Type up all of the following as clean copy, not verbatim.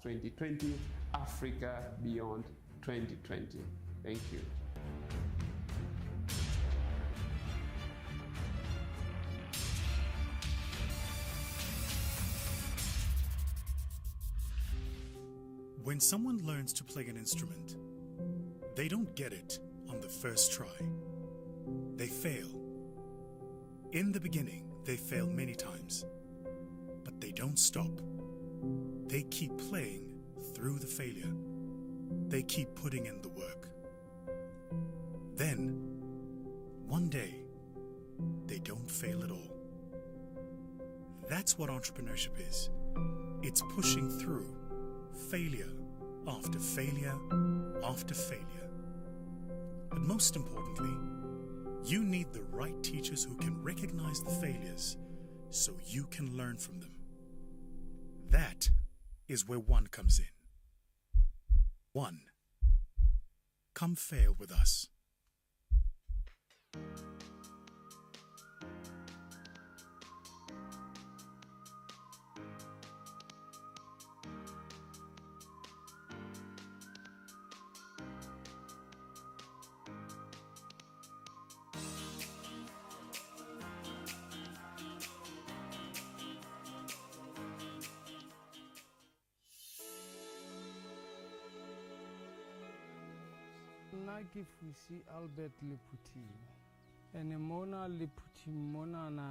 2020, Africa Beyond 2020. Thank you. When someone learns to play an instrument, they don't get it on the first try. They fail. In the beginning, they fail many times, but they don't stop. They keep playing through the failure. They keep putting in the work. Then, one day, they don't fail at all. That's what entrepreneurship is. It's pushing through failure after failure after failure. But most importantly, you need the right teachers who can recognize the failures so you can learn from them. That is where One comes in. One, come fail with us. Naki fusi Albert Leputi. Ene mona Leputi mona na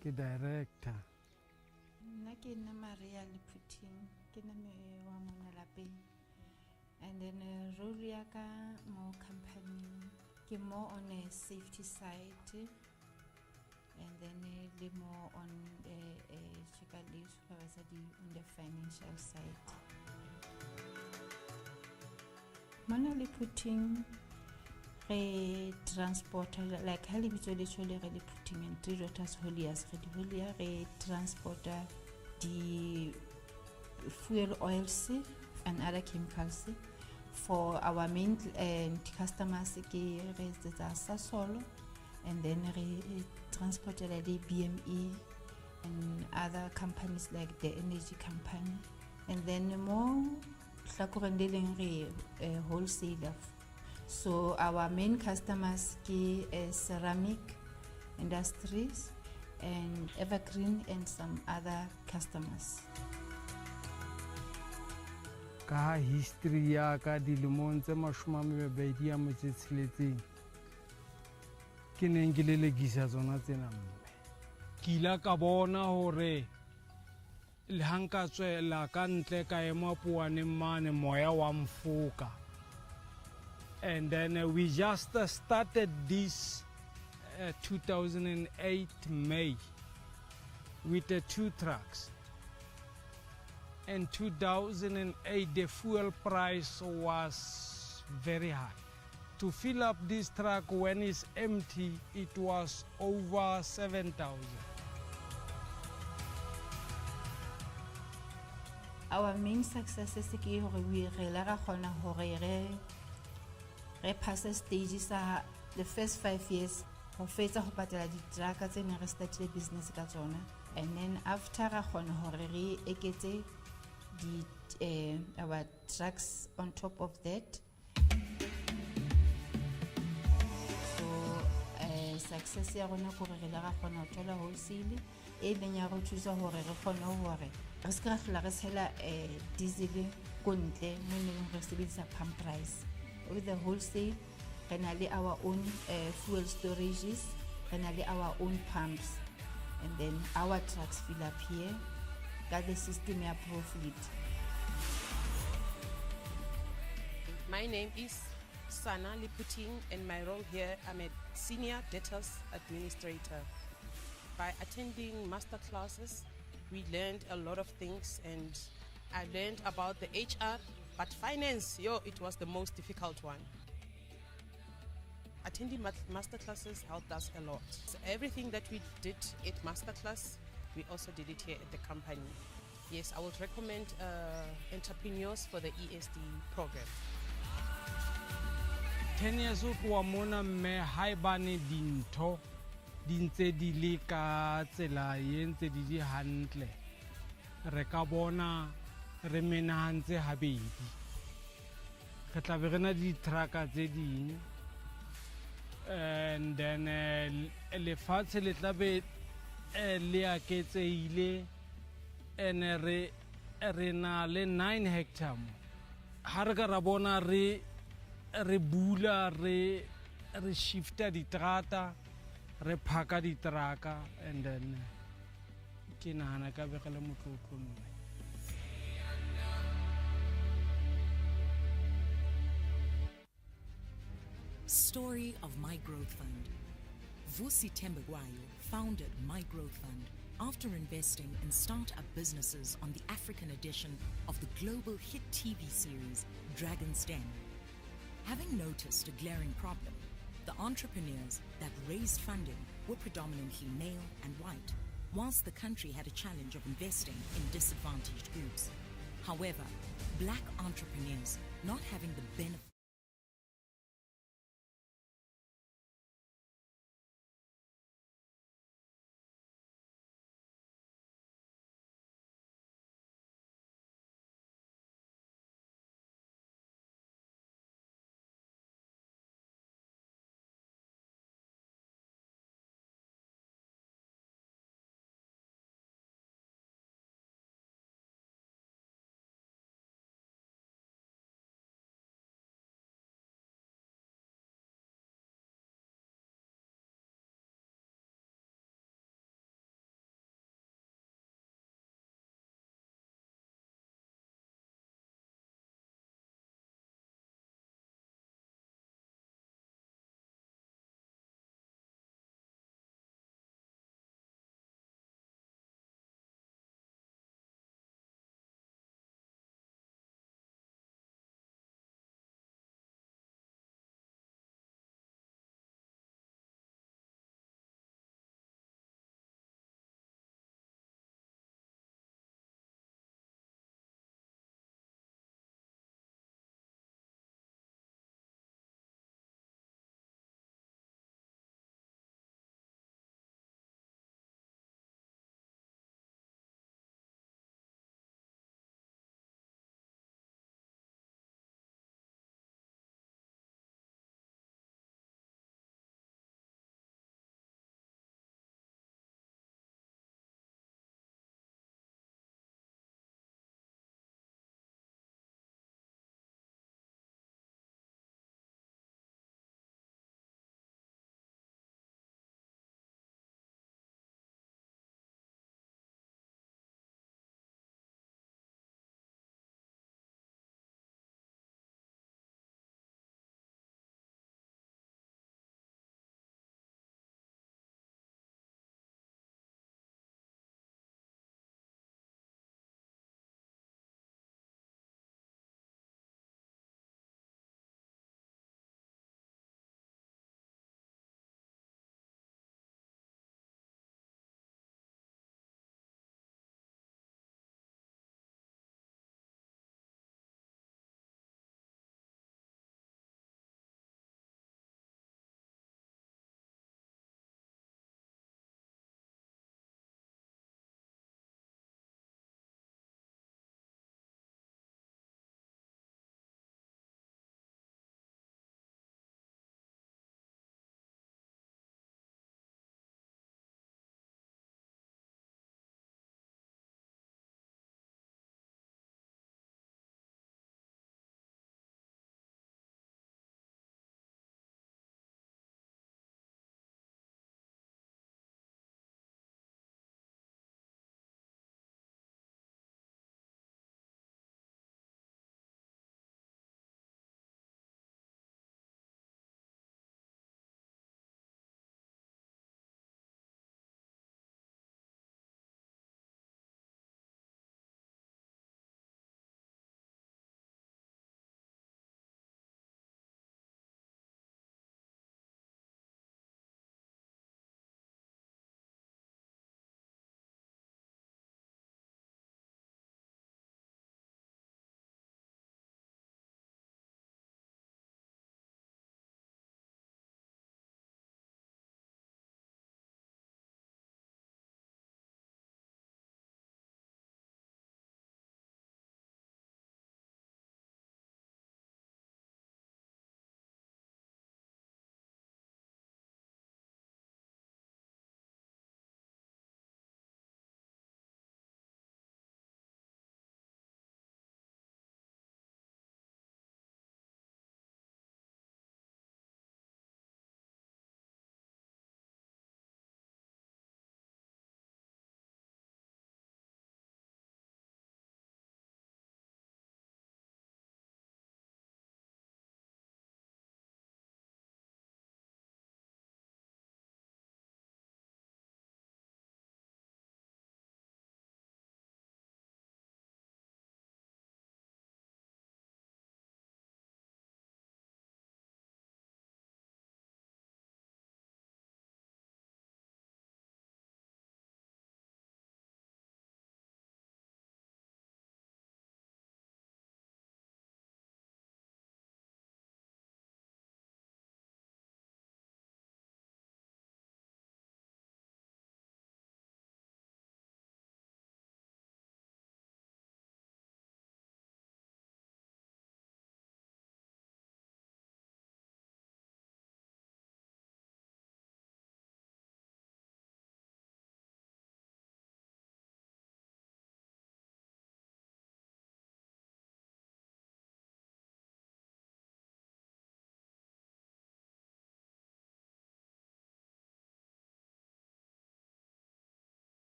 ke director. Naki na Maria Leputi ke na me wa mona lapeng. And then role yaka mo company ke more on a safety side. And then the more on the on the financial side. Manually putting a transport like literally putting in 3 daughters holias a transporter the fuel oils and other chemicals for our main customers solo, and then transported the BME and other companies like the energy company, and then more wholesaler. So our main customers is ceramic industries and evergreen and some other customers. Ka history ya ka dilemong tse 20 ya motsetseletseng ke neng ke lelegisa tsona tsena mme ke ila ka bona hore le hanka tswela ka ntle ka ema puane mane moya wa mfoka. And then we just started this 2008 May with the 2 trucks. In 2008 the fuel price was very high. To fill up this truck when it's empty, it was over 7,000. Our main success is we pass stages the first 5 years ho fetsa ho patela di-truck tse ne re startile business ka tsona, and then after ra khona hore re eketse our trucks on top of that. So success ya rona ko re la khona ho thola wholesale e leng ya go thusa hore re khone hore re se ka hlola re tshela diesel ko ntle mo neng re sebedisa pump price. With the wholesale, we our own fuel storages, and our own pumps, and then our trucks fill up here. Got the system here profit. My name is Sana Liputing, and my role here, I'm a senior debtors administrator. By attending master classes, we learned a lot of things, and I learned about the HR, but finance, it was the most difficult one. Attending master classes helped us a lot. So everything that we did at master class, we also did it here at the company. Yes, I would recommend entrepreneurs for the ESD program. 10 years ago, mona me haibane dinto di ntse di le ka tsela e ntse di hantle re ka bona re menahantse habedi re tla be re na di-trucka tse ding and then lefatshe le tla be le aketsehile and re na le 9 hectare mo ha re ka ra bona re bula re shifta diterata re phaka diteraka and then ke nahana ka be le motlotlo mme. Story of MyGrowthFund. Vusi Tembegwayo founded MyGrowthFund after investing in startup businesses on the African edition of the global hit TV series Dragon's Den. Having noticed a glaring problem, the entrepreneurs that raised funding were predominantly male and white, whilst the country had a challenge of investing in disadvantaged groups. However, black entrepreneurs not having the benefit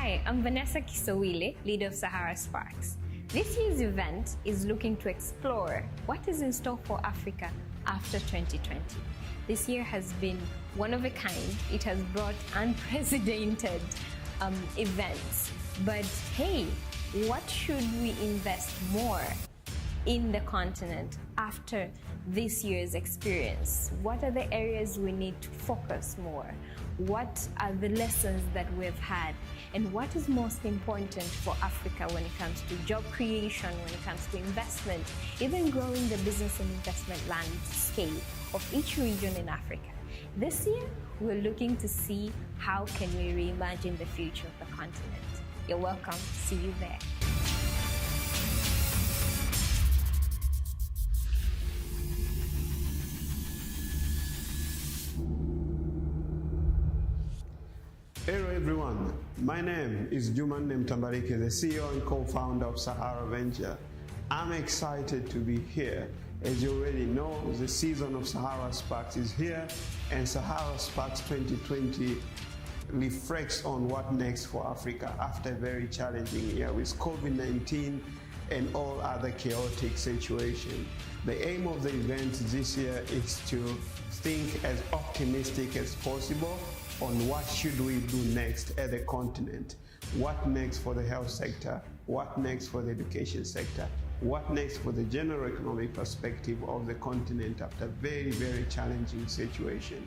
Hi, I'm Vanessa Kisowile, leader of Sahara Sparks. This year's event is looking to explore what is in store for Africa after 2020. This year has been one of a kind. It has brought unprecedented events. But hey, what should we invest more in the continent after this year's experience? What are the areas we need to focus more? What are the lessons that we've had? And what is most important for Africa when it comes to job creation, when it comes to investment, even growing the business and investment landscape of each region in Africa? This year, we're looking to see how can we reimagine the future of the continent. You're welcome. See you there. Hello everyone, my name is Juman Nemtambarike, the CEO and co-founder of Sahara Ventures. I'm excited to be here. As you already know, the season of Sahara Sparks is here, and Sahara Sparks 2020 reflects on what next for Africa after a very challenging year with COVID-19 and all other chaotic situations. The aim of the event this year is to think as optimistic as possible on what should we do next at the continent. What next for the health sector? What next for the education sector? What next for the general economic perspective of the continent after very, very challenging situation?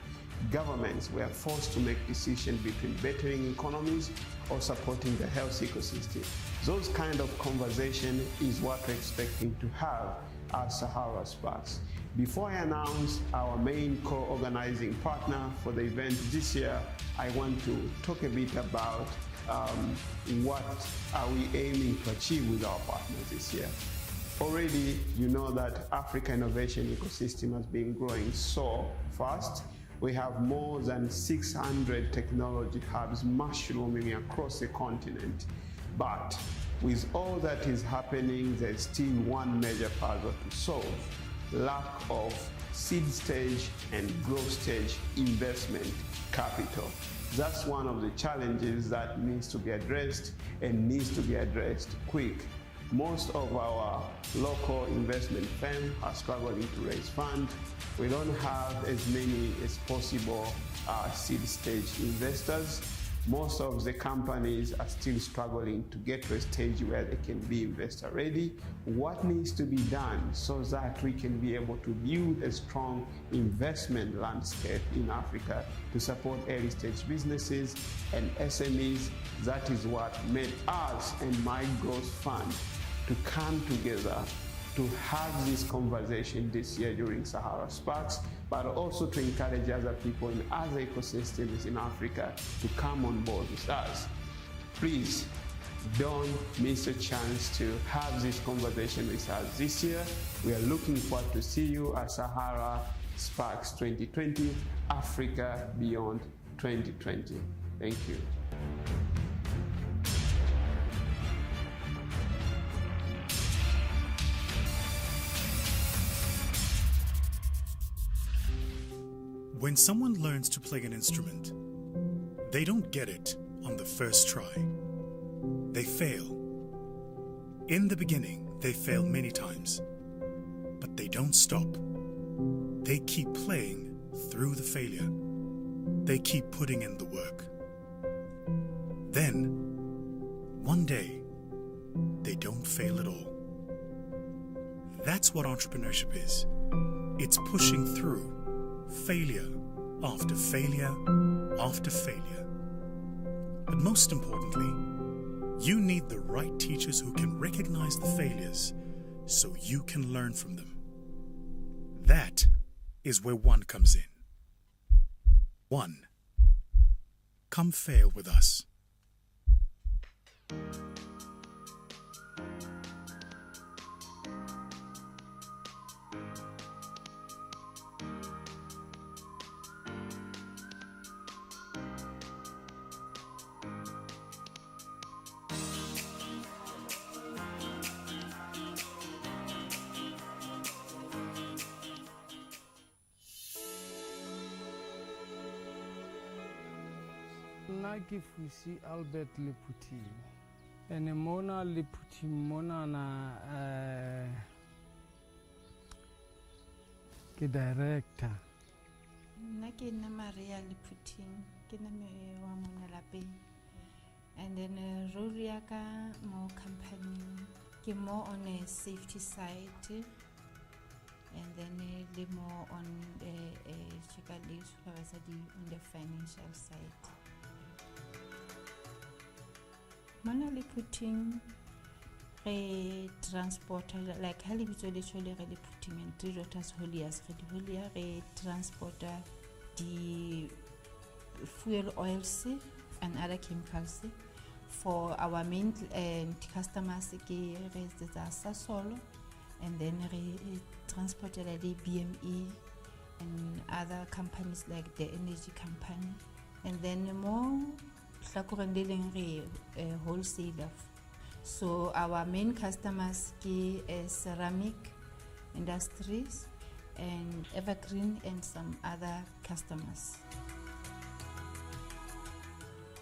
Governments were forced to make decisions between bettering economies or supporting the health ecosystem. Those kind of conversation is what we're expecting to have at Sahara Sparks. Before I announce our main co-organizing partner for the event this year, I want to talk a bit about what are we aiming to achieve with our partners this year. Already, you know that Africa innovation ecosystem has been growing so fast. We have more than 600 technology hubs mushrooming across the continent. But with all that is happening, there's still one major puzzle to solve: lack of seed stage and growth stage investment capital. That's one of the challenges that needs to be addressed and needs to be addressed quick. Most of our local investment firms are struggling to raise funds. We don't have as many as possible seed stage investors. Most of the companies are still struggling to get to a stage where they can be investor ready. What needs to be done so that we can be able to build a strong investment landscape in Africa to support early stage businesses and SMEs? That is what made us and MyGrowthFund to come together to have this conversation this year during Sahara Sparks, but also to encourage other people in other ecosystems in Africa to come on board with us. Please don't miss a chance to have this conversation with us this year. We are looking forward to see you at Sahara Sparks 2020, Africa Beyond 2020. Thank you. When someone learns to play an instrument, they don't get it on the first try. They fail. In the beginning, they fail many times, but they don't stop. They keep playing through the failure. They keep putting in the work. Then, one day, they don't fail at all. That's what entrepreneurship is. It's pushing through failure after failure after failure. But most importantly, you need the right teachers who can recognize the failures so you can learn from them. That is where One comes in. One, come fail with us. nna ke Fusi Albert Leputing ene mona Leputing mona na ke director. Nna ke nna Maria Leputing ke nna me wa mona lapeng, and then role ya ka mo company ke more on a safety side, and then le more on on the financial side. Mona Leputing re transporter like ha le bitso le tshole re Leputing and three daughters holiers re transporter the fuel oils and other chemicals for our main customers ke re tsa Sasol, and then re transporter the BME and other companies like the energy company, and then more hlakoreng re wholesaler. So our main customers ke ceramic industries and evergreen and some other customers.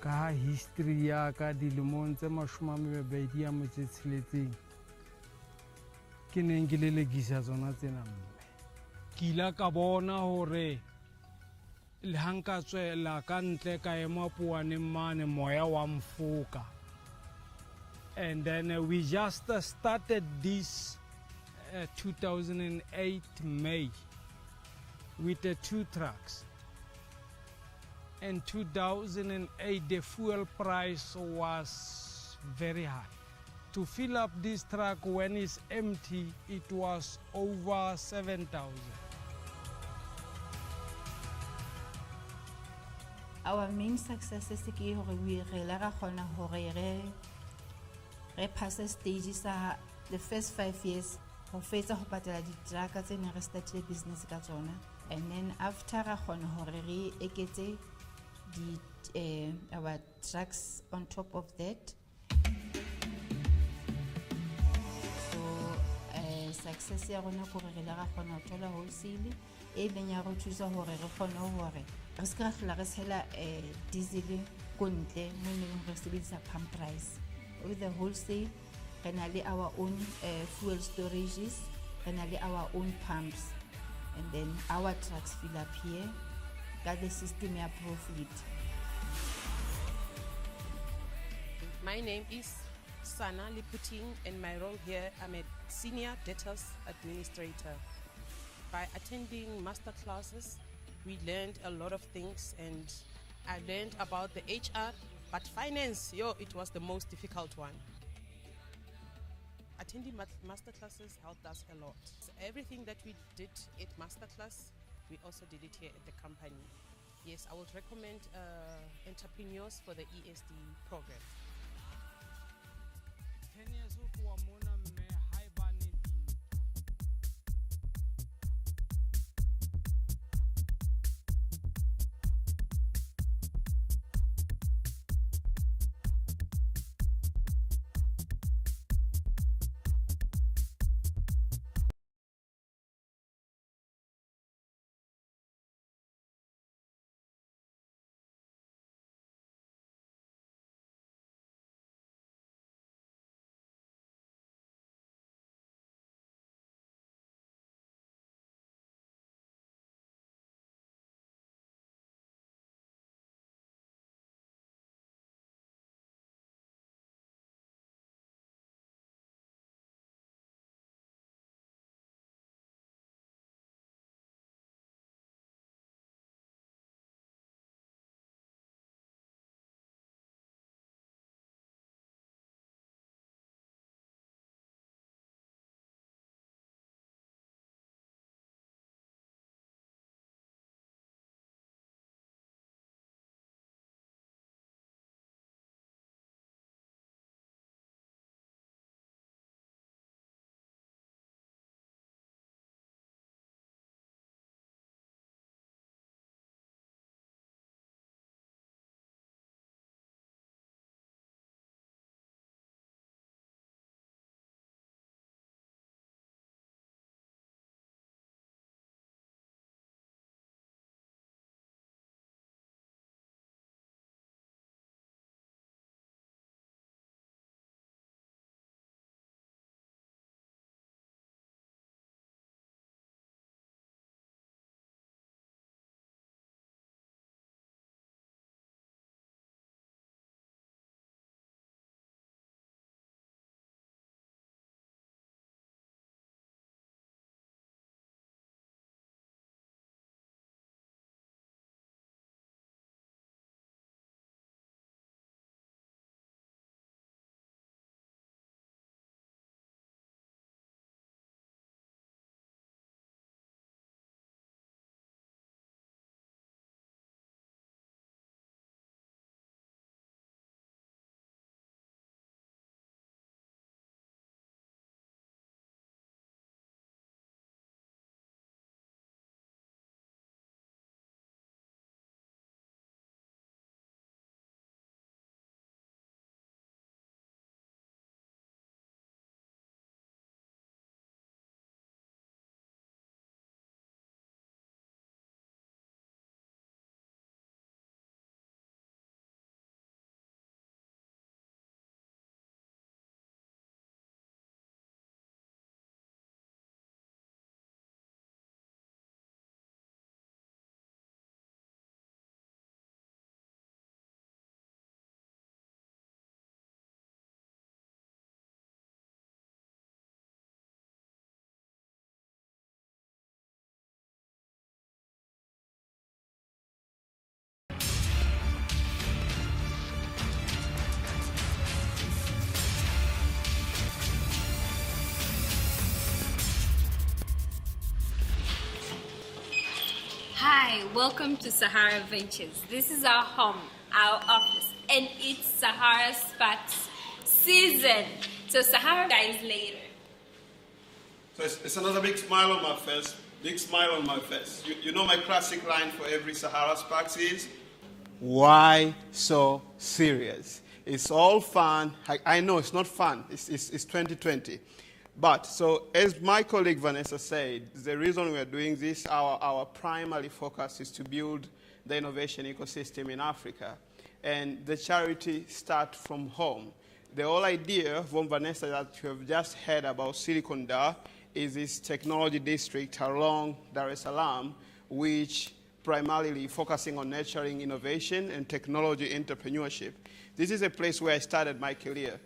Ka history ya ka dilemong tse 26 ke neng ke lelegisa tsona tsena mme ke ila ka bona hore le hanka tswela ka ntle ka ema puaneng mane moya wa mfoka, and then we just started this 2008 May with the 2 trucks. In 2008 the fuel price was very high. To fill up this truck when it's empty, it was over 7,000. Our main success is ke hore we re la ra khona hore re pass stages the first 5 years ho fetsa ho patala di truck tse ne re started business ka tsona, and then after ra khona hore re eketse our trucks on top of that. Success ya rona ko re la ra khona ho thola wholesale e beng ya re thusa hore re khone hore re ska hlola re tshela diesel ko ntle mo neng re sebedisa pump price. With the wholesale re na le our own fuel storages, re na le our own pumps, and then our trucks fill up here got the system ya profit. My name is Sahara Sparks, and my role here, I'm a senior debtors administrator. By attending master classes, we learned a lot of things, and I learned about the HR, but finance, it was the most difficult one. Attending master classes helped us a lot. So everything that we did at master class, we also did it here at the company. Yes, I would recommend entrepreneurs for the ESD program. 10 years old, Hi, welcome to Sahara Ventures. This is our home, our office, and it's Sahara Sparks season. So Sahara dies later. So it's another big smile on my face. Big smile on my face. You know my classic line for every Sahara Sparks is, why so serious? It's all fun. I know it's not fun. It's 2020. But so as my colleague Vanessa said, the reason we are doing this, our primary focus is to build the innovation ecosystem in Africa. And the charity starts from home. The whole idea from Vanessa that you have just heard about Silicon Dar is this technology district along Dar es Salaam, which primarily focusing on nurturing innovation and technology entrepreneurship. This is a place where I started my career.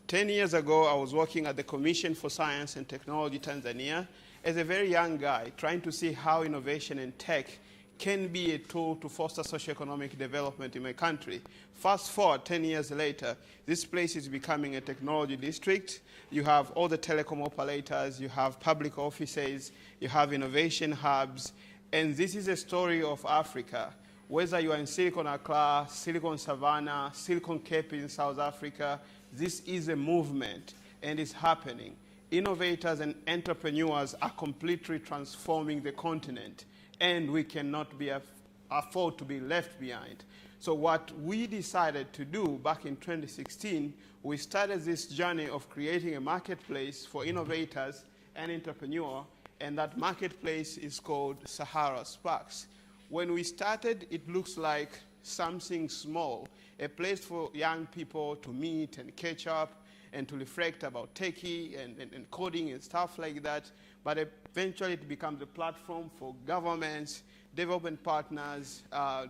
10 years ago, I was working at the Commission for Science and Technology Tanzania as a very young guy, trying to see how innovation and tech can be a tool to foster socioeconomic development in my country. Fast forward 10 years later, this place is becoming a technology district. You have all the telecom operators, you have public offices, you have innovation hubs, and this is a story of Africa. Whether you are in Silicon Accra, Silicon Savannah, Silicon Cape in South Africa, this is a movement, and it's happening. Innovators and entrepreneurs are completely transforming the continent, and we cannot afford to be left behind. So what we decided to do back in 2016, we started this journey of creating a marketplace for innovators and entrepreneurs, and that marketplace is called Sahara Sparks. When we started, it looks like something small, a place for young people to meet and catch up and to reflect about techie and coding and stuff like that. But eventually it becomes a platform for governments, development partners,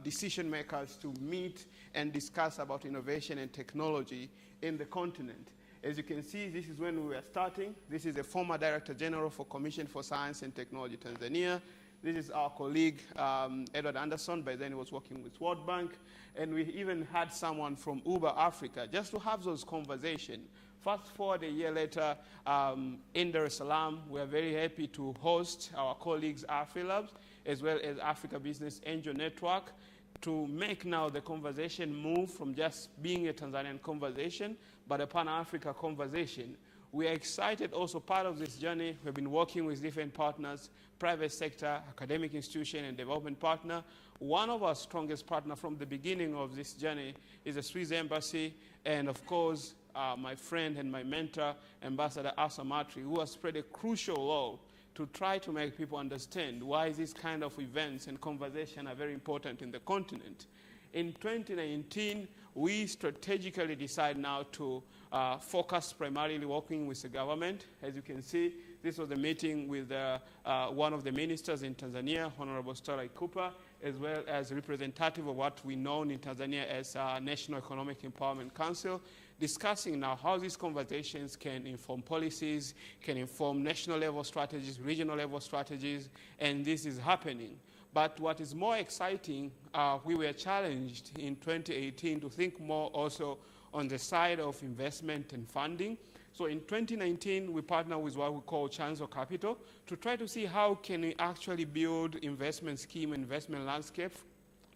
decision makers to meet and discuss about innovation and technology in the continent. As you can see, this is when we were starting. This is the former Director General for Commission for Science and Technology Tanzania. This is our colleague, Edward Anderson. By then he was working with World Bank. And we even had someone from Uber Africa just to have those conversations. Fast forward a year later, in Dar es Salaam, we are very happy to host our colleagues, Afrilabs, as well as Africa Business Angel Network, to make now the conversation move from just being a Tanzanian conversation, but a Pan-Africa conversation. We are excited also part of this journey. We've been working with different partners, private sector, academic institution, and development partner. One of our strongest partners from the beginning of this journey is the Swiss Embassy, and of course, my friend and my mentor, Ambassador Asa Matri, who has played a crucial role to try to make people understand why these kind of events and conversation are very important in the continent. In 2019, we strategically decided now to focus primarily working with the government. As you can see, this was a meeting with one of the ministers in Tanzania, Honorable Stella Ikupa, as well as representative of what we know in Tanzania as National Economic Empowerment Council, discussing now how these conversations can inform policies, can inform national level strategies, regional level strategies, and this is happening. But what is more exciting, we were challenged in 2018 to think more also on the side of investment and funding. So in 2019, we partnered with what we call Chanzo Capital to try to see how can we actually build investment scheme, investment landscape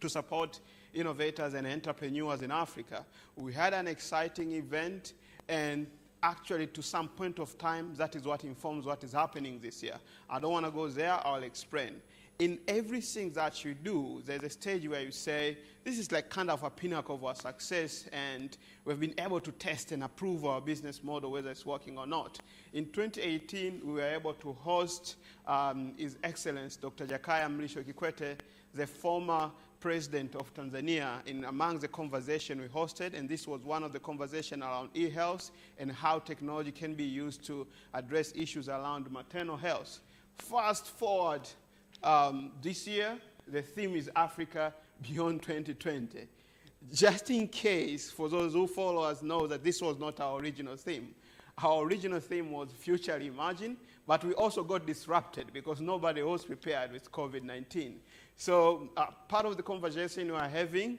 to support innovators and entrepreneurs in Africa. We had an exciting event, and actually to some point of time, that is what informs what is happening this year. I don't want to go there, I'll explain. In everything that you do, there's a stage where you say, this is like kind of a pinnacle of our success, and we've been able to test and approve our business model, whether it's working or not. In 2018, we were able to host His Excellency Dr. Jakaya Mrisho Kikwete, the former president of Tanzania, in among the conversation we hosted, and this was one of the conversations around e-health and how technology can be used to address issues around maternal health. Fast forward this year, the theme is Africa Beyond 2020. Just in case, for those who follow us know that this was not our original theme. Our original theme was Future Reimagined, but we also got disrupted because nobody was prepared with COVID-19. So part of the conversation we were having,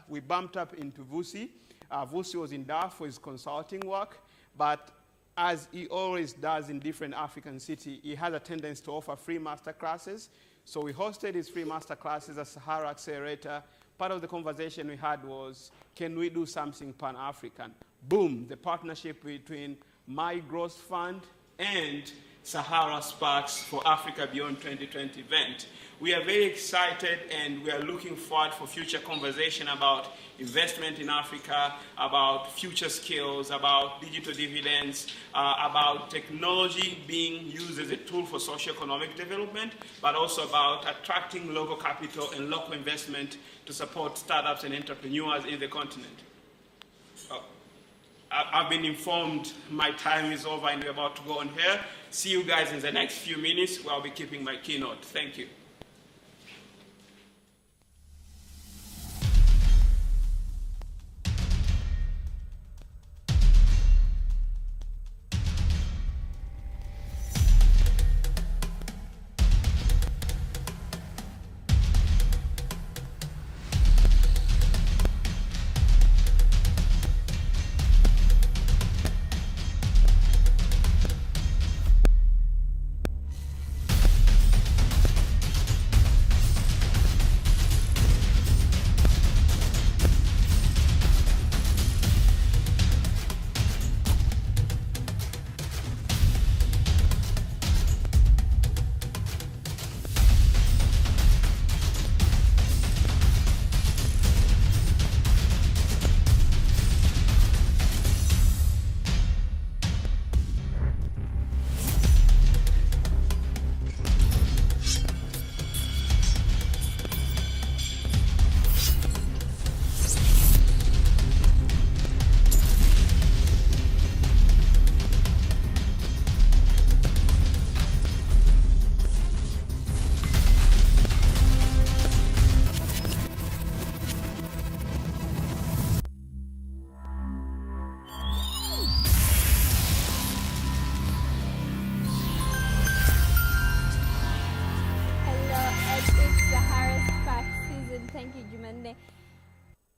we bumped up into Vusi. Vusi was in Dar for his consulting work, but as he always does in different African cities, he has a tendency to offer free master classes. So we hosted his free masterclasses at Sahara Accelerator. Part of the conversation we had was, can we do something Pan-African? Boom, the partnership between MyGrowthFund and Sahara Sparks for Africa Beyond 2020 event. We are very excited and we are looking forward for future conversation about investment in Africa, about future skills, about digital dividends, about technology being used as a tool for socio-economic development, but also about attracting local capital and local investment to support startups and entrepreneurs in the continent. I've been informed my time is over and we're about to go on here. See you guys in the next few minutes where I'll be keeping my keynote. Thank you.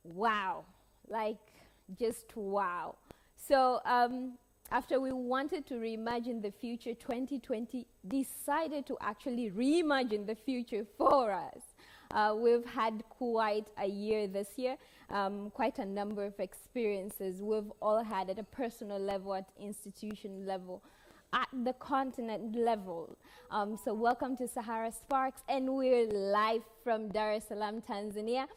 Wow, like just wow. So after we wanted to reimagine the future, 2020 decided to actually reimagine the future for us. We've had quite a year this year, quite a number of experiences we've all had at a personal level, at institution level, at the continent level. So welcome to Sahara Sparks, and we're live from Dar es Salaam, Tanzania.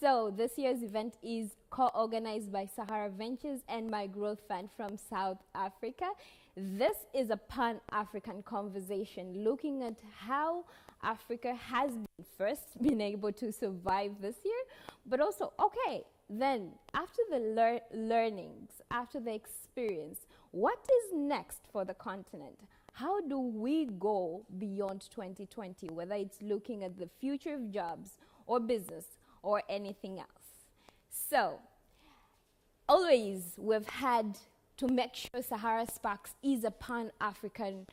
So this year's event is co-organized by Sahara Ventures and MyGrowthFund from South Africa. This is a pan-African conversation looking at how Africa has been able to survive this year, but also, okay, then after the learnings, after the experience, what is next for the continent? How do we go beyond 2020, whether it's looking at the future of jobs or business or anything else? So always we've had to make sure Sahara Sparks is a pan-African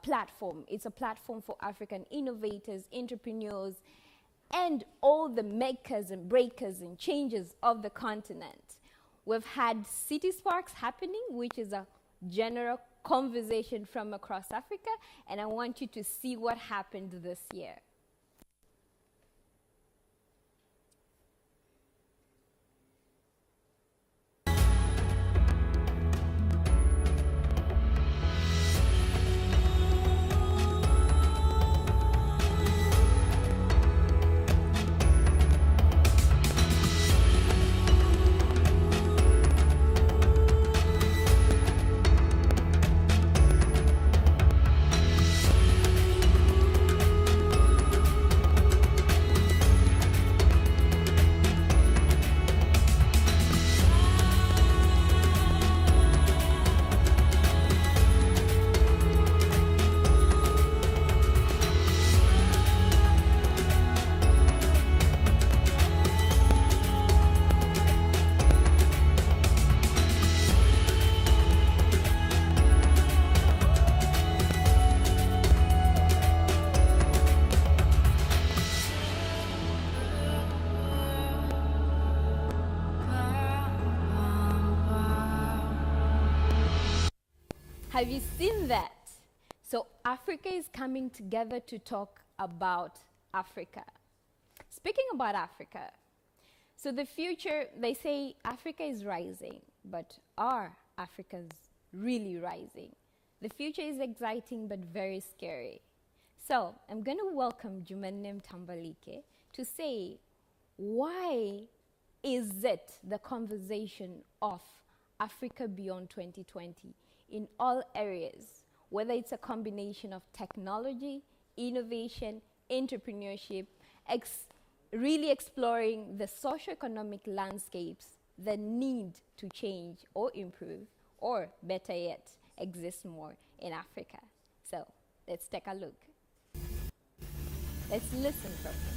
platform. It's a platform for African innovators, entrepreneurs, and all the makers and breakers and changes of the continent. We've had City Sparks happening, which is a general conversation from across Africa, and I want you to see what happened this year. Have you seen that? So Africa is coming together to talk about Africa. Speaking about Africa, so the future, they say Africa is rising, but are Africans really rising? The future is exciting but very scary. So I'm going to welcome Jumanne Mtambalike to say, why is it the conversation of Africa beyond 2020 in all areas, whether it's a combination of technology, innovation, entrepreneurship, really exploring the socio-economic landscapes that need to change or improve, or better yet, exist more in Africa. So let's take a look. Let's listen from him.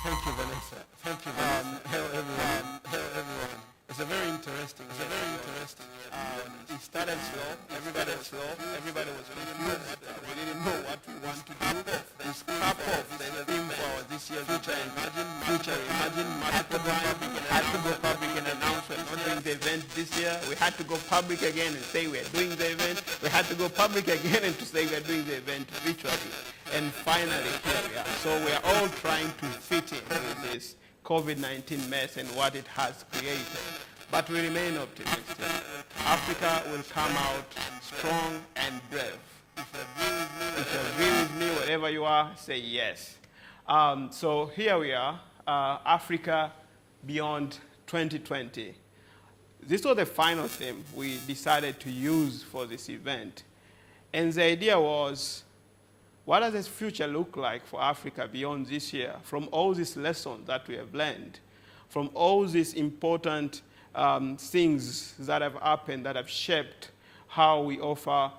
Thank you, Vanessa. Thank you, Vanessa. Hello, everyone. Hello, everyone. It's a very interesting. It started slow. Everybody was slow. Everybody was confused. We didn't know what we want to do. We scrap off the theme for this year's Future Imagine. Had to go public and announce we're not doing the event this year. We had to go public again and say we're doing the event. We had to go public again and to say we're doing the event virtually. And finally, here we are. So we are all trying to fit in with this COVID-19 mess and what it has created. But we remain optimistic. Africa will come out strong and brave. If you agree with me, whatever you are, say yes. So here we are, Africa beyond 2020. This was the final theme we decided to use for this event. And the idea was, what does this future look like for Africa beyond this year, from all these lessons that we have learned, from all these important things that have happened, that have shaped how we offer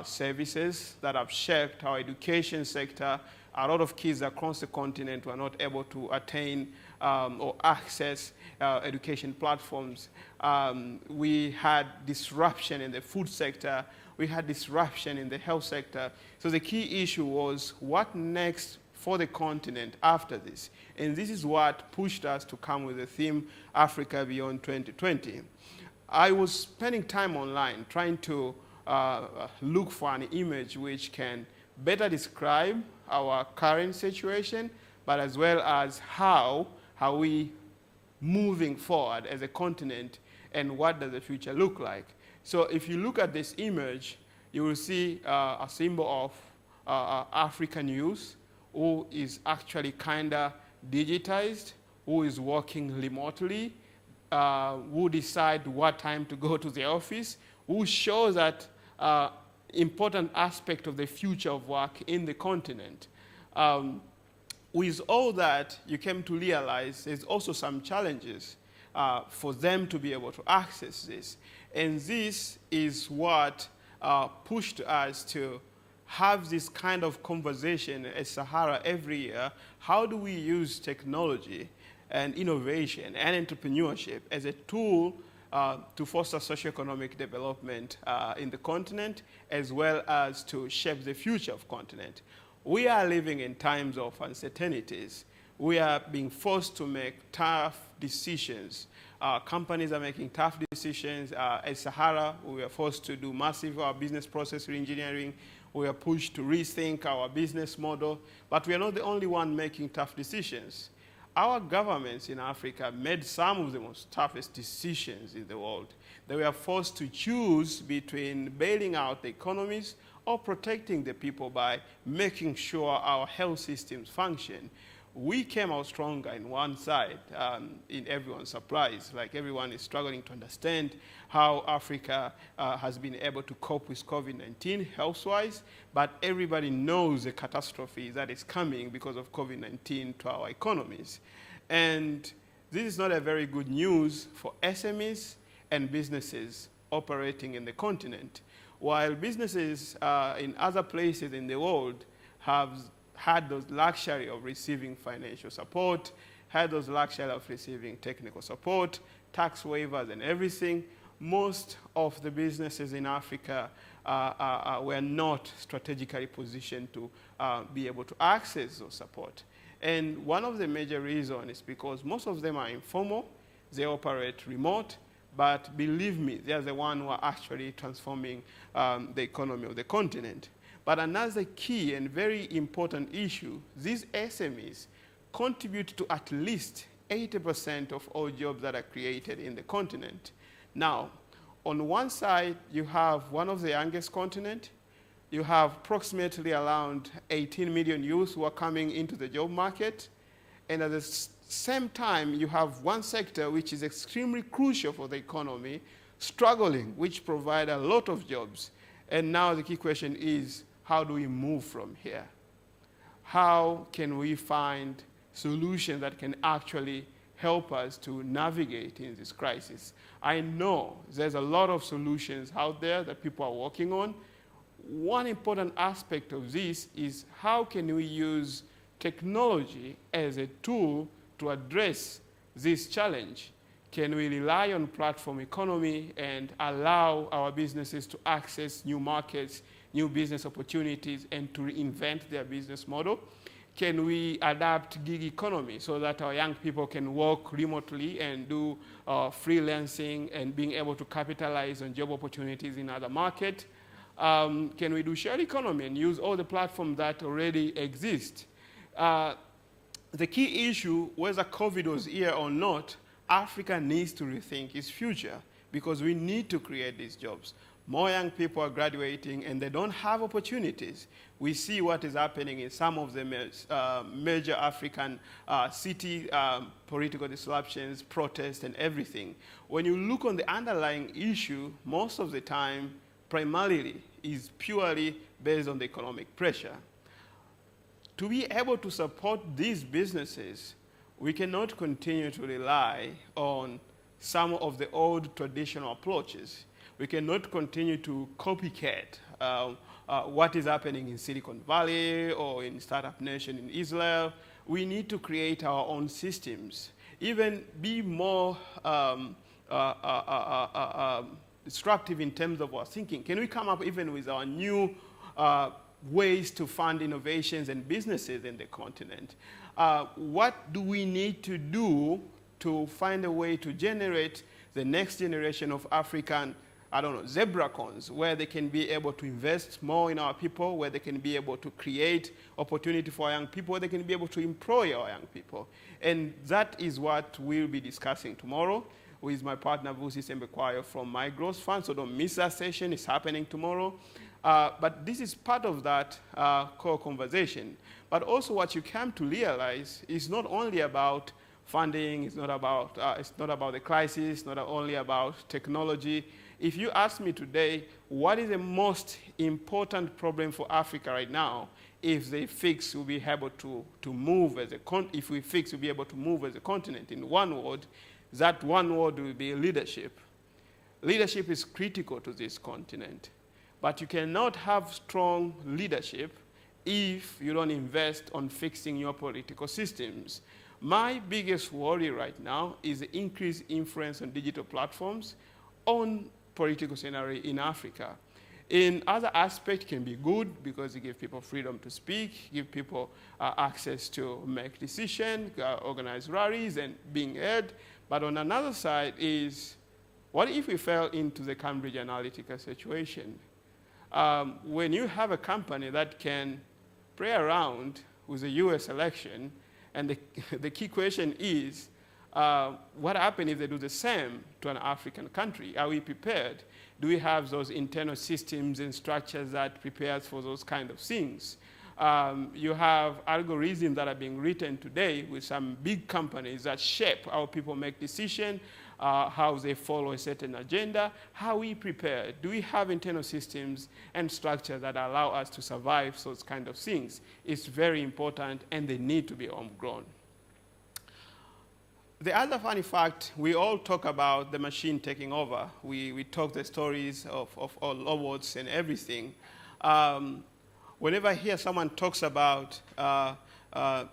services, that have shaped our education sector. A lot of kids across the continent were not able to attain or access education platforms. We had disruption in the food sector. We had disruption in the health sector. So the key issue was, what next for the continent after this? And this is what pushed us to come with the theme, Africa Beyond 2020. I was spending time online trying to look for an image which can better describe our current situation, but as well as how are we moving forward as a continent, and what does the future look like. So if you look at this image, you will see a symbol of African youth who is actually kind of digitized, who is working remotely, who decide what time to go to the office, who shows that important aspect of the future of work in the continent. With all that, you came to realize there's also some challenges for them to be able to access this. And this is what pushed us to have this kind of conversation at Sahara every year. How do we use technology and innovation and entrepreneurship as a tool to foster socioeconomic development in the continent, as well as to shape the future of the continent? We are living in times of uncertainties. We are being forced to make tough decisions. Companies are making tough decisions. At Sahara, we are forced to do massive business process reengineering. We are pushed to rethink our business model. But we are not the only one making tough decisions. Our governments in Africa made some of the most toughest decisions in the world. They were forced to choose between bailing out the economies or protecting the people by making sure our health systems function. We came out stronger in one side, in everyone's surprise. Like, everyone is struggling to understand how Africa has been able to cope with COVID-19 health-wise, but everybody knows the catastrophe that is coming because of COVID-19 to our economies. And this is not a very good news for SMEs and businesses operating in the continent. While businesses in other places in the world have had those luxury of receiving financial support, had those luxury of receiving technical support, tax waivers and everything. Most of the businesses in Africa were not strategically positioned to be able to access those support. And one of the major reasons is because most of them are informal, they operate remote, but believe me, they are the ones who are actually transforming the economy of the continent. But another key and very important issue, these SMEs contribute to at least 80% of all jobs that are created in the continent. Now, on one side, you have one of the youngest continent. You have approximately around 18 million youth who are coming into the job market. And at the same time, you have one sector which is extremely crucial for the economy, struggling, which provide a lot of jobs. And now the key question is, how do we move from here? How can we find solutions that can actually help us to navigate in this crisis? I know there's a lot of solutions out there that people are working on. One important aspect of this is how can we use technology as a tool to address this challenge? Can we rely on platform economy and allow our businesses to access new markets, new business opportunities, and to reinvent their business model? Can we adapt gig economy so that our young people can work remotely and do freelancing and being able to capitalize on job opportunities in other markets? Can we do shared economy and use all the platforms that already exist? The key issue, whether COVID was here or not, Africa needs to rethink its future because we need to create these jobs. More young people are graduating and they don't have opportunities. We see what is happening in some of the major African city political disruptions, protests, and everything. When you look on the underlying issue, most of the time, primarily, is purely based on the economic pressure. To be able to support these businesses, we cannot continue to rely on some of the old traditional approaches. We cannot continue to copycat what is happening in Silicon Valley or in Startup Nation in Israel. We need to create our own systems, even be more disruptive in terms of our thinking. Can we come up even with our new ways to fund innovations and businesses in the continent? What do we need to do to find a way to generate the next generation of African, zebracons, where they can be able to invest more in our people, where they can be able to create opportunity for our young people, where they can be able to employ our young people. And that is what we'll be discussing tomorrow with my partner, Vusi Sembekwayo from MyGrowthFund. So don't miss that session. It's happening tomorrow. But this is part of that core conversation. But also what you come to realize is not only about funding, it's not about the crisis, not only about technology. If you ask me today, what is the most important problem for Africa right now? If they fix, we'll be able to move as a if we fix, we'll be able to move as a continent. In one word, that one word will be leadership. Leadership is critical to this continent, but you cannot have strong leadership if you don't invest on fixing your political systems. My biggest worry right now is the increased influence on digital platforms on political scenario in Africa. In other aspects can be good because it gives people freedom to speak, give people access to make decisions, organize rallies and being heard. But on another side is, what if we fell into the Cambridge Analytica situation? When you have a company that can play around with the US election, and the key question is, what happens if they do the same to an African country? Are we prepared? Do we have those internal systems and structures that prepare us for those kind of things? You have algorithms that are being written today with some big companies that shape how people make decisions, how they follow a certain agenda. How are we prepared? Do we have internal systems and structures that allow us to survive those kind of things? It's very important, and they need to be homegrown. The other funny fact, we all talk about the machine taking over. We talk the stories of all robots and everything. whenever I hear someone talks about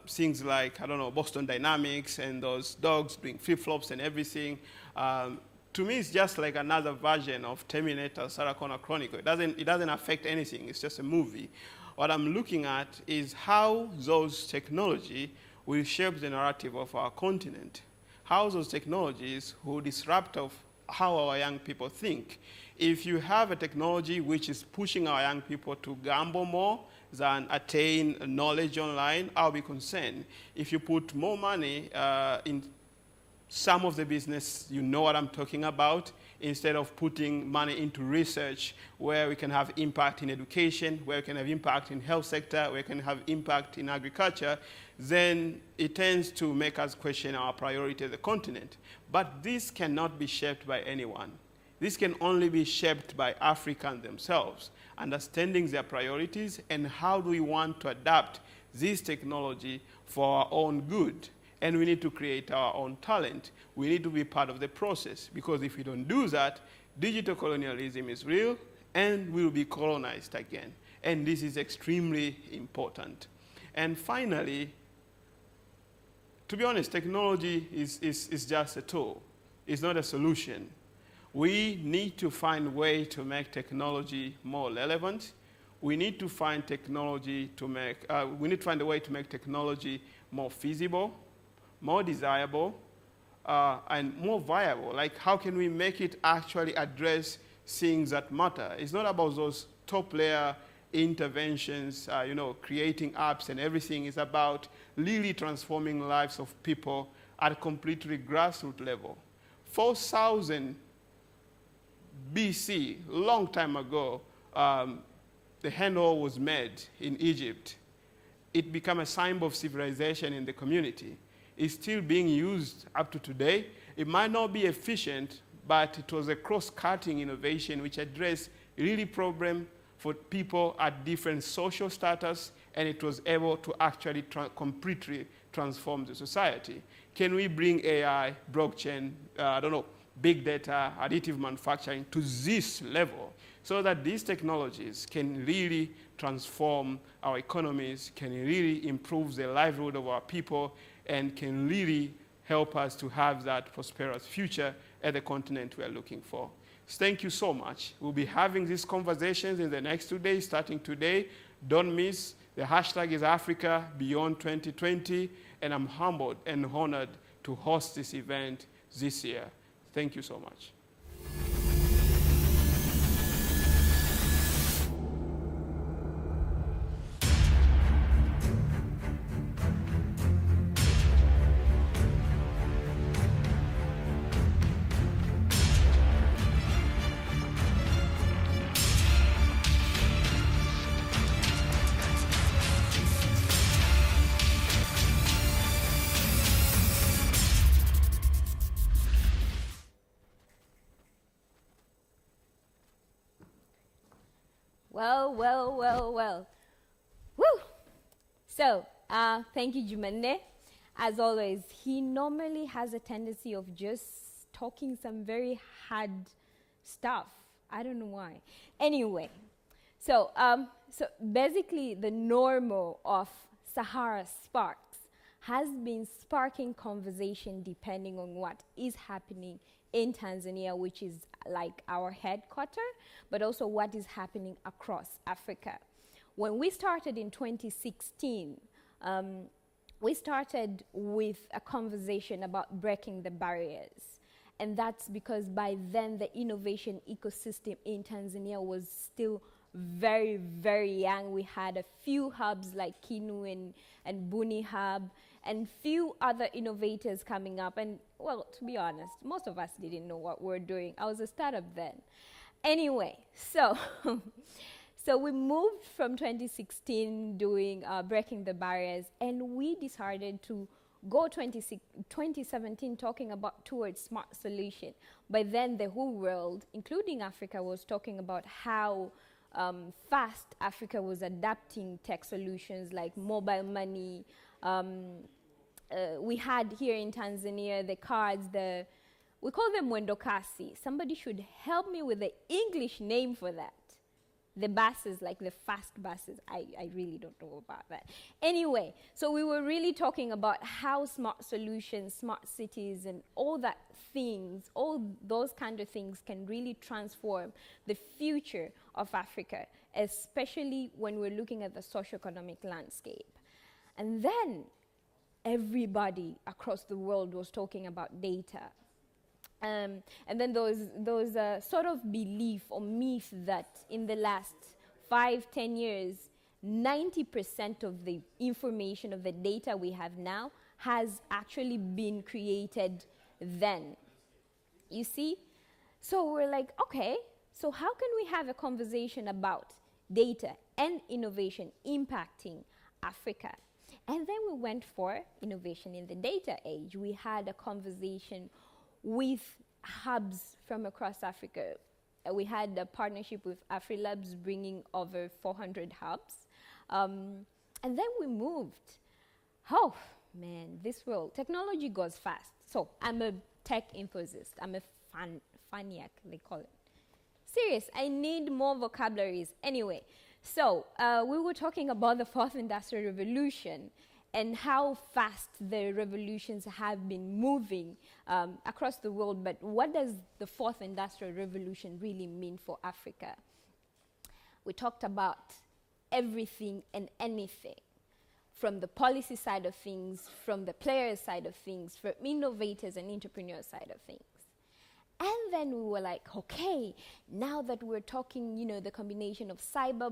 things like, I don't know, Boston Dynamics and those dogs doing flip-flops and everything, to me, it's just like another version of Terminator, Sarah Connor Chronicle. It doesn't affect anything. It's just a movie. What I'm looking at is how those technology will shape the narrative of our continent. How those technologies will disrupt of how our young people think. If you have a technology which is pushing our young people to gamble more than attain knowledge online, I'll be concerned. If you put more money in some of the business, you know what I'm talking about, instead of putting money into research where we can have impact in education, where we can have impact in health sector, where we can have impact in agriculture, then it tends to make us question our priority as a continent. But this cannot be shaped by anyone. This can only be shaped by Africans themselves, understanding their priorities and how do we want to adapt this technology for our own good. And we need to create our own talent. We need to be part of the process, because if we don't do that, digital colonialism is real and we'll be colonized again. And this is extremely important. And finally, to be honest, technology is just a tool. It's not a solution. We need to find a way to make technology more relevant. We need to find technology to make, we need to find a way to make technology more feasible, more desirable, and more viable. Like, how can we make it actually address things that matter? It's not about those top layer interventions, you know, creating apps and everything. It's about really transforming lives of people at a completely grassroots level. 4,000 BC, long time ago, the handle was made in Egypt. It became a symbol of civilization in the community. It's still being used up to today. It might not be efficient, but it was a cross-cutting innovation which addressed really problem for people at different social status, and it was able to actually completely transform the society. Can we bring AI, blockchain, big data, additive manufacturing to this level so that these technologies can really transform our economies, can really improve the livelihood of our people, and can really help us to have that prosperous future at the continent we are looking for. Thank you so much. We'll be having these conversations in the next 2 days, starting today. Don't miss. The hashtag is Africa Beyond 2020, and I'm humbled and honored to host this event this year. Thank you so much. Well. Woo! So, thank you, Jumanne. As always, he normally has a tendency of just talking some very hard stuff. I don't know why. Anyway, so basically the normal of Sahara Sparks has been sparking conversation depending on what is happening in Tanzania, which is like our headquarters, but also what is happening across Africa. When we started in 2016, we started with a conversation about breaking the barriers. And that's because by then the innovation ecosystem in Tanzania was still very, very young. We had a few hubs like Kinu and Buni Hub, and few other innovators coming up. And well, to be honest, most of us didn't know what we're doing. I was a startup then. Anyway, so we moved from 2016 doing breaking the barriers, and we decided to go 2017 talking about towards smart solution. By then, the whole world, including Africa, was talking about how fast Africa was adapting tech solutions like mobile money. We had here in Tanzania the cards, we call them Mwendo Kasi. Somebody should help me with the English name for that. the buses, like the fast buses. I really don't know about that. Anyway, so we were really talking about how smart solutions, smart cities, and all that things, all those kind of things can really transform the future of Africa, especially when we're looking at the socioeconomic landscape. And then everybody across the world was talking about data. And then those sort of belief or myth that in the last 5-10 years, 90% of the information of the data we have now has actually been created then. You see? So we're like, okay, so how can we have a conversation about data and innovation impacting Africa? And then we went for innovation in the data age. We had a conversation with hubs from across Africa. We had a partnership with AfriLabs bringing over 400 hubs. And then we moved. Oh, man, this world, technology goes fast. So I'm a tech enthusiast. I'm a faniac, they call it. Serious, I need more vocabularies. Anyway, so we were talking about the fourth industrial revolution and how fast the revolutions have been moving across the world. But what does the fourth industrial revolution really mean for Africa? We talked about everything and anything, from the policy side of things, from the players side of things, from innovators and entrepreneurs side of things. And then we were like, okay, now that we're talking, you know, the combination of cyber,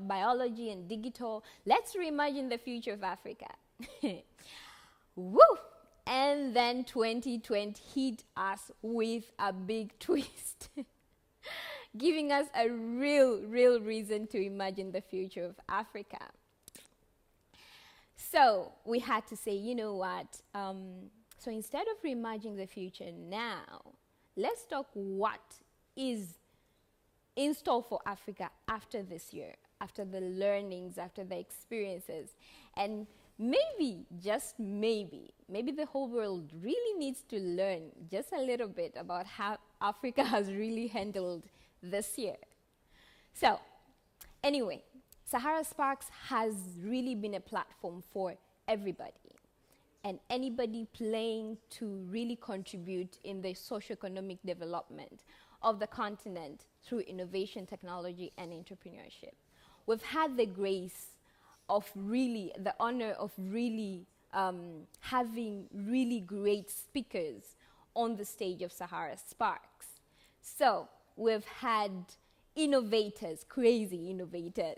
biology, and digital, let's reimagine the future of Africa. Woo! And then 2020 hit us with a big twist, giving us a real reason to imagine the future of Africa. So we had to say, you know what? So instead of reimagining the future now, let's talk what is in store for Africa after this year, after the learnings, after the experiences. And maybe, just maybe the whole world really needs to learn just a little bit about how Africa has really handled this year. So, anyway, Sahara Sparks has really been a platform for everybody and anybody playing to really contribute in the socioeconomic development of the continent through innovation, technology, and entrepreneurship. We've had the grace of really, the honor of really having really great speakers on the stage of Sahara Sparks. So we've had innovators, crazy innovators.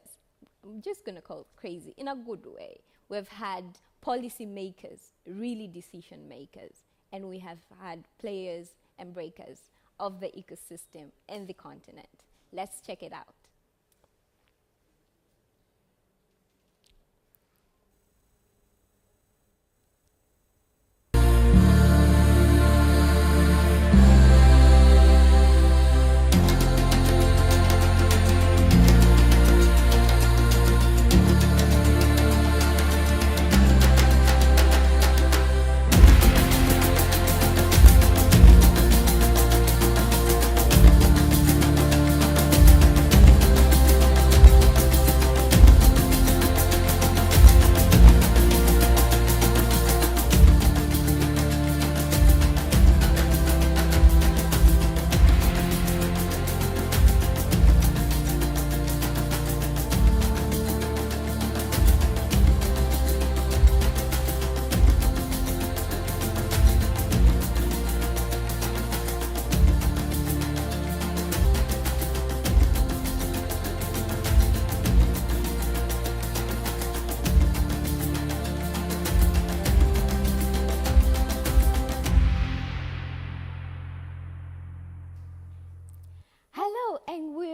I'm just going to call it crazy in a good way. We've had policy makers, really decision makers, and we have had players and breakers of the ecosystem and the continent. Let's check it out.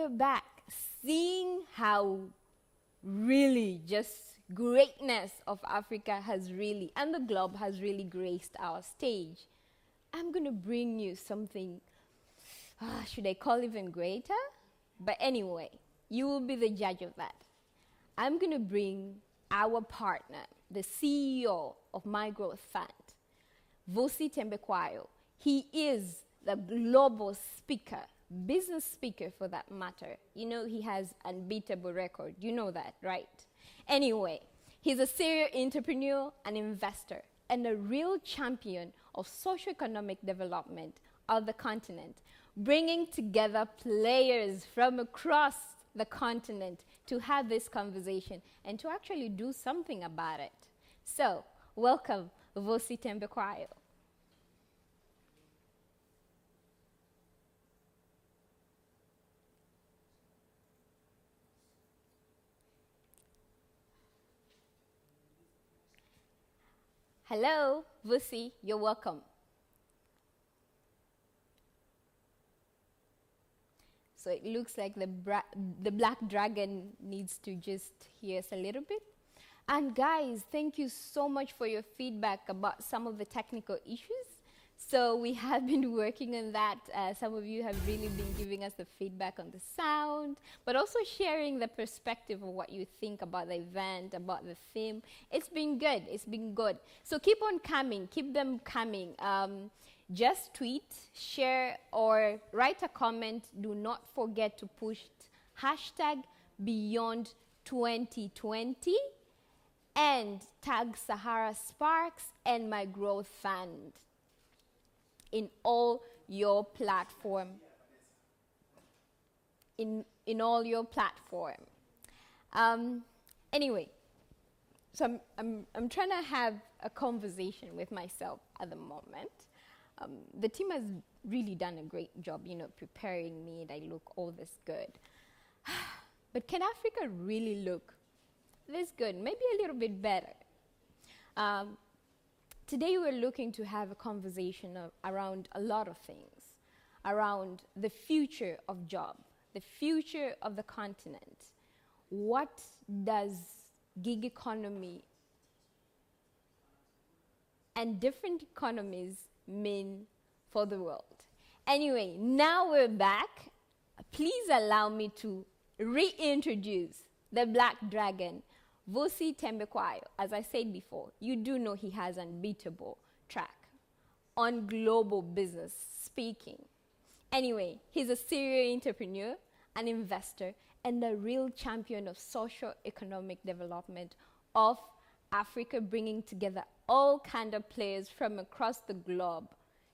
Back, seeing how really just greatness of Africa has really, and the globe has really graced our stage. I'm going to bring you something, should I call even greater? But anyway, you will be the judge of that. I'm going to bring our partner, the CEO of MyGrowthFund, Vusi Tembekwayo. He is the global speaker business speaker for that matter. You know, he has unbeatable record. You know that, right? Anyway, he's a serial entrepreneur, an investor, and a real champion of socio-economic development of the continent, bringing together players from across the continent to have this conversation and to actually do something about it. So, welcome, Vusi Tembekwayo. Hello, Vusi, you're welcome. So it looks like the black dragon needs to just hear us a little bit. And guys, thank you so much for your feedback about some of the technical issues. So we have been working on that. Some of you have really been giving us the feedback on the sound, but also sharing the perspective of what you think about the event, about the theme. It's been good. It's been good. So keep on coming. Keep them coming. Just tweet, share, or write a comment. Do not forget to push hashtag Beyond 2020 and tag Sahara Sparks and MyGrowthFund in all your platform. In all your platform. Anyway, so I'm trying to have a conversation with myself at the moment. The team has really done a great job, you know, preparing me, and I look all this good. But can Africa really look this good? Maybe a little bit better. Today we're looking to have a conversation around a lot of things, around the future of job, the future of the continent. What does gig economy and different economies mean for the world? Anyway, now we're back. Please allow me to reintroduce the Black Dragon, Vusi Tembekwayo. As I said before, you do know he has an unbeatable track on global business speaking. Anyway, he's a serial entrepreneur, an investor, and a real champion of socio-economic development of Africa, bringing together all kinds of players from across the globe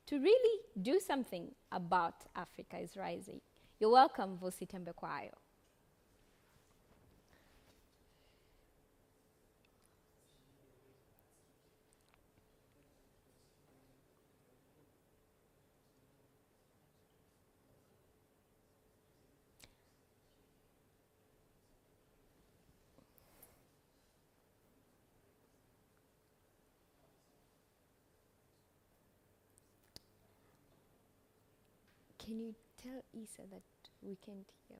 to really do something about Africa's rising. You're welcome, Vusi Tembekwayo. Can you tell Isa that we can't hear?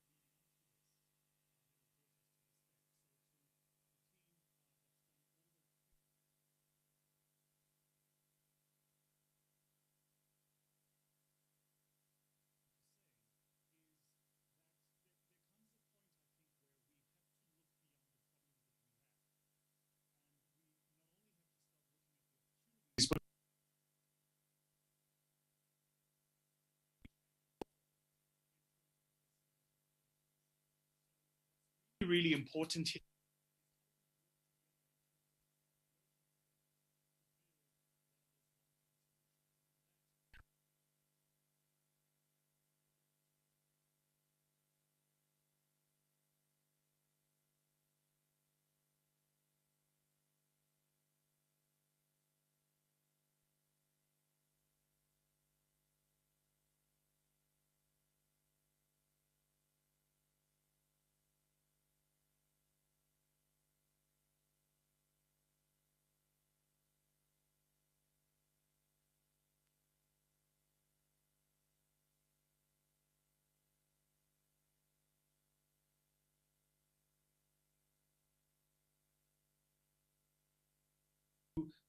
Really important here.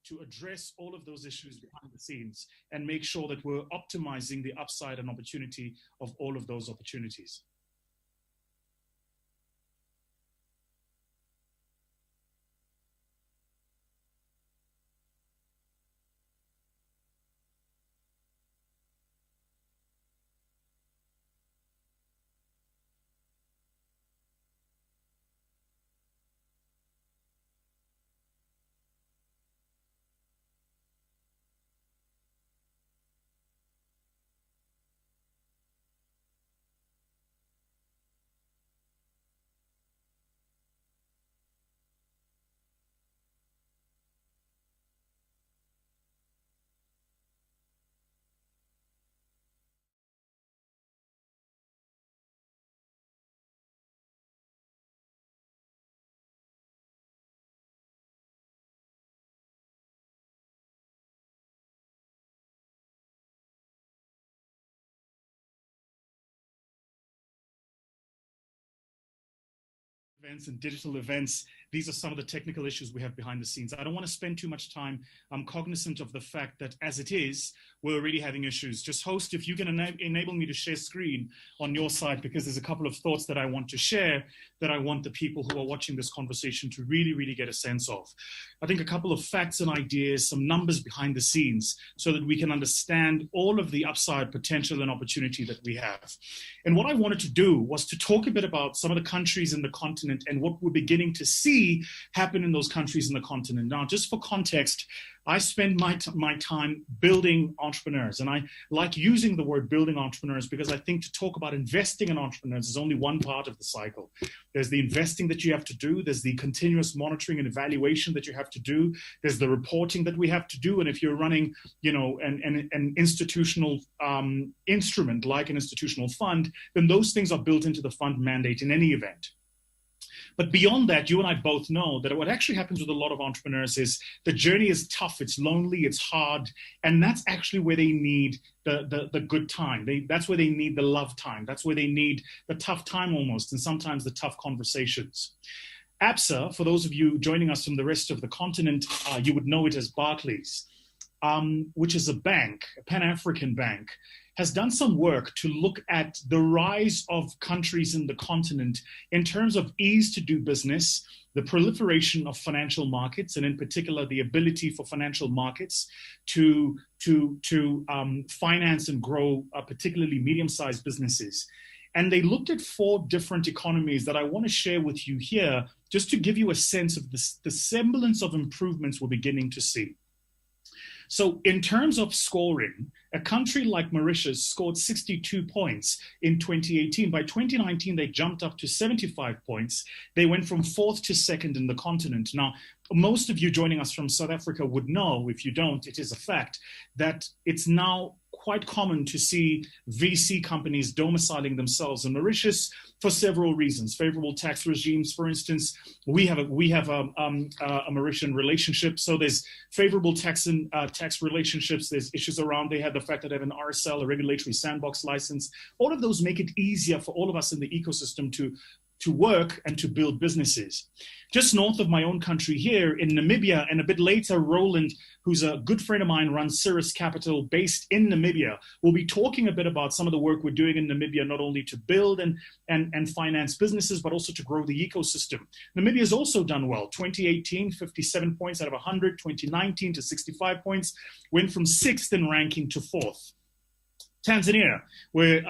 To address all of those issues behind the scenes and make sure that we're optimizing the upside and opportunity of all of those opportunities. events and digital events. These are some of the technical issues we have behind the scenes. I don't want to spend too much time. I'm cognizant of the fact that as it is, we're already having issues. Just host, if you can enable me to share screen on your side, because there's a couple of thoughts that I want to share that I want the people who are watching this conversation to really, really get a sense of. I think a couple of facts and ideas, some numbers behind the scenes so that we can understand all of the upside potential and opportunity that we have. And what I wanted to do was to talk a bit about some of the countries in the continent and what we're beginning to see happen in those countries in the continent. Now, just for context, I spend my time building entrepreneurs, and I like using the word building entrepreneurs because I think to talk about investing in entrepreneurs is only one part of the cycle. There's the investing that you have to do, there's the continuous monitoring and evaluation that you have to do, there's the reporting that we have to do, and if you're running, you know, an institutional instrument like an institutional fund, then those things are built into the fund mandate in any event. But beyond that, you and I both know that what actually happens with a lot of entrepreneurs is the journey is tough, it's lonely, it's hard, and that's actually where they need the good time. That's where they need the love time. That's where they need the tough time almost, and sometimes the tough conversations. ABSA, for those of you joining us from the rest of the continent, you would know it as Barclays, which is a bank, a Pan-African bank, has done some work to look at the rise of countries in the continent in terms of ease to do business, the proliferation of financial markets, and in particular, the ability for financial markets to finance and grow particularly medium-sized businesses. And they looked at 4 different economies that I want to share with you here, just to give you a sense of the semblance of improvements we're beginning to see. So in terms of scoring, a country like Mauritius scored 62 points in 2018. By 2019, they jumped up to 75 points. They went from 4th to 2nd in the continent. Now, most of you joining us from South Africa would know, if you don't, it is a fact, that it's now quite common to see VC companies domiciling themselves in Mauritius for several reasons. Favorable tax regimes, for instance. We have a Mauritian relationship, so there's favorable tax relationships. There's issues around. They have the fact that they have an RSL, a regulatory sandbox license. All of those make it easier for all of us in the ecosystem to work and to build businesses. Just north of my own country here in Namibia, and a bit later, Roland, who's a good friend of mine, runs Cirrus Capital based in Namibia. We'll be talking a bit about some of the work we're doing in Namibia, not only to build and finance businesses, but also to grow the ecosystem. Namibia has also done well. 2018, 57 points out of 100, 2019 to 65 points, went from 6th in ranking to 4th. Tanzania, where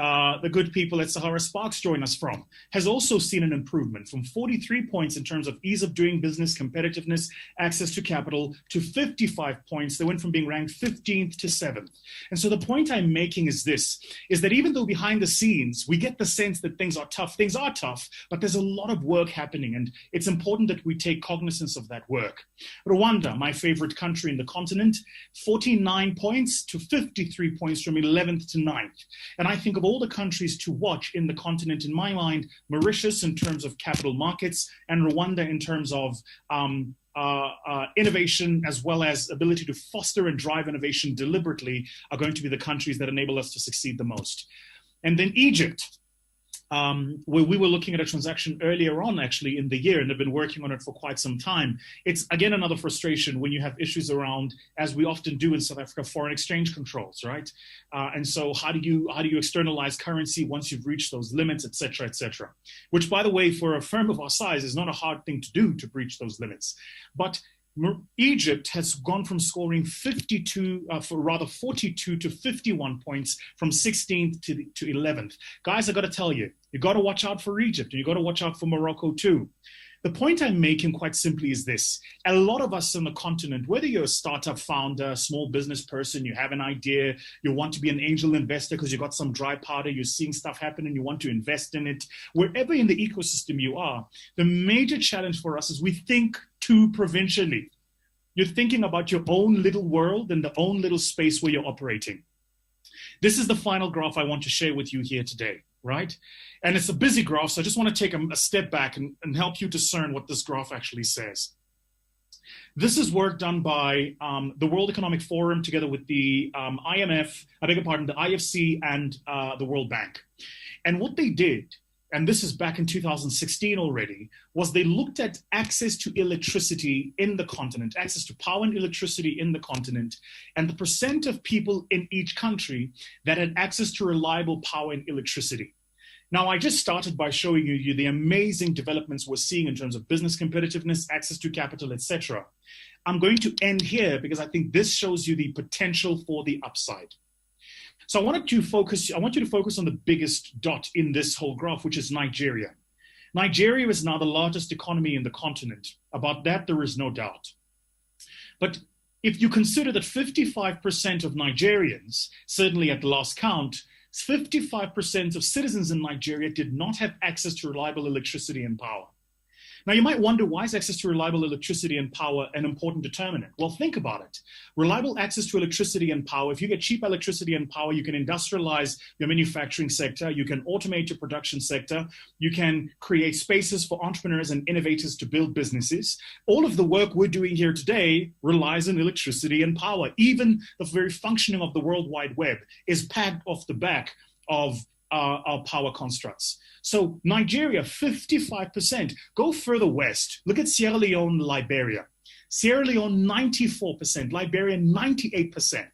the good people at Sahara Sparks join us from, has also seen an improvement from 43 points in terms of ease of doing business, competitiveness, access to capital, to 55 points. They went from being ranked 15th to 7th. And so the point I'm making is this, is that even though behind the scenes, we get the sense that things are tough, but there's a lot of work happening, and it's important that we take cognizance of that work. Rwanda, my favorite country in the continent, 49 points to 53 points from 11th to 9th. And I think of all the countries to watch in the continent, in my mind, Mauritius in terms of capital markets, and Rwanda in terms of innovation, as well as ability to foster and drive innovation deliberately, are going to be the countries that enable us to succeed the most. And then Egypt, where we were looking at a transaction earlier on actually in the year and have been working on it for quite some time. It's again another frustration when you have issues around, as we often do in South Africa, foreign exchange controls, right? And so how do you externalize currency once you've reached those limits, et cetera, which, by the way, for a firm of our size is not a hard thing to do, to breach those limits. But Egypt has gone from scoring 42 to 51 points from 16th to 11th. Guys, I got to tell you, you got to watch out for Egypt, and you got to watch out for Morocco too. The point I'm making quite simply is this. A lot of us on the continent, whether you're a startup founder, small business person, you have an idea, you want to be an angel investor because you got some dry powder, you're seeing stuff happen and you want to invest in it, wherever in the ecosystem you are, the major challenge for us is we think too provincially. You're thinking about your own little world and the own little space where you're operating. This is the final graph I want to share with you here today, right? And it's a busy graph, so I just want to take a step back and help you discern what this graph actually says. This is work done by the World Economic Forum together with the IMF, the IFC and the World Bank. And what they did and this is back in 2016 already, was they looked at access to electricity in the continent, access to power and electricity in the continent, and the percent of people in each country that had access to reliable power and electricity. Now, I just started by showing you the amazing developments we're seeing in terms of business competitiveness, access to capital, etc. I'm going to end here because I think this shows you the potential for the upside. So I want you to focus on the biggest dot in this whole graph, which is Nigeria. Nigeria is now the largest economy in the continent. About that, there is no doubt. But if you consider that 55% of Nigerians, certainly at the last count, 55% of citizens in Nigeria did not have access to reliable electricity and power. Now, you might wonder, why is access to reliable electricity and power an important determinant? Well, think about it. Reliable access to electricity and power, if you get cheap electricity and power, you can industrialize your manufacturing sector, you can automate your production sector, you can create spaces for entrepreneurs and innovators to build businesses. All of the work we're doing here today relies on electricity and power. Even the very functioning of the World Wide Web is packed off the back of our power constructs. So Nigeria, 55%. Go further west. Look at Sierra Leone, Liberia. Sierra Leone, 94%. Liberia, 98%.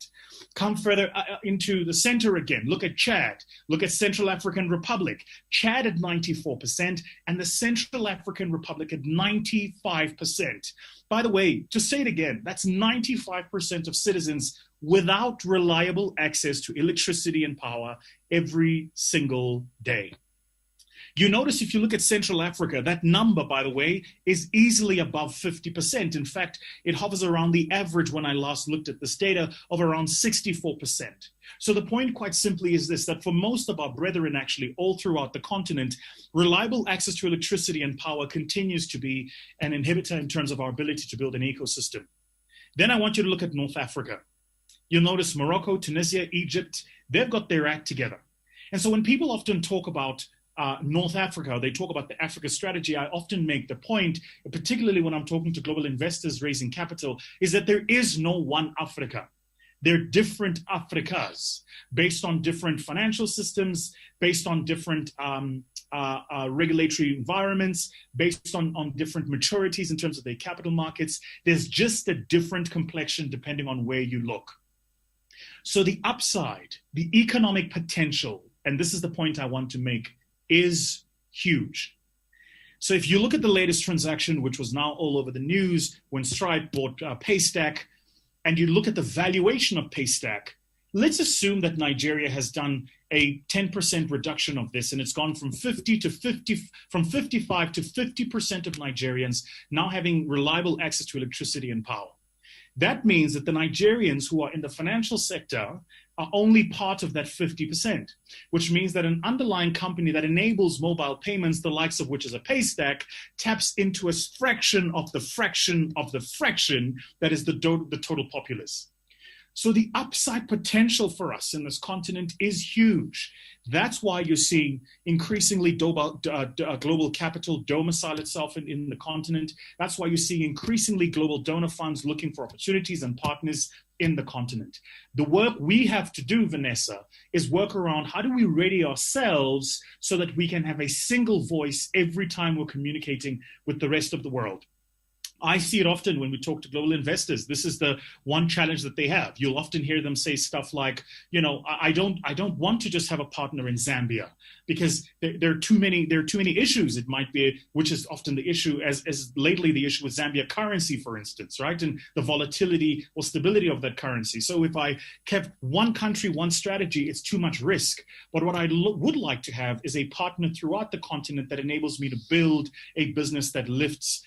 Come further into the center again. Look at Chad. Look at Central African Republic. Chad at 94% and the Central African Republic at 95%. By the way, to say it again, that's 95% of citizens without reliable access to electricity and power every single day. You notice if you look at Central Africa, that number, by the way, is easily above 50%. In fact, it hovers around the average when I last looked at this data of around 64%. So the point quite simply is this, that for most of our brethren actually all throughout the continent, reliable access to electricity and power continues to be an inhibitor in terms of our ability to build an ecosystem. Then I want you to look at North Africa. You'll notice Morocco, Tunisia, Egypt, they've got their act together. And so when people often talk about North Africa, they talk about the Africa strategy, I often make the point, particularly when I'm talking to global investors raising capital, is that there is no one Africa. There are different Africas based on different financial systems, based on different regulatory environments, based on different maturities in terms of their capital markets. There's just a different complexion depending on where you look. So the upside, the economic potential, and this is the point I want to make, is huge. So if you look at the latest transaction, which was now all over the news, when Stripe bought Paystack, and you look at the valuation of Paystack, let's assume that Nigeria has done a 10% reduction of this, and it's gone from 55 to 50% of Nigerians now having reliable access to electricity and power. That means that the Nigerians who are in the financial sector are only part of that 50%, which means that an underlying company that enables mobile payments, the likes of which is a Paystack, taps into a fraction of the fraction of the fraction that is the total populace. So the upside potential for us in this continent is huge. That's why you're seeing increasingly global capital domicile itself in the continent. That's why you're seeing increasingly global donor funds looking for opportunities and partners in the continent. The work we have to do, Vanessa, is work around how do we ready ourselves so that we can have a single voice every time we're communicating with the rest of the world. I see it often when we talk to global investors. This is the one challenge that they have. You'll often hear them say stuff like, you know, I don't want to just have a partner in Zambia because there are too many issues. It might be, which is often the issue as lately the issue with Zambia currency, for instance, right? And the volatility or stability of that currency. So if I kept one country, one strategy, it's too much risk. But what I would like to have is a partner throughout the continent that enables me to build a business that lifts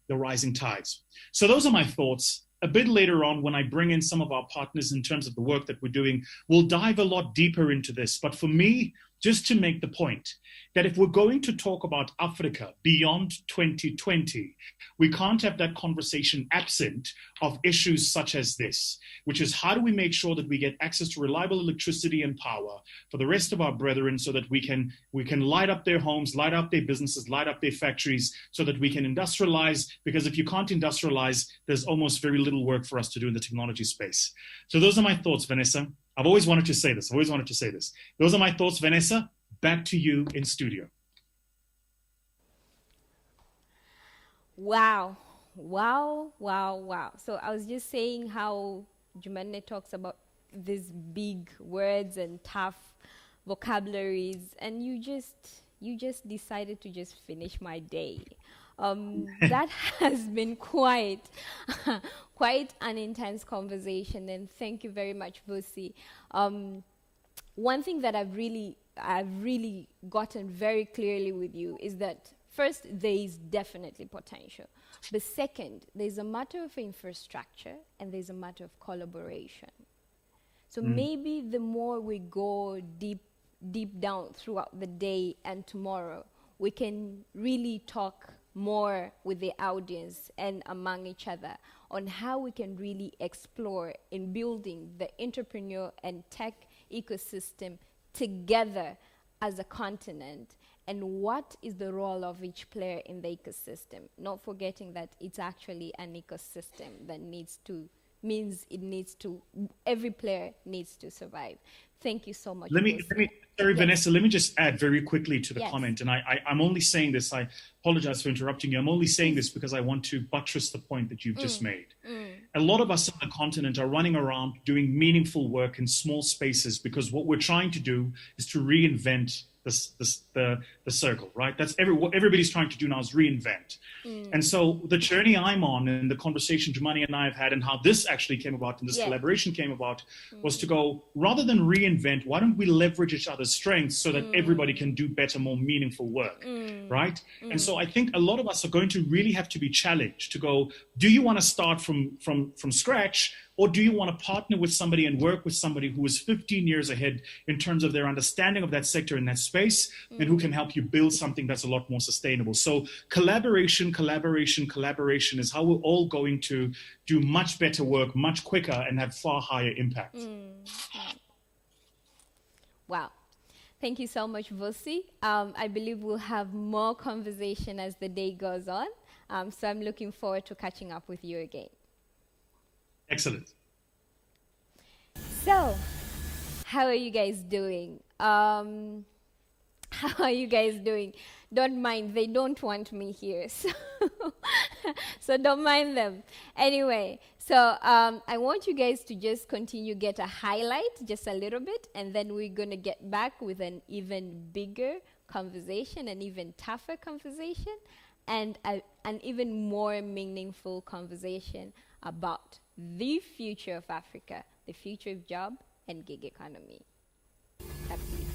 the rising tides. So those are my thoughts. A bit later on, when I bring in some of our partners in terms of the work that we're doing, we'll dive a lot deeper into this. But for me, just to make the point that if we're going to talk about Africa beyond 2020, we can't have that conversation absent of issues such as this, which is how do we make sure that we get access to reliable electricity and power for the rest of our brethren so that we can light up their homes, light up their businesses, light up their factories so that we can industrialize, because if you can't industrialize, there's almost very little work for us to do in the technology space. So those are my thoughts, Vanessa. I've always wanted to say this. Those are my thoughts, Vanessa. Back to you in studio. Wow. So I was just saying how Jumanne talks about these big words and tough vocabularies, and you just decided to just finish my day. That has been quite an intense conversation, and thank you very much, Vusi. One thing that I've really gotten very clearly with you is that first, there is definitely potential. But second, there's a matter of infrastructure and there's a matter of collaboration. So maybe the more we go deep down throughout the day and tomorrow, we can really talk more with the audience and among each other on how we can really explore in building the entrepreneur and tech ecosystem together as a continent, and what is the role of each player in the ecosystem, not forgetting that it's actually an ecosystem that every player needs to survive. Thank you so much. Vanessa, let me just add very quickly to the comment. And I'm only saying this, I apologize for interrupting you. I'm only saying this because I want to buttress the point that you've just made. A lot of us on the continent are running around doing meaningful work in small spaces because what we're trying to do is to reinvent the circle, right? That's what everybody's trying to do now is reinvent. And so the journey I'm on and the conversation Jumani and I have had and how this actually came about and this collaboration came about was to go, rather than reinvent, why don't we leverage each other's strengths so that everybody can do better, more meaningful work, right? And so I think a lot of us are going to really have to be challenged to go, do you want to start from scratch, or do you want to partner with somebody and work with somebody who is 15 years ahead in terms of their understanding of that sector and that space and who can help you build something that's a lot more sustainable? So collaboration is how we're all going to do much better work, much quicker, and have far higher impact. Wow. Thank you so much, Vusi. I believe we'll have more conversation as the day goes on. So I'm looking forward to catching up with you again. Excellent. So, how are you guys doing? Don't mind, they don't want me here, so don't mind them. Anyway, so I want you guys to just continue, get a highlight just a little bit, and then we're going to get back with an even bigger conversation, an even tougher conversation, and an even more meaningful conversation about the future of Africa, the future of job and gig economy. Absolutely.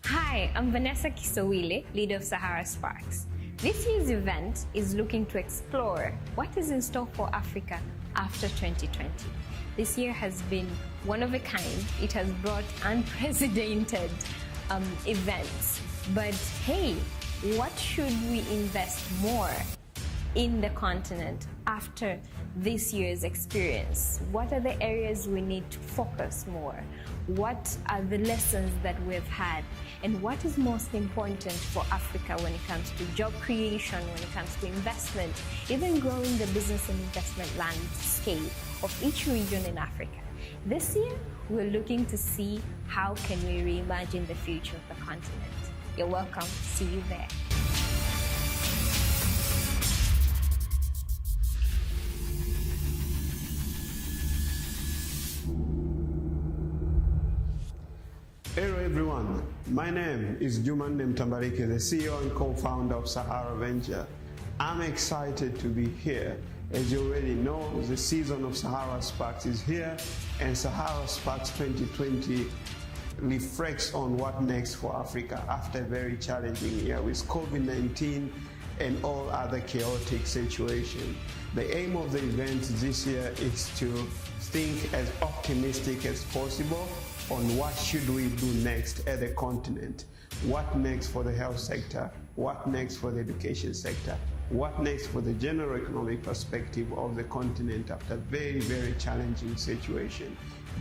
Hi, I'm Vanessa Kisowile, leader of Sahara Sparks. This year's event is looking to explore what is in store for Africa after 2020. This year has been one of a kind. It has brought unprecedented events. But hey, what should we invest more in the continent after this year's experience? What are the areas we need to focus more? What are the lessons that we've had? And what is most important for Africa when it comes to job creation, when it comes to investment, even growing the business and investment landscape of each region in Africa? This year, we're looking to see how can we reimagine the future of the continent. You're welcome. See you there. Hello everyone, my name is Juman Mtambalike, the CEO and co-founder of Sahara Ventures. I'm excited to be here. As you already know, the season of Sahara Sparks is here, and Sahara Sparks 2020 reflects on what next for Africa after a very challenging year with COVID-19 and all other chaotic situations. The aim of the event this year is to think as optimistic as possible on what should we do next as a continent. What next for the health sector? What next for the education sector? What next for the general economic perspective of the continent after very, very challenging situation?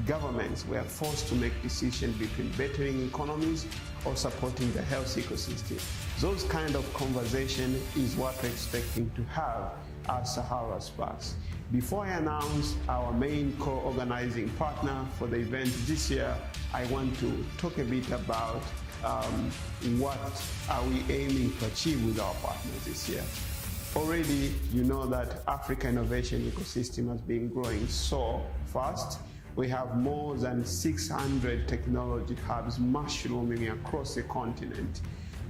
Governments were forced to make decisions between bettering economies or supporting the health ecosystem. Those kind of conversation is what we're expecting to have at Sahara Sparks. Before I announce our main co-organizing partner for the event this year, I want to talk a bit about what are we aiming to achieve with our partners this year. Already, you know that Africa innovation ecosystem has been growing so fast. We have more than 600 technology hubs mushrooming across the continent.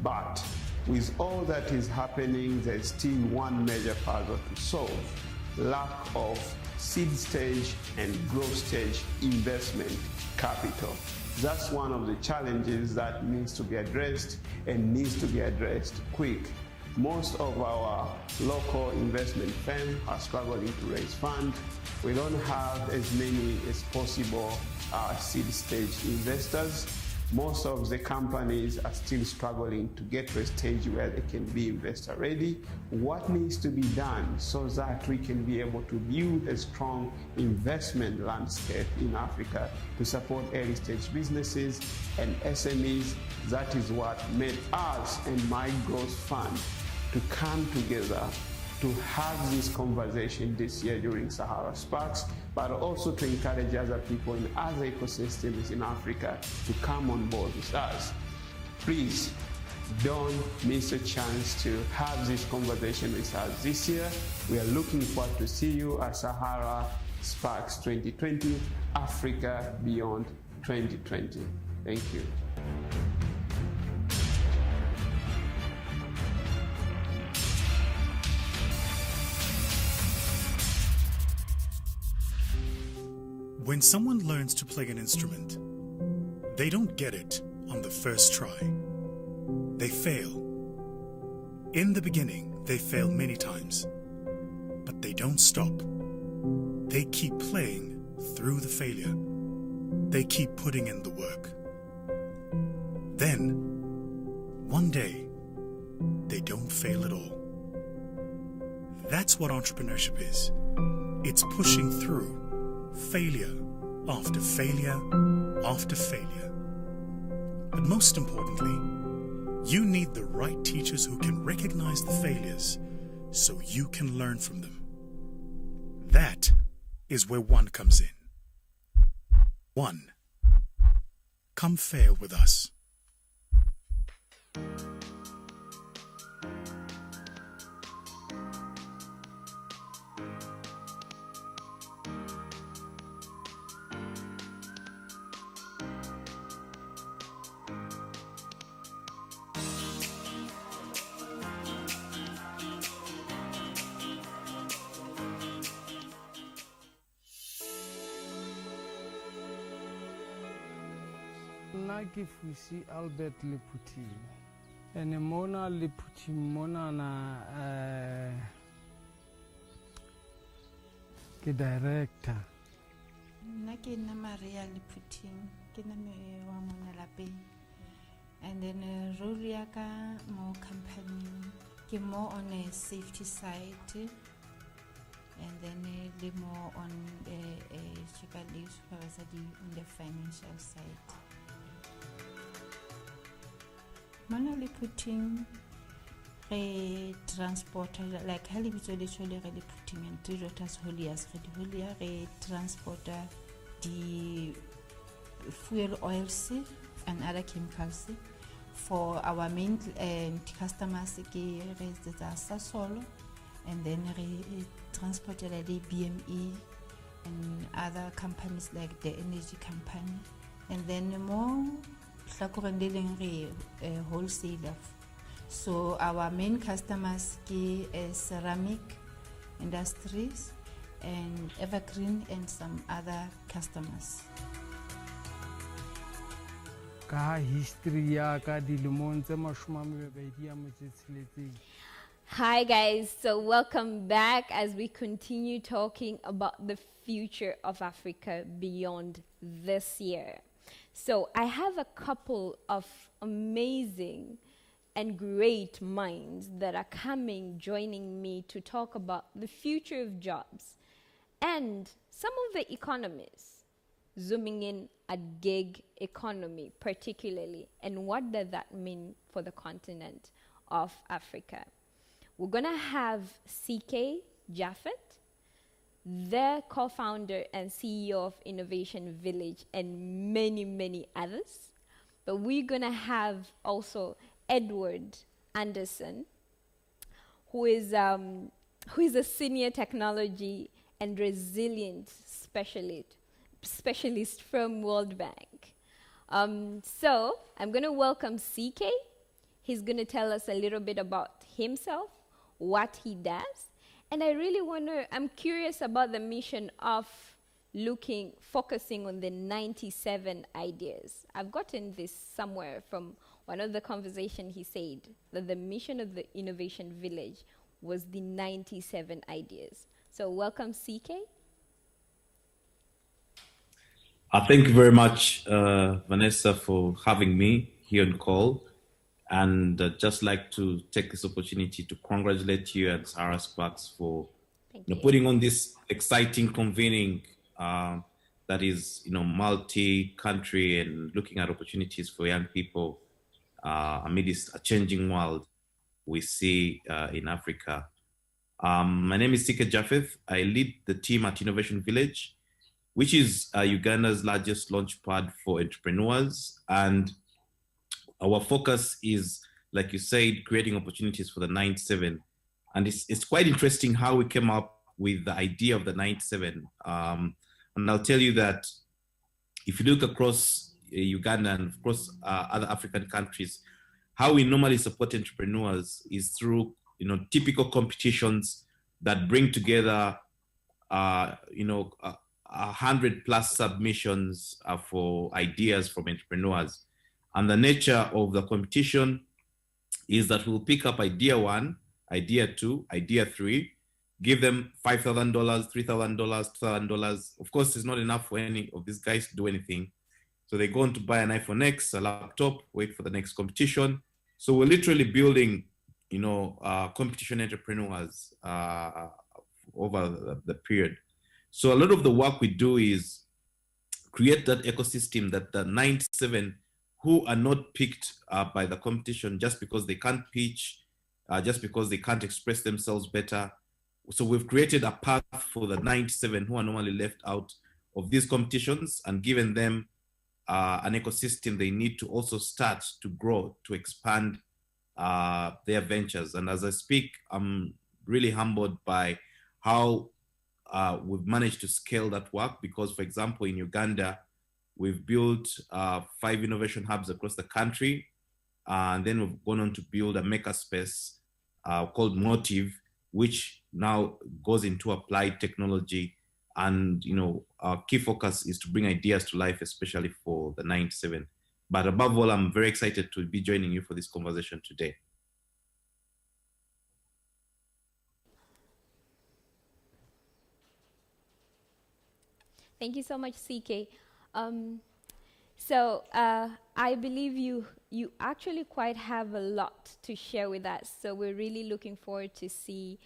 But with all that is happening, there's still one major puzzle to solve: lack of seed stage and growth stage investment capital. That's one of the challenges that needs to be addressed and needs to be addressed quick. Most of our local investment firms are struggling to raise funds. We don't have as many as possible seed stage investors. Most of the companies are still struggling to get to a stage where they can be investor ready. What needs to be done so that we can be able to build a strong investment landscape in Africa to support early stage businesses and SMEs? That is what made us and MyGrowthFund to come together to have this conversation this year during Sahara Sparks, but also to encourage other people in other ecosystems in Africa to come on board with us. Please don't miss a chance to have this conversation with us this year. We are looking forward to see you at Sahara Sparks 2020, Africa Beyond 2020. Thank you. When someone learns to play an instrument, they don't get it on the first try. They fail. In the beginning, they fail many times, but they don't stop. They keep playing through the failure. They keep putting in the work. Then, one day, they don't fail at all. That's what entrepreneurship is. It's pushing through failure after failure after failure. But most importantly, you need the right teachers who can recognize the failures so you can learn from them. That is where One comes in. One, come fail with us. Nna ke Fusi Albert Leputi ene mona Leputi mona na ke director. Nna ke nna Maria Leputi ke nna me wa mona lapeng, and then role ya ka mo company ke more on a safety side, and then le more on on the financial side. Mona le putting re transport like ha le bitso le tshole re le putting and three daughters holias re transporter the fuel oils and other chemicals for our main customers ke re tsa Sasol, and then re transporter the BME and other companies like the energy company, and then more wholesaler. So our main customers ke ceramic industries and evergreen and some other customers. Ka history ya ka dilemong tse 20 ya motsetseletseng. Hi guys, so welcome back as we continue talking about the future of Africa beyond this year. So I have a couple of amazing and great minds that are joining me to talk about the future of jobs and some of the economies, zooming in at gig economy particularly, and what does that mean for the continent of Africa. We're gonna have CK Japheth, the co-founder and CEO of Innovation Village, and many, many others. But we're gonna have also Edward Anderson, who is a senior technology and resilience specialist from World Bank. So I'm gonna welcome CK. He's gonna tell us a little bit about himself, what he does, and I'm curious about the mission of focusing on the 97 ideas. I've gotten this somewhere from one of the conversations. He said that the mission of the Innovation Village was the 97 ideas. So welcome, CK. Thank you very much, Vanessa, for having me here on call. And just like to take this opportunity to congratulate you and Sahara Sparks for putting on this exciting convening that is multi-country and looking at opportunities for young people amidst a changing world we see in Africa. My name is CK Japheth. I lead the team at Innovation Village, which is Uganda's largest launchpad for entrepreneurs. And our focus is, like you said, creating opportunities for the 97. And it's quite interesting how we came up with the idea of the 97. And I'll tell you that if you look across Uganda and across other African countries, how we normally support entrepreneurs is through typical competitions that bring together 100+ submissions for ideas from entrepreneurs. And the nature of the competition is that we'll pick up idea 1, idea 2, idea 3, give them $5,000, $3,000, $2,000. Of course, it's not enough for any of these guys to do anything. So they go on to buy an iPhone X, a laptop, wait for the next competition. So we're literally building, competition entrepreneurs over the period. So a lot of the work we do is create that ecosystem that the 97 who are not picked by the competition just because they can't pitch, just because they can't express themselves better. So we've created a path for the 97 who are normally left out of these competitions and given them an ecosystem they need to also start to grow, to expand their ventures. And as I speak, I'm really humbled by how we've managed to scale that work because, for example, in Uganda, we've built 5 innovation hubs across the country. And then we've gone on to build a makerspace called Motive, which now goes into applied technology. And, our key focus is to bring ideas to life, especially for the 97. But above all, I'm very excited to be joining you for this conversation today. Thank you so much, CK. So I believe you actually quite have a lot to share with us. So we're really looking forward to see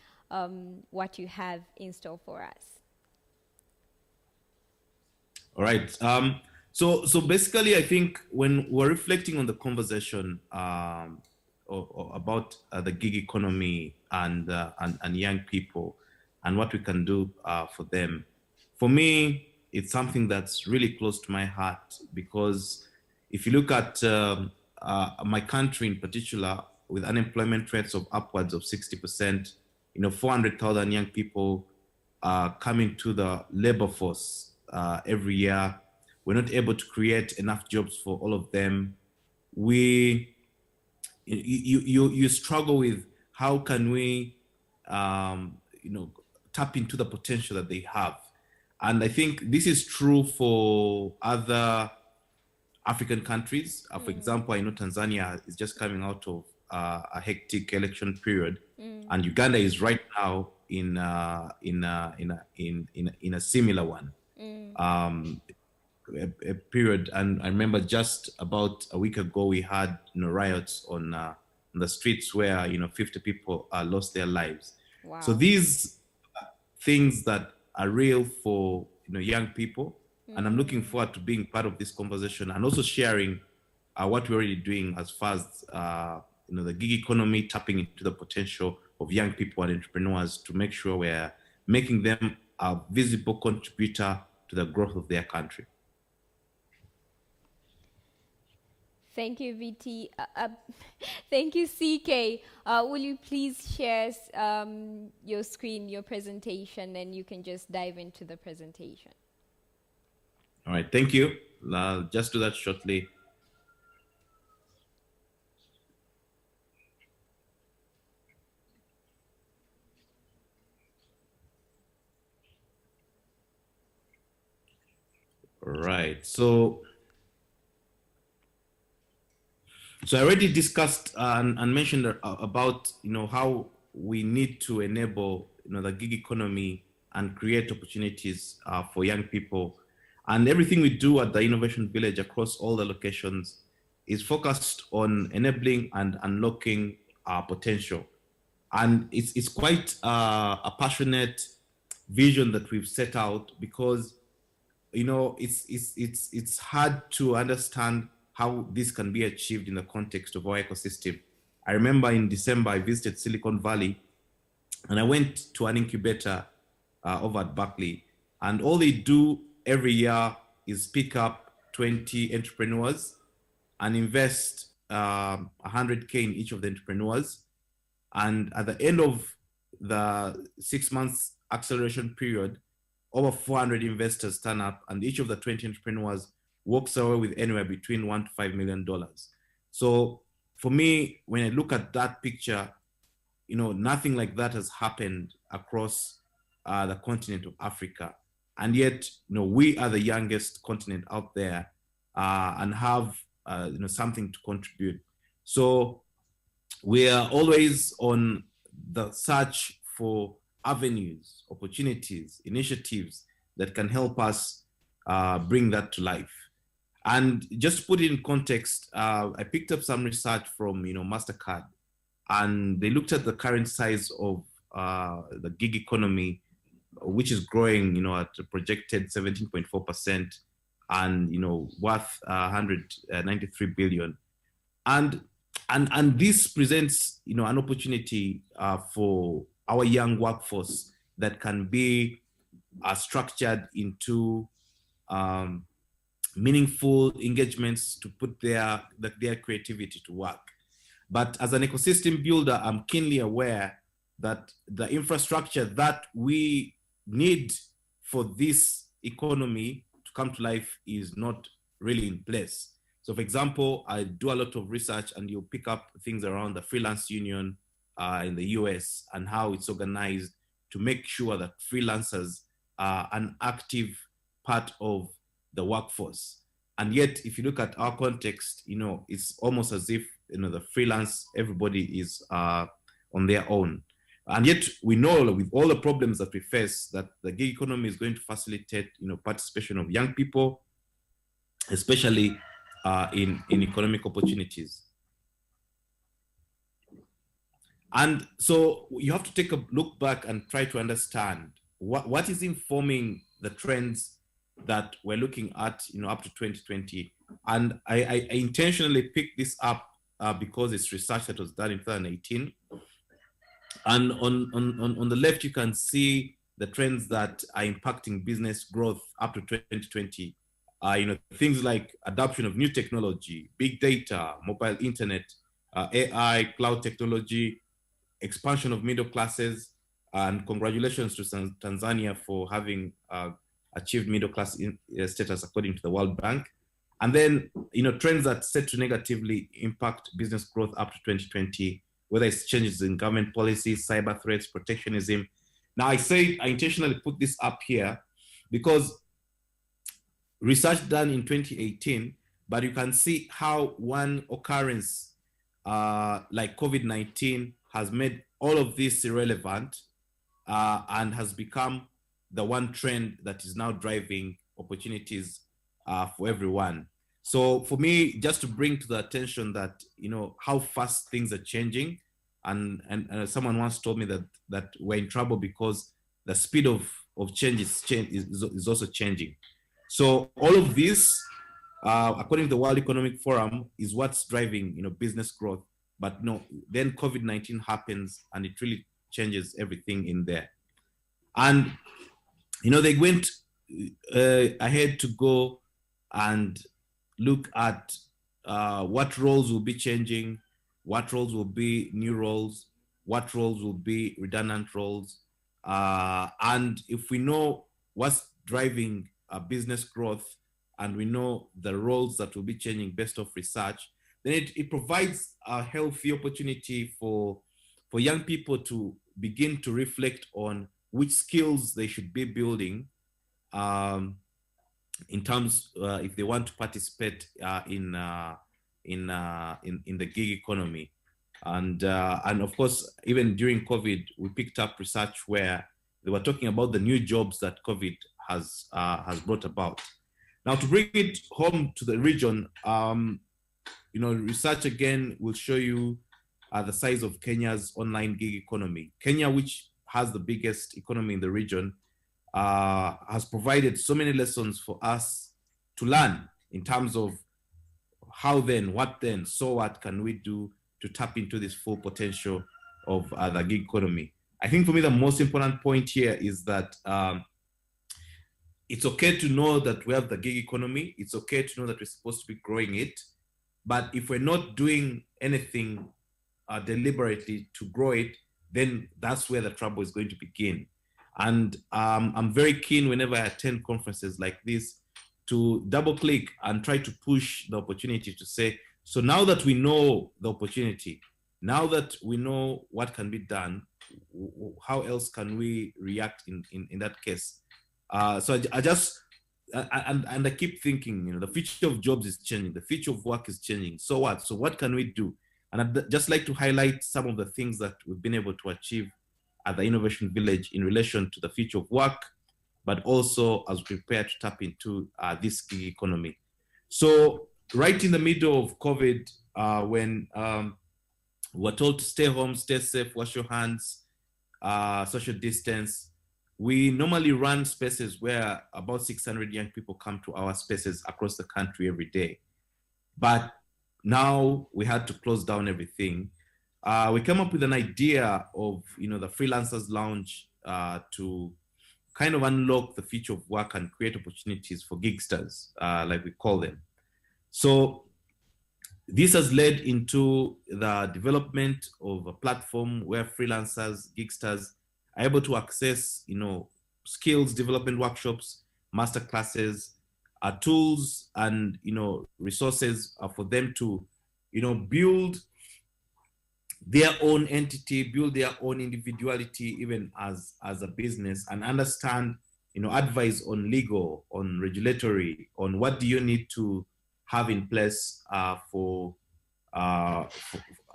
what you have in store for us. All right. So basically, I think when we're reflecting on the conversation about the gig economy and young people and what we can do for them, for me, it's something that's really close to my heart because if you look at my country in particular, with unemployment rates of upwards of 60%, 400,000 young people coming to the labor force every year. We're not able to create enough jobs for all of them. You struggle with how can we, tap into the potential that they have. And I think this is true for other African countries. For example, I know Tanzania is just coming out of a hectic election period, and Uganda is right now in a similar one. a period. And I remember just about a week ago, we had riots on the streets where 50 people lost their lives. Wow. So these things that are real for young people, and I'm looking forward to being part of this conversation and also sharing what we're already doing as far as the gig economy, tapping into the potential of young people and entrepreneurs to make sure we're making them a visible contributor to the growth of their country. Thank you, VT. Thank you, CK. Will you please share your screen, your presentation, and you can just dive into the presentation. All right, thank you. I'll just do that shortly. All right, so I already discussed and mentioned about how we need to enable the gig economy and create opportunities for young people, and everything we do at the Innovation Village across all the locations is focused on enabling and unlocking our potential. And it's quite a passionate vision that we've set out, because it's hard to understand how this can be achieved in the context of our ecosystem. I remember in December, I visited Silicon Valley, and I went to an incubator over at Berkeley, and all they do every year is pick up 20 entrepreneurs and invest 100K in each of the entrepreneurs. And at the end of the 6 months acceleration period, over 400 investors turn up, and each of the 20 entrepreneurs walks away with anywhere between $1 to $5 million. So for me, when I look at that picture, nothing like that has happened across the continent of Africa. And yet, we are the youngest continent out there and have something to contribute. So we are always on the search for avenues, opportunities, initiatives that can help us bring that to life. And just to put it in context, I picked up some research from MasterCard, and they looked at the current size of the gig economy, which is growing at a projected 17.4% and worth 193 billion. And this presents an opportunity for our young workforce that can be structured into meaningful engagements to put their creativity to work. But as an ecosystem builder, I'm keenly aware that the infrastructure that we need for this economy to come to life is not really in place. So for example, I do a lot of research, and you'll pick up things around the freelance union in the US and how it's organized to make sure that freelancers are an active part of the workforce. And yet, if you look at our context, it's almost as if, the freelance, everybody is on their own. And yet we know, with all the problems that we face, that the gig economy is going to facilitate, participation of young people, especially in economic opportunities. And so you have to take a look back and try to understand what is informing the trends that we're looking at, up to 2020. And I intentionally picked this up because it's research that was done in 2018. And on the left, you can see the trends that are impacting business growth up to 2020. Things like adoption of new technology, big data, mobile internet, AI, cloud technology, expansion of middle classes, and congratulations to Tanzania for having achieved middle class status according to the World Bank. And then, trends that set to negatively impact business growth up to 2020, whether it's changes in government policies, cyber threats, protectionism. Now, I intentionally put this up here because research done in 2018, but you can see how one occurrence like COVID-19 has made all of this irrelevant and has become the one trend that is now driving opportunities for everyone. So for me, just to bring to the attention that, how fast things are changing, and someone once told me that we're in trouble because the speed of change is also changing. So all of this, according to the World Economic Forum, is what's driving, business growth. But no, then COVID-19 happens and it really changes everything in there. And, they went ahead to go and look at what roles will be changing, what roles will be new roles, what roles will be redundant roles. And if we know what's driving business growth, and we know the roles that will be changing based off research, then it provides a healthy opportunity for young people to begin to reflect on which skills they should be building in terms if they want to participate in the gig economy. And of course, even during COVID, we picked up research where they were talking about the new jobs that COVID has brought about. Now, to bring it home to the region, research again will show you the size of Kenya's online gig economy. Kenya, which has the biggest economy in the region, has provided so many lessons for us to learn in terms of how then, what then, so what can we do to tap into this full potential of the gig economy. I think for me, the most important point here is that it's okay to know that we have the gig economy. It's okay to know that we're supposed to be growing it. But if we're not doing anything deliberately to grow it, then that's where the trouble is going to begin. And I'm very keen whenever I attend conferences like this to double click and try to push the opportunity to say, so now that we know the opportunity, now that we know what can be done, how else can we react in that case? So I just, and I keep thinking, the future of jobs is changing, the future of work is changing. So what? So what can we do? And I'd just like to highlight some of the things that we've been able to achieve at the Innovation Village in relation to the future of work, but also as we prepare to tap into this gig economy. So right in the middle of COVID, when we're told to stay home, stay safe, wash your hands, social distance, we normally run spaces where about 600 young people come to our spaces across the country every day. But now we had to close down everything. We came up with an idea of, the Freelancers Lounge to kind of unlock the future of work and create opportunities for gigsters, like we call them. So this has led into the development of a platform where freelancers, gigsters are able to access, skills development workshops, masterclasses, tools, and resources for them to, build their own entity, build their own individuality, even as a business, and understand, advice on legal, on regulatory, on what do you need to have in place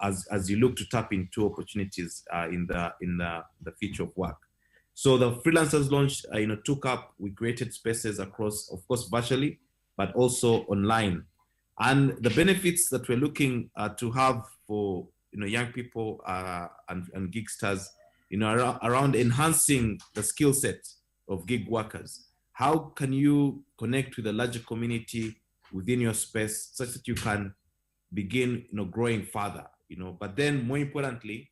as you look to tap into opportunities in the future of work. So the Freelancers Launch, took up. We created spaces across, of course, virtually, but also online. And the benefits that we're looking to have for young people and gigsters, around enhancing the skill set of gig workers. How can you connect with a larger community within your space such that you can begin, growing further, but then more importantly,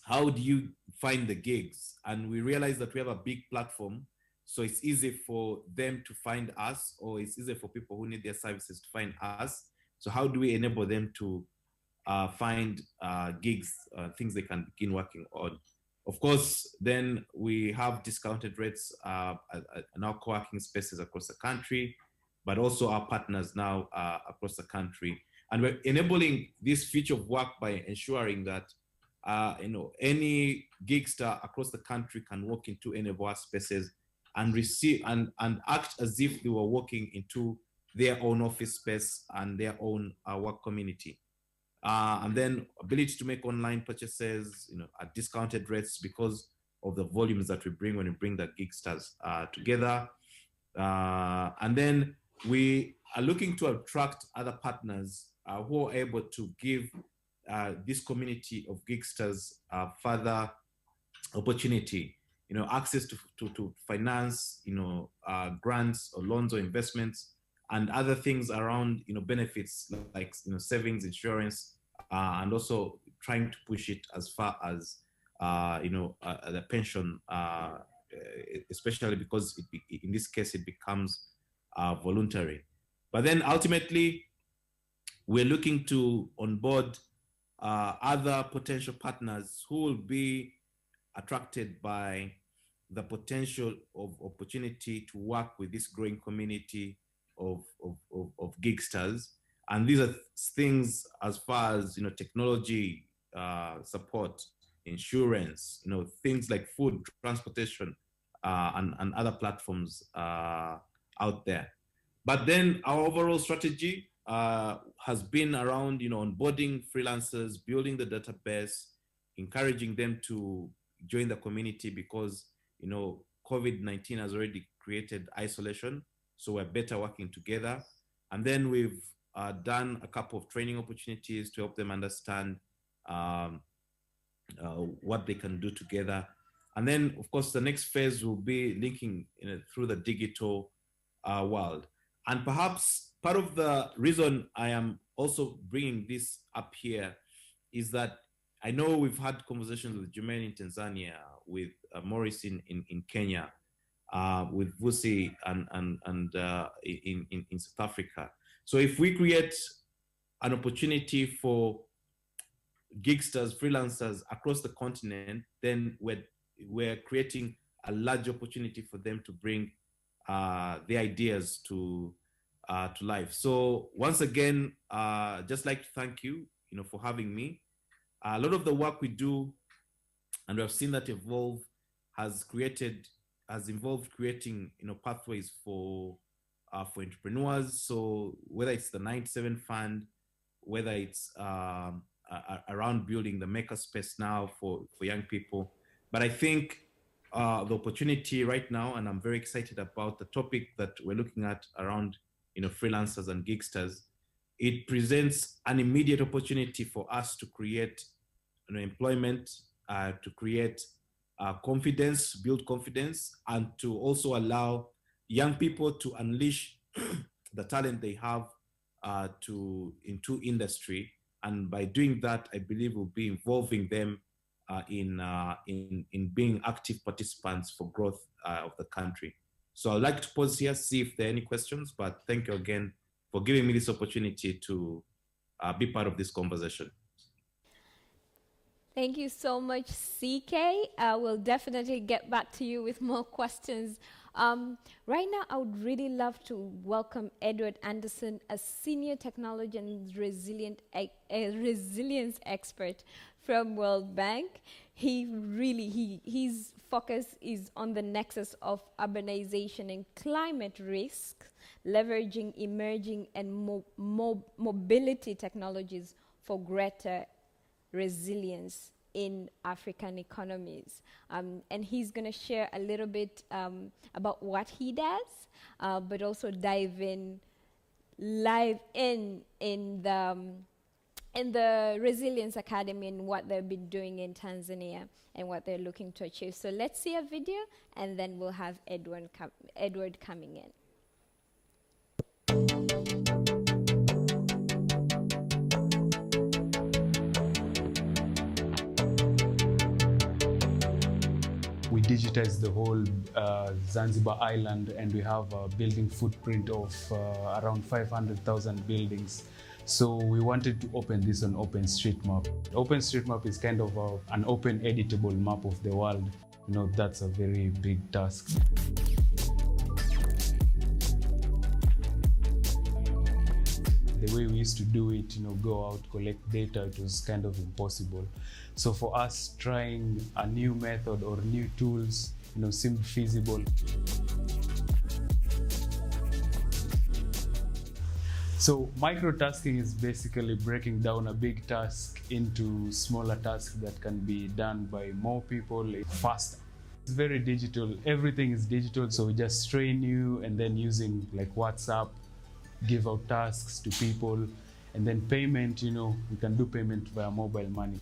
how do you find the gigs? And we realize that we have a big platform, so it's easy for them to find us, or it's easy for people who need their services to find us. So how do we enable them to find gigs, things they can begin working on? Of course, then we have discounted rates in our co-working spaces across the country, but also our partners now across the country. And we're enabling this future of work by ensuring that any gigster across the country can walk into any of our spaces and receive and act as if they were walking into their own office space and their own work community. And then ability to make online purchases, at discounted rates because of the volumes that we bring when we bring the gigsters together. And then we are looking to attract other partners who are able to give this community of Gigsters further opportunity, access to finance, grants or loans or investments, and other things around, benefits like, savings, insurance, and also trying to push it as far as, the pension, especially because in this case it becomes voluntary. But then ultimately, we're looking to onboard other potential partners who will be attracted by the potential of opportunity to work with this growing community of Gigsters. And these are things as far as, technology support, insurance, things like food, transportation, and other platforms out there. But then our overall strategy has been around, onboarding freelancers, building the database, encouraging them to join the community because, COVID-19 has already created isolation. So we're better working together. And then we've done a couple of training opportunities to help them understand what they can do together. And then, of course, the next phase will be linking through the digital world. And perhaps part of the reason I am also bringing this up here is that I know we've had conversations with Jermaine in Tanzania, with Morris in Kenya, with Vusi and in South Africa. So if we create an opportunity for Gigsters, freelancers across the continent, then we're creating a large opportunity for them to bring their ideas to life. So once again, just like to thank you, for having me. A lot of the work we do, and we have seen that evolve, has involved creating, pathways for entrepreneurs. So whether it's the 97 Fund, whether it's around building the makerspace now for young people. But I think the opportunity right now, and I'm very excited about the topic that we're looking at around, freelancers and Gigsters, it presents an immediate opportunity for us to create employment, to create confidence, build confidence, and to also allow young people to unleash the talent they have into industry. And by doing that, I believe we'll be involving them in being active participants for growth of the country. So I'd like to pause here, see if there are any questions, but thank you again for giving me this opportunity to be part of this conversation. Thank you so much, CK. We'll definitely get back to you with more questions. Right now, I would really love to welcome Edward Anderson, a senior technology and resilience expert from World Bank. His focus is on the nexus of urbanization and climate risk, leveraging emerging and mobility technologies for greater resilience in African economies. And he's going to share a little bit about what he does, but also dive in live in the Resilience Academy and what they've been doing in Tanzania and what they're looking to achieve. So let's see a video, and then we'll have Edward coming in. We digitized the whole Zanzibar island, and we have a building footprint of around 500,000 buildings. So we wanted to open this on OpenStreetMap. OpenStreetMap is kind of an open editable map of the world. That's a very big task. The way we used to do it, go out, collect data, it was kind of impossible. So for us, trying a new method or new tools, seemed feasible. So microtasking is basically breaking down a big task into smaller tasks that can be done by more people faster. It's very digital. Everything is digital, so we just train you, and then using like WhatsApp, give out tasks to people, and then payment, we can do payment via mobile money.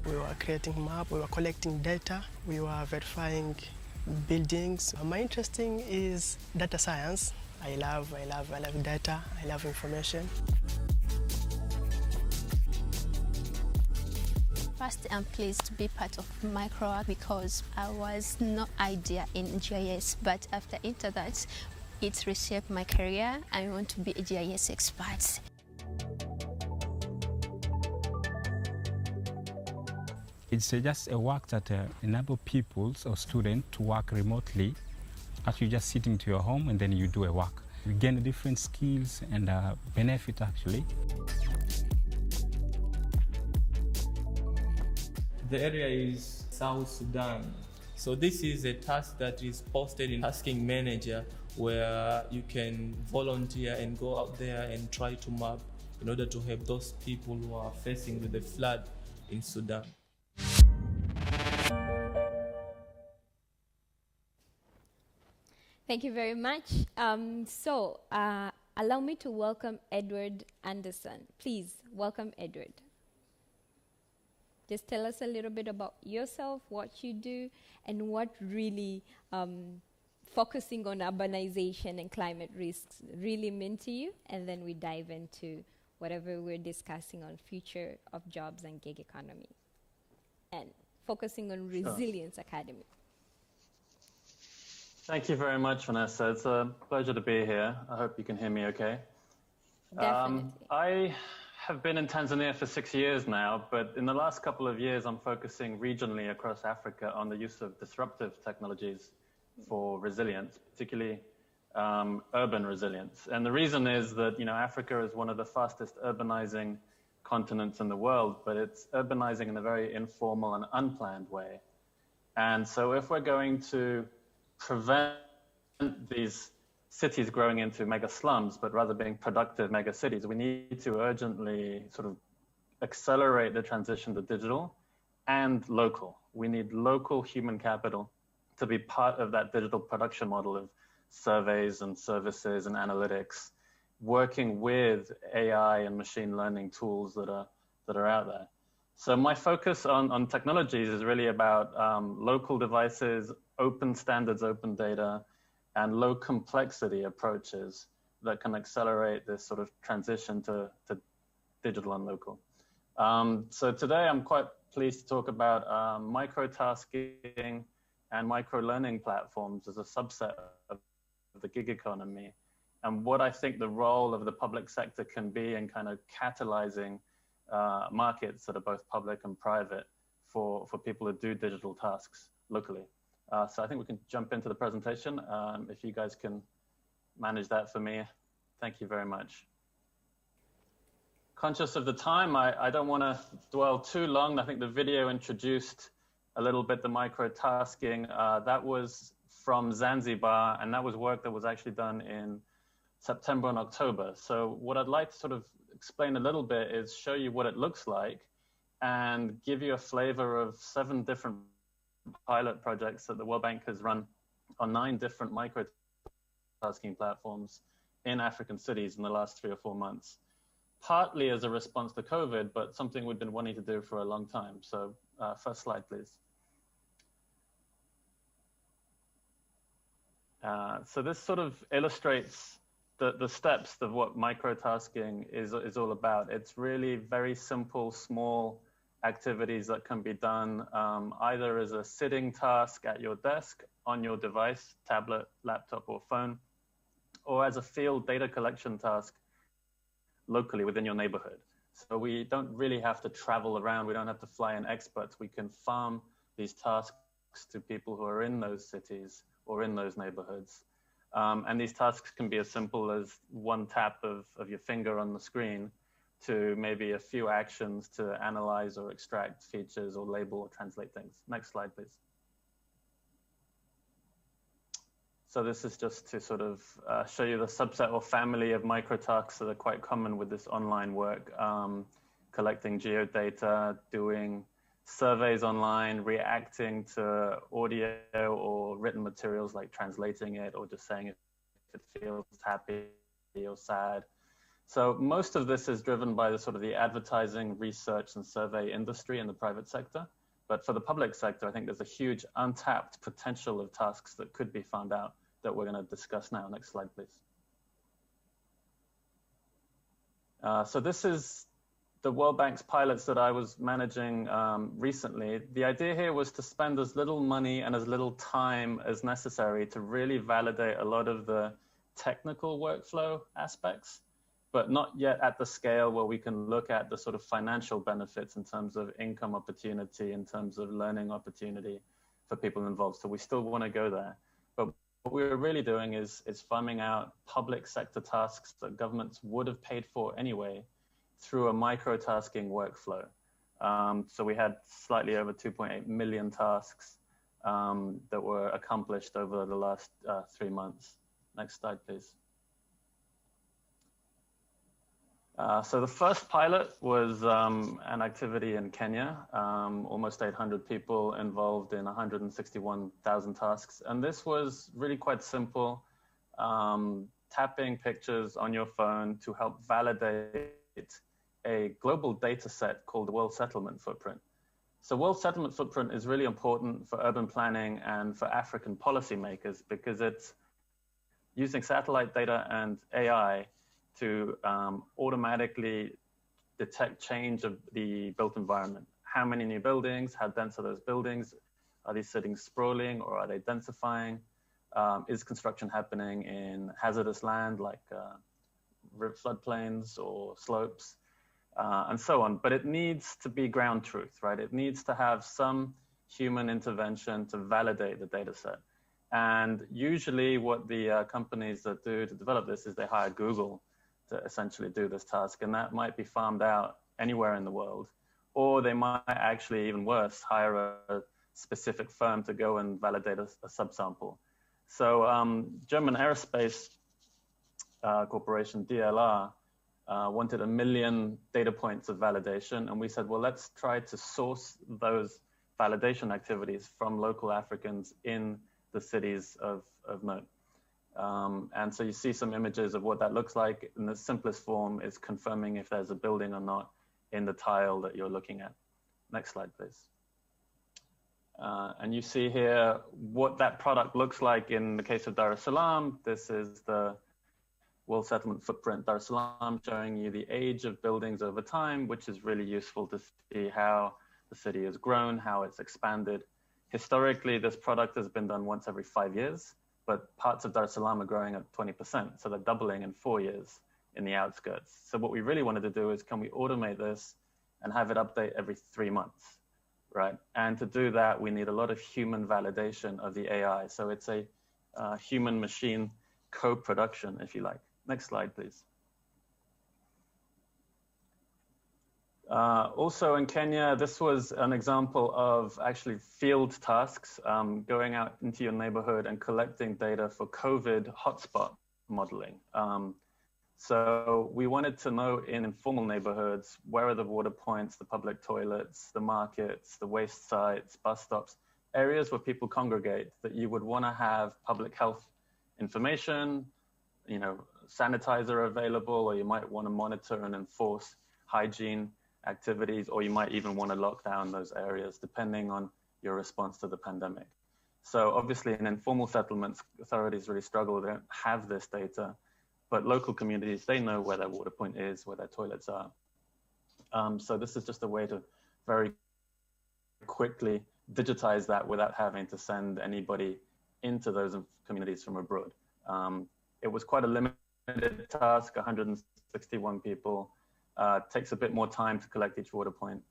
We were creating map, we were collecting data, we were verifying buildings. My interesting is data science. I love data, I love information. First, I'm pleased to be part of MyGrowthFund because I was no idea in GIS, but after that, it reshaped my career. I want to be a GIS expert. It's just a work that enables people or students to work remotely. Actually, just sitting to your home and then you do a work. You gain different skills and benefit actually. The area is South Sudan. So this is a task that is posted in Tasking Manager where you can volunteer and go out there and try to map in order to help those people who are facing with the flood in Sudan. Thank you very much. Allow me to welcome Edward Anderson. Please welcome Edward. Just tell us a little bit about yourself, what you do, and what really focusing on urbanization and climate risks really mean to you. And then we dive into whatever we're discussing on future of jobs and gig economy. And focusing on Resilience Academy. Thank you very much, Vanessa. It's a pleasure to be here. I hope you can hear me okay. Definitely. I have been in Tanzania for 6 years now, but in the last couple of years, I'm focusing regionally across Africa on the use of disruptive technologies for resilience, particularly urban resilience. And the reason is that, Africa is one of the fastest urbanizing continents in the world, but it's urbanizing in a very informal and unplanned way. And so if we're going to prevent these cities growing into mega slums, but rather being productive mega cities, we need to urgently sort of accelerate the transition to digital and local. We need local human capital to be part of that digital production model of surveys and services and analytics, working with AI and machine learning tools that are out there. So my focus on technologies is really about local devices, open standards, open data, and low complexity approaches that can accelerate this sort of transition to digital and local. So today I'm quite pleased to talk about micro-tasking and micro-learning platforms as a subset of the gig economy, and what I think the role of the public sector can be in kind of catalyzing markets that are both public and private for people to do digital tasks locally. So I think we can jump into the presentation. If you guys can manage that for me, thank you very much. Conscious of the time, I don't want to dwell too long. I think the video introduced a little bit the micro-tasking. That was from Zanzibar, and that was work that was actually done in September and October. So what I'd like to sort of explain a little bit is show you what it looks like and give you a flavor of 7 different pilot projects that the World Bank has run on 9 different micro-tasking platforms in African cities in the last 3 or 4 months, partly as a response to COVID, but something we've been wanting to do for a long time. So first slide, please. So this sort of illustrates the steps of what micro-tasking is all about. It's really very simple, small activities that can be done either as a sitting task at your desk, on your device, tablet, laptop, or phone, or as a field data collection task locally within your neighborhood. So we don't really have to travel around. We don't have to fly in experts. We can farm these tasks to people who are in those cities or in those neighborhoods. And these tasks can be as simple as one tap of your finger on the screen to maybe a few actions to analyze or extract features or label or translate things. Next slide, please. So this is just to sort of show you the subset or family of micro-tasks that are quite common with this online work, collecting geodata, doing surveys online, reacting to audio or written materials, like translating it or just saying if it feels happy or sad. So most of this is driven by the sort of the advertising, research, and survey industry in the private sector. But for the public sector, I think there's a huge untapped potential of tasks that could be found out that we're going to discuss now. Next slide, please. So this is the World Bank's pilots that I was managing recently. The idea here was to spend as little money and as little time as necessary to really validate a lot of the technical workflow aspects, but not yet at the scale where we can look at the sort of financial benefits in terms of income opportunity, in terms of learning opportunity for people involved. So we still want to go there. But what we're really doing is farming out public sector tasks that governments would have paid for anyway through a micro-tasking workflow. So we had slightly over 2.8 million tasks that were accomplished over the last 3 months. Next slide, please. So the first pilot was an activity in Kenya, almost 800 people involved in 161,000 tasks. And this was really quite simple, tapping pictures on your phone to help validate a global data set called the World Settlement Footprint. So World Settlement Footprint is really important for urban planning and for African policymakers because it's using satellite data and AI to automatically detect change of the built environment. How many new buildings, how dense are those buildings? Are they sitting sprawling or are they densifying? Is construction happening in hazardous land like floodplains or slopes, and so on. But it needs to be ground truth, right? It needs to have some human intervention to validate the data set. And usually what the companies that do to develop this is they hire Google to essentially do this task. And that might be farmed out anywhere in the world. Or they might actually, even worse, hire a specific firm to go and validate a subsample. So German Aerospace Corporation, DLR, wanted 1 million data points of validation. And we said, well, let's try to source those validation activities from local Africans in the cities of note. And so you see some images of what that looks like. In the simplest form is confirming if there's a building or not in the tile that you're looking at. Next slide, please. And you see here what that product looks like in the case of Dar es Salaam. This is the World Settlement Footprint Dar es Salaam, showing you the age of buildings over time, which is really useful to see how the city has grown, how it's expanded. Historically, this product has been done once every 5 years, but parts of Dar es Salaam are growing at 20%. So they're doubling in 4 years in the outskirts. So what we really wanted to do is, can we automate this and have it update every 3 months, right? And to do that, we need a lot of human validation of the AI. So it's a human-machine co-production, if you like. Next slide, please. Also in Kenya, this was an example of actually field tasks, going out into your neighborhood and collecting data for COVID hotspot modeling. So we wanted to know in informal neighborhoods, where are the water points, the public toilets, the markets, the waste sites, bus stops, areas where people congregate that you would want to have public health information, you know, sanitizer available, or you might want to monitor and enforce hygiene activities, or you might even want to lock down those areas depending on your response to the pandemic. So obviously in informal settlements, authorities really struggle. They don't have this data, but local communities, they know where their water point is, where their toilets are. So this is just a way to very quickly digitize that without having to send anybody into those communities from abroad. It was quite a limited task, 161 people. Takes a bit more time to collect each water point.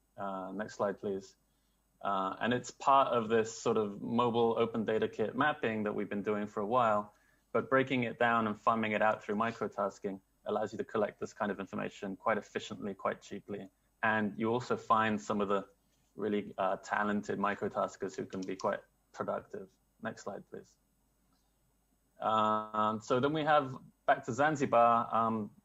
Next slide, please. And it's part of this sort of mobile open data kit mapping that we've been doing for a while, but breaking it down and farming it out through microtasking allows you to collect this kind of information quite efficiently, quite cheaply. And you also find some of the really talented microtaskers who can be quite productive. Next slide, please. So then we have, back to Zanzibar,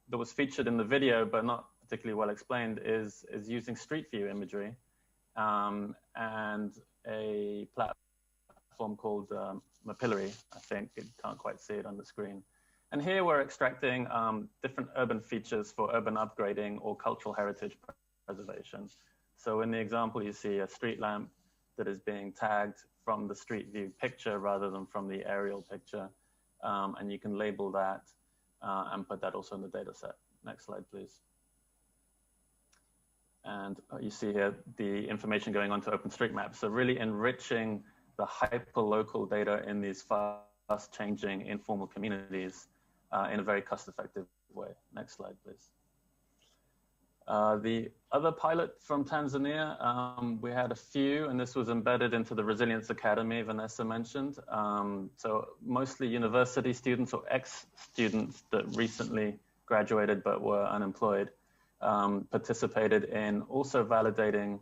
that was featured in the video, but not particularly well explained, is using Street View imagery and a platform called Mapillary. I think you can't quite see it on the screen. And here we're extracting different urban features for urban upgrading or cultural heritage preservation. So in the example, you see a street lamp that is being tagged from the street view picture rather than from the aerial picture. And you can label that and put that also in the data set. Next slide, please. And you see here the information going on to OpenStreetMap. So really enriching the hyper-local data in these fast-changing informal communities in a very cost-effective way. Next slide, please. The other pilot from Tanzania, we had a few, and this was embedded into the Resilience Academy Vanessa mentioned. So mostly university students or ex-students that recently graduated but were unemployed participated in also validating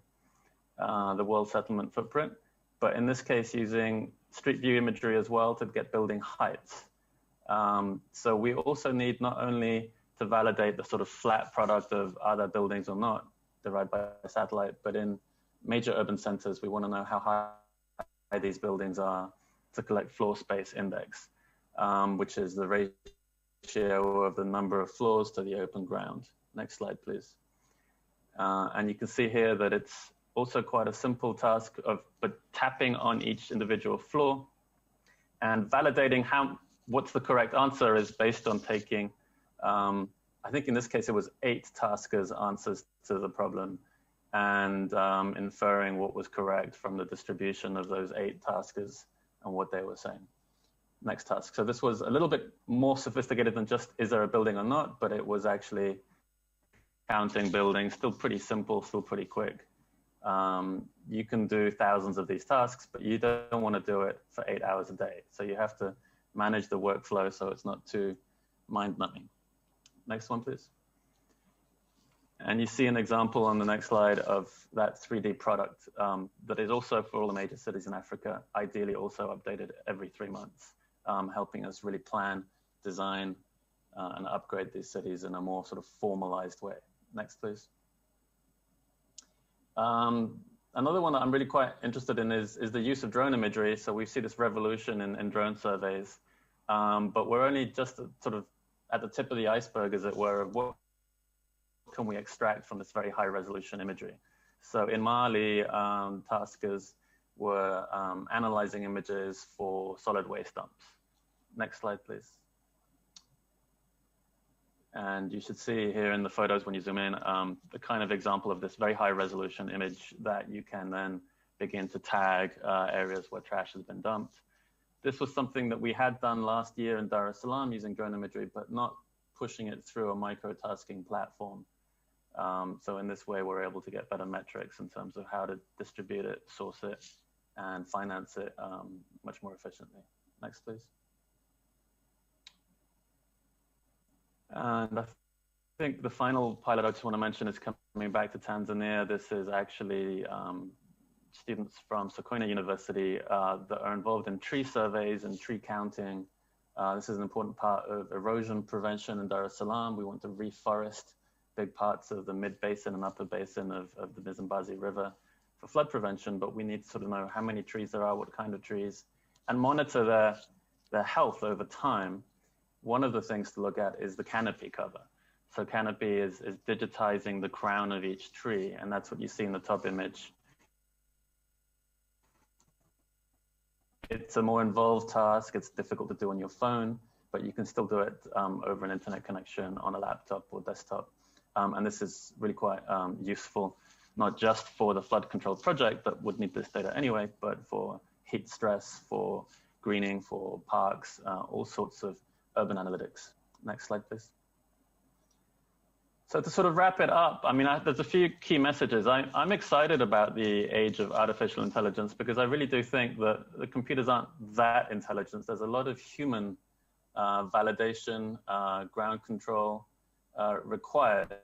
the world settlement footprint, but in this case using street view imagery as well to get building heights. So we also need not only to validate the sort of flat product of are there buildings or not derived by satellite, but in major urban centers, we want to know how high these buildings are to collect floor space index, which is the ratio of the number of floors to the open ground. Next slide, please. And you can see here that it's also quite a simple task but tapping on each individual floor and validating what's the correct answer is based on taking I think in this case, it was 8 taskers' answers to the problem and inferring what was correct from the distribution of those 8 taskers and what they were saying. Next task. So this was a little bit more sophisticated than just, is there a building or not? But it was actually counting buildings, still pretty simple, still pretty quick. You can do thousands of these tasks, but you don't want to do it for 8 hours a day. So you have to manage the workflow so it's not too mind-numbing. Next one, please. And you see an example on the next slide of that 3D product that is also for all the major cities in Africa, ideally also updated every 3 months, helping us really plan, design, and upgrade these cities in a more sort of formalized way. Next, please. Another one that I'm really quite interested in is the use of drone imagery. So we see this revolution in drone surveys, but we're only just sort of at the tip of the iceberg, as it were, of what can we extract from this very high resolution imagery. So in Mali, taskers were analyzing images for solid waste dumps. Next slide, please. And you should see here in the photos when you zoom in, the kind of example of this very high resolution image that you can then begin to tag areas where trash has been dumped. This was something that we had done last year in Dar es Salaam using drone imagery, but not pushing it through a micro-tasking platform. So in this way, we're able to get better metrics in terms of how to distribute it, source it, and finance it much more efficiently. Next, please. And I think the final pilot I just want to mention is coming back to Tanzania. This is actually students from Sokoine University that are involved in tree surveys and tree counting. This is an important part of erosion prevention in Dar es Salaam. We want to reforest big parts of the mid-basin and upper basin of the Mzimbazi River for flood prevention, but we need to sort of know how many trees there are, what kind of trees, and monitor their health over time. One of the things to look at is the canopy cover. So canopy is digitizing the crown of each tree, and that's what you see in the top image. It's a more involved task. It's difficult to do on your phone, but you can still do it over an internet connection on a laptop or desktop. And this is really quite useful, not just for the flood control project that would need this data anyway, but for heat stress, for greening, for parks, all sorts of urban analytics. Next slide, please. So to sort of wrap it up, I mean, there's a few key messages. I'm excited about the age of artificial intelligence because I really do think that the computers aren't that intelligent. There's a lot of human validation, ground control required.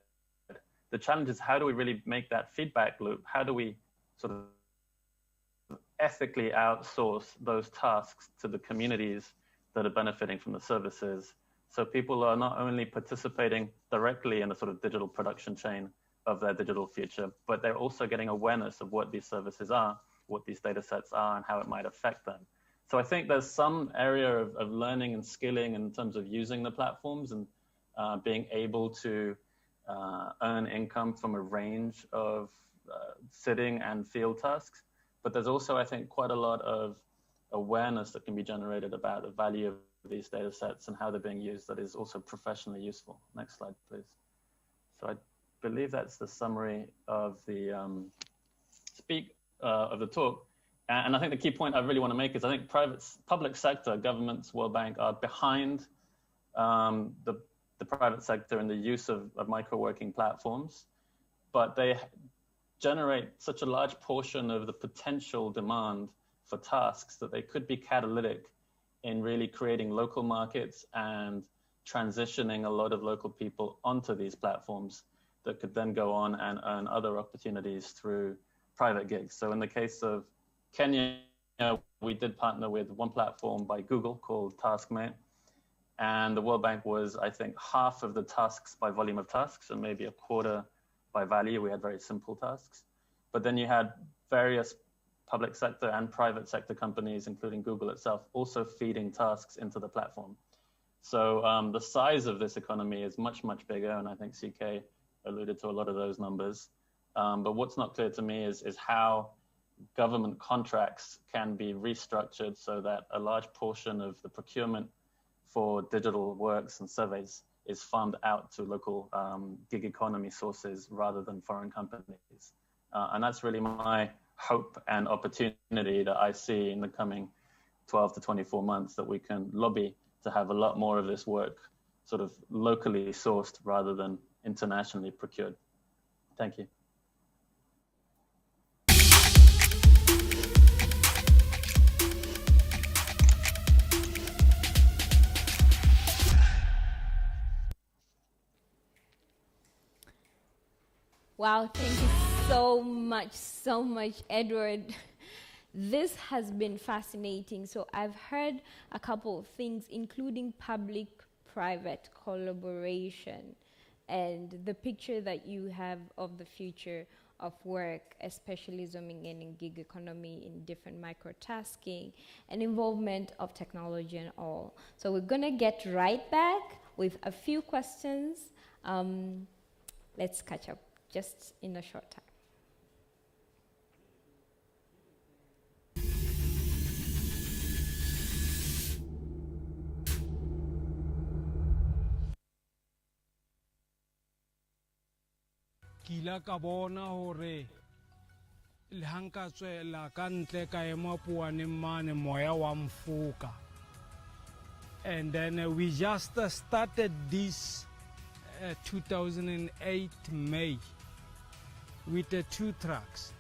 The challenge is how do we really make that feedback loop? How do we sort of ethically outsource those tasks to the communities that are benefiting from the services? So people are not only participating directly in a sort of digital production chain of their digital future, but they're also getting awareness of what these services are, what these data sets are, and how it might affect them. So I think there's some area of learning and skilling in terms of using the platforms and being able to earn income from a range of sitting and field tasks. But there's also, I think, quite a lot of awareness that can be generated about the value of these data sets and how they're being used that is also professionally useful. Next slide, please. So I believe that's the summary of the of the talk. And I think the key point I really want to make is I think public sector, governments, World Bank are behind the private sector in the use of micro-working platforms, but they generate such a large portion of the potential demand for tasks that they could be catalytic in really creating local markets and transitioning a lot of local people onto these platforms that could then go on and earn other opportunities through private gigs. So in the case of Kenya, we did partner with one platform by Google called TaskMate, and the World Bank was, I think, half of the tasks by volume of tasks and maybe a quarter by value. We had very simple tasks. But then you had various public sector and private sector companies, including Google itself, also feeding tasks into the platform. So the size of this economy is much, much bigger, and I think CK alluded to a lot of those numbers. But what's not clear to me is how government contracts can be restructured so that a large portion of the procurement for digital works and surveys is farmed out to local gig economy sources rather than foreign companies. And that's really my hope and opportunity that I see in the coming 12 to 24 months, that we can lobby to have a lot more of this work sort of locally sourced rather than internationally procured. Thank you. Wow, thank you so much, Edward. This has been fascinating. So I've heard a couple of things, including public-private collaboration and the picture that you have of the future of work, especially zooming in gig economy, in different micro-tasking, and involvement of technology and all. So we're gonna get right back with a few questions. Let's catch up just in a short time. Kila ka bona hore le hanka tswela ka ntle ka ema puaneng mane moya wa mfoka. And then we just started this 2008 May with the 2 trucks.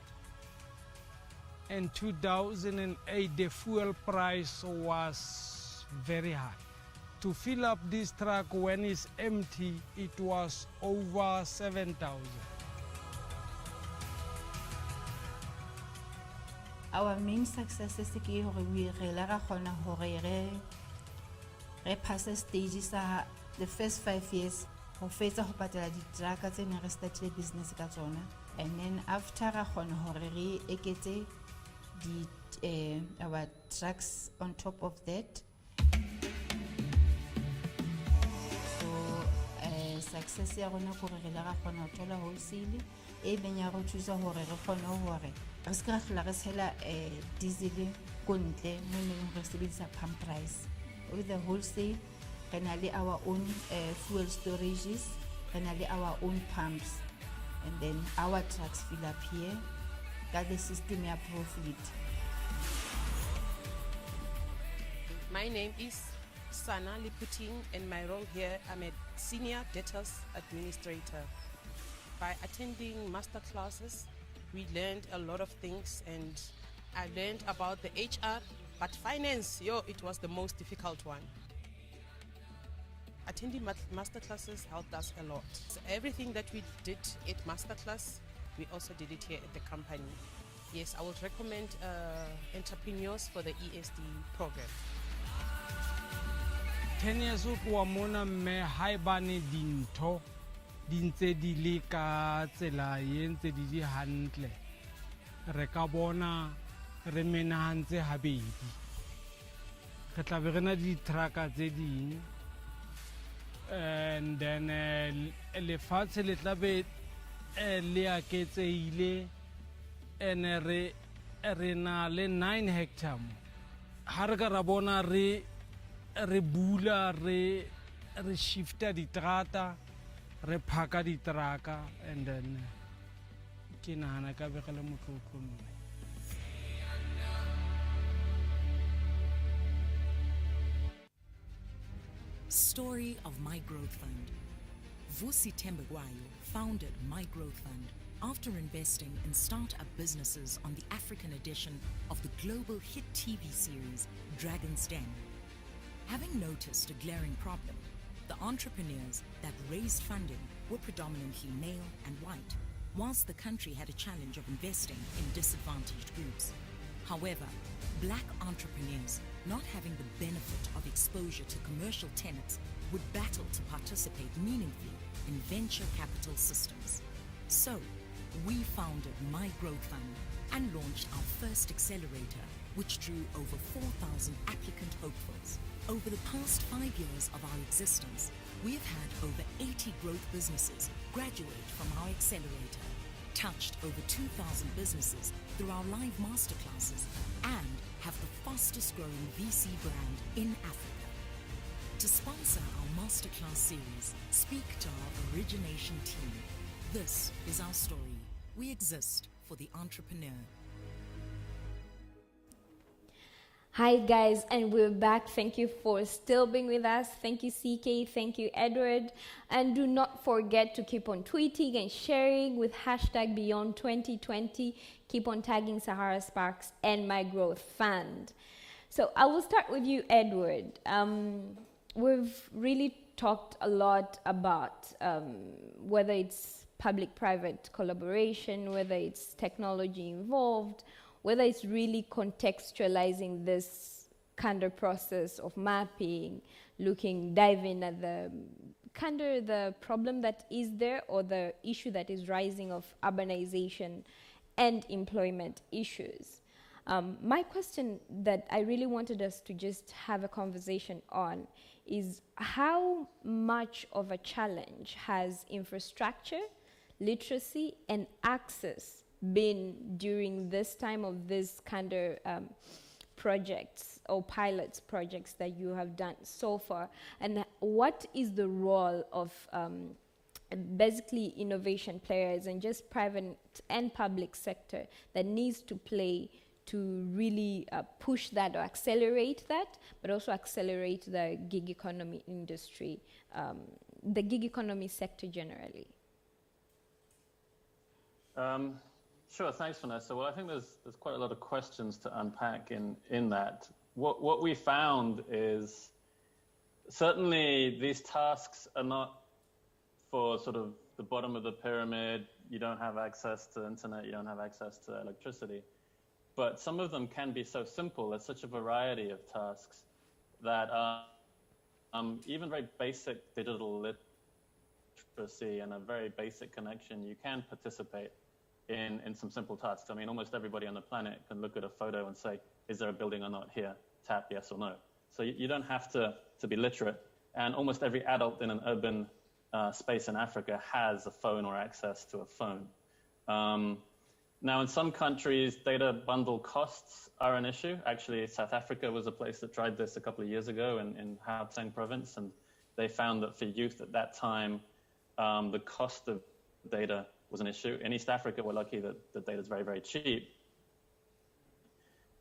In 2008 the fuel price was very high. To fill up this truck when it's empty, it was over 7,000. Our main success is que we relara khona hore re pass stages the first 5 years ho fetsa ho patala di truck tse ne re startile business ka tsona, and then after ra khona hore re eketse di our trucks on top of that. So success ya rona ko re la ra khona ho thola wholesale e benya go thusa hore re khone hore re ska hlola re tshela diesel ko ntle mo neng re sebedisa pump price. With the wholesale, re na le our own fuel storages, re na le our own pumps, and then our trucks fill up here. That the system ya profit. My name is Sana Liputing, and my role here, I'm a senior debtors administrator. By attending master classes, we learned a lot of things, and I learned about the HR, but finance, it was the most difficult one. Attending master classes helped us a lot. So everything that we did at master class, we also did it here at the company. Yes, I would recommend entrepreneurs for the ESD program. 10 years ago, mona me haibane dintho di ntse di le ka tsela e ntse di hantle re ka bona re menahantse habedi re tla be re na di trucker tse ding and then lefatshe le tla be le aketseile and re na le 9 hectare ha re ka ra bona re bula re shifta diterata re phaka diteraka and then ke nahana ka be le motlotlo mme Story of MyGrowthFund. Vusi Tembegwayo founded MyGrowthFund after investing in startup businesses on the African edition of the global hit TV series Dragon's Den. Having noticed a glaring problem, the entrepreneurs that raised funding were predominantly male and white, whilst the country had a challenge of investing in disadvantaged groups. However, black entrepreneurs, not having the benefit of exposure to commercial tenants, would battle to participate meaningfully in venture capital systems. So, we founded MyGrowthFund and launched our first accelerator, which drew over 4,000 applicant hopefuls. Over the past 5 years of our existence, we have had over 80 growth businesses graduate from our accelerator, touched over 2,000 businesses through our live masterclasses, and have the fastest growing VC brand in Africa. To sponsor our masterclass series, speak to our origination team. This is our story. We exist for the entrepreneur. Hi guys, and we're back. Thank you for still being with us. Thank you CK, thank you Edward, and do not forget to keep on tweeting and sharing with hashtag Beyond 2020. Keep on tagging Sahara Sparks and MyGrowthFund. So I will start with you, Edward. We've really talked a lot about whether it's public-private collaboration, whether it's technology involved, whether it's really contextualizing this kind of process of mapping, diving at the problem that is there or the issue that is rising of urbanization and employment issues. My question that I really wanted us to just have a conversation on is how much of a challenge has infrastructure, literacy, and access been during this time of this kind of projects or pilots projects that you have done so far, and what is the role of basically innovation players and just private and public sector that needs to play to really push that or accelerate that, but also accelerate the gig economy industry, the gig economy sector generally? Sure, thanks, Vanessa. Well, I think there's quite a lot of questions to unpack in that. What we found is certainly these tasks are not for sort of the bottom of the pyramid. You don't have access to internet, you don't have access to electricity. But some of them can be so simple. There's such a variety of tasks that even very basic digital literacy and a very basic connection, you can participate in some simple tasks. I mean, almost everybody on the planet can look at a photo and say, is there a building or not here? Tap yes or no. So you don't have to be literate. And almost every adult in an urban space in Africa has a phone or access to a phone. Now, in some countries, data bundle costs are an issue. Actually, South Africa was a place that tried this a couple of years ago in Gauteng province, and they found that for youth at that time, the cost of data was an issue. In East Africa, we're lucky that the data is very, very cheap.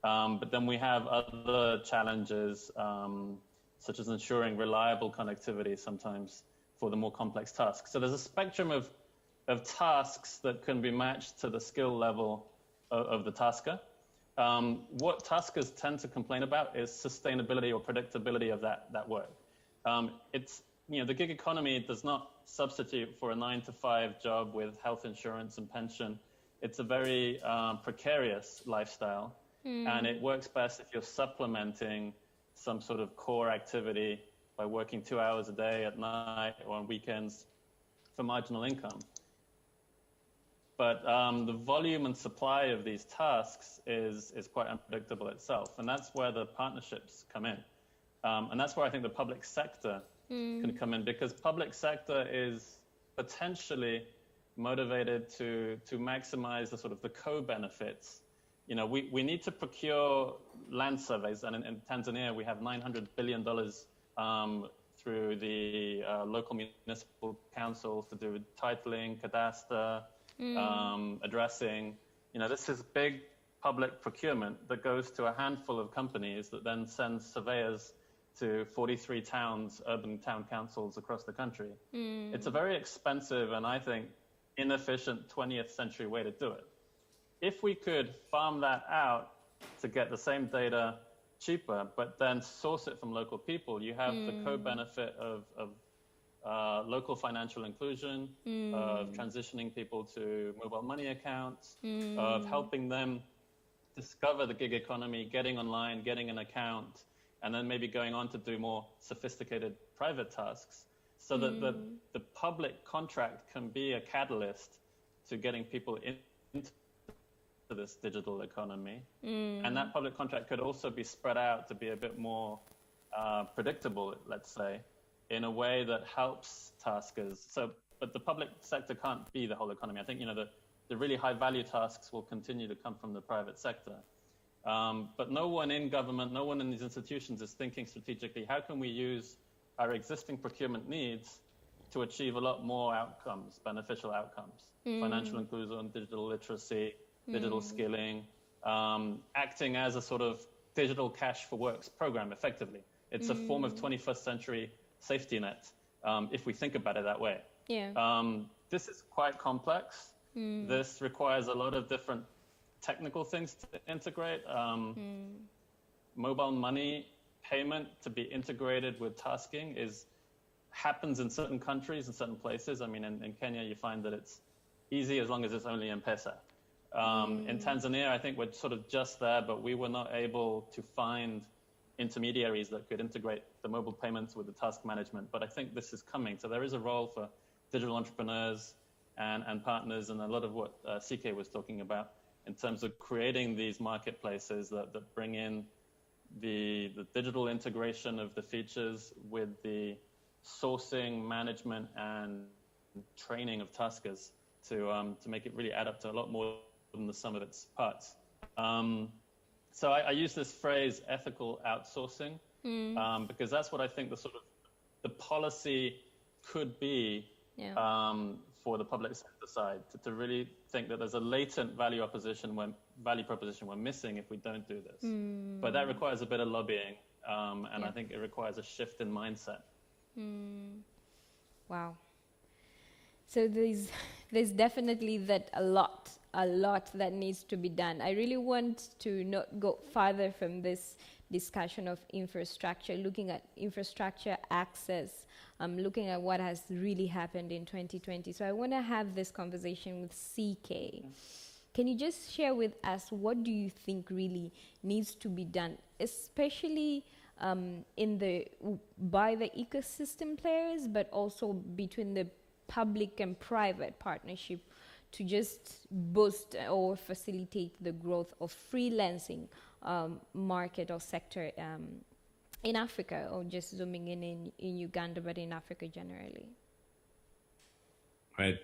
But then we have other challenges, such as ensuring reliable connectivity sometimes for the more complex tasks. So there's a spectrum of tasks that can be matched to the skill level of the tasker. What taskers tend to complain about is sustainability or predictability of that work. The gig economy does not substitute for a 9-to-5 job with health insurance and pension. It's a very precarious lifestyle, and it works best if you're supplementing some sort of core activity by working 2 hours a day at night or on weekends for marginal income. But the volume and supply of these tasks is quite unpredictable itself. And that's where the partnerships come in. And that's where I think the public sector can come in, because public sector is potentially motivated to maximize the sort of the co-benefits. You know, we need to procure land surveys, and in Tanzania we have $900 billion through the local municipal councils to do with titling, cadastre, addressing. You know, this is big public procurement that goes to a handful of companies that then sends surveyors to 43 towns, urban town councils across the country. It's a very expensive and I think inefficient 20th century way to do it. If we could farm that out to get the same data cheaper, but then source it from local people, you have the co-benefit of local financial inclusion, of transitioning people to mobile money accounts, of helping them discover the gig economy, getting online, getting an account, and then maybe going on to do more sophisticated private tasks, so that the public contract can be a catalyst to getting people into this digital economy. And that public contract could also be spread out to be a bit more predictable, let's say, in a way that helps taskers. So, but the public sector can't be the whole economy. I think, you know, the really high value tasks will continue to come from the private sector. But no one in government, no one in these institutions is thinking strategically, how can we use our existing procurement needs to achieve a lot more outcomes, beneficial outcomes, financial inclusion, digital literacy, digital skilling, acting as a sort of digital cash for works program, effectively. It's a form of 21st century safety net, if we think about it that way. This is quite complex. This requires a lot of different technical things to integrate. Mobile money payment to be integrated with tasking happens in certain countries and certain places. I mean, in Kenya, you find that it's easy as long as it's only M-Pesa. In Tanzania, I think we're sort of just there, but we were not able to find intermediaries that could integrate the mobile payments with the task management. But I think this is coming. So there is a role for digital entrepreneurs and partners, and a lot of what CK was talking about in terms of creating these marketplaces that bring in the digital integration of the features with the sourcing, management, and training of taskers to make it really add up to a lot more than the sum of its parts. So I use this phrase, ethical outsourcing, because that's what I think the policy could be for the public sector side, to really think that there's a latent value proposition we're missing if we don't do this. But that requires a bit of lobbying, and I think it requires a shift in mindset. Wow. So there's definitely a lot that needs to be done. I really want to not go farther from this discussion of infrastructure, looking at infrastructure access, looking at what has really happened in 2020. So I want to have this conversation with CK. Can you just share with us, what do you think really needs to be done, especially by the ecosystem players, but also between the public and private partnership, to just boost or facilitate the growth of freelancing market or sector in Africa, or just zooming in Uganda, but in Africa generally? Right.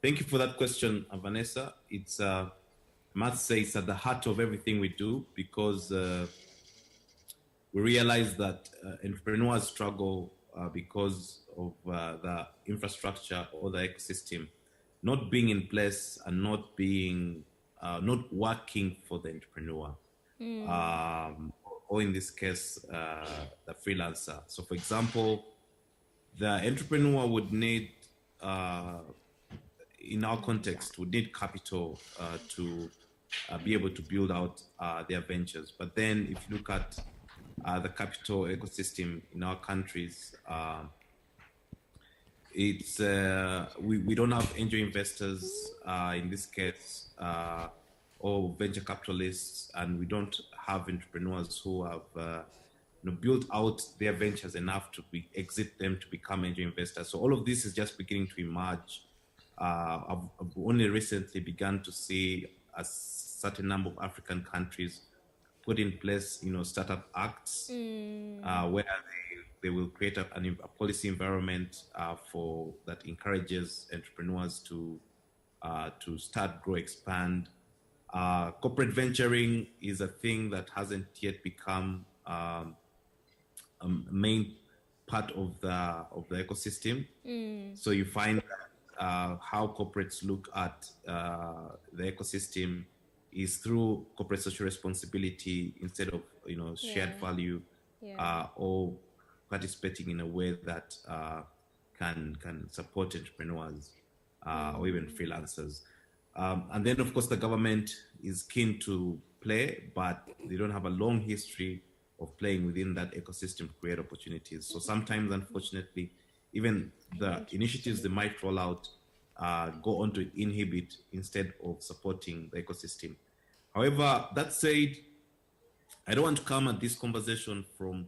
Thank you for that question, Vanessa. It's, I must say, it's at the heart of everything we do, because we realize that entrepreneurs struggle because of the infrastructure or the ecosystem not being in place and not working for the entrepreneur, or in this case, the freelancer. So, for example, the entrepreneur would need, in our context, would need capital to be able to build out their ventures. But then, if you look at the capital ecosystem in our countries, it's we don't have angel investors in this case, or venture capitalists, and we don't have entrepreneurs who have build out their ventures enough to exit them to become angel investors. So all of this is just beginning to emerge. I've only recently begun to see a certain number of African countries put in place, startup acts where they will create a policy environment for that encourages entrepreneurs to start, grow, expand. Corporate venturing is a thing that hasn't yet become a main part of the ecosystem. So you find that how corporates look at the ecosystem is through corporate social responsibility instead of shared value, or participating in a way that can support entrepreneurs or even freelancers. And then, of course, the government is keen to play, but they don't have a long history of playing within that ecosystem to create opportunities. So sometimes, unfortunately, even the initiatives they might roll out go on to inhibit instead of supporting the ecosystem. However, that said, I don't want to come at this conversation from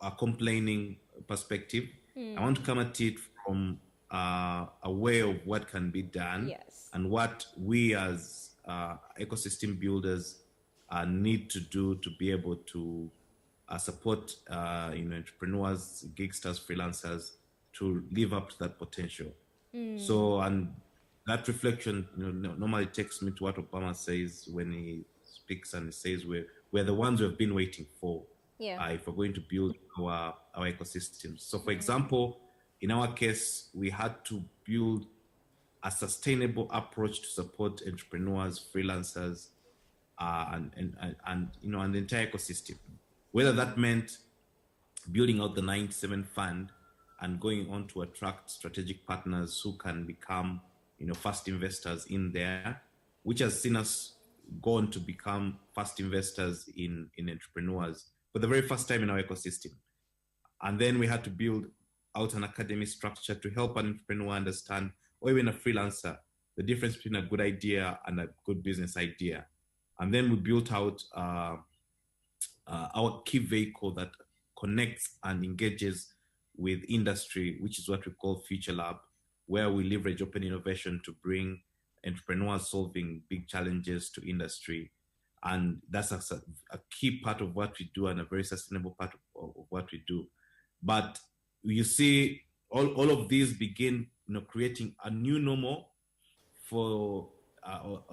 a complaining perspective. I want to come at it from a way of what can be done and what we as ecosystem builders need to do to be able to support entrepreneurs, gigsters, freelancers to live up to that potential. So, and that reflection normally takes me to what Obama says when he speaks, and he says we're the ones who have been waiting for if we're going to build our ecosystems. So, for example, in our case, we had to build a sustainable approach to support entrepreneurs, freelancers, and the entire ecosystem. Whether that meant building out the 97 fund and going on to attract strategic partners who can become, first investors in there, which has seen us go on to become first investors in entrepreneurs for the very first time in our ecosystem. And then we had to build out an academic structure to help an entrepreneur understand, or even a freelancer, the difference between a good idea and a good business idea. And then we built out our key vehicle that connects and engages with industry, which is what we call Future Lab, where we leverage open innovation to bring entrepreneurs solving big challenges to industry. And that's a key part of what we do and a very sustainable part of what we do. But you see, all of these begin creating a new normal for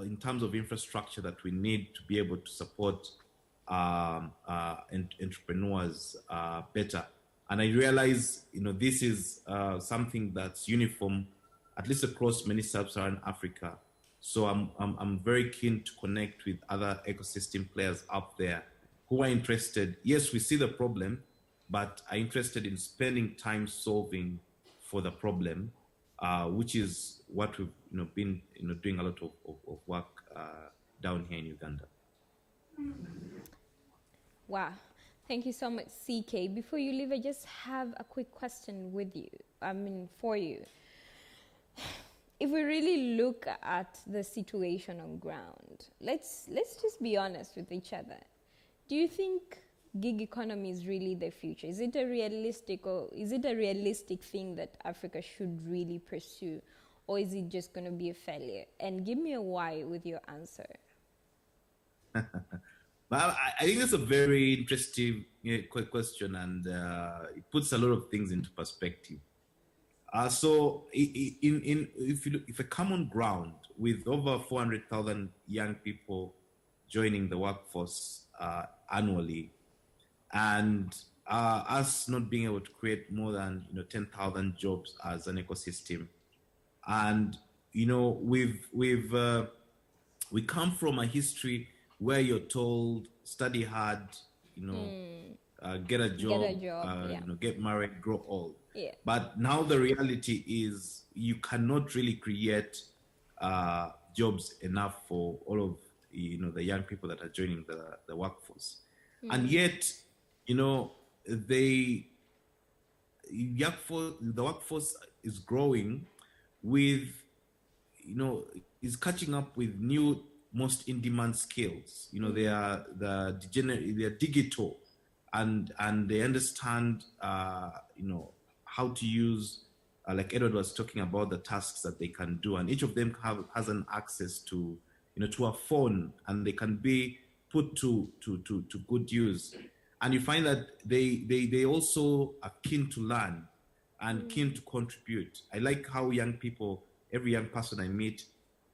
in terms of infrastructure that we need to be able to support entrepreneurs better. And I realize this is something that's uniform, at least across many sub-Saharan Africa. So I'm very keen to connect with other ecosystem players out there who are interested. Yes, we see the problem, but are interested in spending time solving for the problem, which is what we've been doing a lot of work down here in Uganda. Wow. Thank you so much, CK. Before you leave, I just have a quick question for you. If we really look at the situation on ground, let's just be honest with each other. Do you think gig economy is really the future? Is it a realistic thing that Africa should really pursue, or is it just going to be a failure? And give me a why with your answer. Well, I think that's a very interesting question, and it puts a lot of things into perspective. So, if a common ground with over 400,000 young people joining the workforce annually, and us not being able to create more than 10,000 jobs as an ecosystem, and we come from a history where you're told study hard, get a job, get married, grow old. Yeah. But now the reality is you cannot really create jobs enough for all of the young people that are joining the workforce. And yet, the workforce is growing with, is catching up with new, most in-demand skills. They are digital. and they understand, how to use, like Edward was talking about, the tasks that they can do, and each of them has an access to, to a phone, and they can be put to good use. And you find that they also are keen to learn and keen to contribute. I like how every young person I meet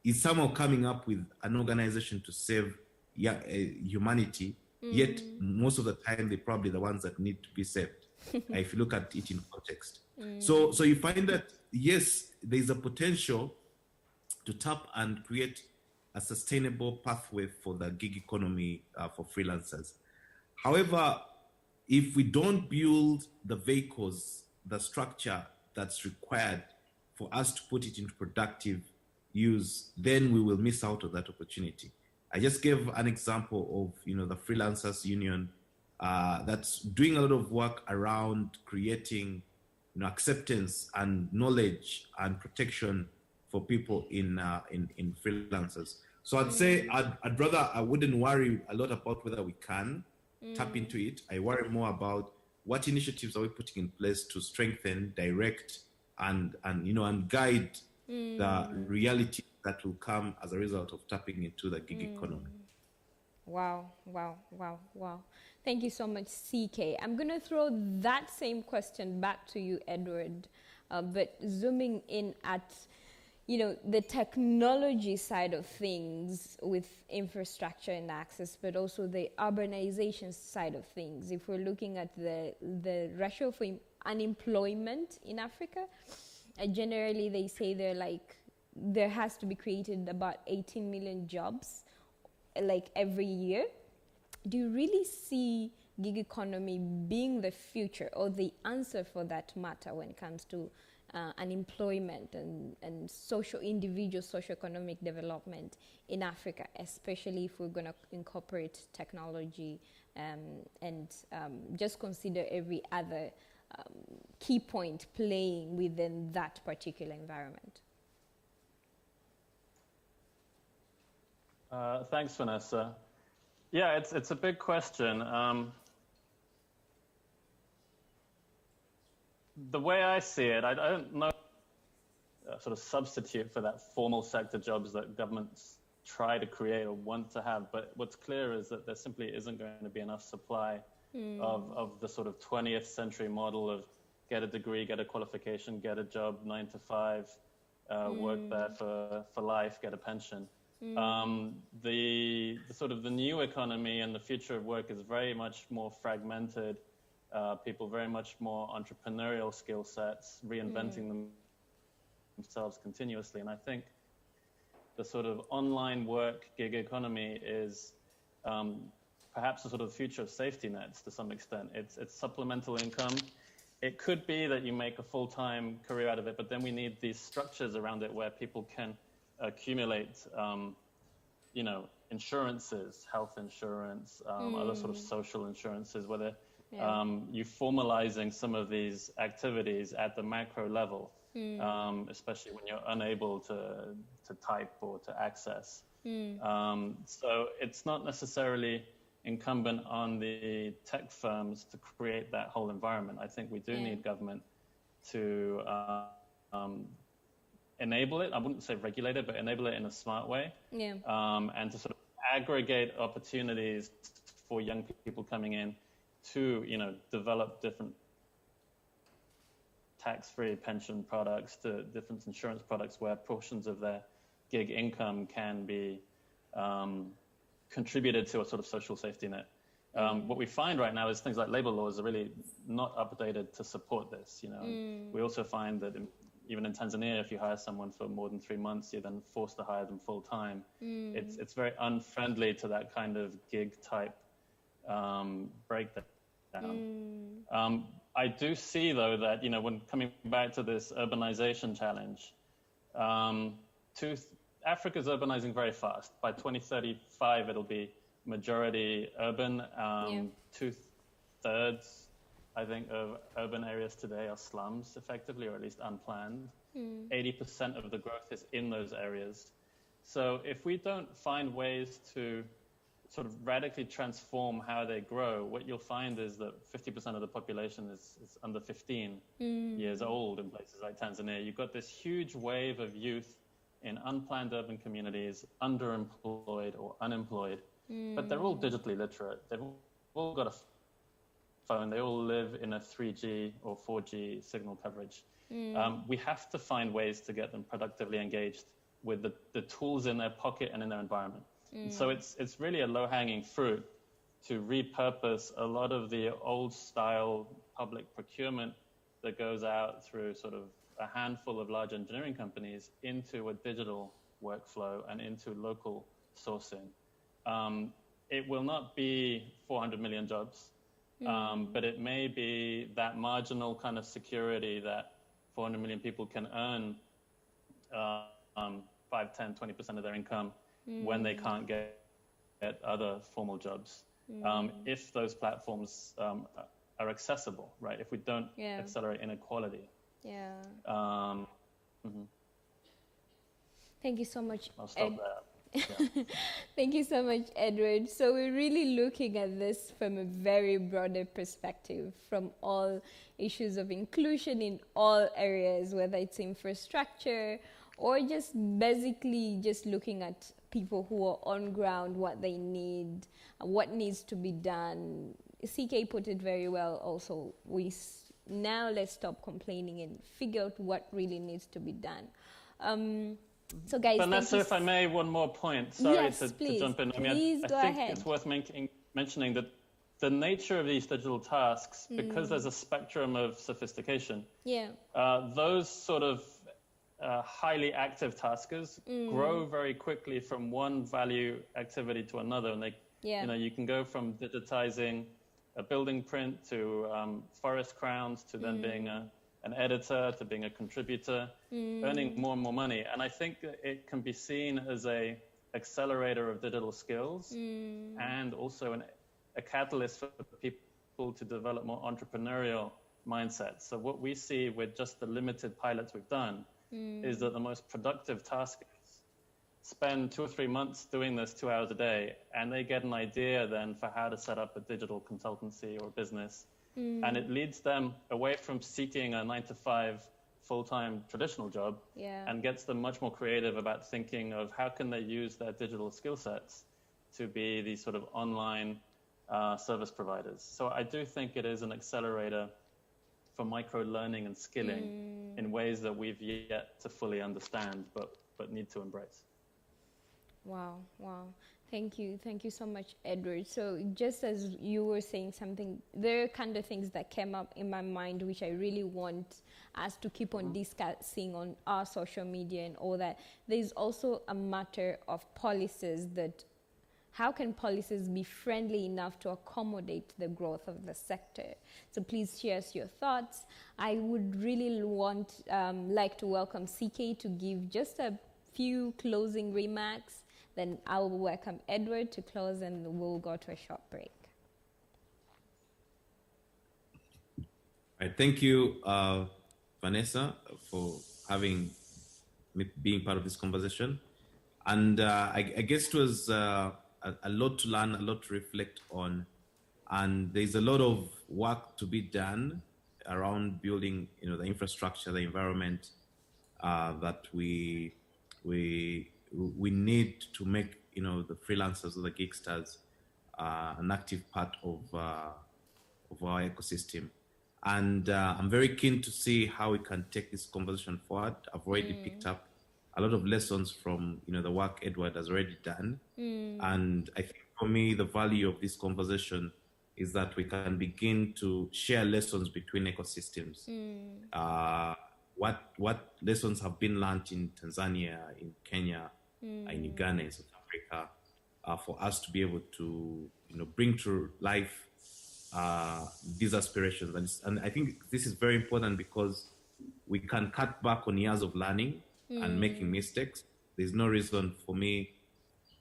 is somehow coming up with an organization to save humanity, yet most of the time they're probably the ones that need to be saved, if you look at it in context. So you find that, yes, there's a potential to tap and create a sustainable pathway for the gig economy for freelancers. However, if we don't build the vehicles, the structure that's required for us to put it into productive use, then we will miss out on that opportunity. I just gave an example of, the Freelancers Union that's doing a lot of work around creating, acceptance and knowledge and protection for people in freelancers. So I'd say I wouldn't worry a lot about whether we can tap into it. I worry more about what initiatives are we putting in place to strengthen, direct, and guide the reality that will come as a result of tapping into the gig economy. Wow. Thank you so much, CK. I'm going to throw that same question back to you, Edward, but zooming in at, the technology side of things with infrastructure and access, but also the urbanization side of things. If we're looking at the ratio for unemployment in Africa, generally they say there has to be created about 18 million jobs every year. Do you really see gig economy being the future or the answer for that matter when it comes to unemployment and individual socioeconomic development in Africa, especially if we're going to incorporate technology and just consider every other key point playing within that particular environment? Thanks, Vanessa. Yeah, it's a big question. The way I see it, I don't know a sort of substitute for that formal sector jobs that governments try to create or want to have. But what's clear is that there simply isn't going to be enough supply of the sort of 20th century model of get a degree, get a qualification, get a job 9 to 5, work there for life, get a pension. The sort of the new economy and the future of work is very much more fragmented. People very much more entrepreneurial skill sets, reinventing themselves continuously. And I think the sort of online work gig economy is perhaps a sort of future of safety nets to some extent. It's supplemental income. It could be that you make a full-time career out of it, but then we need these structures around it where people can accumulate, insurances, health insurance, other sort of social insurances, whether you formalizing some of these activities at the macro level, especially when you're unable to type or to access. So it's not necessarily incumbent on the tech firms to create that whole environment. I think we do need government to enable it. I wouldn't say regulate it, but enable it in a smart way. And to sort of aggregate opportunities for young people coming in to, develop different tax-free pension products, to different insurance products where portions of their gig income can be contributed to a sort of social safety net. What we find right now is things like labor laws are really not updated to support this. We also find that even in Tanzania, if you hire someone for more than 3 months, you're then forced to hire them full time. It's very unfriendly to that kind of gig type breakdown. I do see, though, that, when coming back to this urbanization challenge, Africa's urbanizing very fast. By 2035, it'll be majority urban. 2/3, I think, of urban areas today are slums, effectively, or at least unplanned. 80% of the growth is in those areas. So if we don't find ways to sort of radically transform how they grow, what you'll find is that 50% of the population is under 15 years old in places like Tanzania. You've got this huge wave of youth in unplanned urban communities, underemployed or unemployed, but they're all digitally literate. They've all got a phone. They all live in a 3G or 4G signal coverage. We have to find ways to get them productively engaged with the tools in their pocket and in their environment. And so it's really a low-hanging fruit to repurpose a lot of the old-style public procurement that goes out through sort of a handful of large engineering companies into a digital workflow and into local sourcing. It will not be 400 million jobs, but it may be that marginal kind of security that 400 million people can earn 5, 10, 20% of their income when they can't get other formal jobs. If those platforms are accessible, right? If we don't accelerate inequality. Thank you so much. I'll stop there. Yeah. Thank you so much, Edward. So we're really looking at this from a very broader perspective, from all issues of inclusion in all areas, whether it's infrastructure or just basically just looking at people who are on ground, what they need, what needs to be done. CK put it very well also. Now let's stop complaining and figure out what really needs to be done. So guys, Vanessa, if I may, one more point. Sorry to jump in. Please go I think ahead. it's worth mentioning that the nature of these digital tasks, because there's a spectrum of sophistication, those sort of highly active taskers grow very quickly from one value activity to another. And you can go from digitizing a building print to forest crowns to then being an editor to being a contributor, earning more and more money. And I think it can be seen as a accelerator of digital skills and also a catalyst for people to develop more entrepreneurial mindsets. So what we see with just the limited pilots we've done is that the most productive taskers spend 2 or 3 months doing this 2 hours a day, and they get an idea then for how to set up a digital consultancy or business. And it leads them away from seeking a 9-to-5 full-time traditional job and gets them much more creative about thinking of how can they use their digital skill sets to be these sort of online service providers. So I do think it is an accelerator for micro-learning and skilling in ways that we've yet to fully understand, but need to embrace. Wow. Thank you so much, Edward. So just as you were saying something, there are kind of things that came up in my mind which I really want us to keep on discussing on our social media and all that. There's also a matter of policies that how can policies be friendly enough to accommodate the growth of the sector? So please share us your thoughts. I would really like to welcome CK to give just a few closing remarks. Then I will welcome Edward to close and we'll go to a short break. All right, thank you, Vanessa, for being part of this conversation. And I guess it was a lot to learn, a lot to reflect on. And there's a lot of work to be done around building, the infrastructure, the environment that we need to make, the freelancers or the gigsters an active part of our ecosystem. And I'm very keen to see how we can take this conversation forward. I've already picked up a lot of lessons from, the work Edward has already done. And I think for me, the value of this conversation is that we can begin to share lessons between ecosystems. What lessons have been learned in Tanzania, in Kenya, in Uganda, in South Africa, for us to be able to, bring to life these aspirations. And I think this is very important because we can cut back on years of learning and making mistakes. There's no reason for me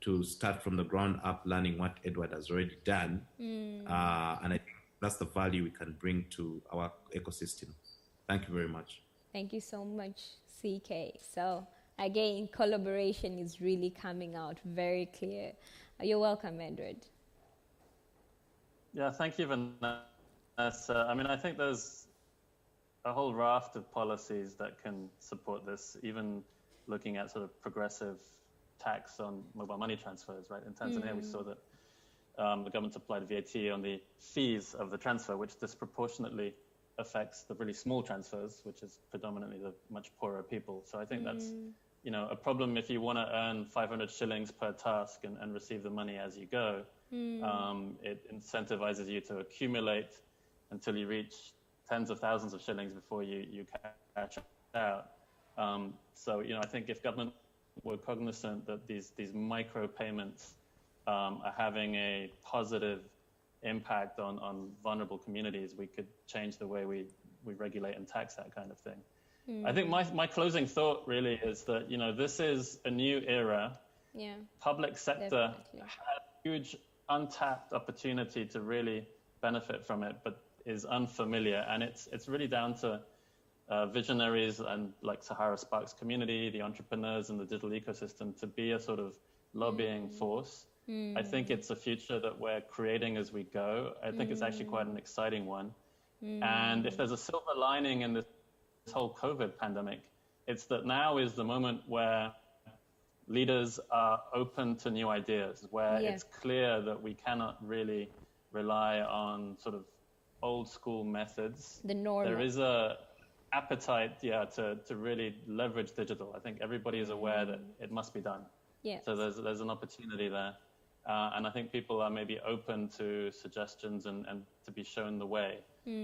to start from the ground up learning what Edward has already done. And I think that's the value we can bring to our ecosystem. Thank you very much. Thank you so much, CK. So Again, collaboration is really coming out very clear. You're welcome, Edward. Yeah, thank you, Vanessa. I mean, I think there's a whole raft of policies that can support this, even looking at sort of progressive tax on mobile money transfers, right? In Tanzania, we saw that the government applied VAT on the fees of the transfer, which disproportionately affects the really small transfers, which is predominantly the much poorer people. So I think that's, you know, a problem if you want to earn 500 shillings per task and receive the money as you go. It incentivizes you to accumulate until you reach tens of thousands of shillings before you cash out. So, you know, I think if government were cognizant that these micro payments are having a positive impact on vulnerable communities, we could change the way we regulate and tax that kind of thing. I think my closing thought really is that, you know, this is a new era. Yeah. Public sector had a huge untapped opportunity to really benefit from it, but is unfamiliar. And it's really down to visionaries and like Sahara Sparks community, the entrepreneurs and the digital ecosystem to be a sort of lobbying force. I think it's a future that we're creating as we go. I think it's actually quite an exciting one. And if there's a silver lining in this whole COVID pandemic, it's that now is the moment where leaders are open to new ideas, where it's clear that we cannot really rely on sort of old school methods. The normal. There is a appetite, to really leverage digital. I think everybody is aware that it must be done. Yeah. So there's an opportunity there. And I think people are maybe open to suggestions and to be shown the way.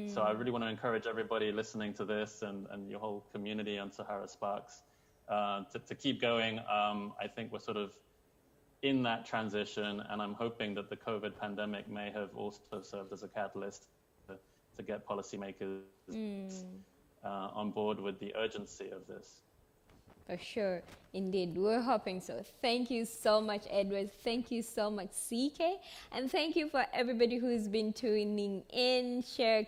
So I really want to encourage everybody listening to this and your whole community on Sahara Sparks to keep going. I think we're sort of in that transition, and I'm hoping that the COVID pandemic may have also served as a catalyst to get policymakers on board with the urgency of this. For sure. Indeed. We're hoping so. Thank you so much, Edward. Thank you so much, CK. And thank you for everybody who's been tuning in.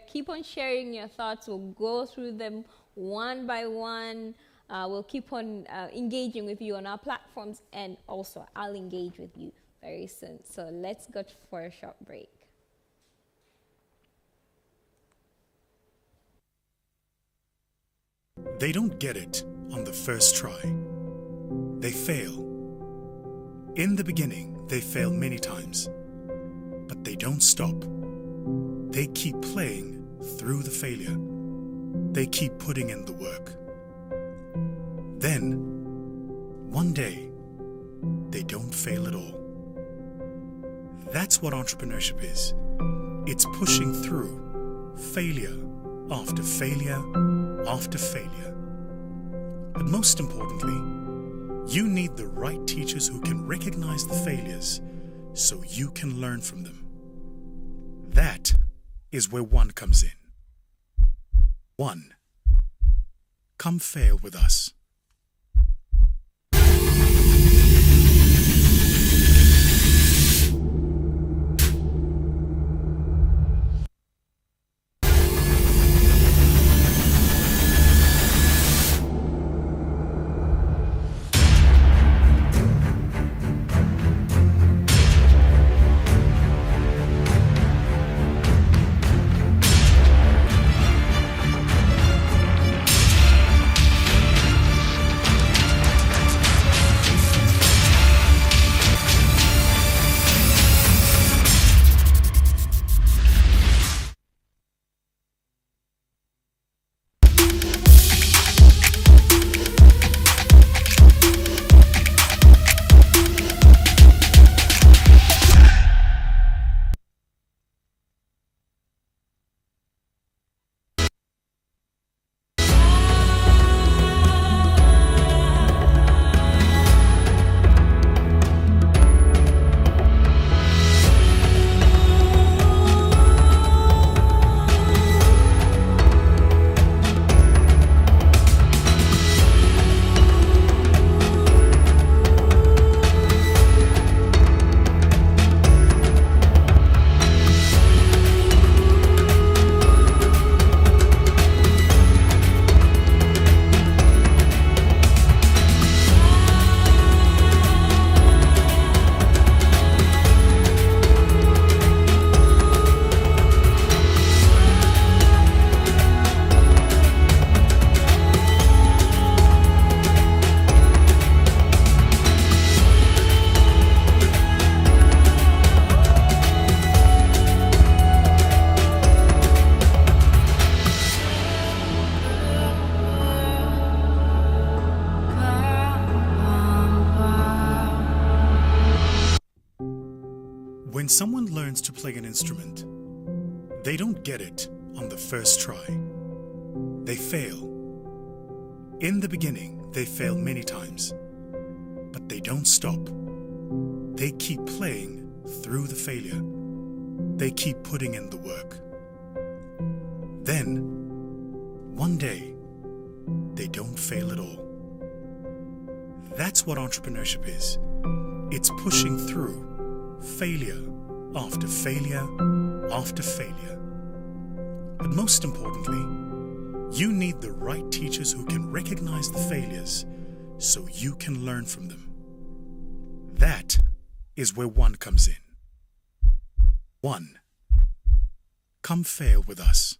Keep on sharing your thoughts. We'll go through them one by one. We'll keep on engaging with you on our platforms, and also I'll engage with you very soon. So let's go for a short break. They don't get it on the first try. They fail. In the beginning, they fail many times, but they don't stop. They keep playing through the failure. They keep putting in the work. Then, one day, they don't fail at all. That's what entrepreneurship is. It's pushing through failure after failure after failure. But most importantly, you need the right teachers who can recognize the failures so you can learn from them. That is where One comes in. One. Come fail with us. someone learns to play an instrument, they don't get it on the first try. They fail. In the beginning, they fail many times, but they don't stop. They keep playing through the failure. They keep putting in the work. Then, one day, they don't fail at all. That's what entrepreneurship is. It's pushing through failure after failure after failure. But most importantly, you need the right teachers who can recognize the failures so you can learn from them. That is where One comes in. One. Come fail with us.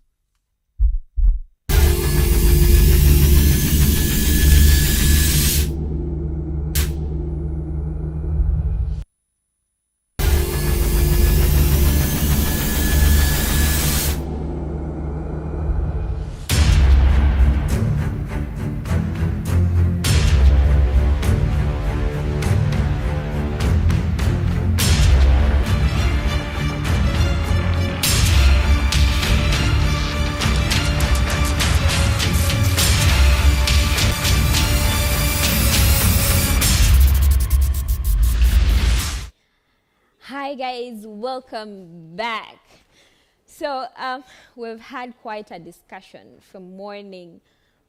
Hi guys, welcome back. So we've had quite a discussion from morning.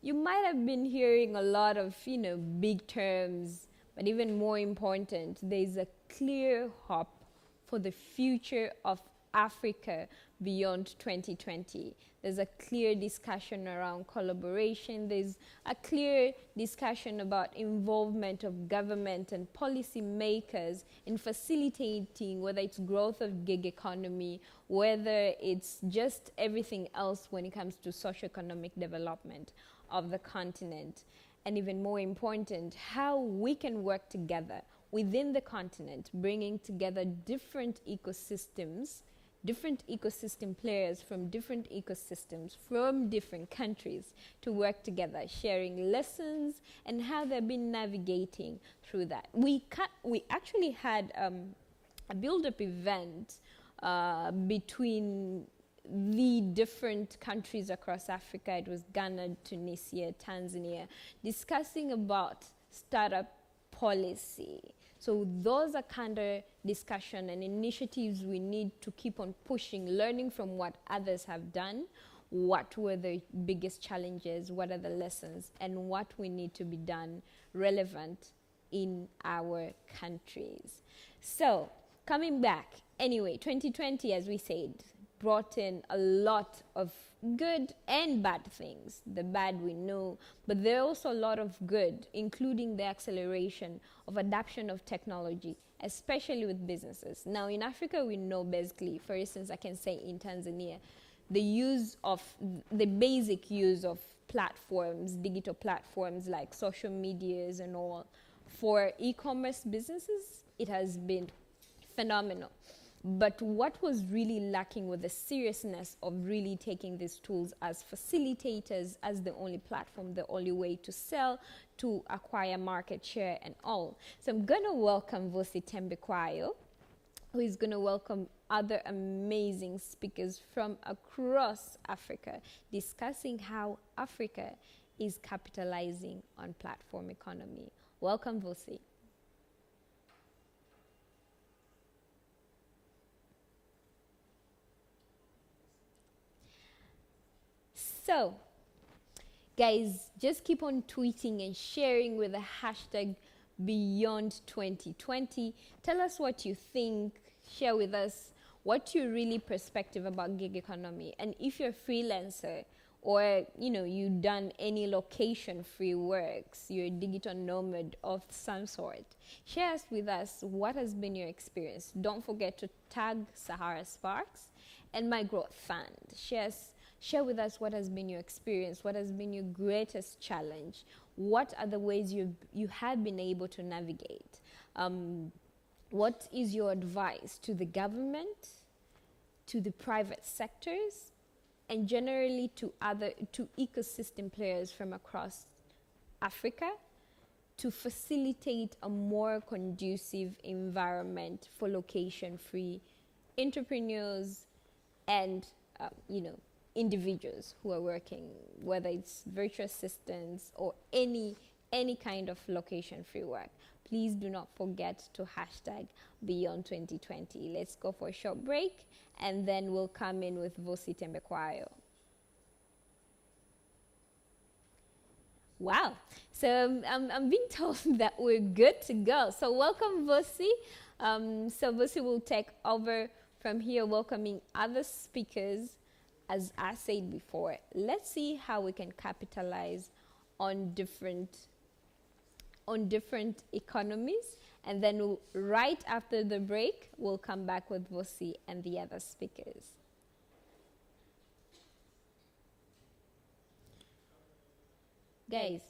You might have been hearing a lot of, big terms, but even more important, there's a clear hope for the future of Africa beyond 2020. There's a clear discussion around collaboration. There's a clear discussion about involvement of government and policy makers in facilitating whether it's growth of gig economy, whether it's just everything else when it comes to socioeconomic development of the continent. And even more important, how we can work together within the continent, bringing together different ecosystem players from different ecosystems, from different countries to work together, sharing lessons and how they've been navigating through that. We actually had a build-up event between the different countries across Africa. It was Ghana, Tunisia, Tanzania, discussing about startup policy. So those are kind of discussion and initiatives we need to keep on pushing, learning from what others have done, what were the biggest challenges, what are the lessons, and what we need to be done relevant in our countries. So coming back, anyway, 2020, as we said, brought in a lot of good and bad things. The bad we know, but there are also a lot of good, including the acceleration of adoption of technology, especially with businesses. Now in Africa, we know basically, for instance, I can say in Tanzania, the basic use of platforms, digital platforms like social medias and all, for e-commerce businesses, it has been phenomenal. But what was really lacking was the seriousness of really taking these tools as facilitators, as the only platform, the only way to sell, to acquire market share and all. So I'm going to welcome Vusi Tembekwayo, who is going to welcome other amazing speakers from across Africa, discussing how Africa is capitalizing on platform economy. Welcome, Vusi. So, guys, just keep on tweeting and sharing with the hashtag Beyond2020. Tell us what you think. Share with us what your really perspective about gig economy. And if you're a freelancer or, you've done any location-free works, you're a digital nomad of some sort, share with us what has been your experience. Don't forget to tag Sahara Sparks and MyGrowthFund. Share with us what has been your experience, what has been your greatest challenge, what are the ways you have been able to navigate. What is your advice to the government, to the private sectors, and generally to ecosystem players from across Africa to facilitate a more conducive environment for location-free entrepreneurs and individuals who are working, whether it's virtual assistants or any kind of location-free work, please do not forget to hashtag Beyond 2020. Let's go for a short break, and then we'll come in with Vusi Tembekwayo. Wow. So I'm being told that we're good to go. So welcome, Vusi. So Vusi will take over from here, welcoming other speakers. As I said before, let's see how we can capitalize on different economies, and then right after the break, we'll come back with Vusi and the other speakers. Guys.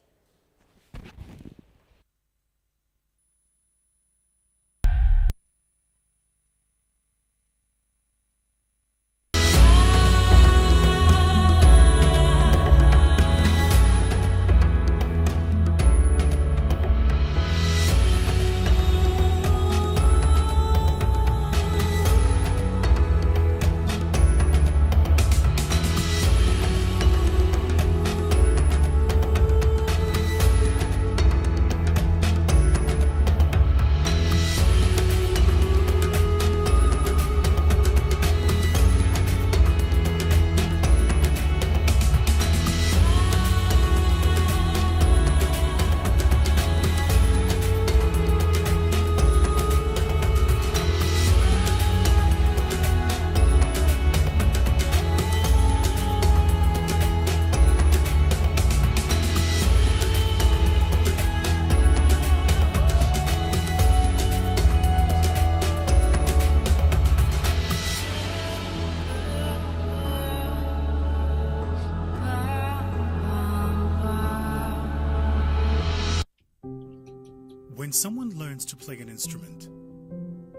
When someone learns to play an instrument,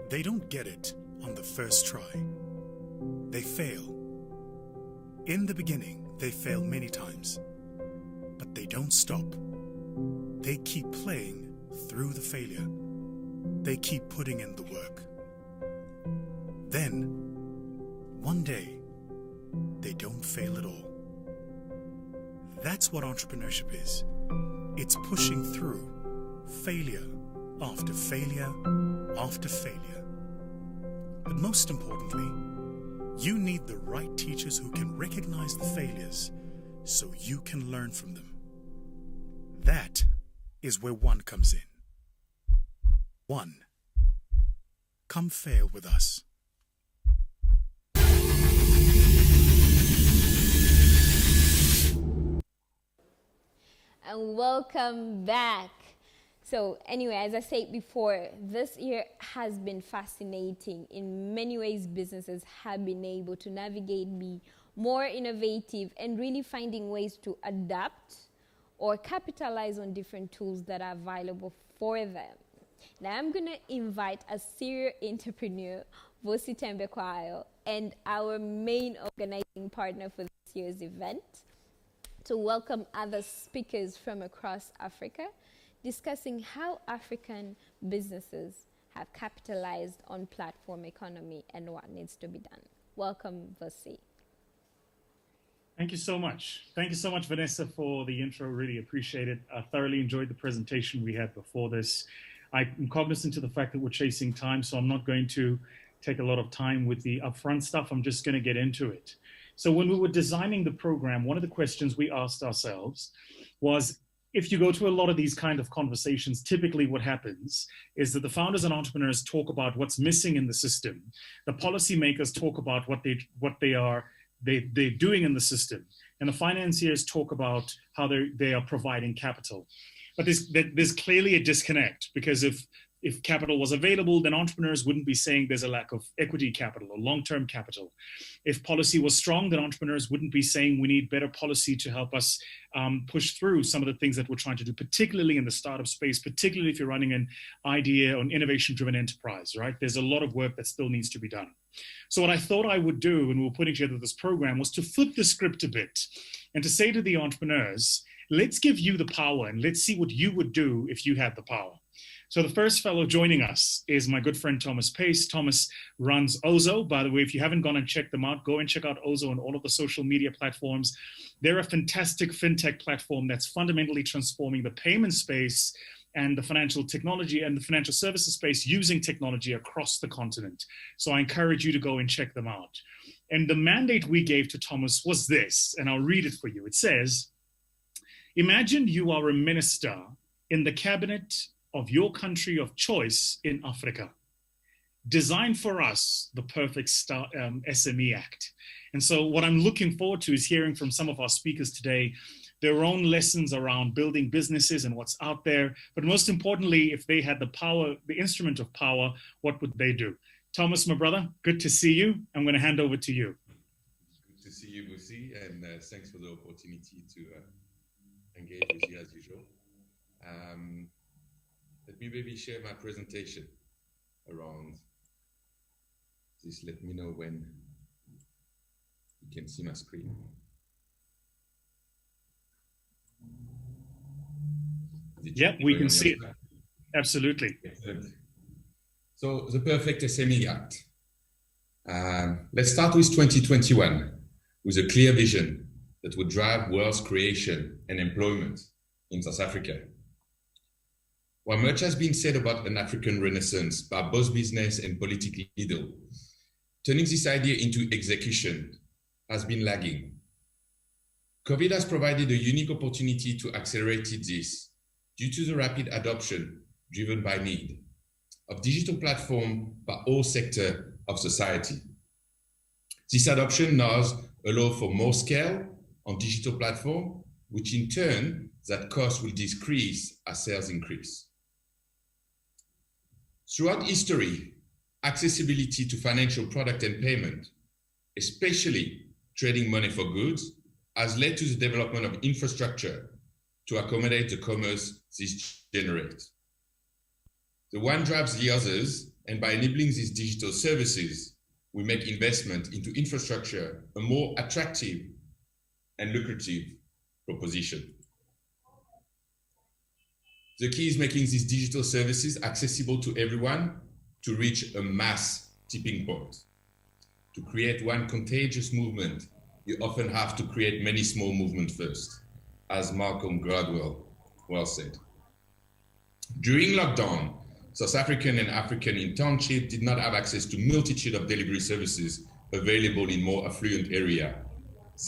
they don't get it on the first try. They fail. In the beginning, they fail many times, but they don't stop. They keep playing through the failure. They keep putting in the work. Then, one day, they don't fail at all. That's what entrepreneurship is. It's pushing through failure after failure after failure. But most importantly, you need the right teachers who can recognize the failures so you can learn from them. That is where One comes in. One, come fail with us. And welcome back. So anyway, as I said before, this year has been fascinating. In many ways, businesses have been able to navigate, be more innovative, and really finding ways to adapt or capitalize on different tools that are available for them. Now I'm going to invite a serial entrepreneur, Vusi Tembekwayo, and our main organizing partner for this year's event to welcome other speakers from across Africa, discussing how African businesses have capitalized on platform economy and what needs to be done. Welcome, Vusi. Thank you so much. Thank you so much, Vanessa, for the intro. Really appreciate it. I thoroughly enjoyed the presentation we had before this. I'm cognizant of the fact that we're chasing time, so I'm not going to take a lot of time with the upfront stuff. I'm just going to get into it. So when we were designing the program, one of the questions we asked ourselves was, if you go to a lot of these kind of conversations, typically what happens is that the founders and entrepreneurs talk about what's missing in the system. The policymakers talk about what they're doing in the system. And the financiers talk about how they are providing capital. But there's clearly a disconnect, because if capital was available, then entrepreneurs wouldn't be saying there's a lack of equity capital or long-term capital. If policy was strong, then entrepreneurs wouldn't be saying we need better policy to help us push through some of the things that we're trying to do, particularly in the startup space, particularly if you're running an idea or an innovation-driven enterprise, right? There's a lot of work that still needs to be done. So what I thought I would do when we were putting together this program was to flip the script a bit and to say to the entrepreneurs, let's give you the power and let's see what you would do if you had the power. So the first fellow joining us is my good friend Thomas Pace. Thomas runs Ozo. By the way, if you haven't gone and checked them out, go and check out Ozo on all of the social media platforms. They're a fantastic fintech platform that's fundamentally transforming the payment space and the financial technology and the financial services space using technology across the continent. So I encourage you to go and check them out. And the mandate we gave to Thomas was this, and I'll read it for you. It says, imagine you are a minister in the cabinet of your country of choice in Africa. Design for us the perfect SME Act. And so what I'm looking forward to is hearing from some of our speakers today, their own lessons around building businesses and what's out there. But most importantly, if they had the power, the instrument of power, what would they do? Thomas, my brother, good to see you. I'm going to hand over to you. Good to see you, Vusi, and thanks for the opportunity to engage with you as usual. Let me maybe share my presentation around this. Let me know when you can see my screen. Yep, we can see it. Absolutely. Excellent. So the Perfect SME Act. Let's start with 2021 with a clear vision that would drive wealth creation and employment in South Africa. While much has been said about an African renaissance by both business and political leaders, turning this idea into execution has been lagging. COVID has provided a unique opportunity to accelerate this due to the rapid adoption driven by need of digital platform by all sectors of society. This adoption now allows for more scale on digital platform, which in turn, that cost will decrease as sales increase. Throughout history, accessibility to financial product and payment, especially trading money for goods, has led to the development of infrastructure to accommodate the commerce this generates. The one drives the others, and by enabling these digital services, we make investment into infrastructure a more attractive and lucrative proposition. The key is making these digital services accessible to everyone to reach a mass tipping point. To create one contagious movement, you often have to create many small movements first, as Malcolm Gladwell well said. During lockdown, South African and African internship did not have access to multitude of delivery services available in more affluent area.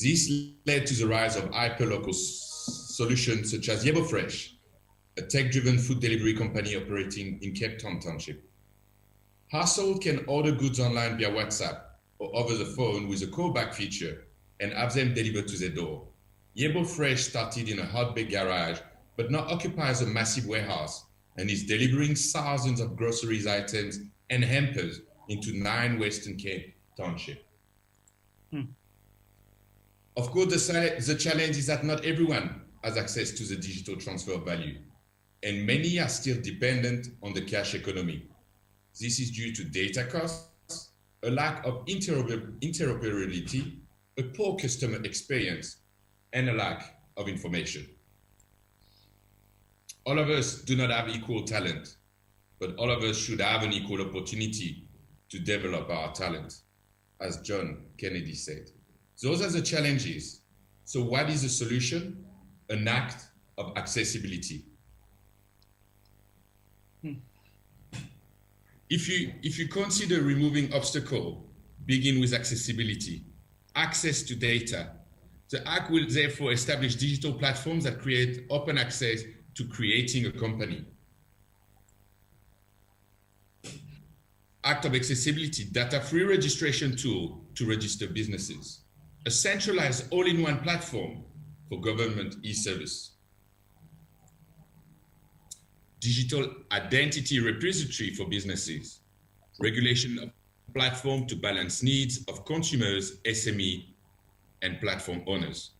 This led to the rise of hyperlocal solutions such as YeboFresh, a tech-driven food delivery company operating in Cape Town Township. Households can order goods online via WhatsApp or over the phone with a callback feature and have them delivered to their door. YeboFresh started in a hot-bake garage, but now occupies a massive warehouse and is delivering thousands of groceries items and hampers into 9 Western Cape Township. Of course, the challenge is that not everyone has access to the digital transfer value, and many are still dependent on the cash economy. This is due to data costs, a lack of interoperability, a poor customer experience, and a lack of information. All of us do not have equal talent, but all of us should have an equal opportunity to develop our talent, as John Kennedy said. Those are the challenges. So what is the solution? An act of accessibility. If you consider removing obstacles, begin with accessibility, access to data. The Act will therefore establish digital platforms that create open access to creating a company. Act of accessibility, data-free registration tool to register businesses. A centralized all-in-one platform for government e-service. Digital identity repository for businesses. Regulation of platform to balance needs of consumers, SME, and platform owners.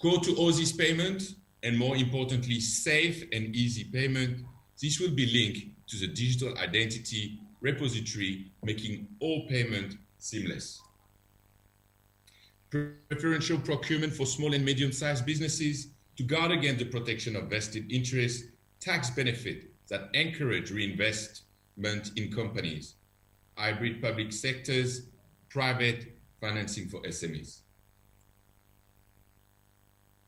Core to all this payment, and more importantly, safe and easy payment. This will be linked to the digital identity repository, making all payment seamless. Preferential procurement for small and medium-sized businesses to guard against the protection of vested interests tax benefits that encourage reinvestment in companies, hybrid public sectors, private financing for SMEs.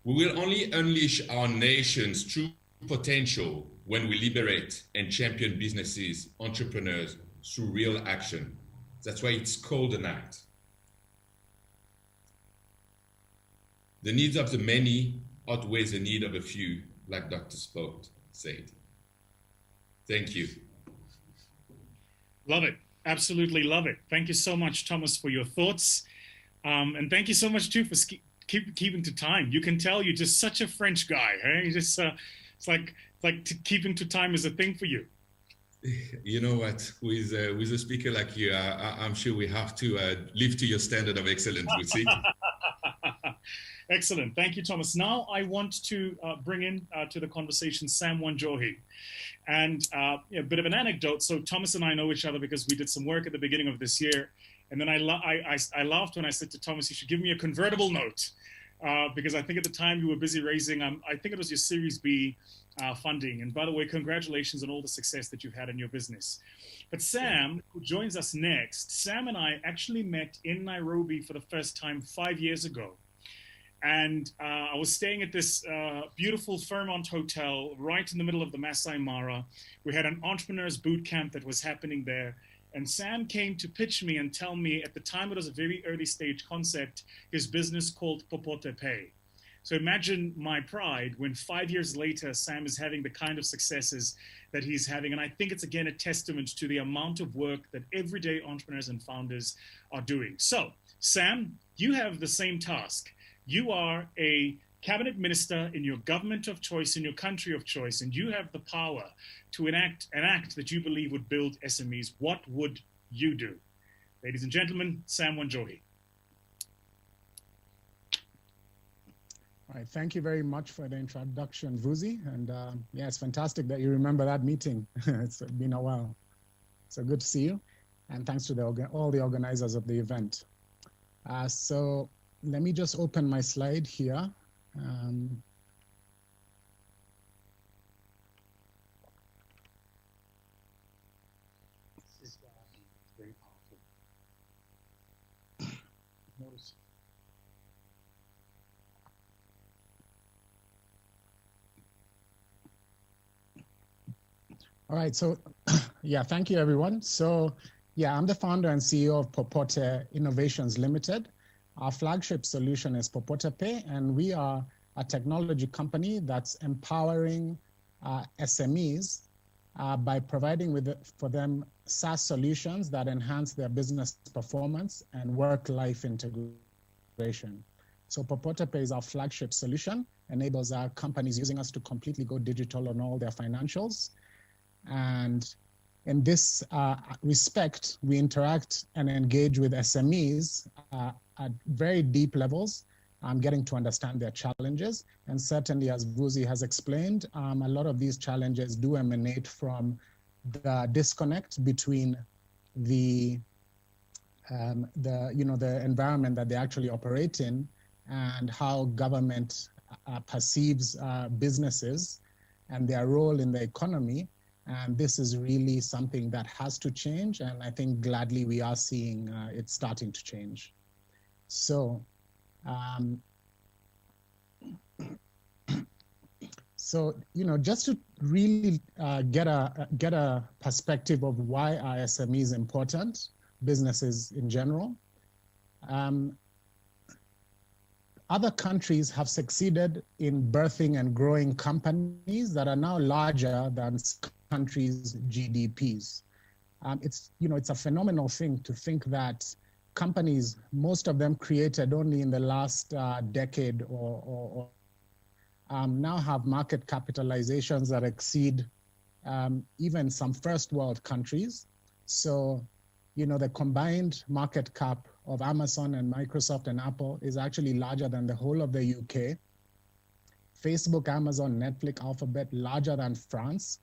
We will only unleash our nation's true potential when we liberate and champion businesses, entrepreneurs through real action. That's why it's called an act. The needs of the many outweighs the need of a few, like Dr. Spoke said. Thank you. Love it. Absolutely love it. Thank you so much, Thomas, for your thoughts. And thank you so much, too, for keeping to time. You can tell you're just such a French guy. Hey? You just, it's like keeping to time is a thing for you. You know what? With a speaker like you, I'm sure we have to live to your standard of excellence. We'll see. Excellent. Thank you, Thomas. Now I want to bring in to the conversation Sam Wanjohi. And a bit of an anecdote. So Thomas and I know each other because we did some work at the beginning of this year. And then I laughed when I said to Thomas, you should give me a convertible note. Because I think at the time you were busy raising, I think it was your Series B funding. And by the way, congratulations on all the success that you've had in your business. But Sam, who joins us next, Sam and I actually met in Nairobi for the first time 5 years ago. And I was staying at this beautiful Fairmont Hotel right in the middle of the Masai Mara. We had an entrepreneurs boot camp that was happening there. And Sam came to pitch me and tell me, at the time it was a very early stage concept, his business called Popote Pay. So imagine my pride when 5 years later, Sam is having the kind of successes that he's having. And I think it's, again, a testament to the amount of work that everyday entrepreneurs and founders are doing. So, Sam, you have the same task. You are a cabinet minister in your government of choice, in your country of choice, and you have the power to enact an act that you believe would build SMEs. What would you do? Ladies and gentlemen, Sam Wanjohi. All right, thank you very much for the introduction, Vusi. And yeah, it's fantastic that you remember that meeting. It's been a while. So good to see you. And thanks to all the organizers of the event. So let me just open my slide here. This is very powerful. Notice. All right, so yeah, thank you everyone. So yeah, I'm the founder and CEO of Popote Innovations Limited. Our flagship solution is Popote Pay, and we are a technology company that's empowering SMEs by providing for them SaaS solutions that enhance their business performance and work-life integration. So Popote Pay is our flagship solution, enables our companies using us to completely go digital on all their financials. And in this respect, we interact and engage with SMEs at very deep levels, getting to understand their challenges. And certainly, as Vusi has explained, a lot of these challenges do emanate from the disconnect between the environment that they actually operate in and how government perceives businesses and their role in the economy. And this is really something that has to change. And I think gladly we are seeing it starting to change. So, just to really get a perspective of why our SME is important, businesses in general. Other countries have succeeded in birthing and growing companies that are now larger than countries' GDPs. It's a phenomenal thing to think that companies, most of them created only in the last decade or now have market capitalizations that exceed even some first world countries. So, the combined market cap of Amazon and Microsoft and Apple is actually larger than the whole of the UK. Facebook, Amazon, Netflix, Alphabet, larger than France,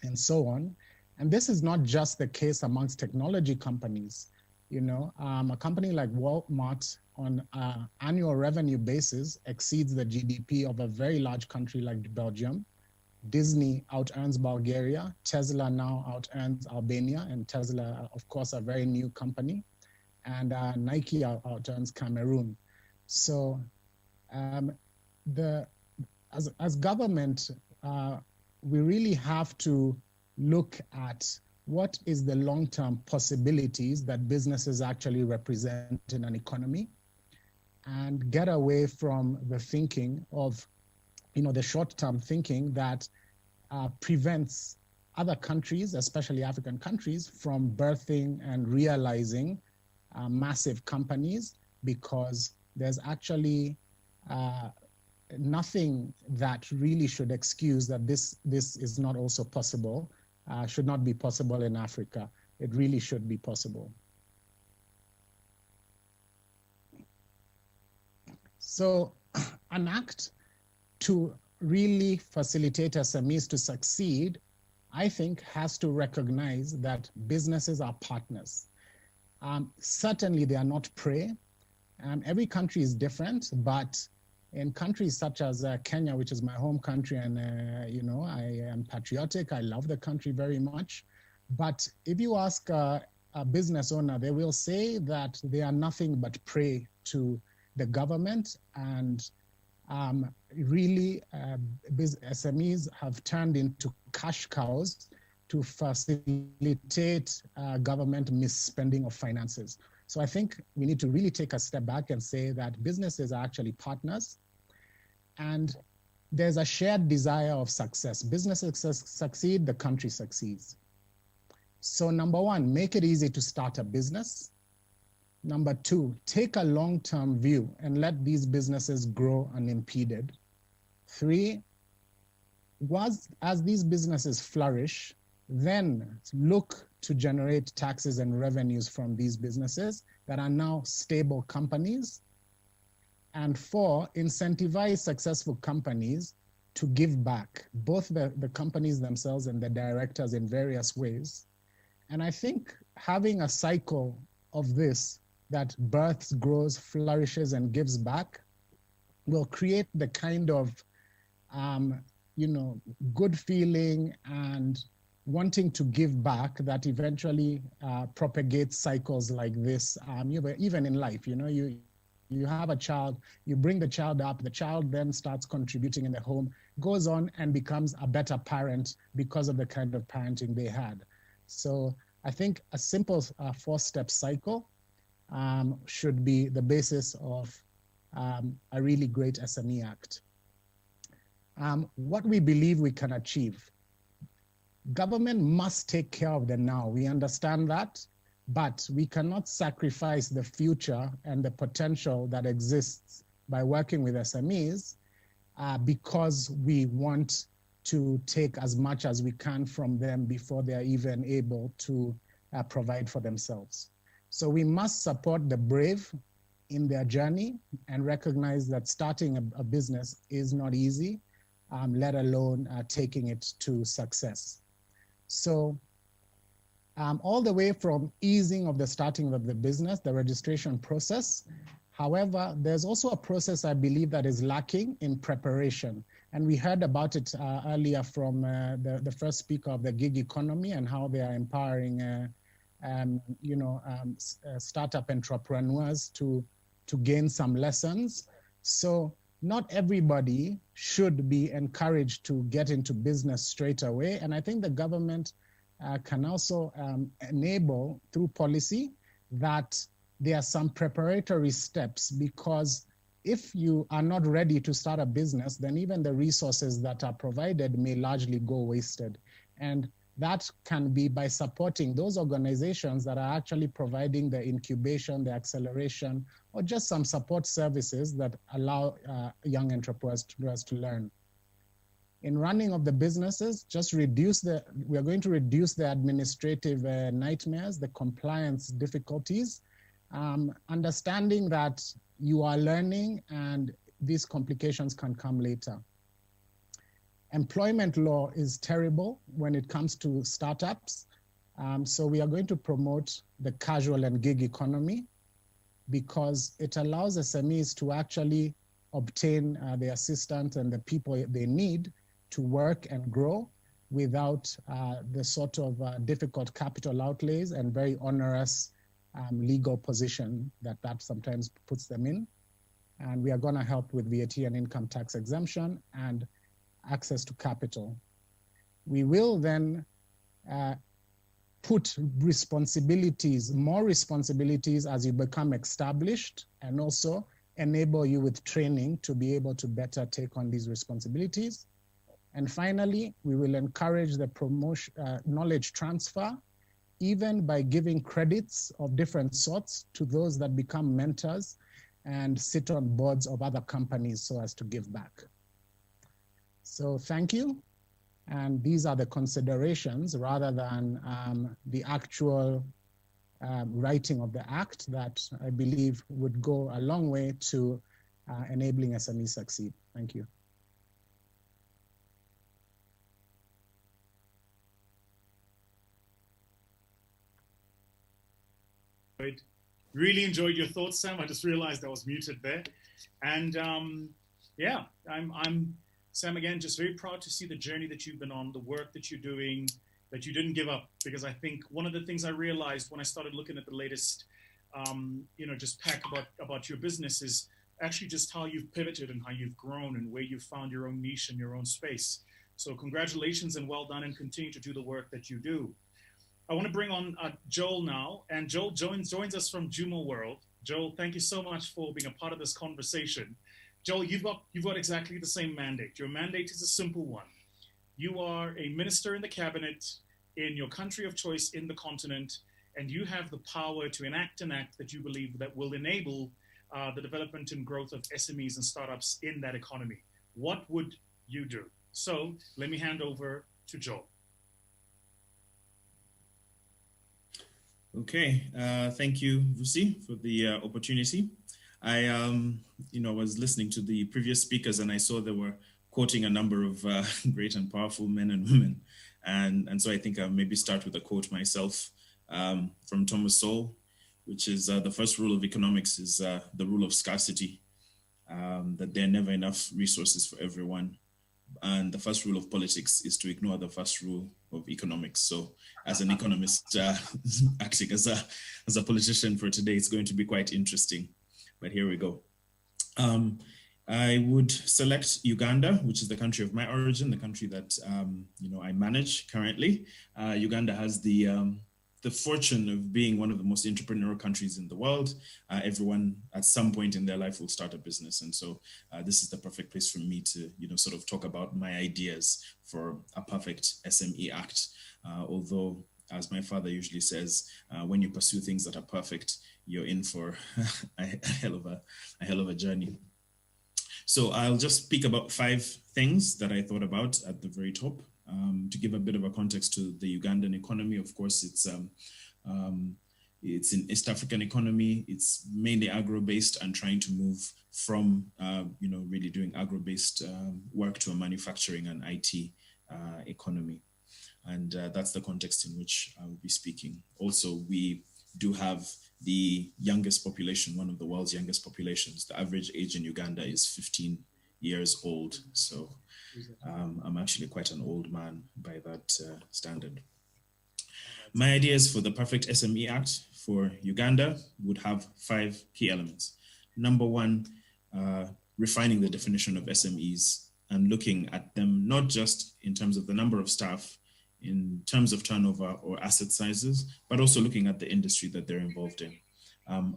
and so on. And this is not just the case amongst technology companies. A company like Walmart on an annual revenue basis exceeds the GDP of a very large country like Belgium. Disney out-earns Bulgaria, Tesla now out-earns Albania, and Tesla, of course, a very new company, and Nike out-earns Cameroon. So as government, we really have to look at what is the long-term possibilities that businesses actually represent in an economy, and get away from the thinking of, the short-term thinking that prevents other countries, especially African countries, from birthing and realizing massive companies, because there's actually nothing that really should excuse that this is not also possible, should not be possible in Africa. It really should be possible. So an act to really facilitate SMEs to succeed, I think, has to recognize that businesses are partners. Certainly they are not prey. Every country is different, but in countries such as Kenya, which is my home country, and I am patriotic, I love the country very much. But if you ask a business owner, they will say that they are nothing but prey to the government, and really SMEs have turned into cash cows to facilitate government misspending of finances. So I think we need to really take a step back and say that businesses are actually partners, and there's a shared desire of success. Businesses succeed, the country succeeds. So number one, make it easy to start a business. Number two, take a long-term view and let these businesses grow unimpeded. Three, as these businesses flourish, then look to generate taxes and revenues from these businesses that are now stable companies. And four, incentivize successful companies to give back, both the companies themselves and the directors in various ways. And I think having a cycle of this that births, grows, flourishes, and gives back will create the kind of, good feeling and wanting to give back that eventually propagates cycles like this. Even in life, you have a child, you bring the child up, the child then starts contributing in the home, goes on and becomes a better parent because of the kind of parenting they had. So I think a simple four-step cycle should be the basis of a really great SME Act. What we believe we can achieve. Government must take care of the now. We understand that, but we cannot sacrifice the future and the potential that exists by working with SMEs because we want to take as much as we can from them before they are even able to provide for themselves. So we must support the brave in their journey and recognize that starting a business is not easy, let alone taking it to success. So all the way from easing of the starting of the business, the registration process. However, there's also a process I believe that is lacking in preparation. And we heard about it earlier from the first speaker of the gig economy and how they are empowering startup entrepreneurs to gain some lessons. So not everybody should be encouraged to get into business straight away. And I think the government can also enable through policy that there are some preparatory steps, because if you are not ready to start a business, then even the resources that are provided may largely go wasted. And that can be by supporting those organizations that are actually providing the incubation, the acceleration, or just some support services that allow young entrepreneurs to learn. In running of the businesses, we are going to reduce the administrative nightmares, the compliance difficulties, understanding that you are learning and these complications can come later. Employment law is terrible when it comes to startups. So we are going to promote the casual and gig economy because it allows SMEs to actually obtain the assistance and the people they need to work and grow without the sort of difficult capital outlays and very onerous legal position that sometimes puts them in. And we are going to help with VAT and income tax exemption and access to capital. We will then put responsibilities, more responsibilities as you become established, and also enable you with training to be able to better take on these responsibilities. And finally, we will encourage the knowledge transfer, even by giving credits of different sorts to those that become mentors and sit on boards of other companies so as to give back. So thank you. And these are the considerations rather than the actual writing of the act that I believe would go a long way to enabling SMEs succeed. Thank you. Really enjoyed your thoughts, Sam. I just realized I was muted there. And yeah, I'm Sam, again, just very proud to see the journey that you've been on, the work that you're doing, that you didn't give up. Because I think one of the things I realized when I started looking at the latest, just pack about your business is actually just how you've pivoted and how you've grown and where you've found your own niche and your own space. So congratulations and well done, and continue to do the work that you do. I want to bring on Joel now, and Joel joins us from Juma World. Joel, thank you so much for being a part of this conversation. Joel, you've got exactly the same mandate. Your mandate is a simple one. You are a minister in the cabinet in your country of choice in the continent, and you have the power to enact an act that you believe that will enable the development and growth of SMEs and startups in that economy. What would you do? So let me hand over to Joel. Okay, thank you, Vusi, for the opportunity. I was listening to the previous speakers, and I saw they were quoting a number of great and powerful men and women. And so I think I'll maybe start with a quote myself from Thomas Sowell, which is the first rule of economics is the rule of scarcity, that there are never enough resources for everyone. And the first rule of politics is to ignore the first rule of economics. So as an economist acting as a politician for today, it's going to be quite interesting. But here we go. I would select Uganda, which is the country of my origin, the country that I manage currently. Uganda has the fortune of being one of the most entrepreneurial countries in the world. Everyone at some point in their life will start a business. And so this is the perfect place for me to, sort of talk about my ideas for a perfect SME Act. Although, as my father usually says, when you pursue things that are perfect, you're in for a hell of a journey. So I'll just speak about 5 things that I thought about at the very top. To give a bit of a context to the Ugandan economy, of course, it's an East African economy. It's mainly agro-based and trying to move from, really doing agro-based work to a manufacturing and IT economy. And that's the context in which I will be speaking. Also, we do have the youngest population, one of the world's youngest populations. The average age in Uganda is 15 years old. So I'm actually quite an old man by that standard. My ideas for the perfect SME Act for Uganda would have 5 key elements. Number 1, refining the definition of SMEs and looking at them not just in terms of the number of staff, in terms of turnover or asset sizes, but also looking at the industry that they're involved in.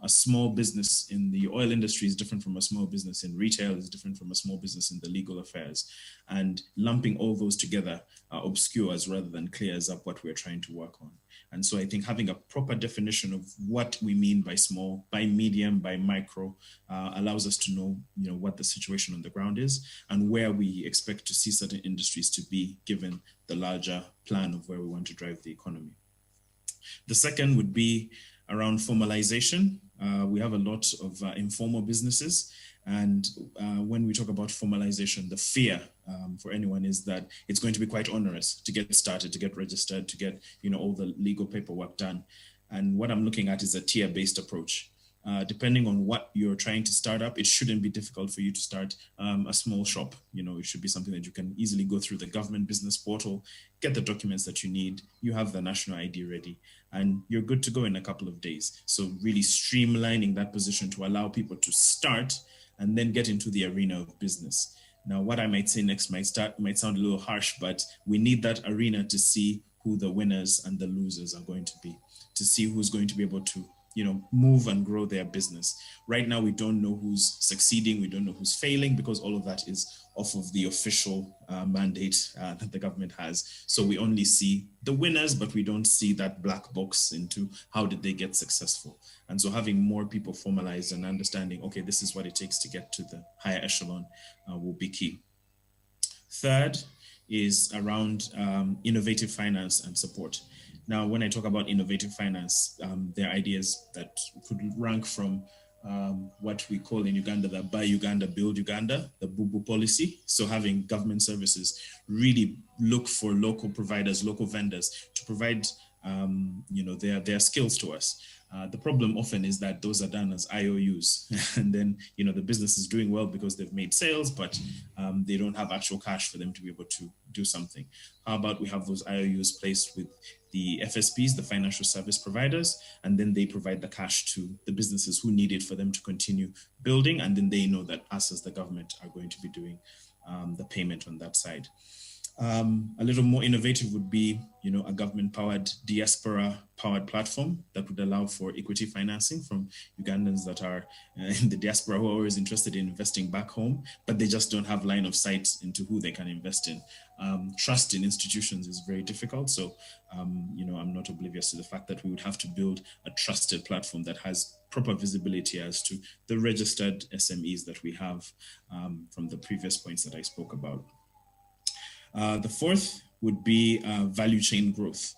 A small business in the oil industry is different from a small business in retail, is different from a small business in the legal affairs. And lumping all those together obscures rather than clears up what we're trying to work on. And so I think having a proper definition of what we mean by small, by medium, by micro, allows us to know, what the situation on the ground is and where we expect to see certain industries to be given the larger plan of where we want to drive the economy. The second would be around formalization. We have a lot of informal businesses. And when we talk about formalization, the fear for anyone is that it's going to be quite onerous to get started, to get registered, to get all the legal paperwork done. And what I'm looking at is a tier-based approach. depending on what you're trying to start up, it shouldn't be difficult for you to start a small shop. You know, it should be something that you can easily go through the government business portal, get the documents that you need, you have the national ID ready, and you're good to go in a couple of days. So really streamlining that position to allow people to start and then get into the arena of business. Now, what I might say next might sound a little harsh, but we need that arena to see who the winners and the losers are going to be, to see who's going to be able to, you know, move and grow their business. Right now, we don't know who's succeeding, we don't know who's failing, because all of that is off of the official mandate that the government has. So we only see the winners, but we don't see that black box into how did they get successful. And so having more people formalized and understanding, okay, this is what it takes to get to the higher echelon will be key. Third is around innovative finance and support. Now, when I talk about innovative finance, there are ideas that could rank from what we call in Uganda the Buy Uganda, Build Uganda, the BUBU policy. So having government services really look for local providers, local vendors to provide you know, their skills to us. The problem often is that those are done as IOUs, and then, you know, the business is doing well because they've made sales, but they don't have actual cash for them to be able to do something. How about we have those IOUs placed with the FSPs, the financial service providers, and then they provide the cash to the businesses who need it for them to continue building, and then they know that us as the government are going to be doing the payment on that side. A little more innovative would be, you know, a government-powered, diaspora-powered platform that would allow for equity financing from Ugandans that are in the diaspora who are always interested in investing back home, but they just don't have line of sight into who they can invest in. Trust in institutions is very difficult. So, you know, I'm not oblivious to the fact that we would have to build a trusted platform that has proper visibility as to the registered SMEs that we have from the previous points that I spoke about. The fourth would be value chain growth.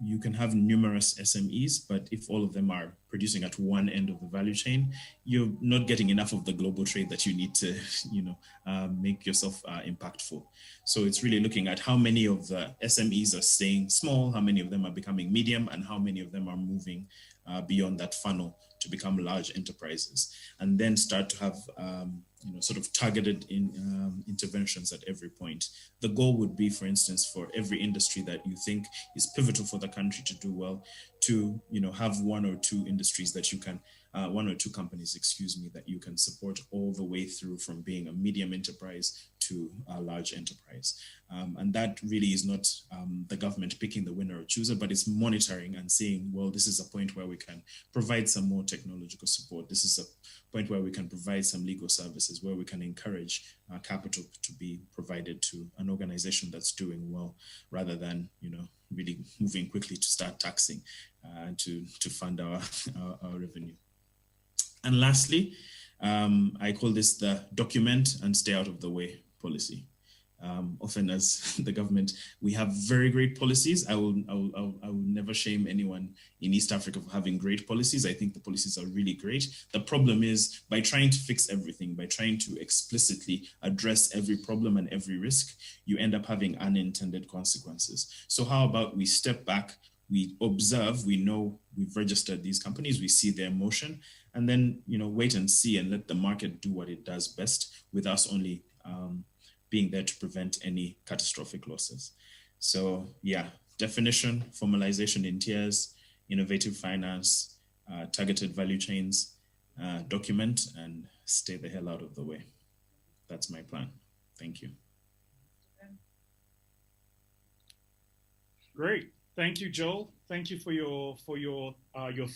You can have numerous SMEs, but if all of them are producing at one end of the value chain, you're not getting enough of the global trade that you need to, you know, make yourself impactful. So it's really looking at how many of the SMEs are staying small, how many of them are becoming medium, and how many of them are moving beyond that funnel to become large enterprises, and then start to have you know, sort of targeted interventions at every point. The goal would be, for instance, for every industry that you think is pivotal for the country to do well, to, you know, have one or two industries that you can, one or two companies, excuse me, that you can support all the way through from being a medium enterprise to a large enterprise. And that really is not the government picking the winner or chooser, but it's monitoring and saying, well, this is a point where we can provide some more technological support. This is a point where we can provide some legal services, where we can encourage capital to be provided to an organization that's doing well, rather than, you know, really moving quickly to start taxing to fund our revenue. And lastly, I call this the document and stay out of the way policy. Often as the government, we have very great policies. I will never shame anyone in East Africa for having great policies. I think the policies are really great. The problem is, by trying to fix everything, by trying to explicitly address every problem and every risk, you end up having unintended consequences. So how about we step back, we observe, we know we've registered these companies, we see their motion, and then, you know, wait and see and let the market do what it does best, with us only being there to prevent any catastrophic losses. So yeah, definition, formalization in tiers, innovative finance, targeted value chains, document, and stay the hell out of the way. That's my plan. Thank you. Great. Thank you, Joel. Thank you for your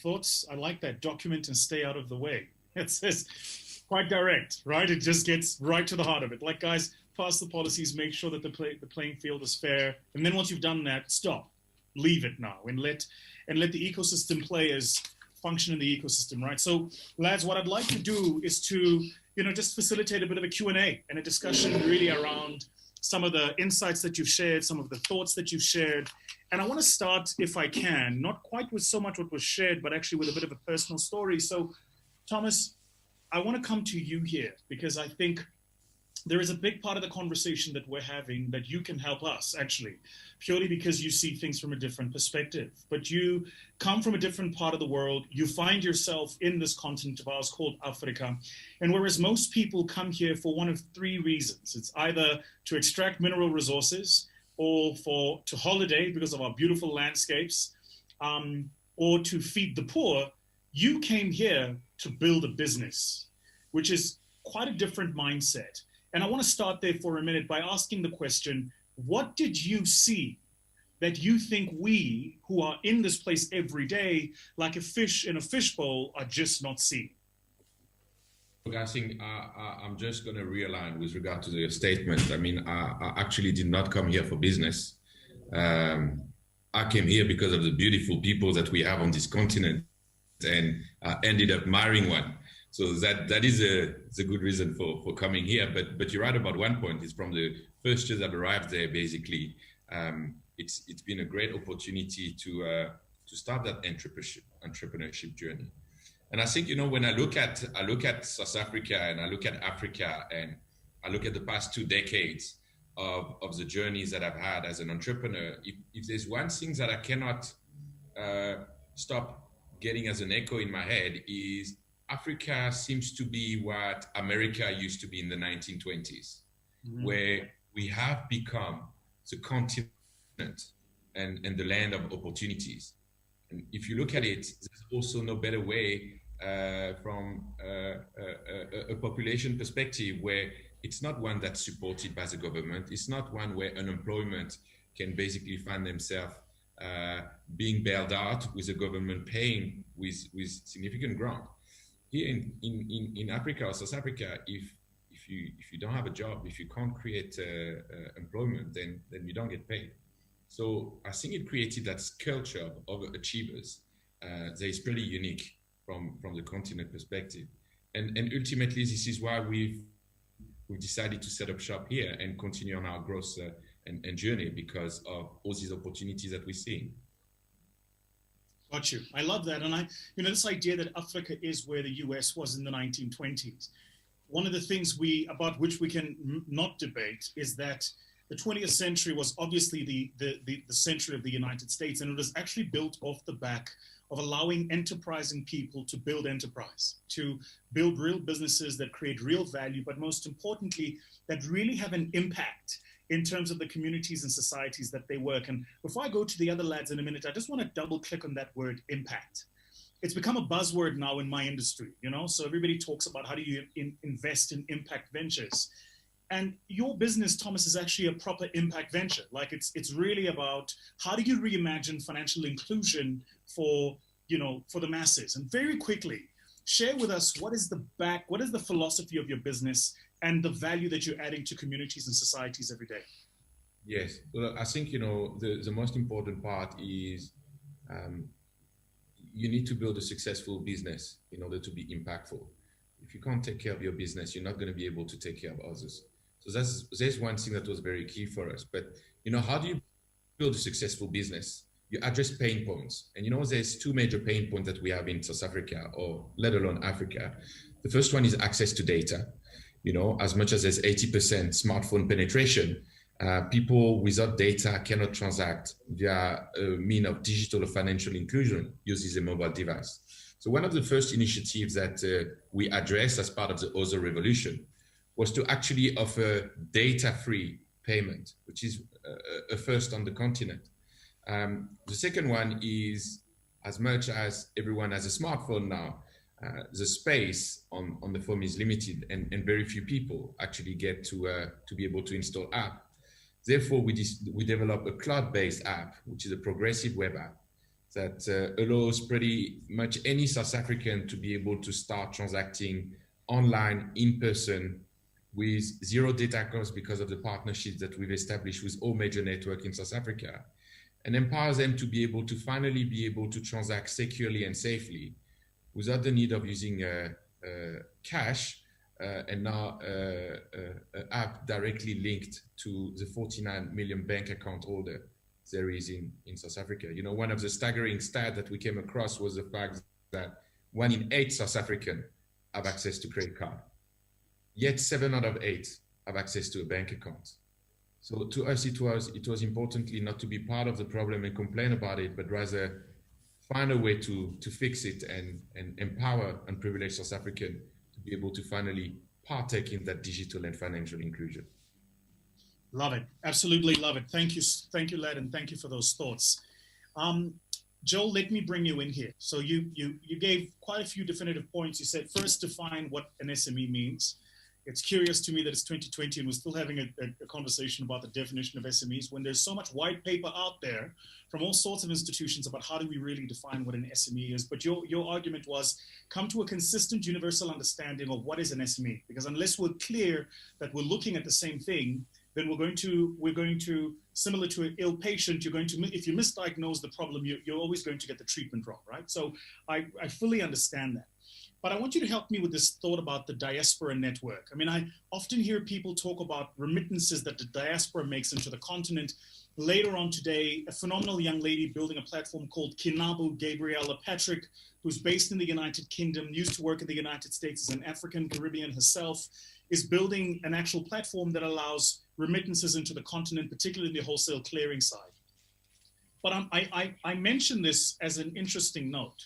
thoughts. I like that, document and stay out of the way. It's quite direct, right? It just gets right to the heart of it. Like, guys, pass the policies, make sure that the playing field is fair. And then once you've done that, stop, leave it now, and let the ecosystem players function in the ecosystem, right? So, lads, what I'd like to do is to, you know, just facilitate a bit of a Q&A and a discussion really around some of the insights that you've shared, some of the thoughts that you've shared. And I want to start, if I can, not quite with so much what was shared, but actually with a bit of a personal story. So, Thomas, I want to come to you here, because I think there is a big part of the conversation that we're having that you can help us, actually, purely because you see things from a different perspective. But you come from a different part of the world. You find yourself in this continent of ours called Africa. And whereas most people come here for one of three reasons, it's either to extract mineral resources, or to holiday because of our beautiful landscapes, or to feed the poor, you came here to build a business, which is quite a different mindset. And I want to start there for a minute by asking the question, what did you see that you think we who are in this place every day, like a fish in a fishbowl, are just not seeing? Look, I think I'm just going to realign with regard to your statement. I mean, I actually did not come here for business. I came here because of the beautiful people that we have on this continent, and ended up marrying one. So that is a good reason for coming here. But you're right about one point. It's from the first years I've arrived there, basically. It's been a great opportunity to start that entrepreneurship journey. And I think, when I look at South Africa, and I look at Africa, and I look at the past 2 decades of the journeys that I've had as an entrepreneur, if there's one thing that I cannot stop getting as an echo in my head, is Africa seems to be what America used to be in the 1920s, where we have become the continent and the land of opportunities. And if you look at it, there's also no better way from a population perspective, where it's not one that's supported by the government. It's not one where unemployment can basically find themselves being bailed out with the government paying with significant grant. Here in Africa or South Africa, if you don't have a job, if you can't create employment, then you don't get paid. So I think it created that culture of achievers that is pretty unique from the continent perspective. And ultimately, this is why we've decided to set up shop here and continue on our growth and journey, because of all these opportunities that we're seeing. Got you. I love that. And this idea that Africa is where the US was in the 1920s. One of the things about which we can not debate is that the 20th century was obviously the century of the United States, and it was actually built off the back of allowing enterprising people to build enterprise, to build real businesses that create real value, but most importantly, that really have an impact in terms of the communities and societies that they work. And before I go to the other lads in a minute, I just want to double click on that word impact. It's become a buzzword now in my industry, so everybody talks about how do you invest in impact ventures. And your business, Thomas, is actually a proper impact venture. Like it's really about how do you reimagine financial inclusion for the masses. And very quickly, share with us what is the philosophy of your business and the value that you're adding to communities and societies every day. Yes, well, I think the most important part is you need to build a successful business in order to be impactful. If you can't take care of your business, you're not going to be able to take care of others. So there's one thing that was very key for us. But how do you build a successful business? You address pain points. And there's 2 major pain points that we have in South Africa, or let alone Africa. The first one is access to data. As much as there's 80% smartphone penetration, people without data cannot transact via a mean of digital or financial inclusion, uses a mobile device. So one of the first initiatives that we addressed as part of the Other Revolution was to actually offer data-free payment, which is a first on the continent. The second one is, as much as everyone has a smartphone now, the space on the phone is limited, and very few people actually get to be able to install app. Therefore, we develop a cloud-based app, which is a progressive web app that allows pretty much any South African to be able to start transacting online, in person, with zero data costs because of the partnerships that we've established with all major networks in South Africa, and empowers them to be able to finally be able to transact securely and safely without the need of using cash, and now an app directly linked to the 49 million bank account holder there is in South Africa. One of the staggering stats that we came across was the fact that 1 in 8 South Africans have access to credit card. Yet 7 out of 8 have access to a bank account. So to us, it was importantly not to be part of the problem and complain about it, but rather find a way to fix it and empower unprivileged South African to be able to finally partake in that digital and financial inclusion. Love it. Absolutely love it. Thank you, Led, and thank you for those thoughts. Joel, let me bring you in here. So you gave quite a few definitive points. You said first define what an SME means. It's curious to me that it's 2020 and we're still having a conversation about the definition of SMEs when there's so much white paper out there from all sorts of institutions about how do we really define what an SME is. But your argument was come to a consistent universal understanding of what is an SME, because unless we're clear that we're looking at the same thing, then we're going to, similar to an ill patient, if you misdiagnose the problem, you're always going to get the treatment wrong, right? So I fully understand that. But I want you to help me with this thought about the diaspora network. I mean, I often hear people talk about remittances that the diaspora makes into the continent. Later on today, a phenomenal young lady building a platform called Kinabu Gabriella Patrick, who's based in the United Kingdom, used to work in the United States as an African Caribbean herself, is building an actual platform that allows remittances into the continent, particularly the wholesale clearing side. But I mention this as an interesting note.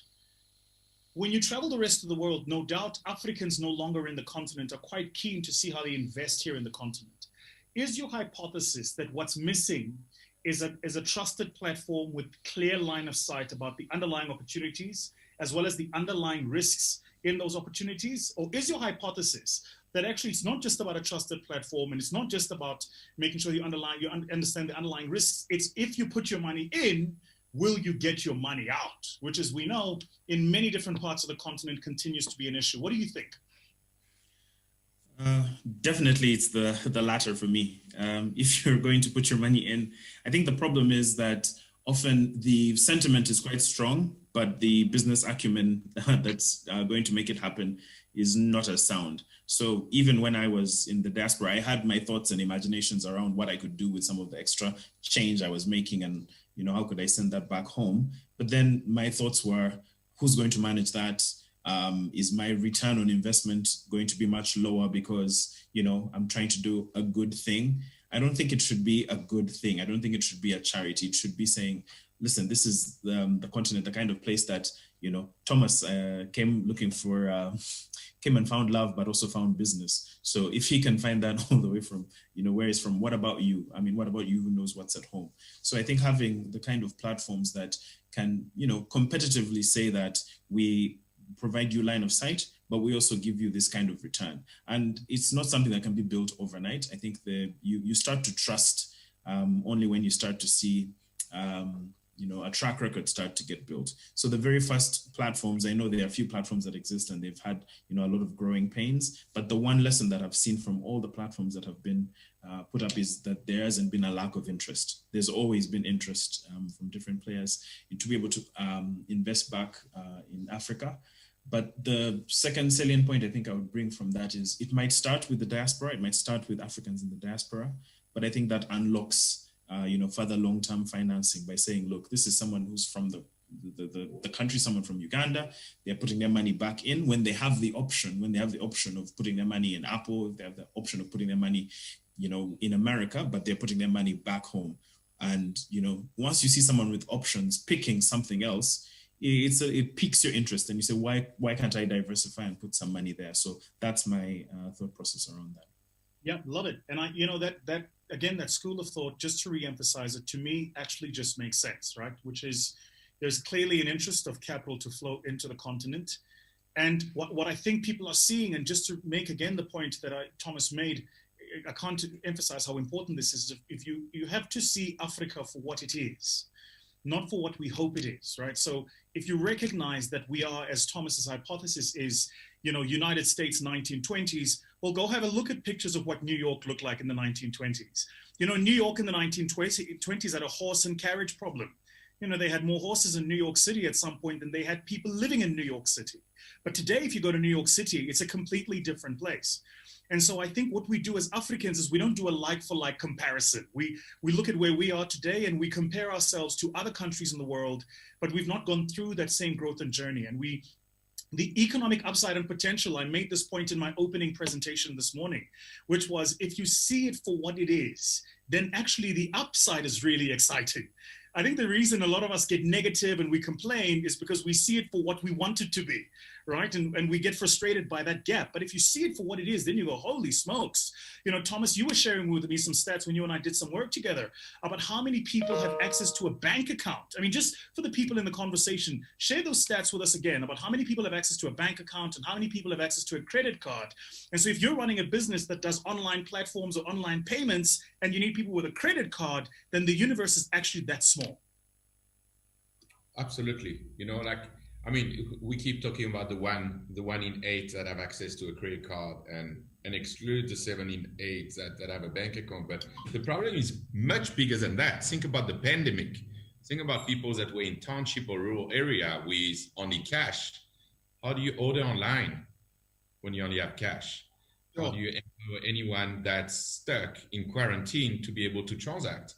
When you travel the rest of the world, no doubt Africans no longer in the continent are quite keen to see how they invest here in the continent. Is your hypothesis that what's missing is a trusted platform with clear line of sight about the underlying opportunities as well as the underlying risks in those opportunities? Or is your hypothesis that actually it's not just about a trusted platform and it's not just about making sure you understand the underlying risks, it's if you put your money in, will you get your money out? Which, as we know, in many different parts of the continent continues to be an issue. What do you think? Definitely it's the latter for me. If you're going to put your money in, I think the problem is that often the sentiment is quite strong, but the business acumen that's going to make it happen is not as sound. So even when I was in the diaspora, I had my thoughts and imaginations around what I could do with some of the extra change I was making and, you know, how could I send that back home? But then my thoughts were, who's going to manage that? Is my return on investment going to be much lower because, you know, I'm trying to do a good thing? I don't think it should be a good thing. I don't think it should be a charity. It should be saying, listen, this is the continent, the kind of place that, you know, Thomas came looking for, came and found love, but also found business. So if he can find that all the way from, you know, where he's from, what about you? I mean, what about you who knows what's at home? So I think having the kind of platforms that can, you know, competitively say that we provide you line of sight, but we also give you this kind of return. And it's not something that can be built overnight. I think you start to trust only when you start to see, you know, a track record start to get built. So the very first platforms, I know there are a few platforms that exist and they've had, you know, a lot of growing pains, but the one lesson that I've seen from all the platforms that have been put up is that there hasn't been a lack of interest. There's always been interest from different players to be able to invest back in Africa. But the second salient point I think I would bring from that is it might start with the diaspora, it might start with Africans in the diaspora, but I think that unlocks you know, further long-term financing by saying, look, this is someone who's from the country, someone from Uganda, they're putting their money back in when they have the option, of putting their money in Apple, they have the option of putting their money, you know, in America, but they're putting their money back home. And, you know, once you see someone with options picking something else, it piques your interest and you say, why can't I diversify and put some money there? So that's my thought process around that. Yeah, love it. And you know, that again, that school of thought, just to reemphasize it, to me actually just makes sense, right? Which is there's clearly an interest of capital to flow into the continent. And what I think people are seeing, and just to make again the point that Thomas made, I can't emphasize how important this is. If you have to see Africa for what it is, not for what we hope it is, right? So if you recognize that we are, as Thomas's hypothesis is, you know, United States 1920s, well, go have a look at pictures of what New York looked like in the 1920s. You know, New York in the 1920s had a horse and carriage problem. You know, they had more horses in New York City at some point than they had people living in New York City. But today, if you go to New York City, it's a completely different place. And so I think what we do as Africans is we don't do a like-for-like comparison. We look at where we are today and we compare ourselves to other countries in the world, but we've not gone through that same growth and journey. And we the economic upside and potential, I made this point in my opening presentation this morning, which was if you see it for what it is, then actually the upside is really exciting. I think the reason a lot of us get negative and we complain is because we see it for what we want it to be, right? And we get frustrated by that gap. But if you see it for what it is, then you go, holy smokes. You know, Thomas, you were sharing with me some stats when you and I did some work together about how many people have access to a bank account. I mean, just for the people in the conversation, share those stats with us again about how many people have access to a bank account and how many people have access to a credit card. And so if you're running a business that does online platforms or online payments and you need people with a credit card, then the universe is actually that small. Absolutely. You know, like, I mean, we keep talking about the one in 8 that have access to a credit card and exclude the 7 in 8 that have a bank account. But the problem is much bigger than that. Think about the pandemic. Think about people that were in township or rural area with only cash. How do you order online when you only have cash? How do you empower anyone that's stuck in quarantine to be able to transact?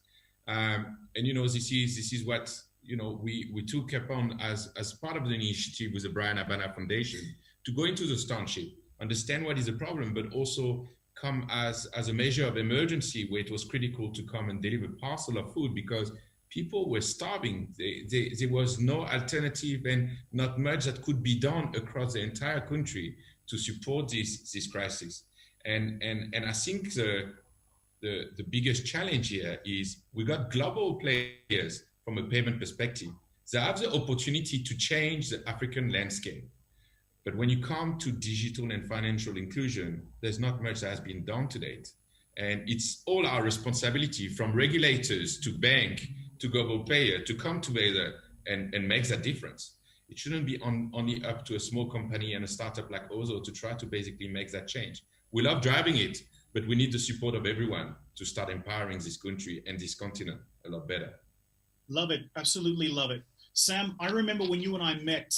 And, you know, this is what, you know, we took upon as part of the initiative with the Brian Abana Foundation to go into the township, understand what is the problem, but also come as a measure of emergency where it was critical to come and deliver parcel of food because people were starving. There was no alternative and not much that could be done across the entire country to support this crisis. And I think the biggest challenge here is we got global players from a payment perspective. They have the opportunity to change the African landscape. But when you come to digital and financial inclusion, there's not much that has been done to date. And it's all our responsibility from regulators to bank to global player to come together and make that difference. It shouldn't be only up to a small company and a startup like Ozo to try to basically make that change. We love driving it, but we need the support of everyone to start empowering this country and this continent a lot better. Love it. Absolutely love it. Sam, I remember when you and I met,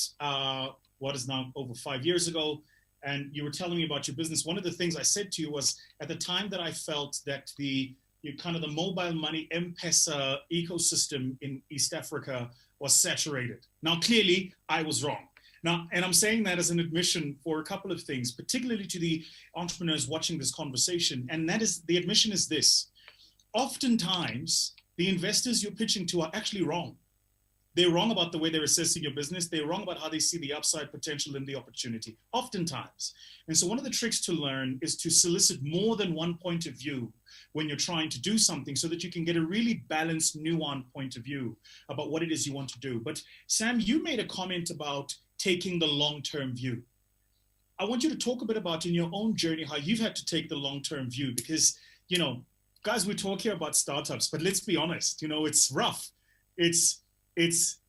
what is now over 5 years ago, and you were telling me about your business. One of the things I said to you was at the time that I felt that the mobile money M-Pesa ecosystem in East Africa was saturated. Now, clearly, I was wrong. Now, and I'm saying that as an admission for a couple of things, particularly to the entrepreneurs watching this conversation. And that is, the admission is this. Oftentimes, the investors you're pitching to are actually wrong. They're wrong about the way they're assessing your business. They're wrong about how they see the upside potential and the opportunity, oftentimes. And so one of the tricks to learn is to solicit more than one point of view when you're trying to do something so that you can get a really balanced, nuanced point of view about what it is you want to do. But Sam, you made a comment about taking the long-term view. I want you to talk a bit about in your own journey, how you've had to take the long-term view because, you know, guys, we talk here about startups, but let's be honest, you know, it's rough. It's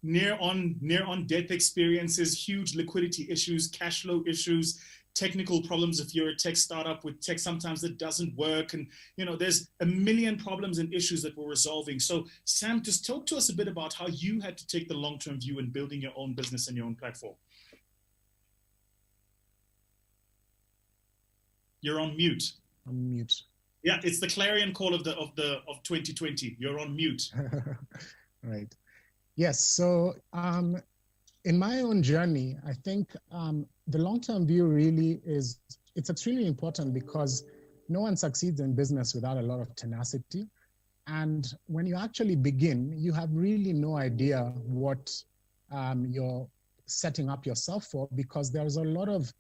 near on death experiences, huge liquidity issues, cash flow issues, technical problems if you're a tech startup with tech sometimes that doesn't work. And, you know, there's a million problems and issues that we're resolving. So Sam, just talk to us a bit about how you had to take the long-term view in building your own business and your own platform. You're on mute. On mute. Yeah, it's the clarion call of 2020. You're on mute. Right. Yes. So in my own journey, I think the long-term view really it's extremely important because no one succeeds in business without a lot of tenacity. And when you actually begin, you have really no idea what you're setting up yourself for because there's a lot of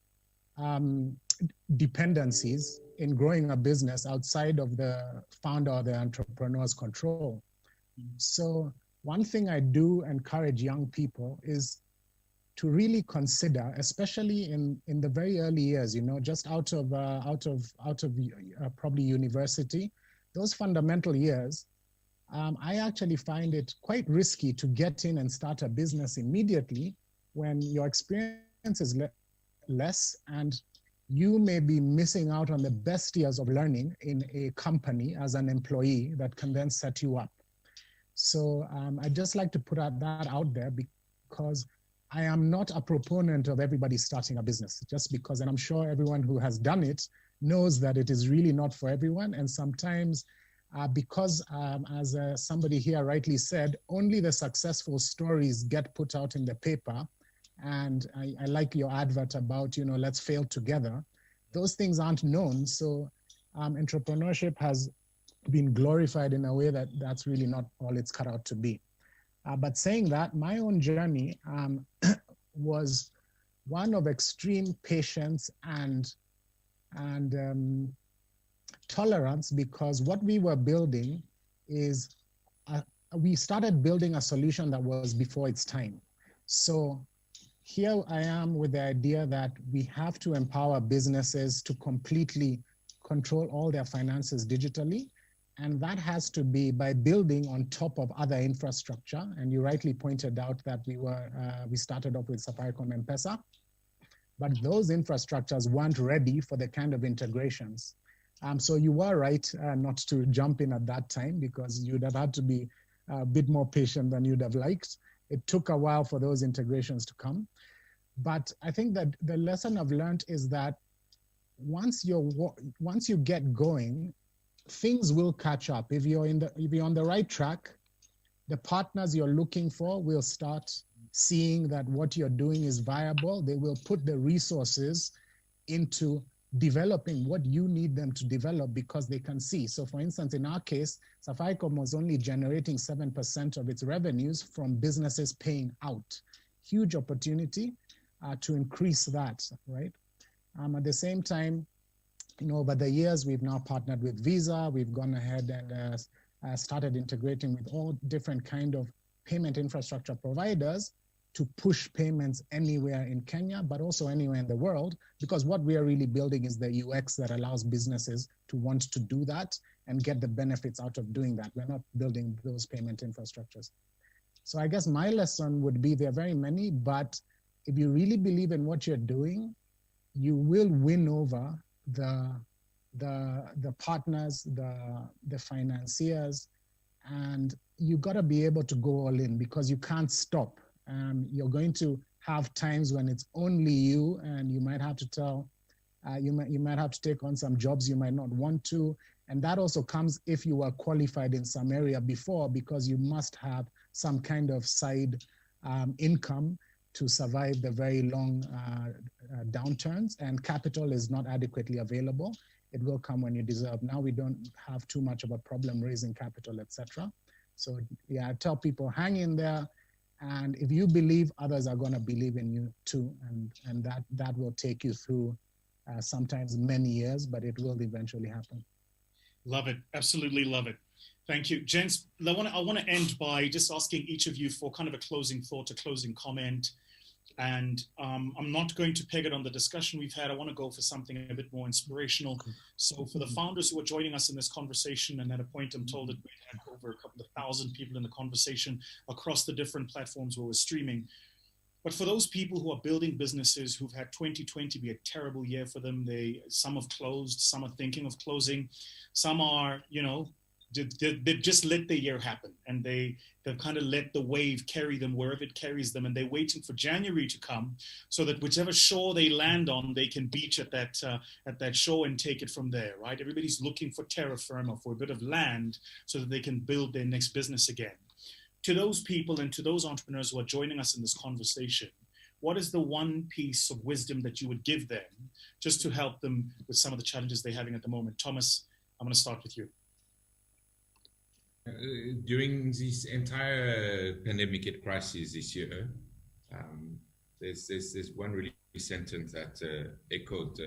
dependencies in growing a business outside of the founder or the entrepreneur's control. So one thing I do encourage young people is to really consider, especially in the very early years, you know, just out of probably university, those fundamental years, I actually find it quite risky to get in and start a business immediately when your experience is less and you may be missing out on the best years of learning in a company as an employee that can then set you up. So I'd just like to put that out there because I am not a proponent of everybody starting a business just because, and I'm sure everyone who has done it knows that it is really not for everyone. And sometimes because as somebody here rightly said, only the successful stories get put out in the paper. And I like your advert about, let's fail together. Those things aren't known. So entrepreneurship has been glorified in a way that's really not all it's cut out to be. But saying that, my own journey was one of extreme patience and tolerance, because what we were building is, we started building a solution that was before its time. So here I am with the idea that we have to empower businesses to completely control all their finances digitally. And that has to be by building on top of other infrastructure. And you rightly pointed out that we started off with Safaricom M-Pesa, but those infrastructures weren't ready for the kind of integrations. So you were right not to jump in at that time, because you'd have had to be a bit more patient than you'd have liked. It took a while for those integrations to come. But I think that the lesson I've learned is that once you get going, things will catch up. If you're on the right track, the partners you're looking for will start seeing that what you're doing is viable. They will put the resources into developing what you need them to develop, because they can see. So for instance, in our case, Safaricom was only generating 7% of its revenues from businesses paying out. Huge opportunity to increase that, right? At the same time, over the years, we've now partnered with Visa. We've gone ahead and started integrating with all different kind of payment infrastructure providers to push payments anywhere in Kenya, but also anywhere in the world, because what we are really building is the UX that allows businesses to want to do that and get the benefits out of doing that. We're not building those payment infrastructures. So I guess my lesson would be, there are very many, but if you really believe in what you're doing, you will win over the partners, the financiers, and you got to be able to go all in, because you can't stop. You're going to have times when it's only you, and you might have to you might have to take on some jobs you might not want to. And that also comes if you were qualified in some area before, because you must have some kind of side income to survive the very long downturns, and capital is not adequately available. It will come when you deserve. Now we don't have too much of a problem raising capital, etc. So yeah, I tell people, hang in there. And if you believe, others are going to believe in you too. And that will take you through sometimes many years, but it will eventually happen. Love it. Absolutely love it. Thank you. Gents, I want to end by just asking each of you for kind of a closing thought, a closing comment. And I'm not going to peg it on the discussion we've had. I want to go for something a bit more inspirational. So for the founders who are joining us in this conversation, and at a point I'm told that we had over a couple of thousand people in the conversation across the different platforms where we're streaming. But for those people who are building businesses who've had 2020 be a terrible year for them, some have closed, some are thinking of closing, some are, they've just let the year happen, and they've kind of let the wave carry them wherever it carries them, and they're waiting for January to come so that whichever shore they land on, they can beach at that shore and take it from there, right? Everybody's looking for terra firma, for a bit of land, so that they can build their next business again. To those people and to those entrepreneurs who are joining us in this conversation, what is the one piece of wisdom that you would give them just to help them with some of the challenges they're having at the moment? Thomas, I'm going to start with you. During this entire pandemic crisis this year, there's one really sentence that echoed,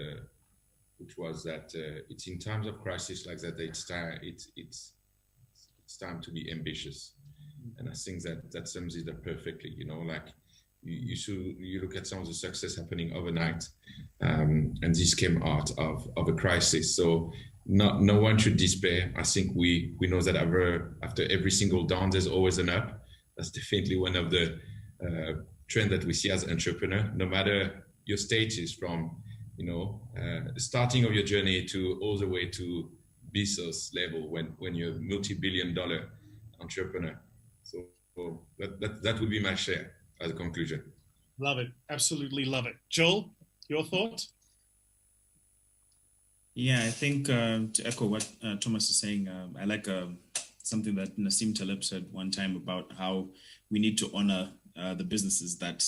which was that it's in times of crisis like that it's time to be ambitious, and I think that sums it up perfectly. You look at some of the success happening overnight, and this came out of a crisis. So no one should despair. I think we know that after every single down, there's always an up. That's definitely one of the trends that we see as an entrepreneur, no matter your status, from the starting of your journey to all the way to Bezos level when you're a multi-billion-dollar entrepreneur. So that would be my share as a conclusion. Love it. Absolutely love it. Joel, your thoughts? Yeah, I think to echo what Thomas is saying, I like something that Nassim Taleb said one time about how we need to honor the businesses that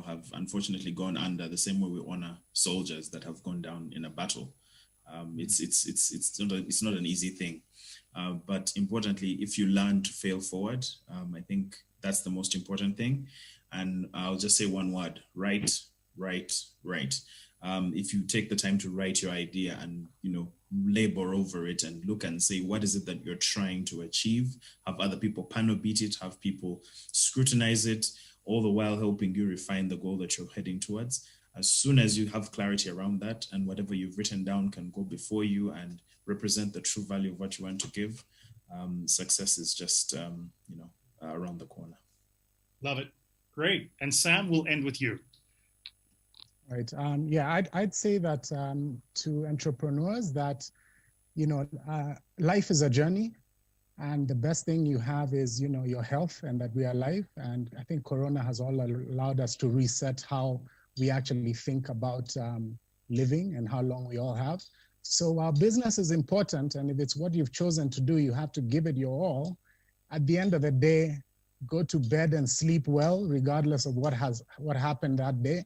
have unfortunately gone under, the same way we honor soldiers that have gone down in a battle. It's not an easy thing, but importantly, if you learn to fail forward, I think that's the most important thing. And I'll just say one word: write. If you take the time to write your idea and labor over it and look and say, what is it that you're trying to achieve? Have other people panel beat it, have people scrutinize it, all the while helping you refine the goal that you're heading towards. As soon as you have clarity around that, and whatever you've written down can go before you and represent the true value of what you want to give, success is just around the corner. Love it. Great. And Sam, we'll end with you. Right. I'd say that to entrepreneurs that, life is a journey, and the best thing you have is, your health, and that we are alive. And I think Corona has all allowed us to reset how we actually think about living and how long we all have. So our business is important, and if it's what you've chosen to do, you have to give it your all. At the end of the day, go to bed and sleep well, regardless of what happened that day.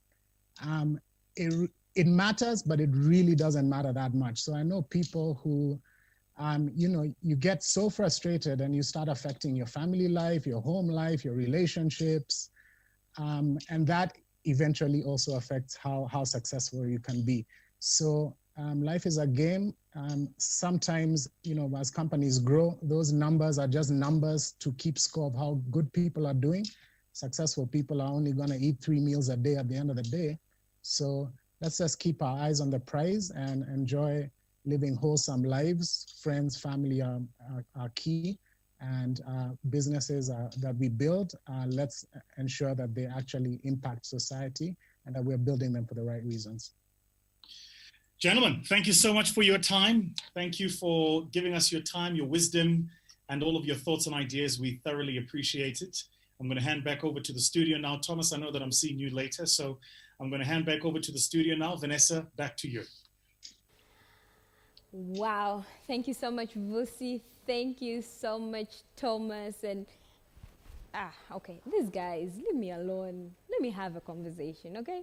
It matters, but it really doesn't matter that much. So I know people who, you get so frustrated and you start affecting your family life, your home life, your relationships, and that eventually also affects how successful you can be. So life is a game. Sometimes, as companies grow, those numbers are just numbers to keep score of how good people are doing. Successful people are only going to eat 3 meals a day at the end of the day. So let's just keep our eyes on the prize and enjoy living wholesome lives. Friends, family are key, and businesses that we build, let's ensure that they actually impact society and that we're building them for the right reasons. Gentlemen, thank you so much for your time. Thank you for giving us your time, your wisdom, and all of your thoughts and ideas. We thoroughly appreciate it. I'm going to hand back over to the studio now. Thomas, I know that I'm seeing you later, so I'm going to hand back over to the studio now. Vanessa, back to you. Wow. Thank you so much, Vusi. Thank you so much, Thomas. And, okay, these guys, leave me alone. Let me have a conversation, okay?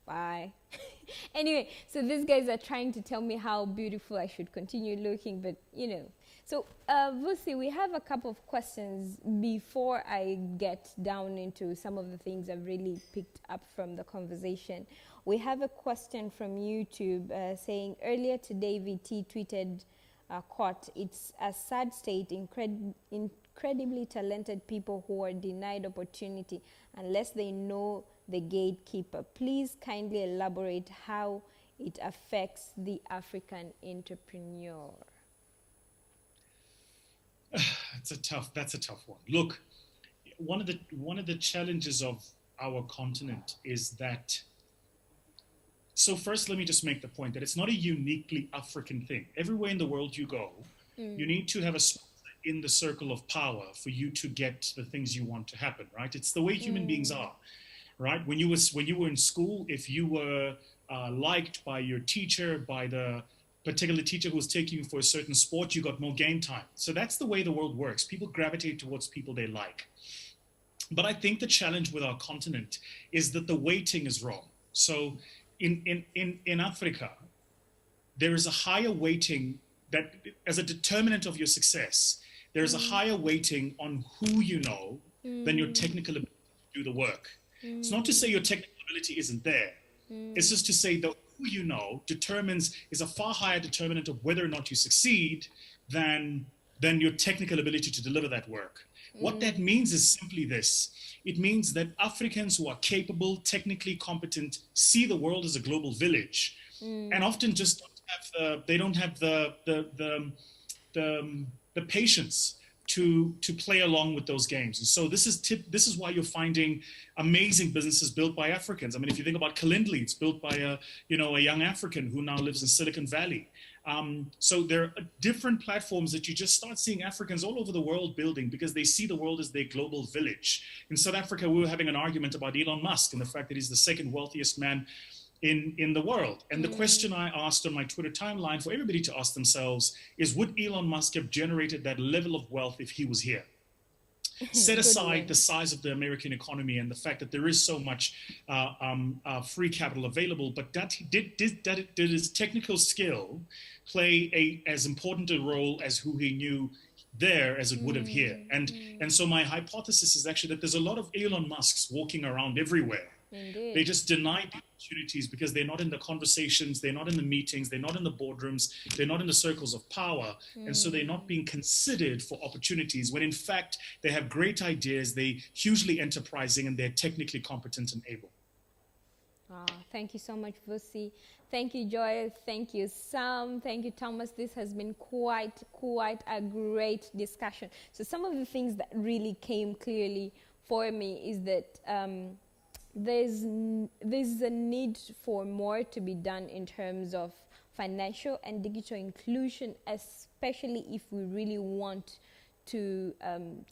Bye. Anyway, so these guys are trying to tell me how beautiful I should continue looking, but, So, Vusi, we have a couple of questions before I get down into some of the things I've really picked up from the conversation. We have a question from YouTube saying, earlier today, VT tweeted, quote, "It's a sad state, incredibly talented people who are denied opportunity unless they know the gatekeeper. Please kindly elaborate how it affects the African entrepreneur." That's a tough one. Look, one of the challenges of our continent is that. So first, let me just make the point that it's not a uniquely African thing. Everywhere in the world you go, you need to have a spot in the circle of power for you to get the things you want to happen, right? It's the way human beings are, right? When you were in school, if you were liked by your teacher, by the particular teacher who was taking you for a certain sport, you got more game time. So that's the way the world works. People gravitate towards people they like. But I think the challenge with our continent is that the weighting is wrong. So in Africa, there is a higher weighting that as a determinant of your success, there is a higher weighting on who you know than your technical ability to do the work. It's not to say your technical ability isn't there. It's just to say that who you know is a far higher determinant of whether or not you succeed than your technical ability to deliver that work. What that means is simply this. It means that Africans who are capable, technically competent, see the world as a global village, and often just don't have the patience to play along with those games. And so this is why you're finding amazing businesses built by Africans. I mean, if you think about Calendly, it's built by a young African who now lives in Silicon Valley. So there are different platforms that you just start seeing Africans all over the world building because they see the world as their global village. In South Africa, we were having an argument about Elon Musk and the fact that he's the second wealthiest man in the world. And the question I asked on my Twitter timeline for everybody to ask themselves is, would Elon Musk have generated that level of wealth if he was here? Set aside the size of the American economy and the fact that there is so much free capital available, but did his technical skill play as important a role as who he knew there as it would have here? And so my hypothesis is actually that there's a lot of Elon Musks walking around everywhere. Indeed. They just deny the opportunities because they're not in the conversations, they're not in the meetings, they're not in the boardrooms, they're not in the circles of power. And so they're not being considered for opportunities when in fact they have great ideas, they're hugely enterprising, and they're technically competent and able. Thank you so much, Vusi. Thank you, Joy. Thank you, Sam. Thank you, Thomas. This has been quite a great discussion. So some of the things that really came clearly for me is that there's a need for more to be done in terms of financial and digital inclusion, especially if we really want to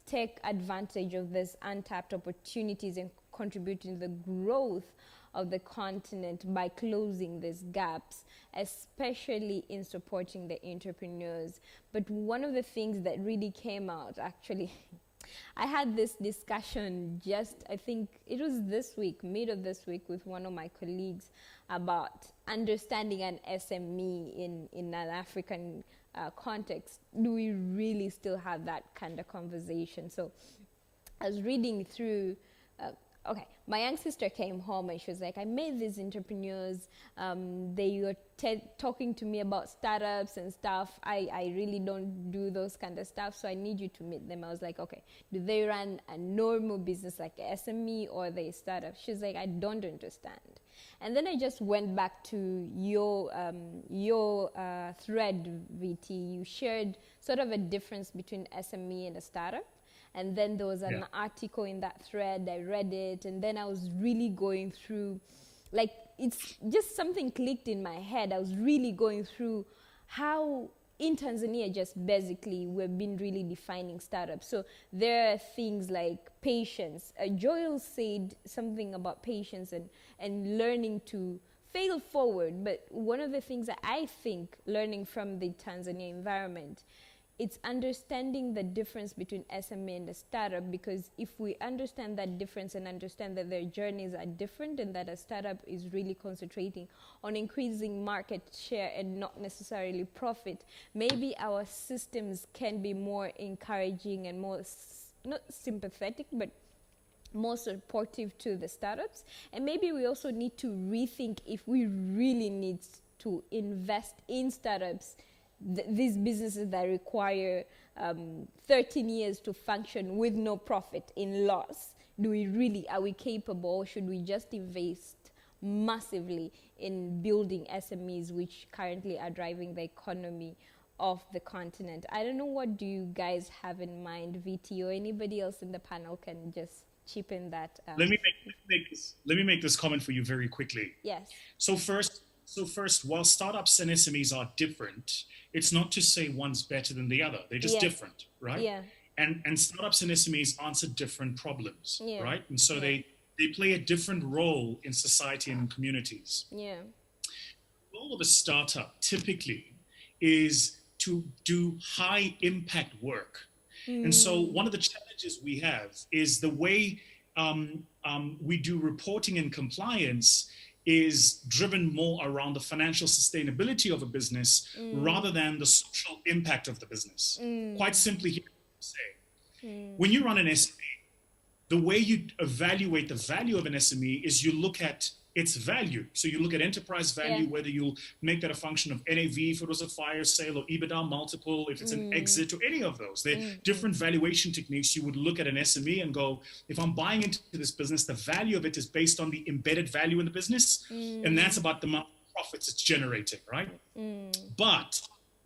take advantage of these untapped opportunities and contribute to the growth of the continent by closing these gaps, especially in supporting the entrepreneurs. But one of the things that really came out, actually, I had this discussion I think it was this week, mid of this week, with one of my colleagues about understanding an SME in an African context. Do we really still have that kind of conversation? So I was reading through, my young sister came home and she was like, I met these entrepreneurs. They were talking to me about startups and stuff. I really don't do those kind of stuff, so I need you to meet them. I was like, okay, do they run a normal business like a SME or are they a startup? She's like, I don't understand. And then I just went back to your thread, VT. You shared sort of a difference between SME and a startup. And then there was an article in that thread, I read it, and then I was really going through, like, it's just something clicked in my head. I was really going through how in Tanzania, just basically, we've been really defining startups. So there are things like patience. Joel said something about patience and learning to fail forward. But one of the things that I think, learning from the Tanzania environment, it's understanding the difference between SME and a startup, because if we understand that difference and understand that their journeys are different and that a startup is really concentrating on increasing market share and not necessarily profit, maybe our systems can be more encouraging and more, not sympathetic, but more supportive to the startups. And maybe we also need to rethink if we really need to invest in startups, these businesses that require 13 years to function with no profit, in loss. Are we capable, or should we just invest massively in building SMEs, which currently are driving the economy of the continent? I don't know, what do you guys have in mind, VT, or anybody else in the panel can just chip in that? Let me make this comment for you very quickly. Yes. So first, while startups and SMEs are different, it's not to say one's better than the other. They're just different, right? Yeah. And startups and SMEs answer different problems, right? And so they play a different role in society and in communities. Yeah. The role of a startup typically is to do high impact work. And so one of the challenges we have is the way we do reporting and compliance is driven more around the financial sustainability of a business rather than the social impact of the business. Quite simply, here to say, when you run an SME, the way you evaluate the value of an SME is you look at its value. So you look at enterprise value, whether you'll make that a function of NAV, if it was a fire sale, or EBITDA multiple, if it's an exit, or any of those. There are different valuation techniques. You would look at an SME and go, if I'm buying into this business, the value of it is based on the embedded value in the business. And that's about the amount of profits it's generating, right? But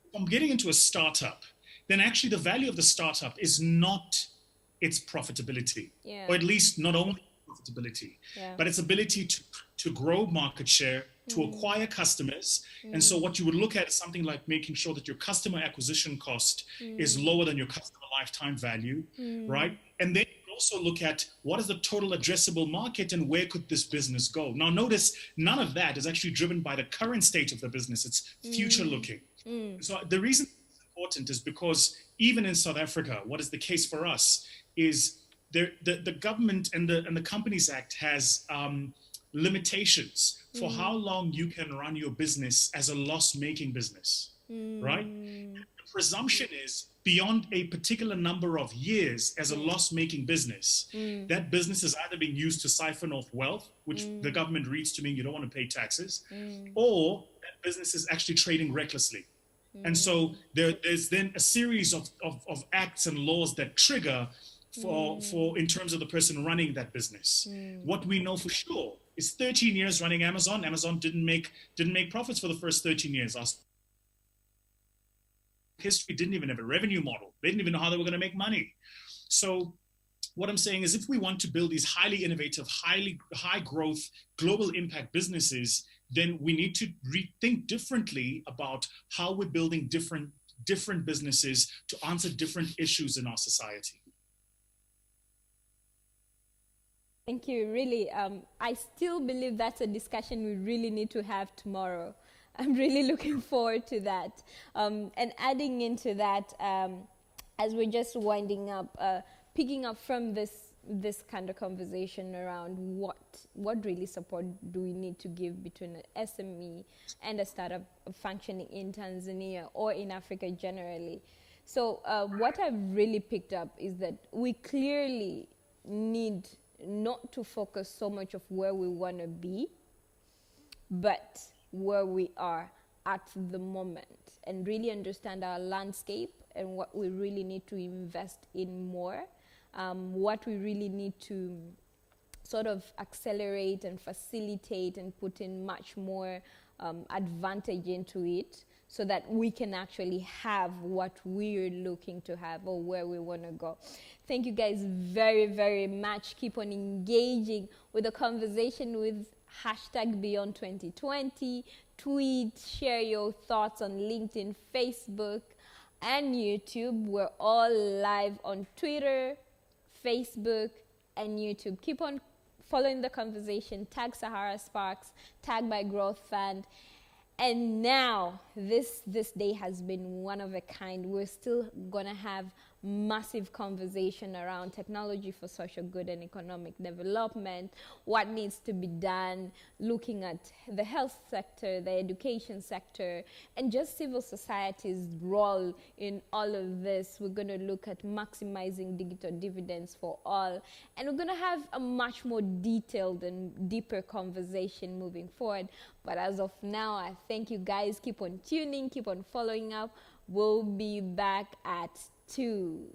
if I'm getting into a startup, then actually the value of the startup is not its profitability, or at least not only profitability, but its ability to grow market share, to acquire customers. And so what you would look at is something like making sure that your customer acquisition cost is lower than your customer lifetime value, right? And then you also look at what is the total addressable market and where could this business go? Now notice, none of that is actually driven by the current state of the business. It's future looking. So the reason it's important is because even in South Africa, what is the case for us is the government and the Companies Act has limitations for how long you can run your business as a loss-making business, right? The presumption is beyond a particular number of years as a loss-making business, that business is either being used to siphon off wealth, which the government reads to mean you don't want to pay taxes, or that business is actually trading recklessly. And so there's then a series of acts and laws that trigger for in terms of the person running that business. What we know for sure is 13 years running Amazon. Amazon didn't make profits for the first 13 years. Our history didn't even have a revenue model. They didn't even know how they were going to make money. So what I'm saying is, if we want to build these highly innovative, high growth, global impact businesses, then we need to rethink differently about how we're building different businesses to answer different issues in our society. Thank you. Really, I still believe that's a discussion we really need to have tomorrow. I'm really looking forward to that. And adding into that, as we're just winding up, picking up from this kind of conversation around what really support do we need to give between an SME and a startup functioning in Tanzania or in Africa generally. So what I've really picked up is that we clearly need not to focus so much of where we want to be, but where we are at the moment, and really understand our landscape and what we really need to invest in more, what we really need to sort of accelerate and facilitate and put in much more advantage into it, so that we can actually have what we're looking to have or where we want to go. Thank you guys very, very much. Keep on engaging with the conversation with #Beyond2020. Tweet, share your thoughts on LinkedIn, Facebook, and YouTube. We're all live on Twitter, Facebook, and YouTube. Keep on following the conversation. Tag Sahara Sparks, tag MyGrowthFund. And now, this day has been one of a kind. We're still going to have massive conversation around technology for social good and economic development, what needs to be done, looking at the health sector, the education sector, and just civil society's role in all of this. We're going to look at maximizing digital dividends for all, and we're going to have a much more detailed and deeper conversation moving forward. But as of now, I thank you guys. Keep on tuning, keep on following up. We'll be back at 2.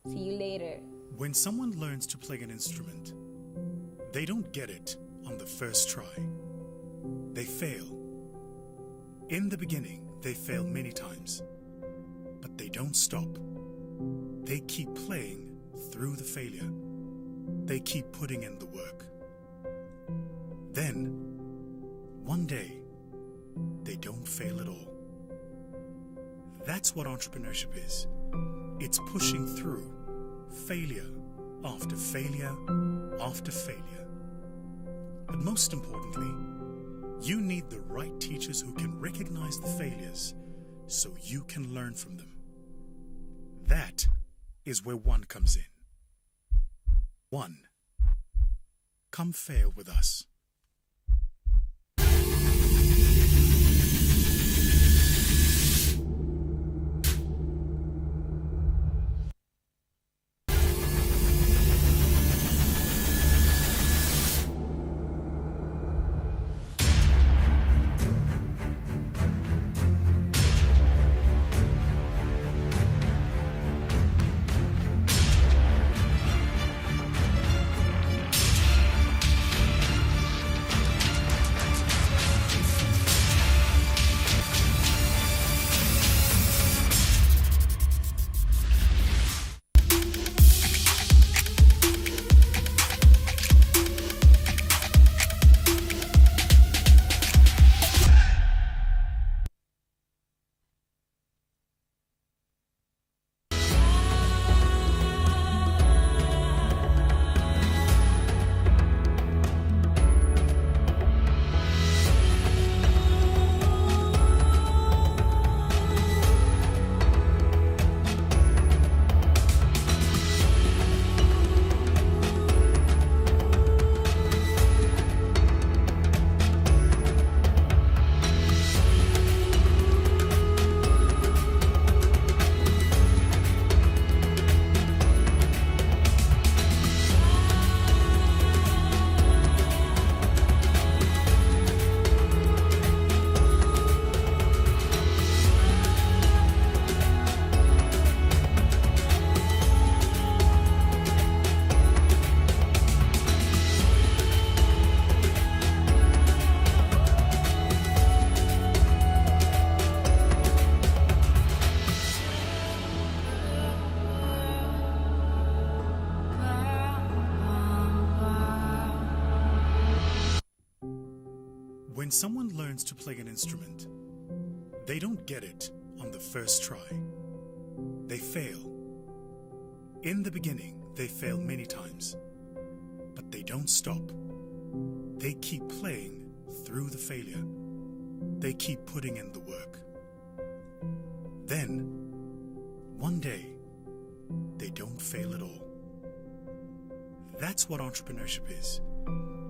See you later. When someone learns to play an instrument, they don't get it on the first try. They fail. In the beginning, they fail many times, but they don't stop. They keep playing through the failure. They keep putting in the work. Then, one day, they don't fail at all. That's what entrepreneurship is. It's pushing through failure after failure after failure. But most importantly, you need the right teachers who can recognize the failures so you can learn from them. That is where One comes in. One. Come fail with us. When someone learns to play an instrument, they don't get it on the first try. They fail. In the beginning, they fail many times, but they don't stop. They keep playing through the failure. They keep putting in the work. Then, one day, they don't fail at all. That's what entrepreneurship is.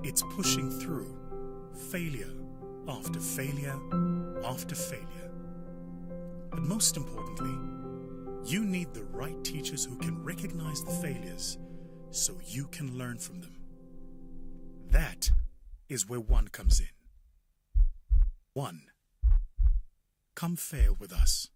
It's pushing through failure after failure after failure. But most importantly, you need the right teachers who can recognize the failures so you can learn from them. That is where One comes in. One, come fail with us.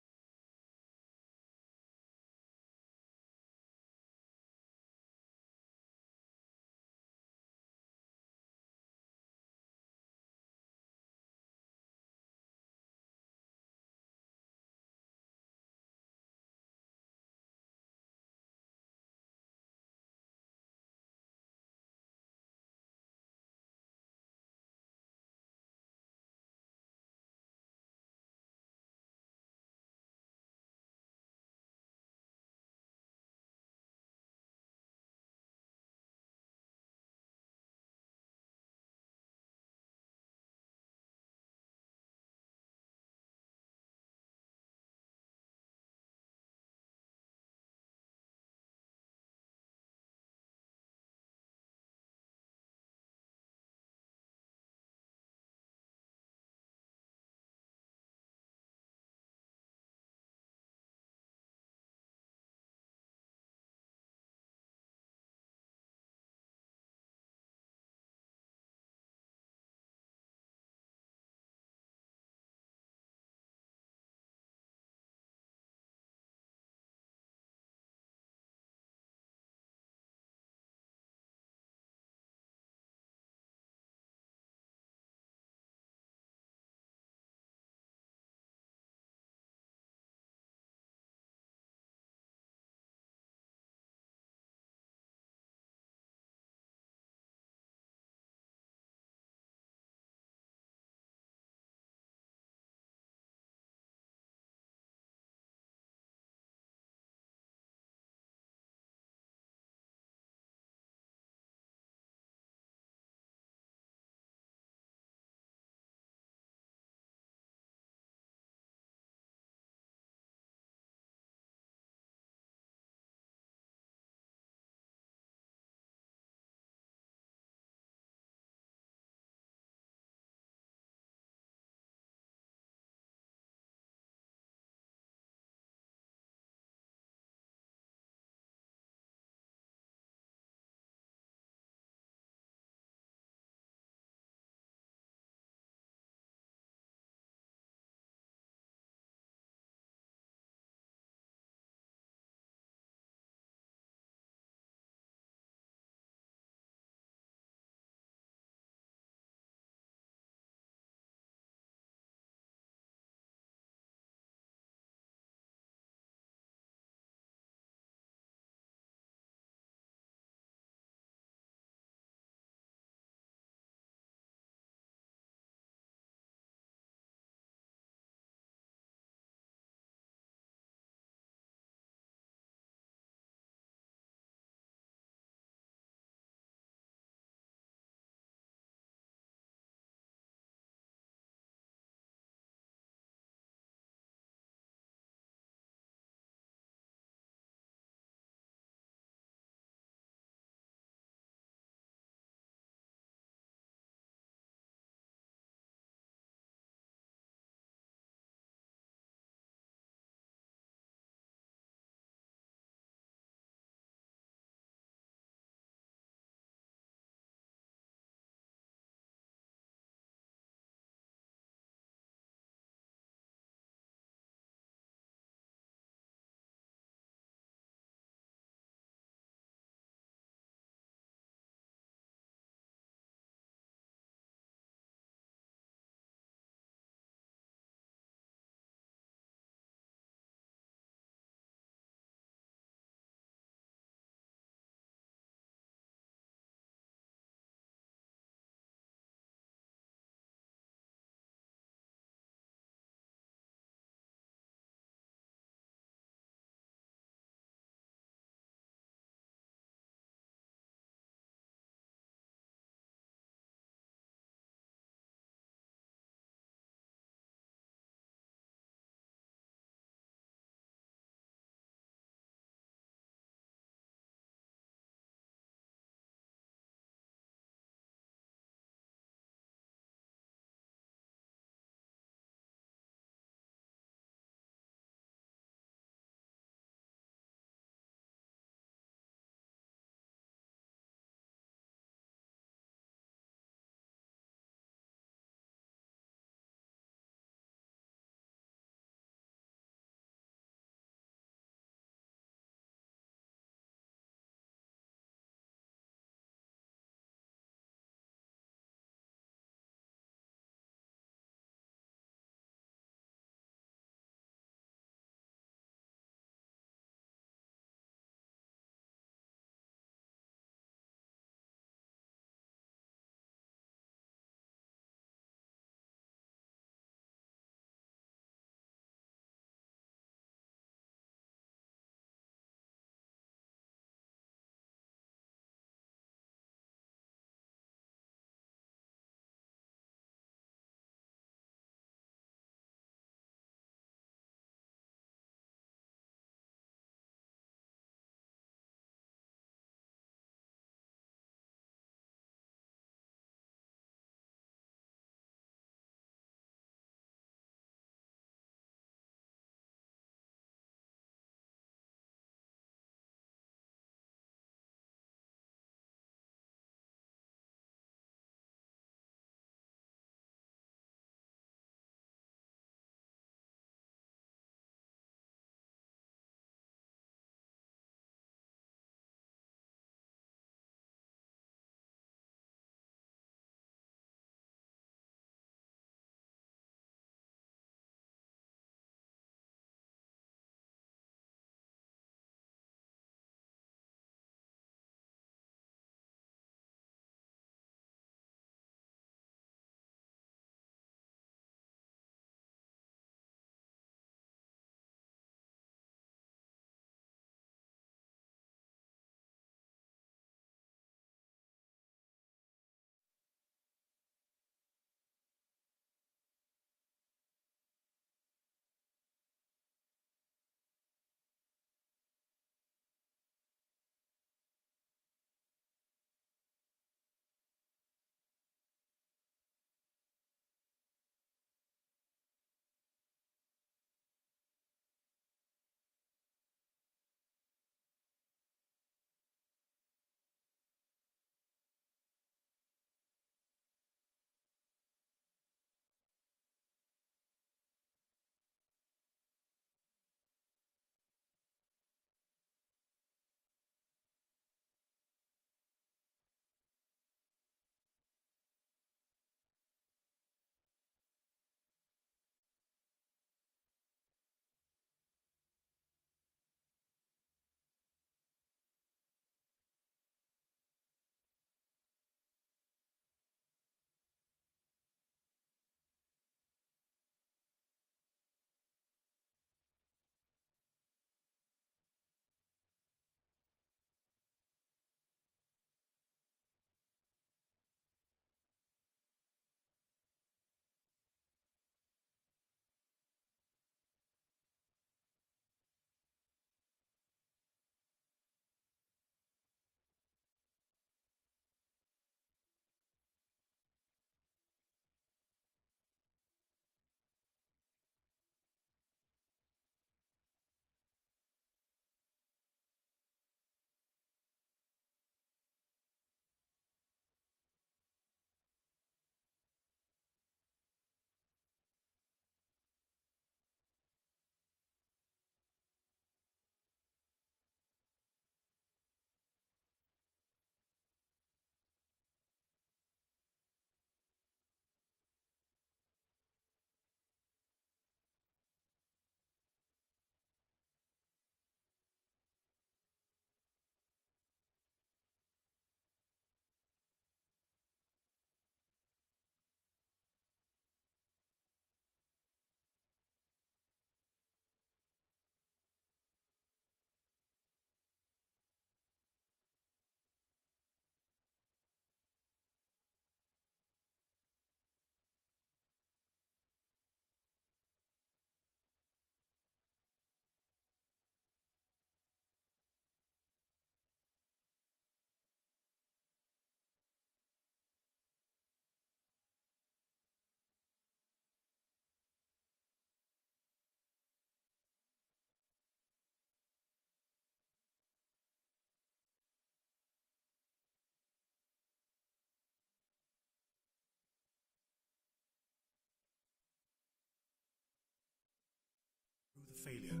failure.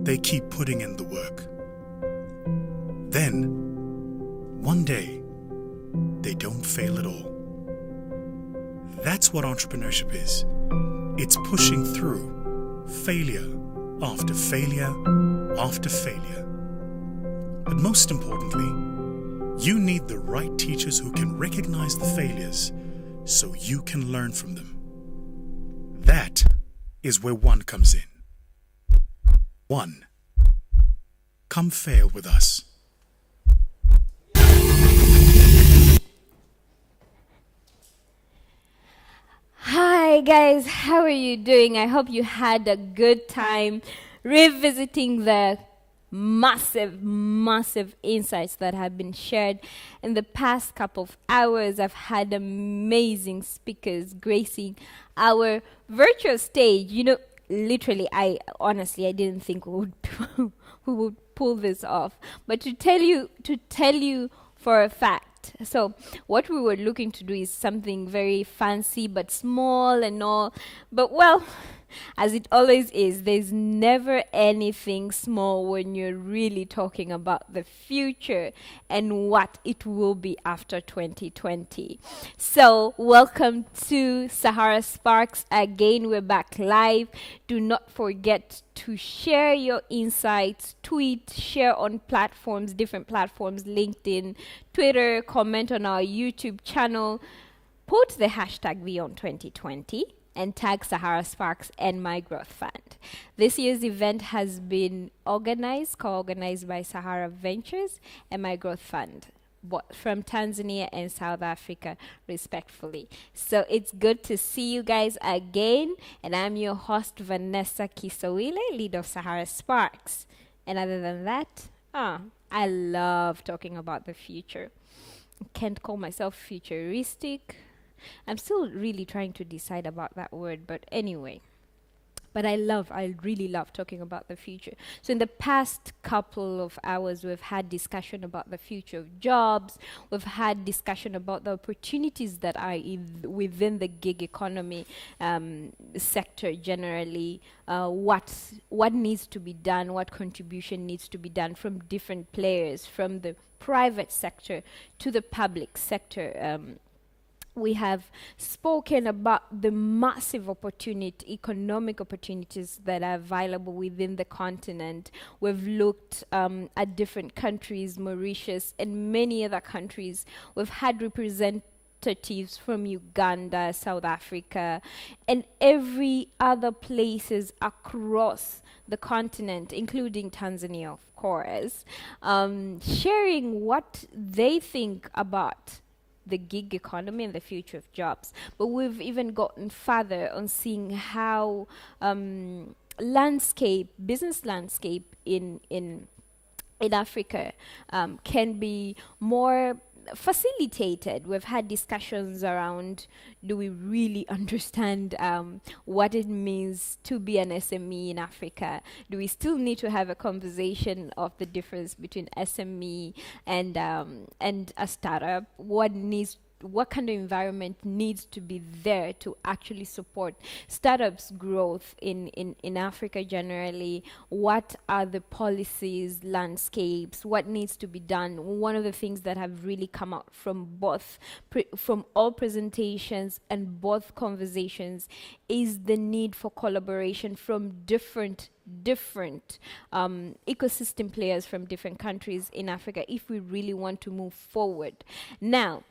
They keep putting in the work. Then, one day, they don't fail at all. That's what entrepreneurship is. It's pushing through failure after failure after failure. But most importantly, you need the right teachers who can recognize the failures so you can learn from them. That is where One comes in. One, come fail with us. Hi guys, how are you doing? I hope you had a good time revisiting the massive insights that have been shared in the past couple of hours. I've had amazing speakers gracing our virtual stage. You know, literally, I didn't think we would pull this off. But to tell you for a fact, so what we were looking to do is something very fancy but small and all. But well, as it always is, there's never anything small when you're really talking about the future and what it will be after 2020. So welcome to Sahara Sparks. Again, we're back live. Do not forget to share your insights, tweet, share on platforms, different platforms, LinkedIn, Twitter, comment on our YouTube channel, put the hashtag Beyond 2020 and tag Sahara Sparks and MyGrowthFund. This year's event has been co-organized by Sahara Ventures and MyGrowthFund, from Tanzania and South Africa, respectfully. So it's good to see you guys again, and I'm your host, Vanessa Kisawile, leader of Sahara Sparks. And other than that, I love talking about the future. I can't call myself futuristic. I'm still really trying to decide about that word, but anyway. But I really love talking about the future. So in the past couple of hours, we've had discussion about the future of jobs. We've had discussion about the opportunities that are within the gig economy sector generally. What needs to be done, what contribution needs to be done from different players, from the private sector to the public sector. We have spoken about the massive economic opportunities that are available within the continent. We've looked at different countries, Mauritius and many other countries. We've had representatives from Uganda, South Africa, and every other places across the continent, including Tanzania, of course, sharing what they think about the gig economy and the future of jobs. But we've even gotten further on seeing how business landscape in Africa can be more facilitated. We've had discussions around, do we really understand what it means to be an SME in Africa? Do we still need to have a conversation of the difference between SME and a startup? What kind of environment needs to be there to actually support startups' growth in Africa generally? What are the policies, landscapes? What needs to be done? One of the things that have really come out from from all presentations and both conversations is the need for collaboration from different ecosystem players from different countries in Africa if we really want to move forward. Now,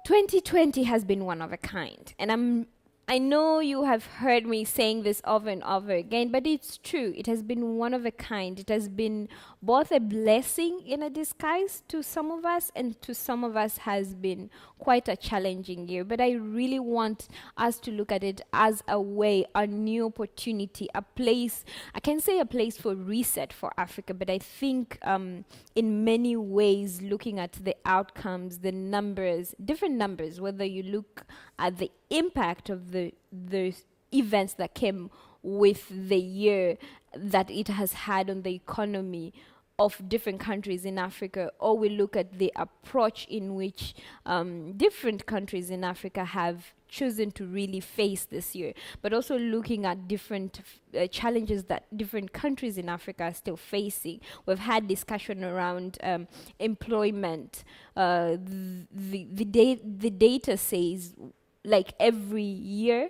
2020 has been one of a kind, and I know you have heard me saying this over and over again, but it's true. It has been one of a kind. It has been both a blessing in a disguise to some of us, and to some of us has been quite a challenging year. But I really want us to look at it as a way, a new opportunity, a place, I can say a place for reset for Africa, but I think in many ways, looking at the outcomes, the numbers, different numbers, whether you look at the impact of the events that came with the year that it has had on the economy, of different countries in Africa, or we look at the approach in which different countries in Africa have chosen to really face this year, but also looking at different challenges that different countries in Africa are still facing. We've had discussion around employment. The data says, like, every year,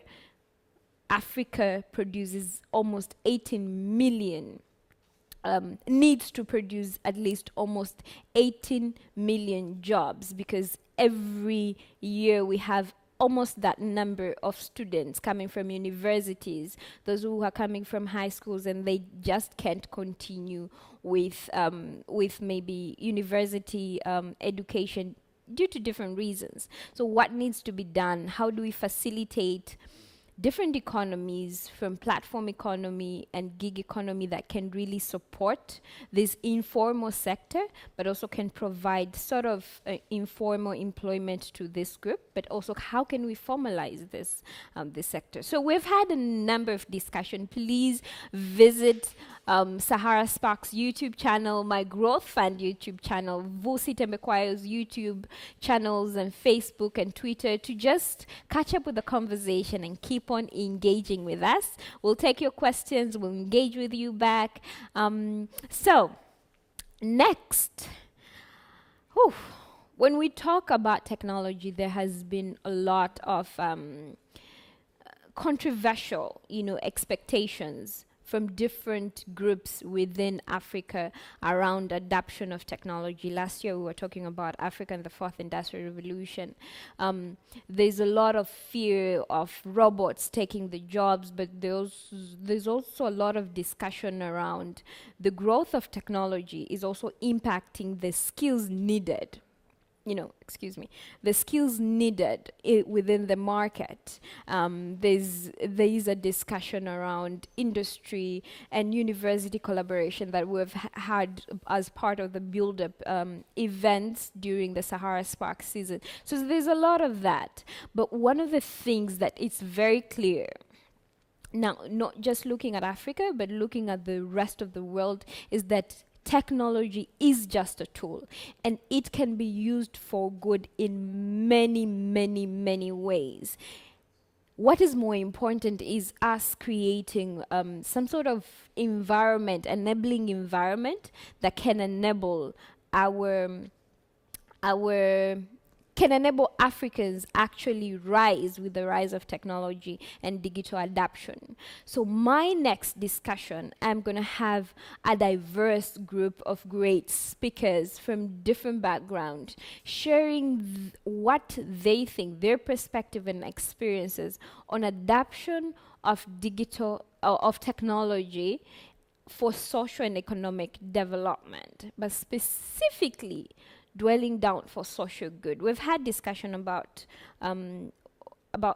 Africa produces almost 18 million, needs to produce at least almost 18 million jobs, because every year we have almost that number of students coming from universities, those who are coming from high schools, and they just can't continue with maybe university education due to different reasons. So what needs to be done? How do we facilitate different economies, from platform economy and gig economy, that can really support this informal sector, but also can provide sort of informal employment to this group, but also how can we formalize this sector? So we've had a number of discussions. Please visit Sahara Sparks YouTube channel, My Growth Fund YouTube channel, Vusi Tembekwayo's YouTube channels, and Facebook and Twitter, to just catch up with the conversation and keep on engaging with us. We'll take your questions, we'll engage with you back. So next, when we talk about technology, there has been a lot of controversial, expectations from different groups within Africa around adoption of technology. Last year we were talking about Africa and the fourth industrial revolution. There's a lot of fear of robots taking the jobs, but there's also a lot of discussion around the growth of technology is also impacting the skills needed. The skills needed within the market. There is a discussion around industry and university collaboration that we've had as part of the build-up events during the Sahara Sparks season. So there's a lot of that. But one of the things that is very clear, now, not just looking at Africa, but looking at the rest of the world, is that technology is just a tool, and it can be used for good in many, many, many ways. What is more important is us creating some sort of environment, enabling environment that can enable can enable Africans actually rise with the rise of technology and digital adoption. So my next discussion, I'm going to have a diverse group of great speakers from different backgrounds sharing what they think, their perspective and experiences on adoption of digital of technology for social and economic development, but specifically dwelling down for social good. We've had discussion about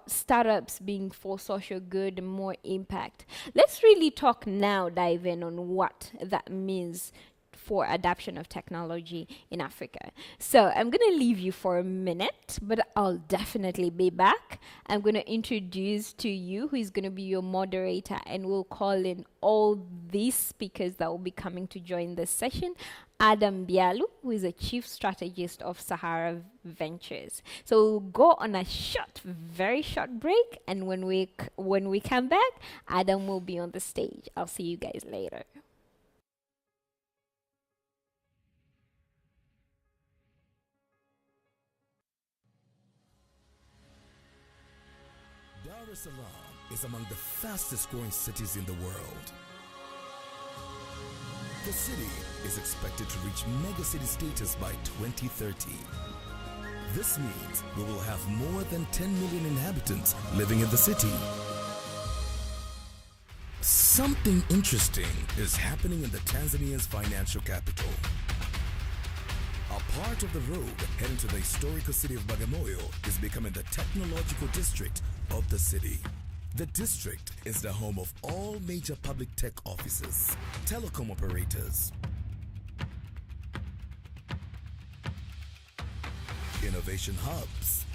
startups being for social good and more impact. Let's really talk now, dive in on what that means for adoption of technology in Africa. So I'm going to leave you for a minute, but I'll definitely be back. I'm going to introduce to you who is going to be your moderator, and we'll call in all these speakers that will be coming to join this session. Adam Bialu, who is a chief strategist of Sahara Ventures. So we'll go on a very short break, and when we come back, Adam will be on the stage. I'll see you guys later. Dar es Salaam is among the fastest growing cities in the world. The city is expected to reach megacity status by 2030. This means we will have more than 10 million inhabitants living in the city. Something interesting is happening in the Tanzania's financial capital. A part of the road heading to the historical city of Bagamoyo is becoming the technological district of the city. The district is the home of all major public tech offices, telecom operators, innovation hubs,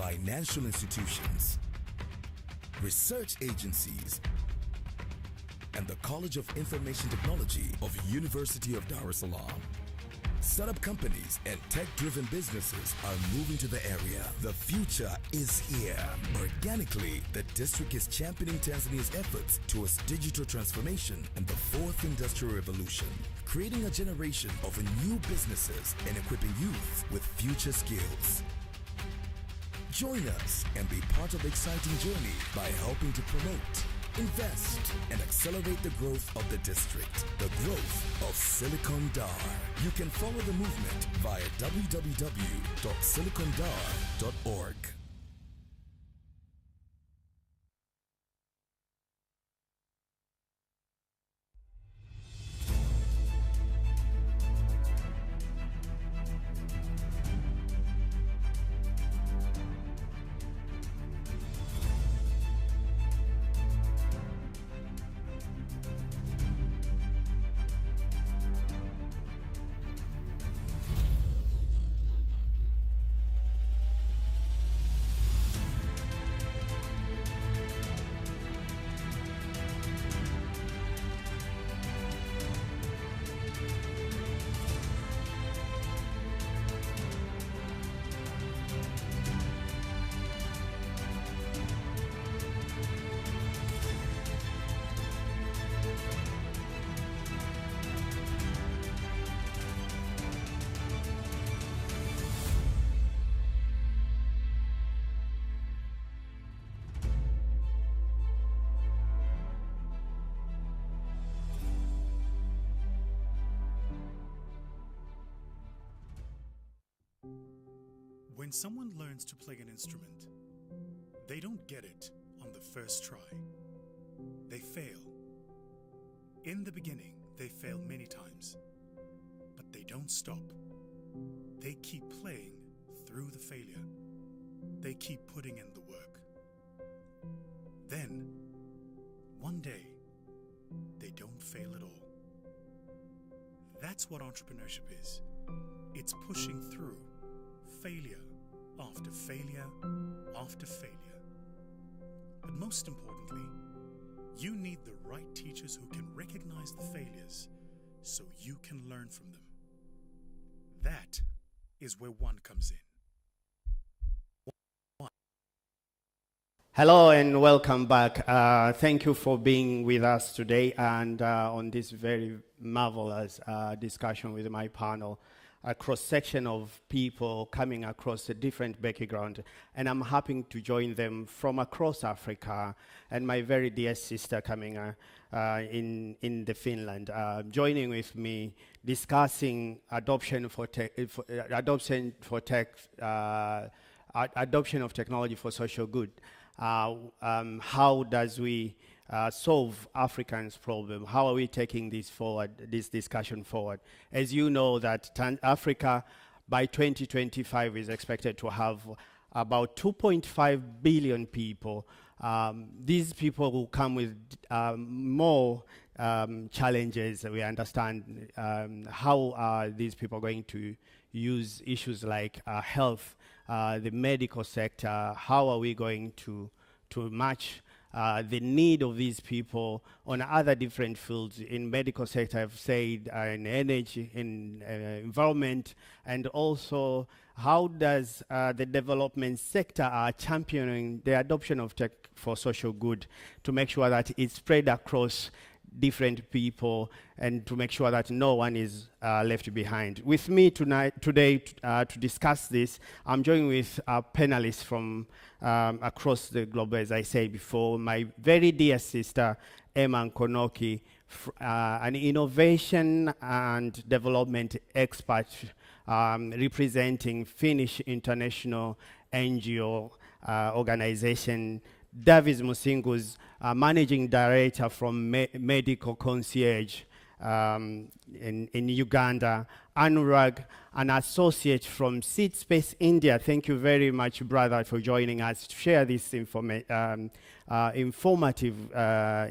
financial institutions, research agencies, and the College of Information Technology of University of Dar es Salaam. Startup companies and tech-driven businesses are moving to the area. The future is here. Organically, the district is championing Tanzania's efforts towards digital transformation and the fourth industrial revolution, creating a generation of new businesses and equipping youth with future skills. Join us and be part of the exciting journey by helping to promote, invest, and accelerate the growth of the district, the growth of Silicon Dar. You can follow the movement via www.silicondar.org. When someone learns to play an instrument, they don't get it on the first try. They fail. In the beginning, they fail many times, but they don't stop. They keep playing through the failure. They keep putting in the work. Then, one day, they don't fail at all. That's what entrepreneurship is. It's pushing through failure after failure after failure. But most importantly, you need the right teachers who can recognize the failures so you can learn from them. That is where one comes in. Hello and welcome back. Thank you for being with us today and on this very marvelous discussion with my panel. A cross-section of people coming across a different background, and I'm happy to join them from across Africa, and my very dear sister coming in the Finland, joining with me, discussing adoption of technology for social good. How does we solve Africans' problem? How are we taking this forward, this discussion forward? As you know that Africa by 2025 is expected to have about 2.5 billion people. These people will come with more challenges. We understand how are these people going to use issues like health, the medical sector. How are we going to match the need of these people on other different fields? In medical sector, I've said in energy, in environment, and also how does the development sector championing the adoption of tech for social good to make sure that it's spread across different people and to make sure that no one is left behind. With me today to discuss this, I'm joined with panelists from across the globe, as I said before. My very dear sister, Emma Nkonoki, an innovation and development expert representing Finnish International NGO organization. Davis Musingu's managing director from Medical Concierge in Uganda. Anurag, an associate from Seed Space India. Thank you very much, brother, for joining us to share this informative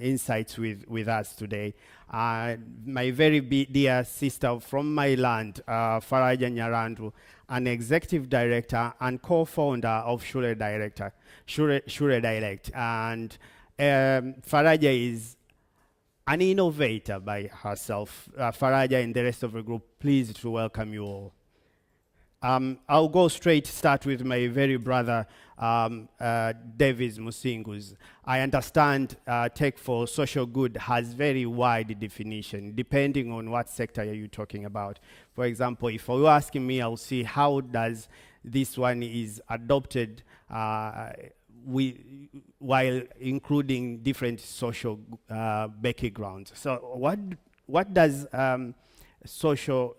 insights with us today. My very dear sister from my land, Faraja Nyarandu, an executive director and co-founder of Shure Direct. And Faraja is an innovator by herself. Faraja and the rest of the group, pleased to welcome you all. I'll go straight, start with my very brother, Davis Musingus. I understand tech for social good has very wide definition, depending on what sector you're talking about. For example, if you're asking me, I'll see how does this one is adopted while including different social backgrounds. So what does social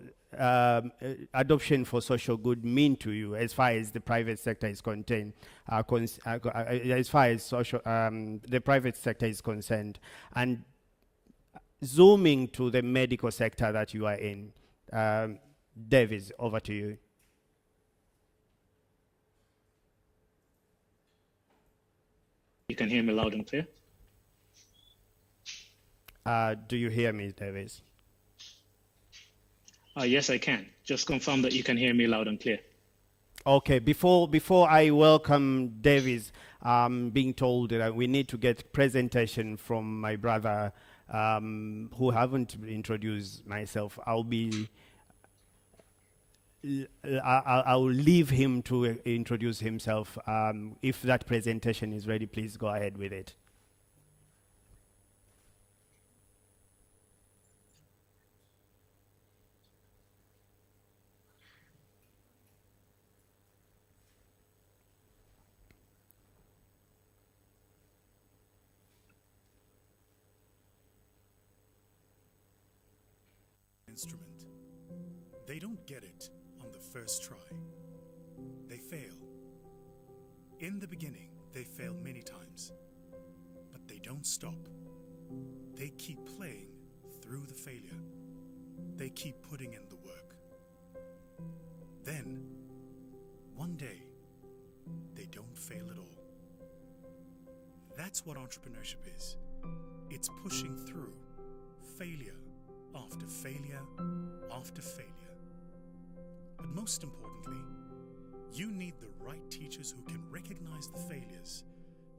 adoption for social good mean to you as far as the private sector is concerned, as far as social, the private sector is concerned? And zooming to the medical sector that you are in, Davis, over to you. You can hear me loud and clear? Do you hear me, Davis? Yes, I can. Just confirm that you can hear me loud and clear. Okay, before I welcome Davis, being told that we need to get presentation from my brother, who haven't introduced myself. I'll leave him to introduce himself. If that presentation is ready, please go ahead with it. Instrument. They don't get it on the first try. They fail. In the beginning, they fail many times, but they don't stop. They keep playing through the failure. They keep putting in the work. Then, one day, they don't fail at all. That's what entrepreneurship is. It's pushing through failure after failure after failure. But most importantly, you need the right teachers who can recognize the failures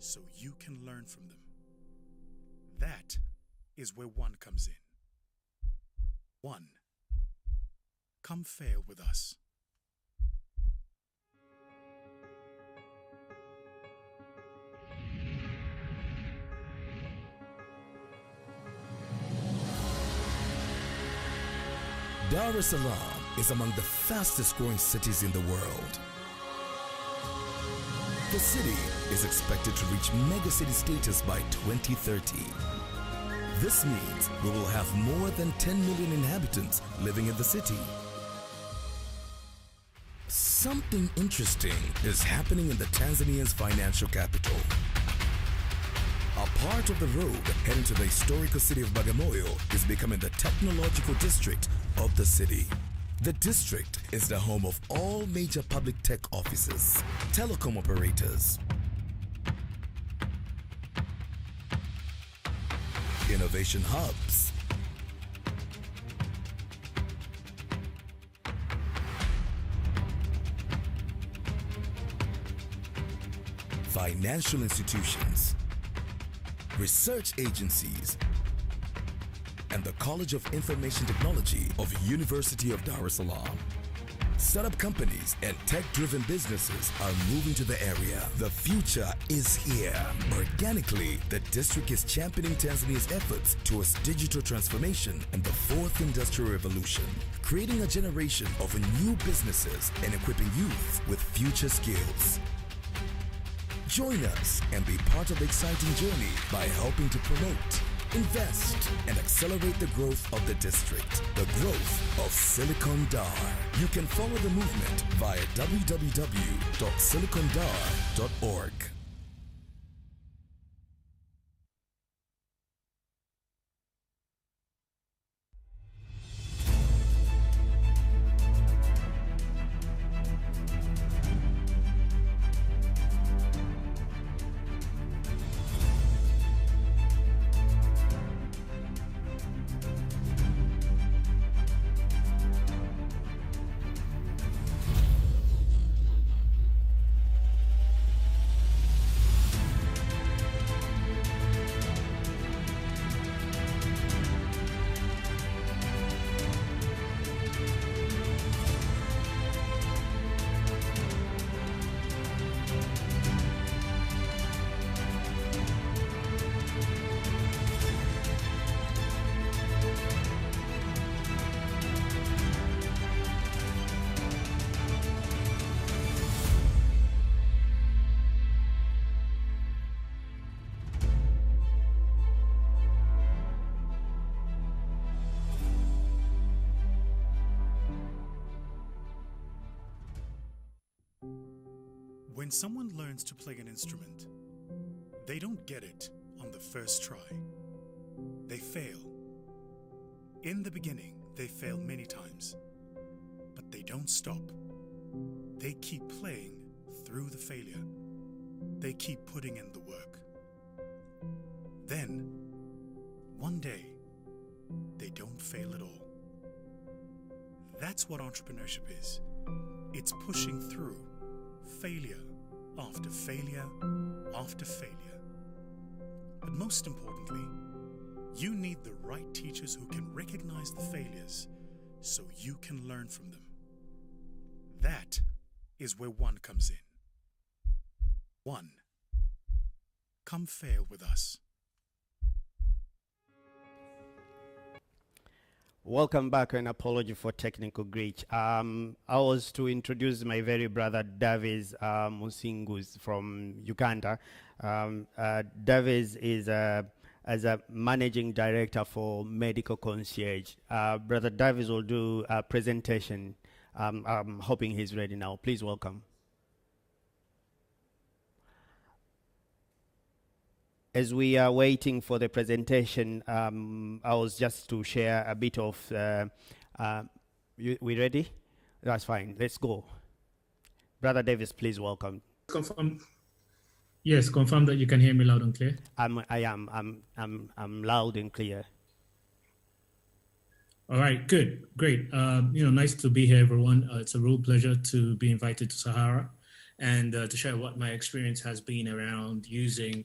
so you can learn from them. That is where One comes in. One, come fail with us. Dar es Salaam is among the fastest growing cities in the world. The city is expected to reach megacity status by 2030. This means we will have more than 10 million inhabitants living in the city. Something interesting is happening in the Tanzania's financial capital. A part of the road heading to the historical city of Bagamoyo is becoming the technological district of the city. The district is the home of all major public tech offices, telecom operators, innovation hubs, financial institutions, research agencies, and the College of Information Technology of University of Dar es Salaam. Startup companies and tech-driven businesses are moving to the area. The future is here. Organically, the district is championing Tanzania's efforts towards digital transformation and the fourth industrial revolution, creating a generation of new businesses and equipping youth with future skills. Join us and be part of the exciting journey by helping to promote, invest, and accelerate the growth of the district, the growth of Silicon Dar. You can follow the movement via www.silicondar.org. When someone learns to play an instrument, they don't get it on the first try. They fail. In the beginning, they fail many times, but they don't stop. They keep playing through the failure. They keep putting in the work. Then, one day, they don't fail at all. That's what entrepreneurship is. It's pushing through failure after failure after failure. But most importantly, you need the right teachers who can recognize the failures so you can learn from them. That is where One comes in. One, come fail with us. Welcome back, and apology for technical glitch. I was to introduce my very brother Davis Musingus from Uganda. Davis is as a managing director for Medical Concierge. Brother Davis will do a presentation. I'm hoping he's ready now. Please welcome. As we are waiting for the presentation, I was just to share a bit of, we ready? That's fine, let's go. Brother Davis, please welcome. Confirm. Yes, confirm that you can hear me loud and clear. I'm loud and clear. All right, good, great. Nice to be here, everyone. It's a real pleasure to be invited to Sahara and to share what my experience has been around using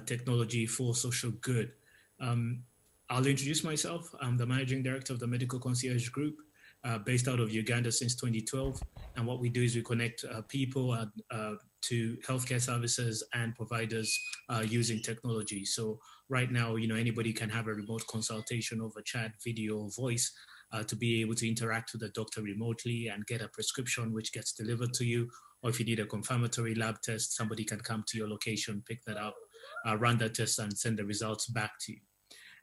technology for social good. I'll introduce myself. I'm the managing director of the Medical Concierge Group, based out of Uganda since 2012. And what we do is we connect people to healthcare services and providers using technology. So right now, anybody can have a remote consultation over chat, video, or voice to be able to interact with the doctor remotely and get a prescription which gets delivered to you. Or if you need a confirmatory lab test, somebody can come to your location, pick that up, run that test and send the results back to you.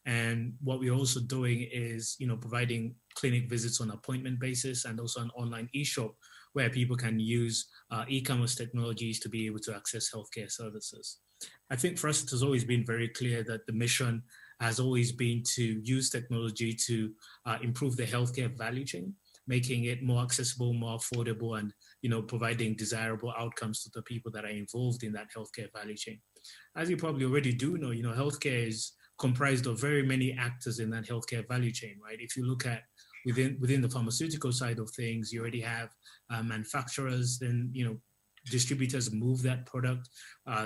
And what we're also doing is, providing clinic visits on appointment basis and also an online e-shop where people can use e-commerce technologies to be able to access healthcare services. I think for us, it has always been very clear that the mission has always been to use technology to improve the healthcare value chain, making it more accessible, more affordable, and providing desirable outcomes to the people that are involved in that healthcare value chain. As you probably already do know, healthcare is comprised of very many actors in that healthcare value chain, right? If you look at within the pharmaceutical side of things, you already have manufacturers, then distributors move that product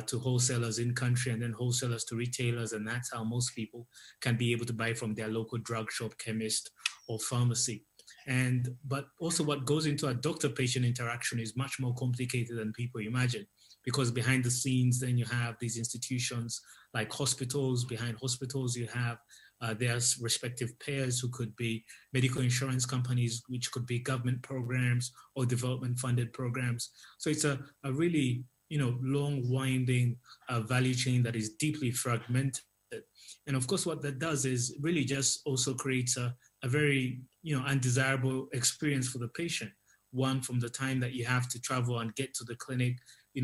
to wholesalers in country, and then wholesalers to retailers, and that's how most people can be able to buy from their local drug shop, chemist, or pharmacy. But also what goes into a doctor-patient interaction is much more complicated than people imagine, because behind the scenes, then you have these institutions like hospitals. Behind hospitals, you have their respective payers who could be medical insurance companies, which could be government programs or development-funded programs. So it's a really long, winding value chain that is deeply fragmented. And of course, what that does is really just also creates a very undesirable experience for the patient. One, from the time that you have to travel and get to the clinic,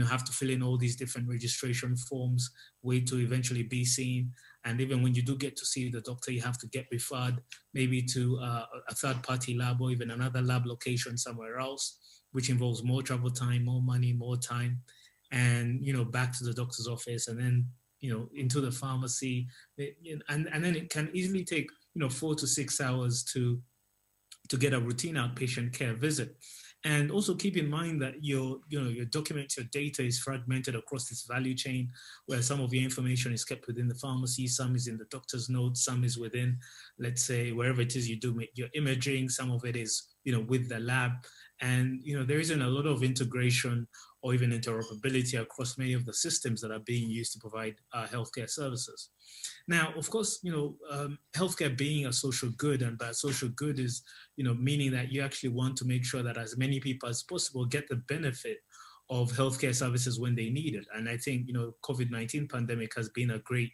have to fill in all these different registration forms, wait to eventually be seen. And even when you do get to see the doctor, you have to get referred maybe to a third-party lab or even another lab location somewhere else, which involves more travel time, more money, more time, and back to the doctor's office, and then into the pharmacy, and then it can easily take 4 to 6 hours to get a routine outpatient care visit. And also keep in mind that your documents, your data is fragmented across this value chain, where some of your information is kept within the pharmacy, some is in the doctor's notes, some is within, let's say, wherever it is you do your imaging, some of it is, with the lab. And, there isn't a lot of integration or even interoperability across many of the systems that are being used to provide healthcare services. Now, of course, healthcare being a social good, and by social good is, meaning that you actually want to make sure that as many people as possible get the benefit of healthcare services when they need it. And I think, COVID-19 pandemic has been a great,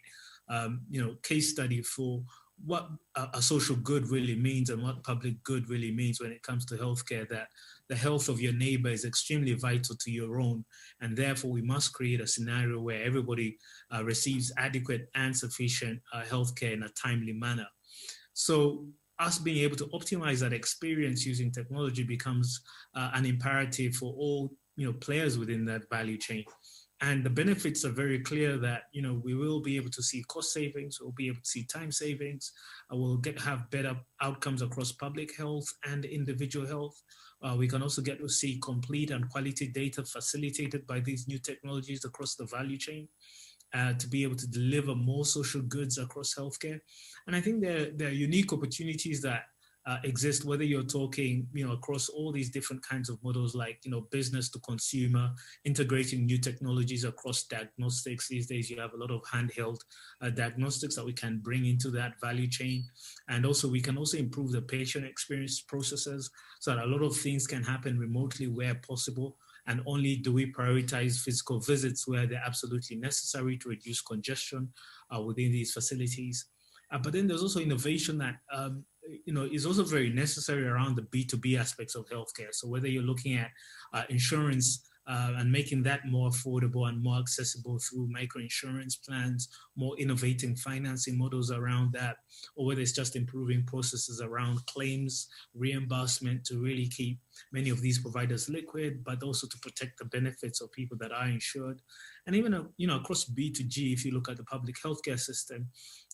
case study for what a social good really means and what public good really means when it comes to healthcare, that the health of your neighbor is extremely vital to your own. And therefore, we must create a scenario where everybody receives adequate and sufficient healthcare in a timely manner. So us being able to optimize that experience using technology becomes an imperative for all players within that value chain. And the benefits are very clear that we will be able to see cost savings, we'll be able to see time savings, we'll have better outcomes across public health and individual health. We can also get to see complete and quality data facilitated by these new technologies across the value chain to be able to deliver more social goods across healthcare. And I think there are unique opportunities that exist, whether you're talking, across all these different kinds of models, like, business to consumer, integrating new technologies across diagnostics. These days, you have a lot of handheld diagnostics that we can bring into that value chain. And also, we can also improve the patient experience processes so that a lot of things can happen remotely where possible. And only do we prioritize physical visits where they're absolutely necessary to reduce congestion within these facilities. But then there's also innovation that is also very necessary around the B2B aspects of healthcare. So whether you're looking at insurance and making that more affordable and more accessible through microinsurance plans, more innovating financing models around that, or whether it's just improving processes around claims, reimbursement to really keep many of these providers liquid, but also to protect the benefits of people that are insured. And even, across B2G, if you look at the public healthcare system,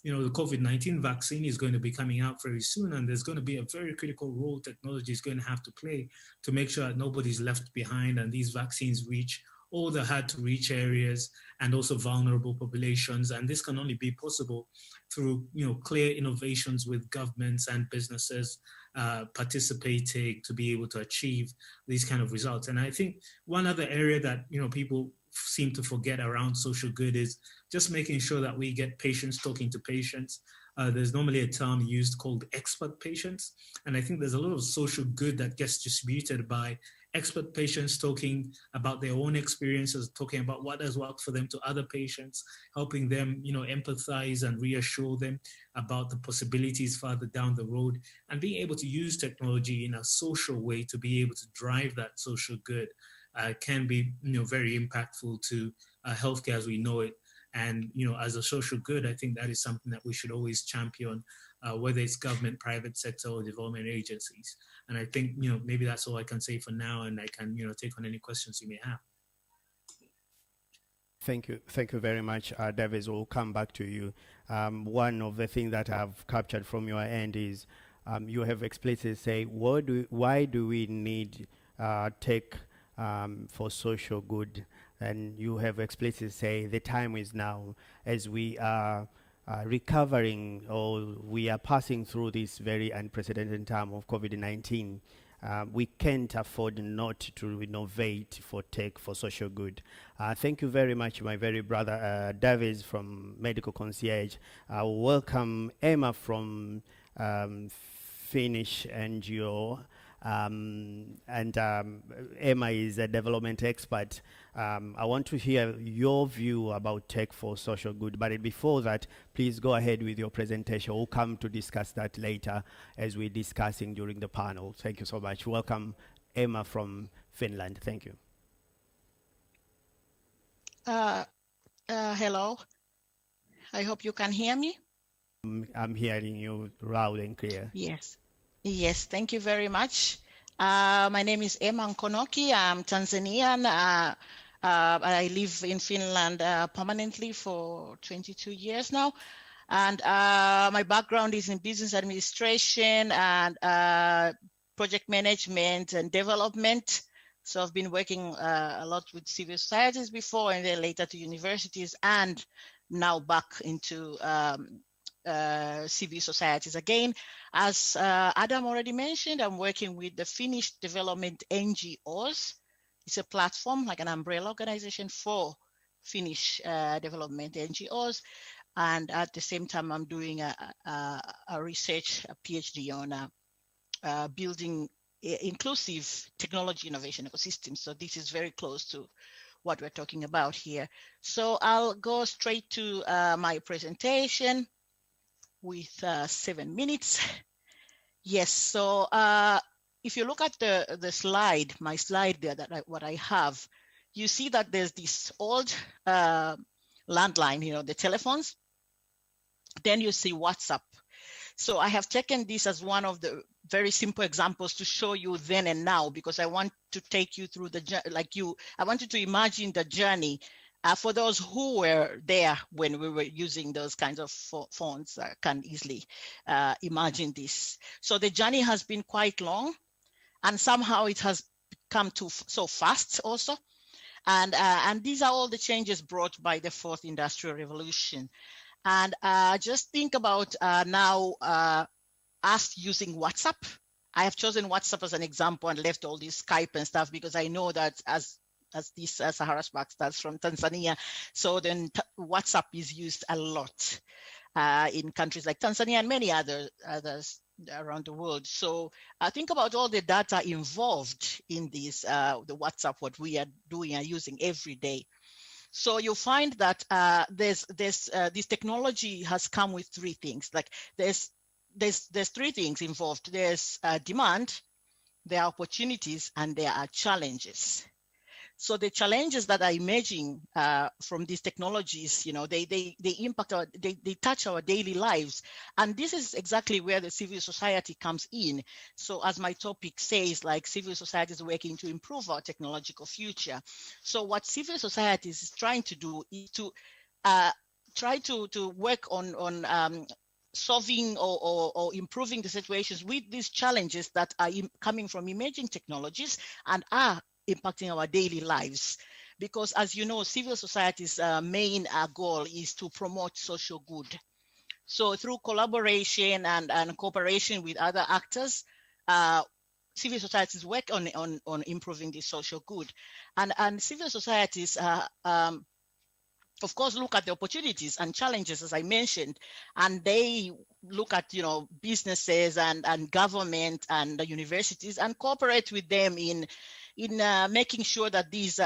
the COVID-19 vaccine is going to be coming out very soon, and there's going to be a very critical role technology is going to have to play to make sure that nobody's left behind and these vaccines reach all the hard-to-reach areas and also vulnerable populations. And this can only be possible through, clear innovations with governments and businesses participating to be able to achieve these kind of results. And I think one other area that, people seem to forget around social good is just making sure that we get patients talking to patients. There's normally a term used called expert patients. And I think there's a lot of social good that gets distributed by expert patients talking about their own experiences, talking about what has worked for them to other patients, helping them, empathize and reassure them about the possibilities further down the road, and being able to use technology in a social way to be able to drive that social good can be, very impactful to healthcare as we know it. And, as a social good, I think that is something that we should always champion, whether it's government, private sector, or development agencies. And I think, maybe that's all I can say for now, and I can, take on any questions you may have. Thank you very much, Davis. We'll come back to you. One of the things that I've captured from your end is you have explicitly said, why do we need tech for social good? And you have explicitly said the time is now, as we are recovering, or we are passing through this very unprecedented time of COVID-19. We can't afford not to innovate for tech for social good. Thank you very much, my very brother Davis from Medical Concierge. Welcome Emma from Finnish NGO. Emma is a development expert. I want to hear your view about tech for social good, but before that, please go ahead with your presentation. We'll come to discuss that later as we're discussing during the panel. Thank you so much. Welcome, Emma from Finland. Thank you. Hello. I hope you can hear me. I'm hearing you loud and clear. Yes, thank you very much. My name is Emma Nkonoki. I'm Tanzanian. I live in Finland permanently for 22 years now. And my background is in business administration and project management and development. So I've been working a lot with civil societies before, and then later to universities, and now back into civil societies again. As Adam already mentioned, I'm working with the Finnish development NGOs. It's a platform, like an umbrella organization for Finnish development NGOs. And at the same time, I'm doing a research, a PhD on building inclusive technology innovation ecosystems. So this is very close to what we're talking about here. So I'll go straight to my presentation. with 7 minutes. Yes, so if you look at the slide, my slide there, what I have, you see that there's this old landline, the telephones. Then you see WhatsApp. So I have taken this as one of the very simple examples to show you then and now, because I want to take you through I want you to imagine the journey for those who were there when we were using those kinds of phones, can easily imagine this. So the journey has been quite long, and somehow it has come to so fast also. And these are all the changes brought by the fourth industrial revolution. And just think about now us using WhatsApp. I have chosen WhatsApp as an example and left all this Skype and stuff because I know that as this Sahara Sparks starts from Tanzania, so then WhatsApp is used a lot in countries like Tanzania and many others around the world. So think about all the data involved in this, the WhatsApp, what we are doing and using every day. So you find that this technology has come with three things. Like there's three things involved. There's demand, there are opportunities, and there are challenges. So the challenges that are emerging from these technologies, they impact they touch our daily lives. And this is exactly where the civil society comes in. So as my topic says, like civil society is working to improve our technological future. So what civil society is trying to do is to try to work on solving or improving the situations with these challenges that are coming from emerging technologies and are impacting our daily lives. Because as you know, civil society's main goal is to promote social good. So through collaboration and cooperation with other actors, civil societies work on improving the social good. And civil societies, of course, look at the opportunities and challenges, as I mentioned, and they look at businesses and government and the universities and cooperate with them in making sure that these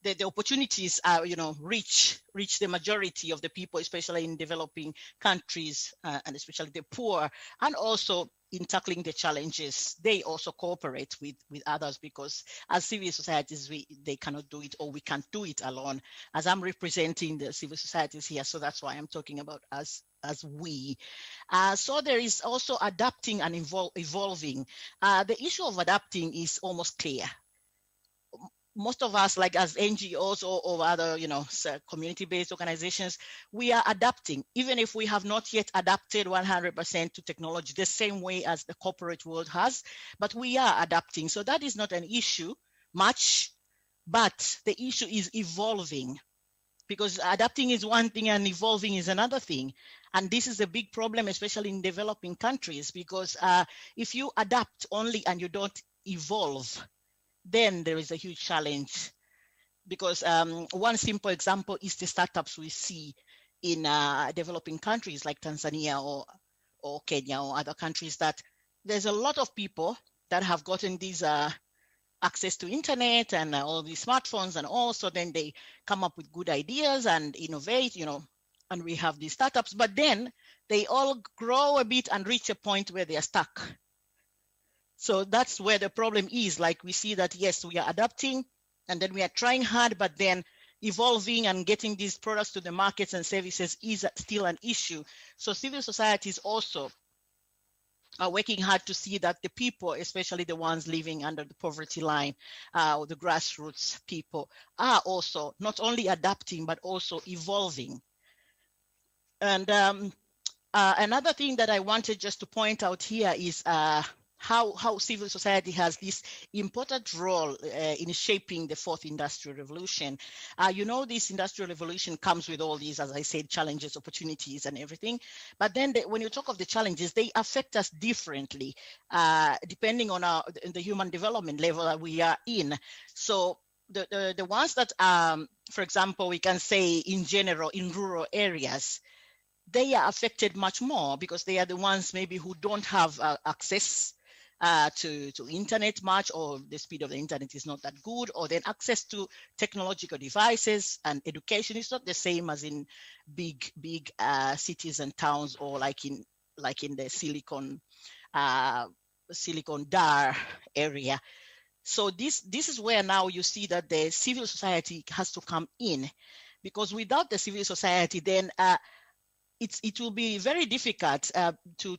the opportunities are reach the majority of the people, especially in developing countries and especially the poor, and also in tackling the challenges. They also cooperate with others, because as civil societies they cannot do it, or we can't do it alone. As I'm representing the civil societies here, so that's why I'm talking about us as we. So there is also adapting and evolving. The issue of adapting is almost clear. Most of us, like as NGOs or other, community-based organizations, we are adapting, even if we have not yet adapted 100% to technology the same way as the corporate world has, but we are adapting. So that is not an issue much, but the issue is evolving, because adapting is one thing and evolving is another thing. And this is a big problem, especially in developing countries, because if you adapt only and you don't evolve, then there is a huge challenge. Because one simple example is the startups we see in developing countries like Tanzania or Kenya or other countries, that there's a lot of people that have gotten these access to internet and all these smartphones, and also then they come up with good ideas and innovate, and we have these startups, but then they all grow a bit and reach a point where they are stuck. So that's where the problem is. Like we see that, yes, we are adapting and then we are trying hard, but then evolving and getting these products to the markets and services is still an issue. So civil societies also are working hard to see that the people, especially the ones living under the poverty line, or the grassroots people, are also not only adapting, but also evolving. And another thing that I wanted just to point out here is how civil society has this important role in shaping the fourth industrial revolution. This industrial revolution comes with all these, as I said, challenges, opportunities, and everything. But then when you talk of the challenges, they affect us differently, depending on the human development level that we are in. So the ones that, for example, we can say in general, in rural areas, they are affected much more, because they are the ones maybe who don't have access to internet much, or the speed of the internet is not that good, or then access to technological devices and education is not the same as in big cities and towns, or like in the Silicon Dar area. So this is where now you see that the civil society has to come in, because without the civil society, then it will be very difficult to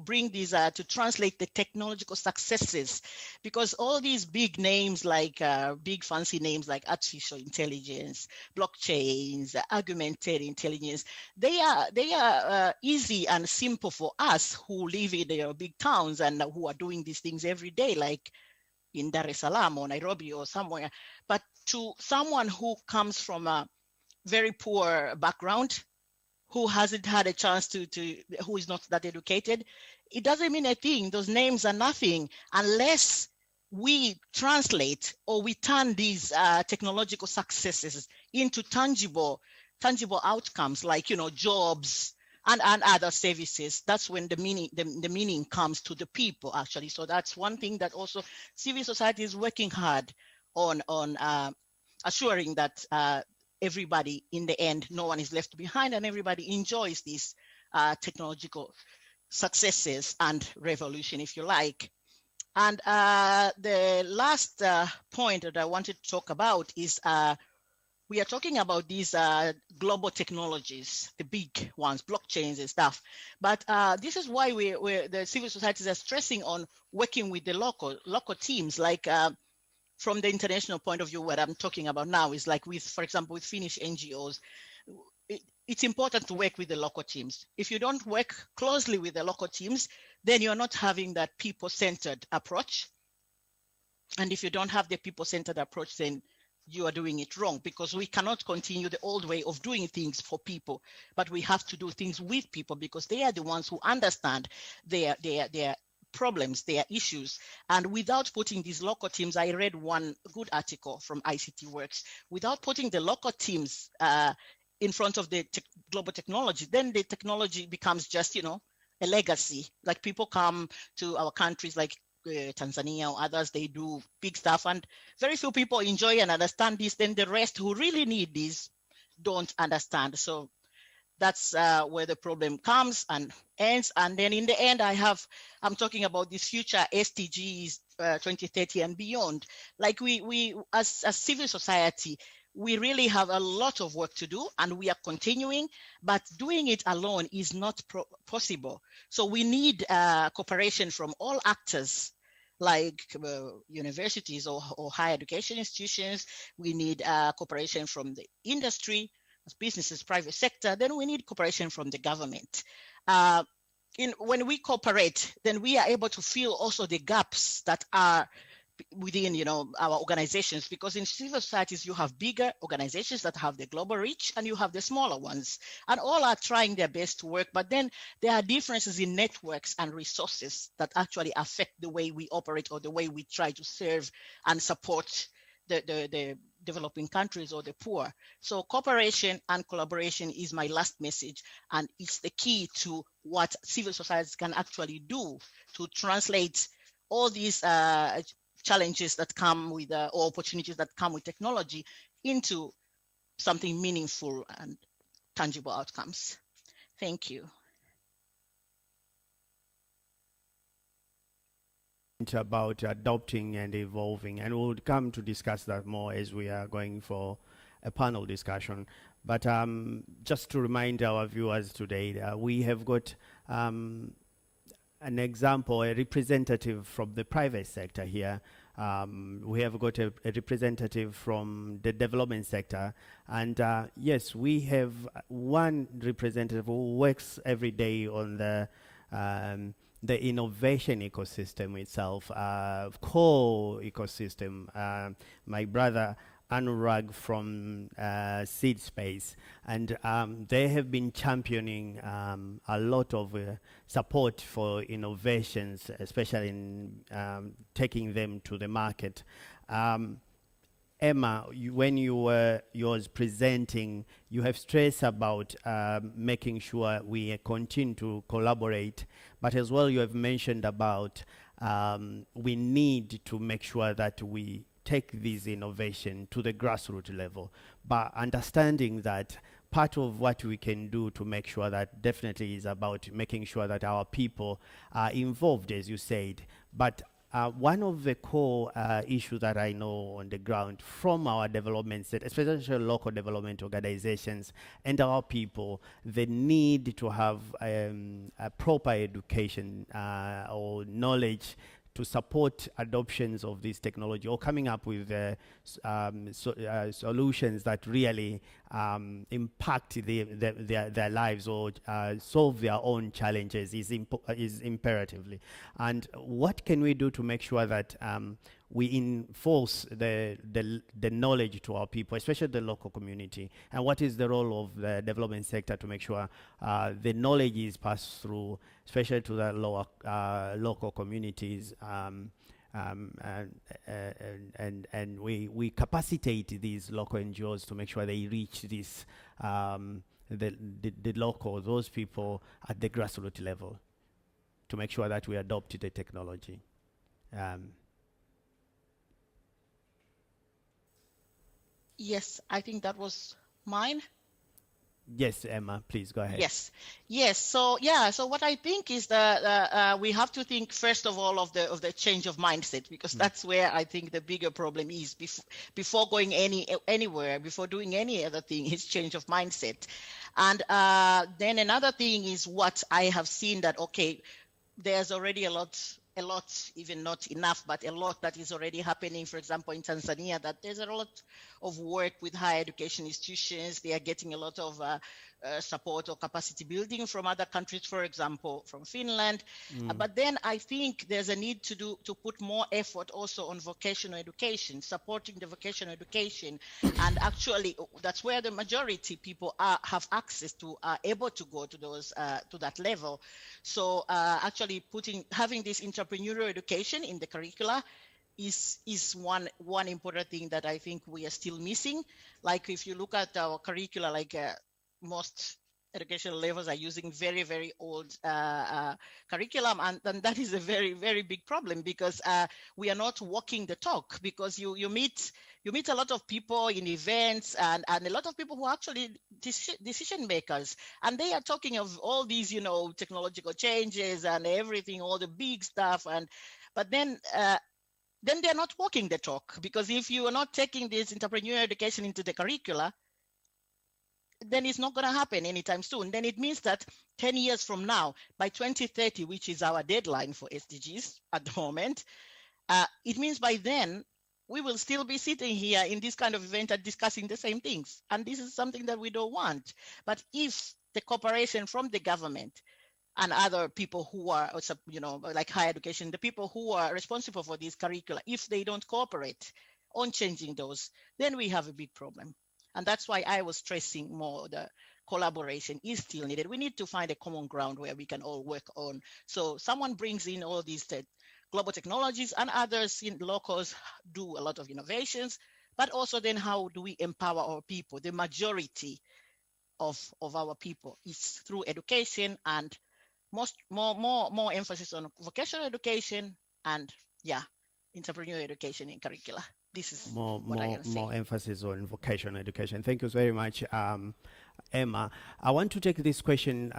bring these to translate the technological successes, because all these big names like big fancy names like artificial intelligence, blockchains, augmented intelligence, they are easy and simple for us who live in the big towns and who are doing these things every day, like in Dar es Salaam or Nairobi or somewhere. But to someone who comes from a very poor background, who hasn't had a chance who is not that educated, it doesn't mean a thing. Those names are nothing unless we translate or we turn these technological successes into tangible outcomes, like jobs and other services. That's when the meaning comes to the people, actually. So that's one thing that also civil society is working hard on assuring that everybody, in the end, no one is left behind, and everybody enjoys these technological successes and revolution, if you like. And the last point that I wanted to talk about is we are talking about these global technologies, the big ones, blockchains and stuff. But this is why the civil societies are stressing on working with the local teams, like from the international point of view. What I'm talking about now is like for example, with Finnish NGOs, it's important to work with the local teams. If you don't work closely with the local teams, then you're not having that people-centered approach. And if you don't have the people-centered approach, then you are doing it wrong, because we cannot continue the old way of doing things for people, but we have to do things with people, because they are the ones who understand their problems, their issues. And without putting these local teams, I read one good article from ICT Works, without putting the local teams in front of the global technology, then the technology becomes just, a legacy. Like people come to our countries like Tanzania or others, they do big stuff and very few people enjoy and understand this. Then the rest who really need this don't understand. So that's where the problem comes and ends. And then in the end, I'm talking about this future SDGs 2030 and beyond. Like we as civil society, we really have a lot of work to do, and we are continuing, but doing it alone is not possible. So we need cooperation from all actors, like universities or higher education institutions. We need cooperation from the industry, businesses, private sector. Then we need cooperation from the government. When we cooperate, then we are able to fill also the gaps that are within our organizations, because in civil societies you have bigger organizations that have the global reach, and you have the smaller ones, and all are trying their best to work, but then there are differences in networks and resources that actually affect the way we operate or the way we try to serve and support the developing countries or the poor. So cooperation and collaboration is my last message, and it's the key to what civil societies can actually do to translate all these challenges that come with or opportunities that come with technology into something meaningful and tangible outcomes. Thank you. About adopting and evolving, and we'll come to discuss that more as we are going for a panel discussion. But just to remind our viewers today, we have got an example, a representative from the private sector here. We have got a representative from the development sector, and yes, we have one representative who works every day on the innovation ecosystem itself, core ecosystem. My brother Anurag from Seed Space, and they have been championing a lot of support for innovations, especially in taking them to the market. Emma, when you was presenting, you have stressed about making sure we continue to collaborate, but as well you have mentioned about we need to make sure that we take this innovation to the grassroots level, but understanding that part of what we can do to make sure that definitely is about making sure that our people are involved, as you said, but one of the core issues that I know on the ground from our development set, especially local development organizations and our people, the need to have a proper education or knowledge to support adoptions of this technology, or coming up with solutions that really impact their lives or solve their own challenges is imperatively. And what can we do to make sure that we enforce the knowledge to our people, especially the local community? And what is the role of the development sector to make sure the knowledge is passed through, especially to the local communities, and we capacitate these local NGOs to make sure they reach this the local, those people at the grassroots level, to make sure that we adopt the technology. Yes, I think that was mine. Yes, Emma, please go ahead. Yes. So what I think is that we have to think first of all of the change of mindset, because that's where I think the bigger problem is. Before going anywhere, before doing any other thing, is change of mindset. And then another thing is what I have seen, that okay, there's already a lot, even not enough, but a lot that is already happening. For example, in Tanzania, that there's a lot of work with higher education institutions. They are getting a lot of support or capacity building from other countries, for example, from Finland. But then I think there's a need to put more effort also on vocational education, supporting the vocational education. And actually, that's where the majority people have access to, are able to go to those to that level. So actually having this entrepreneurial education in the curricula is one important thing that I think we are still missing. Like if you look at our curricula, like most educational levels are using very, very old curriculum, and that is a very, very big problem, because we are not walking the talk. Because you meet a lot of people in events, and a lot of people who are actually decision makers, and they are talking of all these technological changes and everything, all the big stuff, but then they're not walking the talk. Because if you are not taking this entrepreneurial education into the curricula, then it's not going to happen anytime soon. Then it means that 10 years from now, by 2030, which is our deadline for SDGs at the moment, it means by then we will still be sitting here in this kind of event and discussing the same things. And this is something that we don't want. But if the cooperation from the government and other people who are, like higher education, the people who are responsible for these curricula, if they don't cooperate on changing those, then we have a big problem. And that's why I was stressing more the collaboration is still needed. We need to find a common ground where we can all work on. So someone brings in all these global technologies, and others in locals do a lot of innovations, but also then how do we empower our people? The majority of our people is through education, and more emphasis on vocational education and entrepreneurial education in curricula. This is more emphasis on vocational education. Thank you very much, Emma. I want to take this question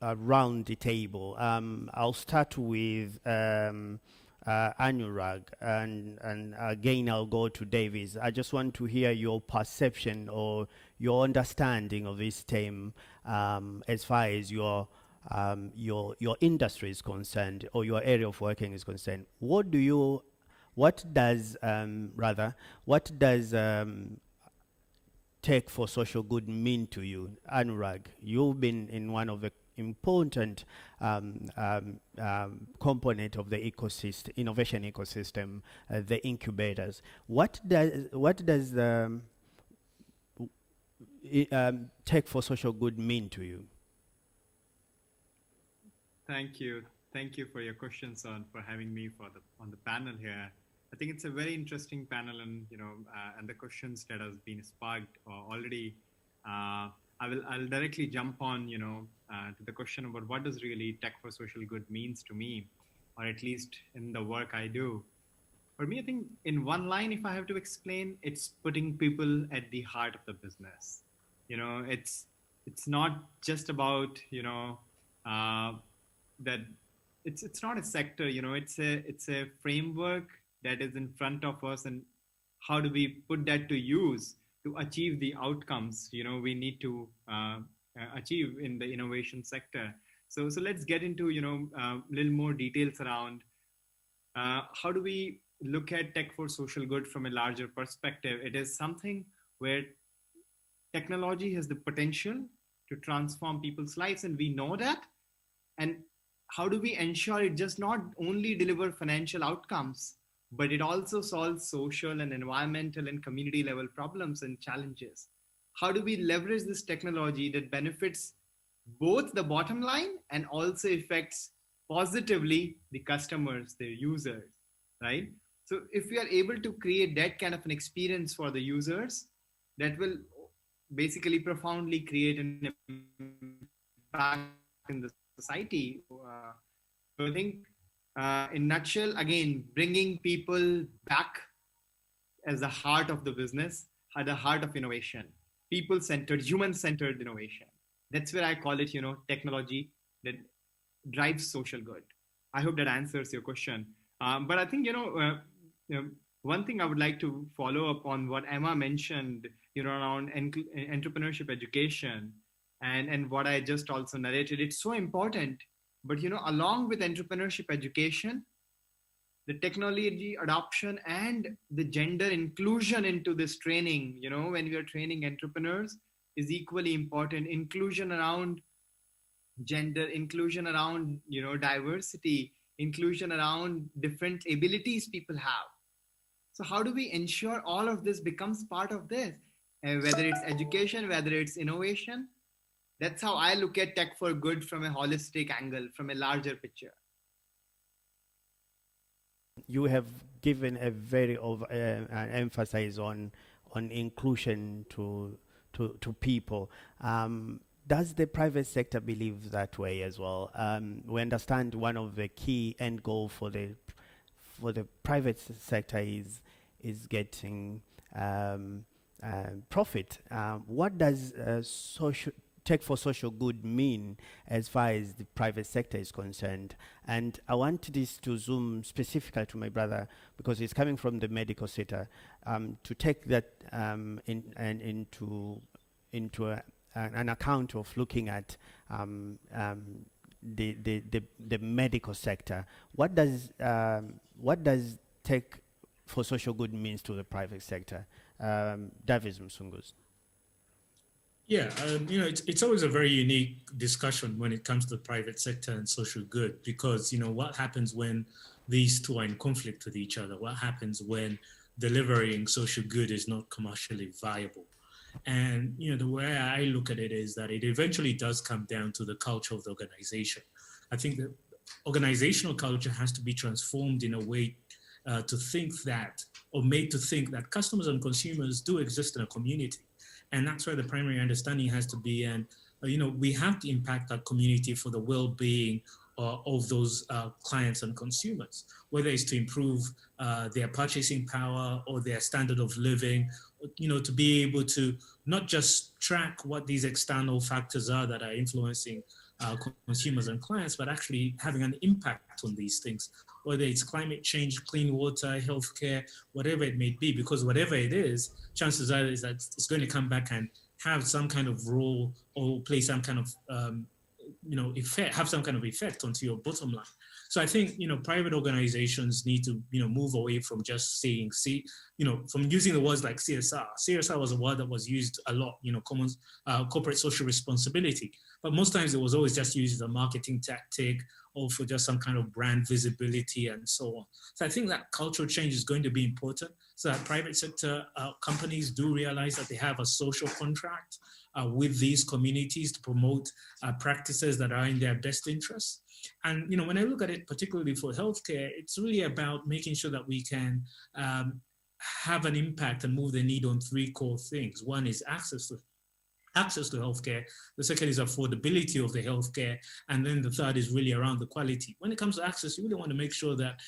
around the table. I'll start with Anurag, and again I'll go to Davis. I just want to hear your perception or your understanding of this theme as far as your industry is concerned, or your area of working is concerned. What does tech for social good mean to you? Anurag, you've been in one of the important component of the ecosystem, innovation ecosystem, the incubators. What does tech for social good mean to you? Thank you for your questions, for having me on the panel here. I think it's a very interesting panel, and and the questions that has been sparked already. I'll directly jump on to the question about what does really tech for social good means to me, or at least in the work I do. For me, I think in one line, if I have to explain, it's putting people at the heart of the business. It's not just about that. It's not a sector. It's a framework that is in front of us, and how do we put that to use to achieve the outcomes we need to achieve in the innovation sector. So let's get into a little more details around how do we look at tech for social good from a larger perspective. It is something where technology has the potential to transform people's lives, and we know that. And how do we ensure it just not only deliver financial outcomes, but it also solves social and environmental and community level problems and challenges? How do we leverage this technology that benefits both the bottom line and also affects positively the customers, their users, right? So if we are able to create that kind of an experience for the users, that will basically profoundly create an impact in the society. So I think in nutshell, again, bringing people back as the heart of the business, at the heart of innovation, people-centered, human-centered innovation. That's where I call it, technology that drives social good. I hope that answers your question. But I think, one thing I would like to follow up on what Emma mentioned, around entrepreneurship education and what I just also narrated. It's so important. But, along with entrepreneurship education, the technology adoption and the gender inclusion into this training, when we are training entrepreneurs, is equally important. Inclusion around gender, inclusion around, diversity, inclusion around different abilities people have. So how do we ensure all of this becomes part of this? Whether it's education, whether it's innovation. That's how I look at tech for good from a holistic angle, from a larger picture. You have given a very emphasis on inclusion to people. Does the private sector believe that way as well? We understand one of the key end goal for the private sector is getting profit. What does tech for social good mean as far as the private sector is concerned? And I want this to zoom specifically to my brother, because he's coming from the medical sector, to take that into an account of looking at the medical sector. What does tech for social good means to the private sector? Davis Msungus. Yeah, it's always a very unique discussion when it comes to the private sector and social good, because, what happens when these two are in conflict with each other? What happens when delivering social good is not commercially viable? And, the way I look at it is that it eventually does come down to the culture of the organization. I think that organizational culture has to be transformed in a way to think that, or made to think that customers and consumers do exist in a community. And that's where the primary understanding has to be. And, we have to impact that community for the well-being of those clients and consumers, whether it's to improve their purchasing power or their standard of living, to be able to not just track what these external factors are that are influencing consumers and clients, but actually having an impact on these things, whether it's climate change, clean water, healthcare, whatever it may be, because whatever it is, chances are is that it's going to come back and have some kind of role or play some kind of, effect, have some kind of effect onto your bottom line. So I think, private organizations need to, move away from just saying, from using the words like CSR. CSR was a word that was used a lot, corporate social responsibility. But most times it was always just used as a marketing tactic or for just some kind of brand visibility and so on. So I think that cultural change is going to be important, so that private sector companies do realize that they have a social contract with these communities to promote practices that are in their best interests. And when I look at it, particularly for healthcare, it's really about making sure that we can have an impact and move the needle on three core things. One is access to healthcare. The second is affordability of the healthcare. And then the third is really around the quality. When it comes to access, you really want to make sure that,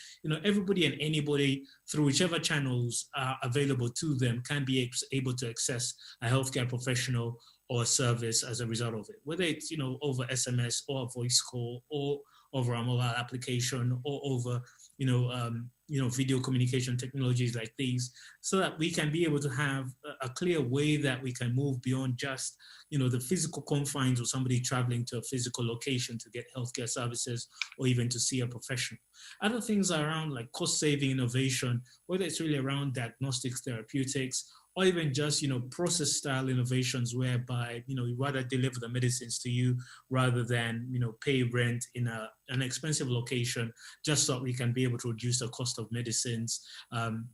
everybody and anybody through whichever channels are available to them can be able to access a healthcare professional or a service as a result of it, whether it's, over SMS or a voice call or over a mobile application or over, video communication technologies like these, so that we can be able to have a clear way that we can move beyond just, the physical confines of somebody traveling to a physical location to get healthcare services or even to see a professional. Other things are around like cost-saving innovation, whether it's really around diagnostics, therapeutics, or even just, process style innovations whereby, you rather deliver the medicines to you rather than, pay rent in an expensive location, just so that we can be able to reduce the cost of medicines, and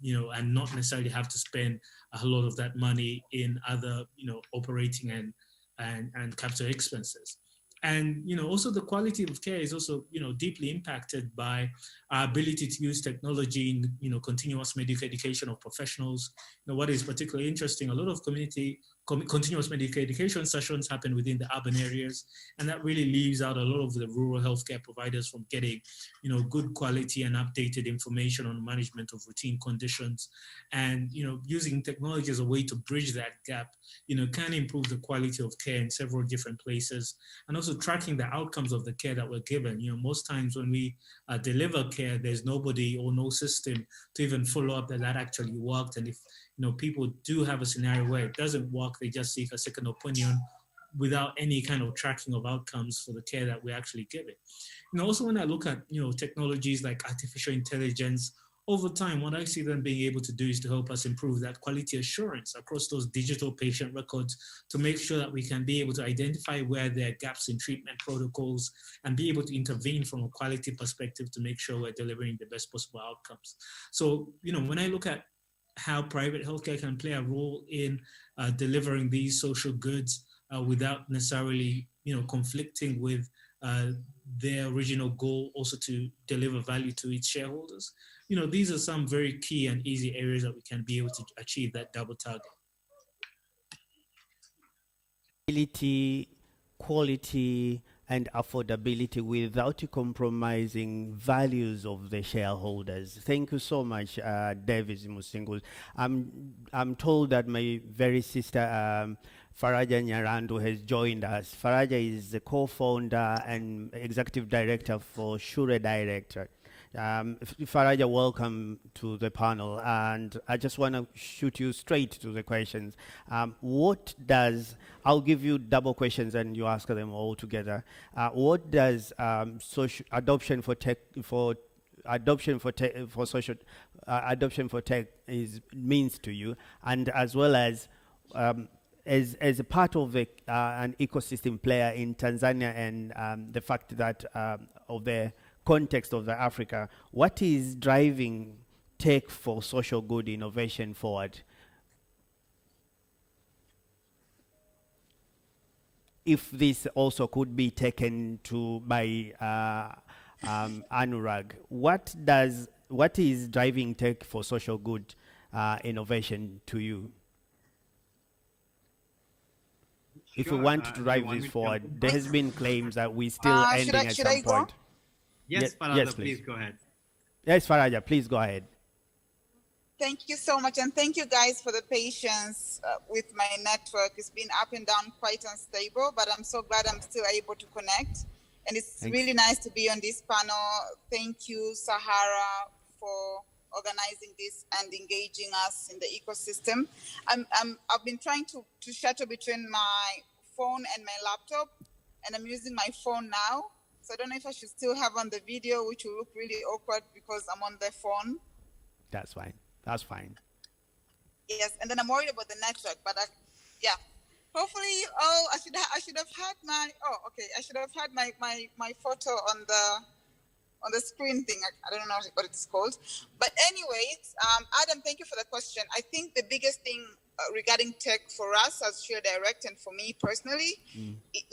not necessarily have to spend a lot of that money in other, operating and capital expenses. And, also the quality of care is also, deeply impacted by our ability to use technology in, continuous medical education of professionals. What is particularly interesting, a lot of continuous medical education sessions happen within the urban areas, and that really leaves out a lot of the rural healthcare providers from getting, good quality and updated information on management of routine conditions. And, using technology as a way to bridge that gap, can improve the quality of care in several different places, and also tracking the outcomes of the care that we're given. Most times when we deliver care, there's nobody or no system to even follow up that actually worked. And if people do have a scenario where it doesn't work, they just seek a second opinion without any kind of tracking of outcomes for the care that we actually give it. Also when I look at technologies like artificial intelligence, over time, what I see them being able to do is to help us improve that quality assurance across those digital patient records, to make sure that we can be able to identify where there are gaps in treatment protocols and be able to intervene from a quality perspective to make sure we're delivering the best possible outcomes. So, when I look at how private healthcare can play a role in delivering these social goods without necessarily, conflicting with their original goal also to deliver value to its shareholders. These are some very key and easy areas that we can be able to achieve that double target. Quality and affordability without compromising values of the shareholders. Thank you so much, Davis Musingus. I'm told that my very sister Faraja Nyarandu has joined us. Faraja is the co-founder and executive director for Shure Director. Faraja, welcome to the panel, and I just want to shoot you straight to the questions. I'll give you double questions and you ask them all together. What does adoption for tech means to you, and as well as a part of an ecosystem player in Tanzania, and the fact that of the context of Africa, what is driving tech for social good innovation forward? If this also could be taken to by Anurag, what is driving tech for social good innovation to you? If we want to drive this forward, there has been claims that we still ending at some point. Yes, Faraja, yes, please go ahead. Yes, Faraja, please go ahead. Thank you so much, and thank you guys for the patience with my network. It's been up and down, quite unstable, but I'm so glad I'm still able to connect. And it's really nice to be on this panel. Thank you, Sahara, for organizing this and engaging us in the ecosystem. I've been trying to shuttle between my phone and my laptop, and I'm using my phone now. So I don't know if I should still have on the video, which will look really awkward because I'm on the phone. That's fine. That's fine. Yes, and then I'm worried about the network, but yeah. Hopefully, I should have had my photo on the screen thing. I don't know what it's called. But anyways, Adam, thank you for the question. I think the biggest thing regarding tech for us as Share Direct and for me personally,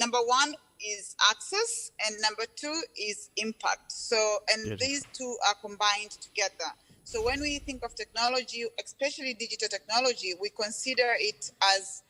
number one is access, and number two is impact. So, and these two are combined together. So when we think of technology, especially digital technology, we consider it as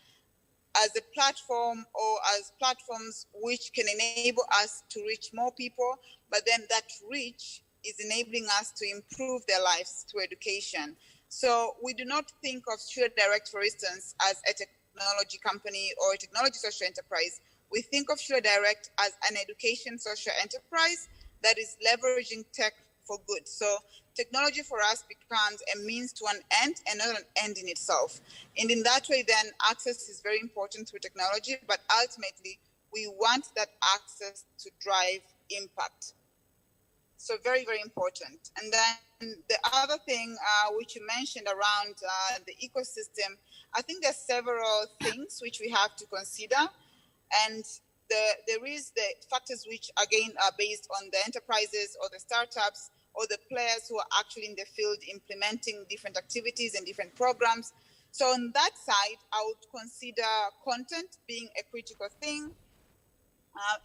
a platform or as platforms which can enable us to reach more people, but then that reach is enabling us to improve their lives through education. So we do not think of Share Direct, for instance, as a technology company or a technology social enterprise. We think of Share Direct as an education social enterprise that is leveraging tech for good. So technology for us becomes a means to an end and not an end in itself. And in that way, then access is very important through technology, but ultimately we want that access to drive impact. So very, very important. And then the other thing which you mentioned around the ecosystem, I think there's several things which we have to consider. And there is the factors which, again, are based on the enterprises or the startups or the players who are actually in the field implementing different activities and different programs. So on that side, I would consider content being a critical thing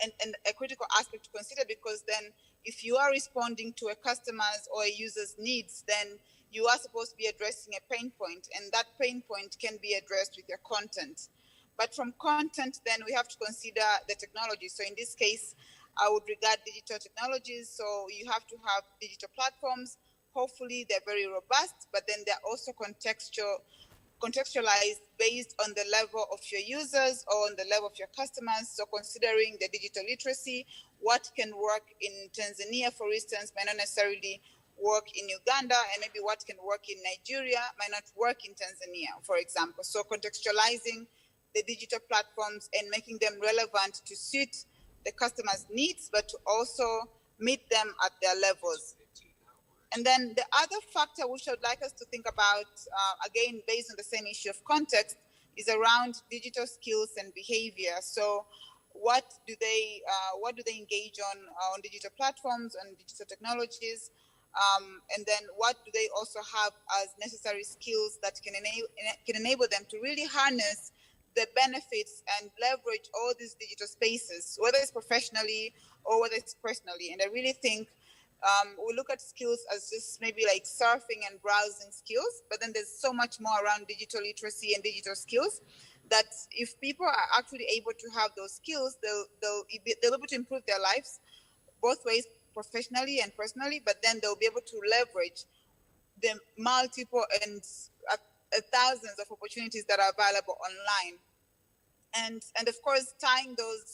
and a critical aspect to consider, because then if you are responding to a customer's or a user's needs, then you are supposed to be addressing a pain point, and that pain point can be addressed with your content. But from content, then we have to consider the technology. So in this case, I would regard digital technologies. So you have to have digital platforms. Hopefully they're very robust, but then they're also contextualized based on the level of your users or on the level of your customers. So considering the digital literacy, what can work in Tanzania, for instance, might not necessarily work in Uganda, and maybe what can work in Nigeria might not work in Tanzania, for example. So contextualizing the digital platforms and making them relevant to suit the customer's needs, but to also meet them at their levels. And then the other factor which I would like us to think about, again, based on the same issue of context, is around digital skills and behavior. So what do they engage on digital platforms, on digital technologies? And then what do they also have as necessary skills that can enable them to really harness the benefits and leverage all these digital spaces, whether it's professionally or whether it's personally. And I really think we look at skills as just maybe like surfing and browsing skills, but then there's so much more around digital literacy and digital skills that if people are actually able to have those skills, they'll be able to improve their lives both ways, professionally and personally, but then they'll be able to leverage the multiple and thousands of opportunities that are available online. And of course, tying the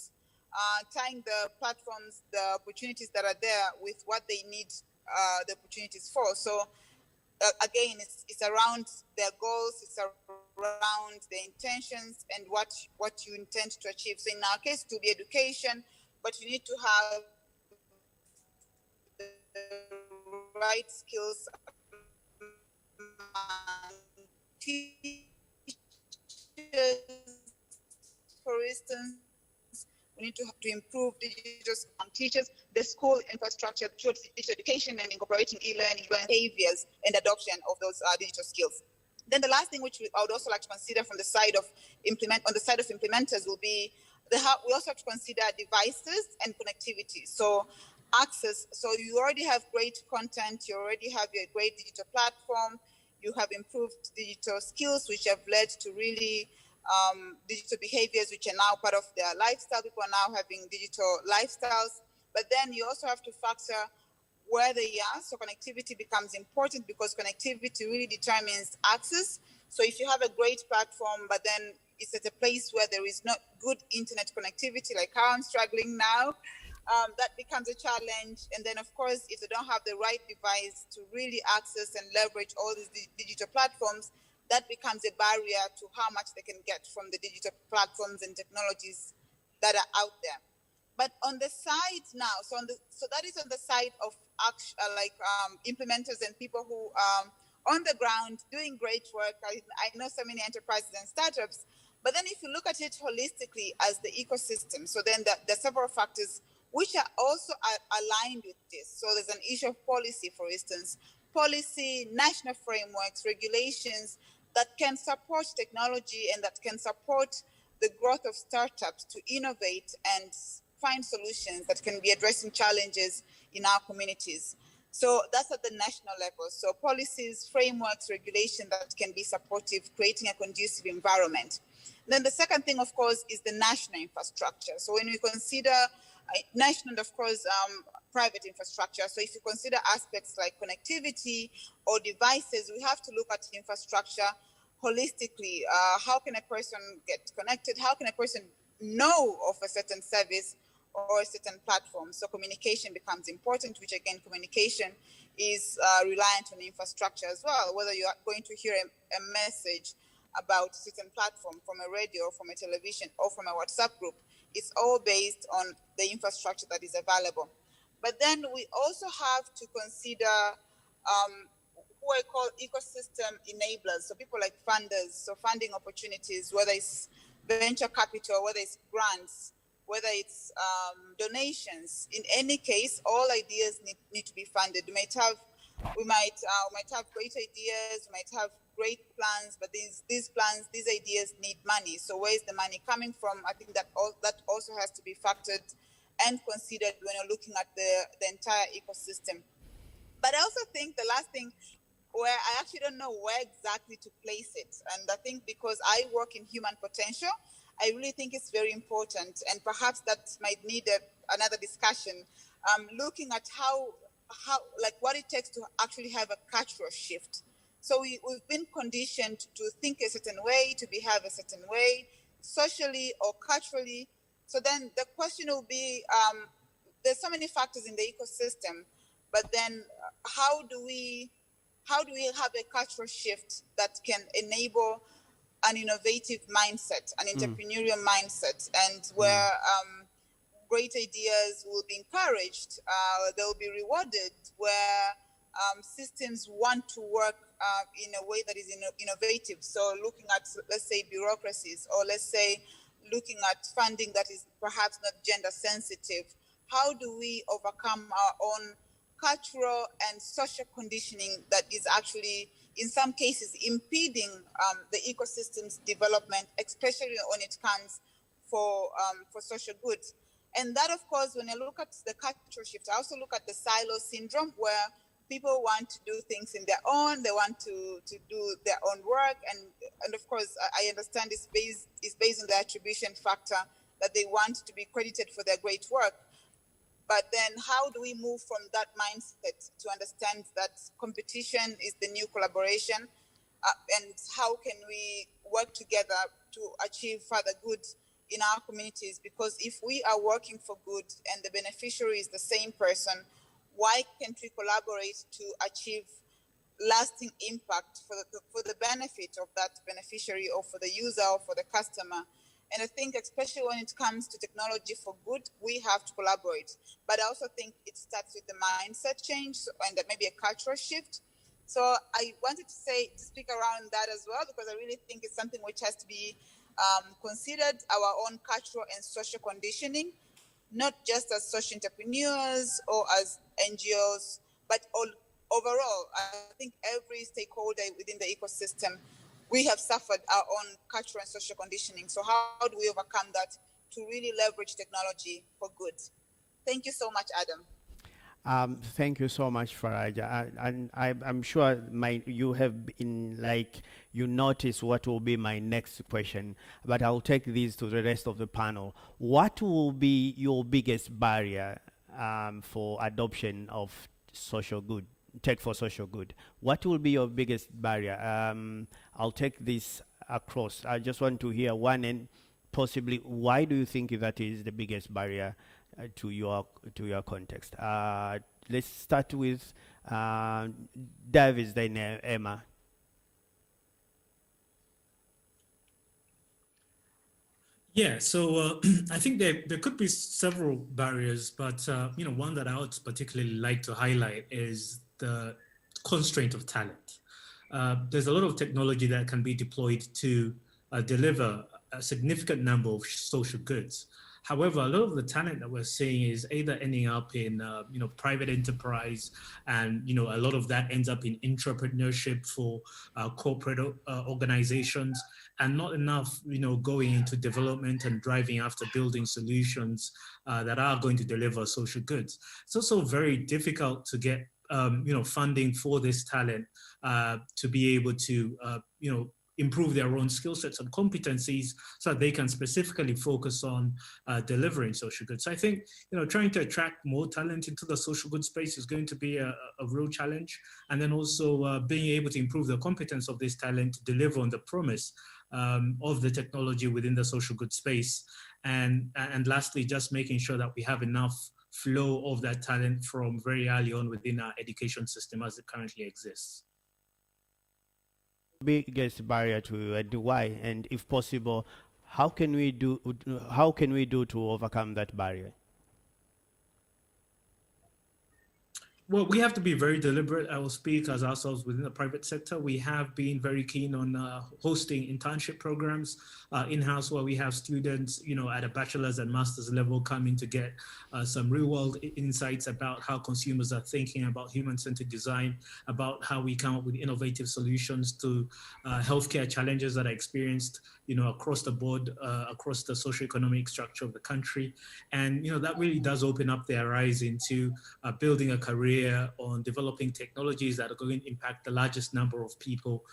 platforms, the opportunities that are there with what they need the opportunities for. So again, it's around their goals, it's around their intentions and what you intend to achieve. So in our case, it will be education, but you need to have the right skills. Teachers, for instance, we need to improve digital teachers, the school infrastructure, digital education, and incorporating e-learning behaviors and adoption of those digital skills. Then the last thing which I would also like to consider from the side of implementers will be we also have to consider devices and connectivity. So access. So you already have great content. You already have your great digital platform. You have improved digital skills, which have led to really digital behaviors, which are now part of their lifestyle. People are now having digital lifestyles. But then you also have to factor where they are. So connectivity becomes important because connectivity really determines access. So if you have a great platform, but then it's at a place where there is not good internet connectivity, like how I'm struggling now, that becomes a challenge. And then, of course, if they don't have the right device to really access and leverage all these digital platforms, that becomes a barrier to how much they can get from the digital platforms and technologies that are out there. But on the side now, so that is on the side of implementers and people who are on the ground doing great work. I know so many enterprises and startups, but then if you look at it holistically as the ecosystem, so then there are several factors which are also aligned with this. So there's an issue of policy, for instance, policy, national frameworks, regulations, that can support technology and that can support the growth of startups to innovate and find solutions that can be addressing challenges in our communities. So that's at the national level. So policies, frameworks, regulation that can be supportive, creating a conducive environment. Then the second thing, of course, is the national infrastructure. So when we consider national and, of course, private infrastructure. So if you consider aspects like connectivity or devices, we have to look at infrastructure holistically. How can a person get connected? How can a person know of a certain service or a certain platform? So communication becomes important, which again, communication is reliant on infrastructure as well. Whether you are going to hear a message about a certain platform from a radio, or from a television, or from a WhatsApp group, it's all based on the infrastructure that is available. But then we also have to consider who I call ecosystem enablers. So people like funders, so funding opportunities, whether it's venture capital, whether it's grants, whether it's donations. In any case, all ideas need to be funded. We might have great ideas, we might have great plans, but these plans, these ideas need money. So where is the money coming from? I think that also has to be factored and considered when you're looking at the entire ecosystem. But I also think the last thing, where I actually don't know where exactly to place it, and I think because I work in human potential, I really think it's very important, and perhaps that might need another discussion, looking at how like what it takes to actually have a cultural shift. So we've been conditioned to think a certain way, to behave a certain way, socially or culturally. So then the question will be, there's so many factors in the ecosystem, but then how do we have a cultural shift that can enable an innovative mindset, an entrepreneurial mindset, and where great ideas will be encouraged, they'll be rewarded, where systems want to work in a way that is innovative. So looking at, let's say, bureaucracies, or let's say looking at funding that is perhaps not gender sensitive, how do we overcome our own cultural and social conditioning that is actually, in some cases, impeding the ecosystem's development, especially when it comes for social good. And that, of course, when I look at the cultural shift, I also look at the silo syndrome, where people want to do things in their own, they want to do their own work. And of course, I understand it's based on the attribution factor, that they want to be credited for their great work. But then how do we move from that mindset to understand that competition is the new collaboration? And how can we work together to achieve further good in our communities? Because if we are working for good and the beneficiary is the same person, why can't we collaborate to achieve lasting impact for the benefit of that beneficiary, or for the user, or for the customer? And I think especially when it comes to technology for good, we have to collaborate. But I also think it starts with the mindset change and maybe a cultural shift. So I wanted to speak around that as well, because I really think it's something which has to be considered, our own cultural and social conditioning, not just as social entrepreneurs or as NGOs, but overall. I think every stakeholder within the ecosystem, we have suffered our own cultural and social conditioning. So how do we overcome that to really leverage technology for good? Thank you so much, Adam. Thank you so much, Faraja. And I'm sure you have been you notice what will be my next question, but I'll take these to the rest of the panel. What will be your biggest barrier for adoption of social good, tech for social good? What will be your biggest barrier? I'll take this across. I just want to hear one, and possibly why do you think that is the biggest barrier to your context? Let's start with Davis, then Emma. Yeah, so I think there could be several barriers, but one that I would particularly like to highlight is the constraint of talent. There's a lot of technology that can be deployed to deliver a significant number of social goods. However, a lot of the talent that we're seeing is either ending up in, private enterprise, and, a lot of that ends up in entrepreneurship for corporate organizations, and not enough, going into development and driving after building solutions that are going to deliver social goods. It's also very difficult to get, funding for this talent to be able to, improve their own skill sets and competencies so that they can specifically focus on delivering social goods. So I think, trying to attract more talent into the social goods space is going to be a real challenge. And then also being able to improve the competence of this talent to deliver on the promise of the technology within the social goods space. And lastly, just making sure that we have enough flow of that talent from very early on within our education system as it currently exists. Biggest barrier to and why, and if possible, how can we do to overcome that barrier? Well, we have to be very deliberate. I will speak as ourselves within the private sector. We have been very keen on hosting internship programs in-house, where we have students, at a bachelor's and master's level coming to get some real-world insights about how consumers are thinking about human-centered design, about how we come up with innovative solutions to healthcare challenges that are experienced, across the board, across the socioeconomic structure of the country. And, that really does open up their eyes into building a career on developing technologies that are going to impact the largest number of people,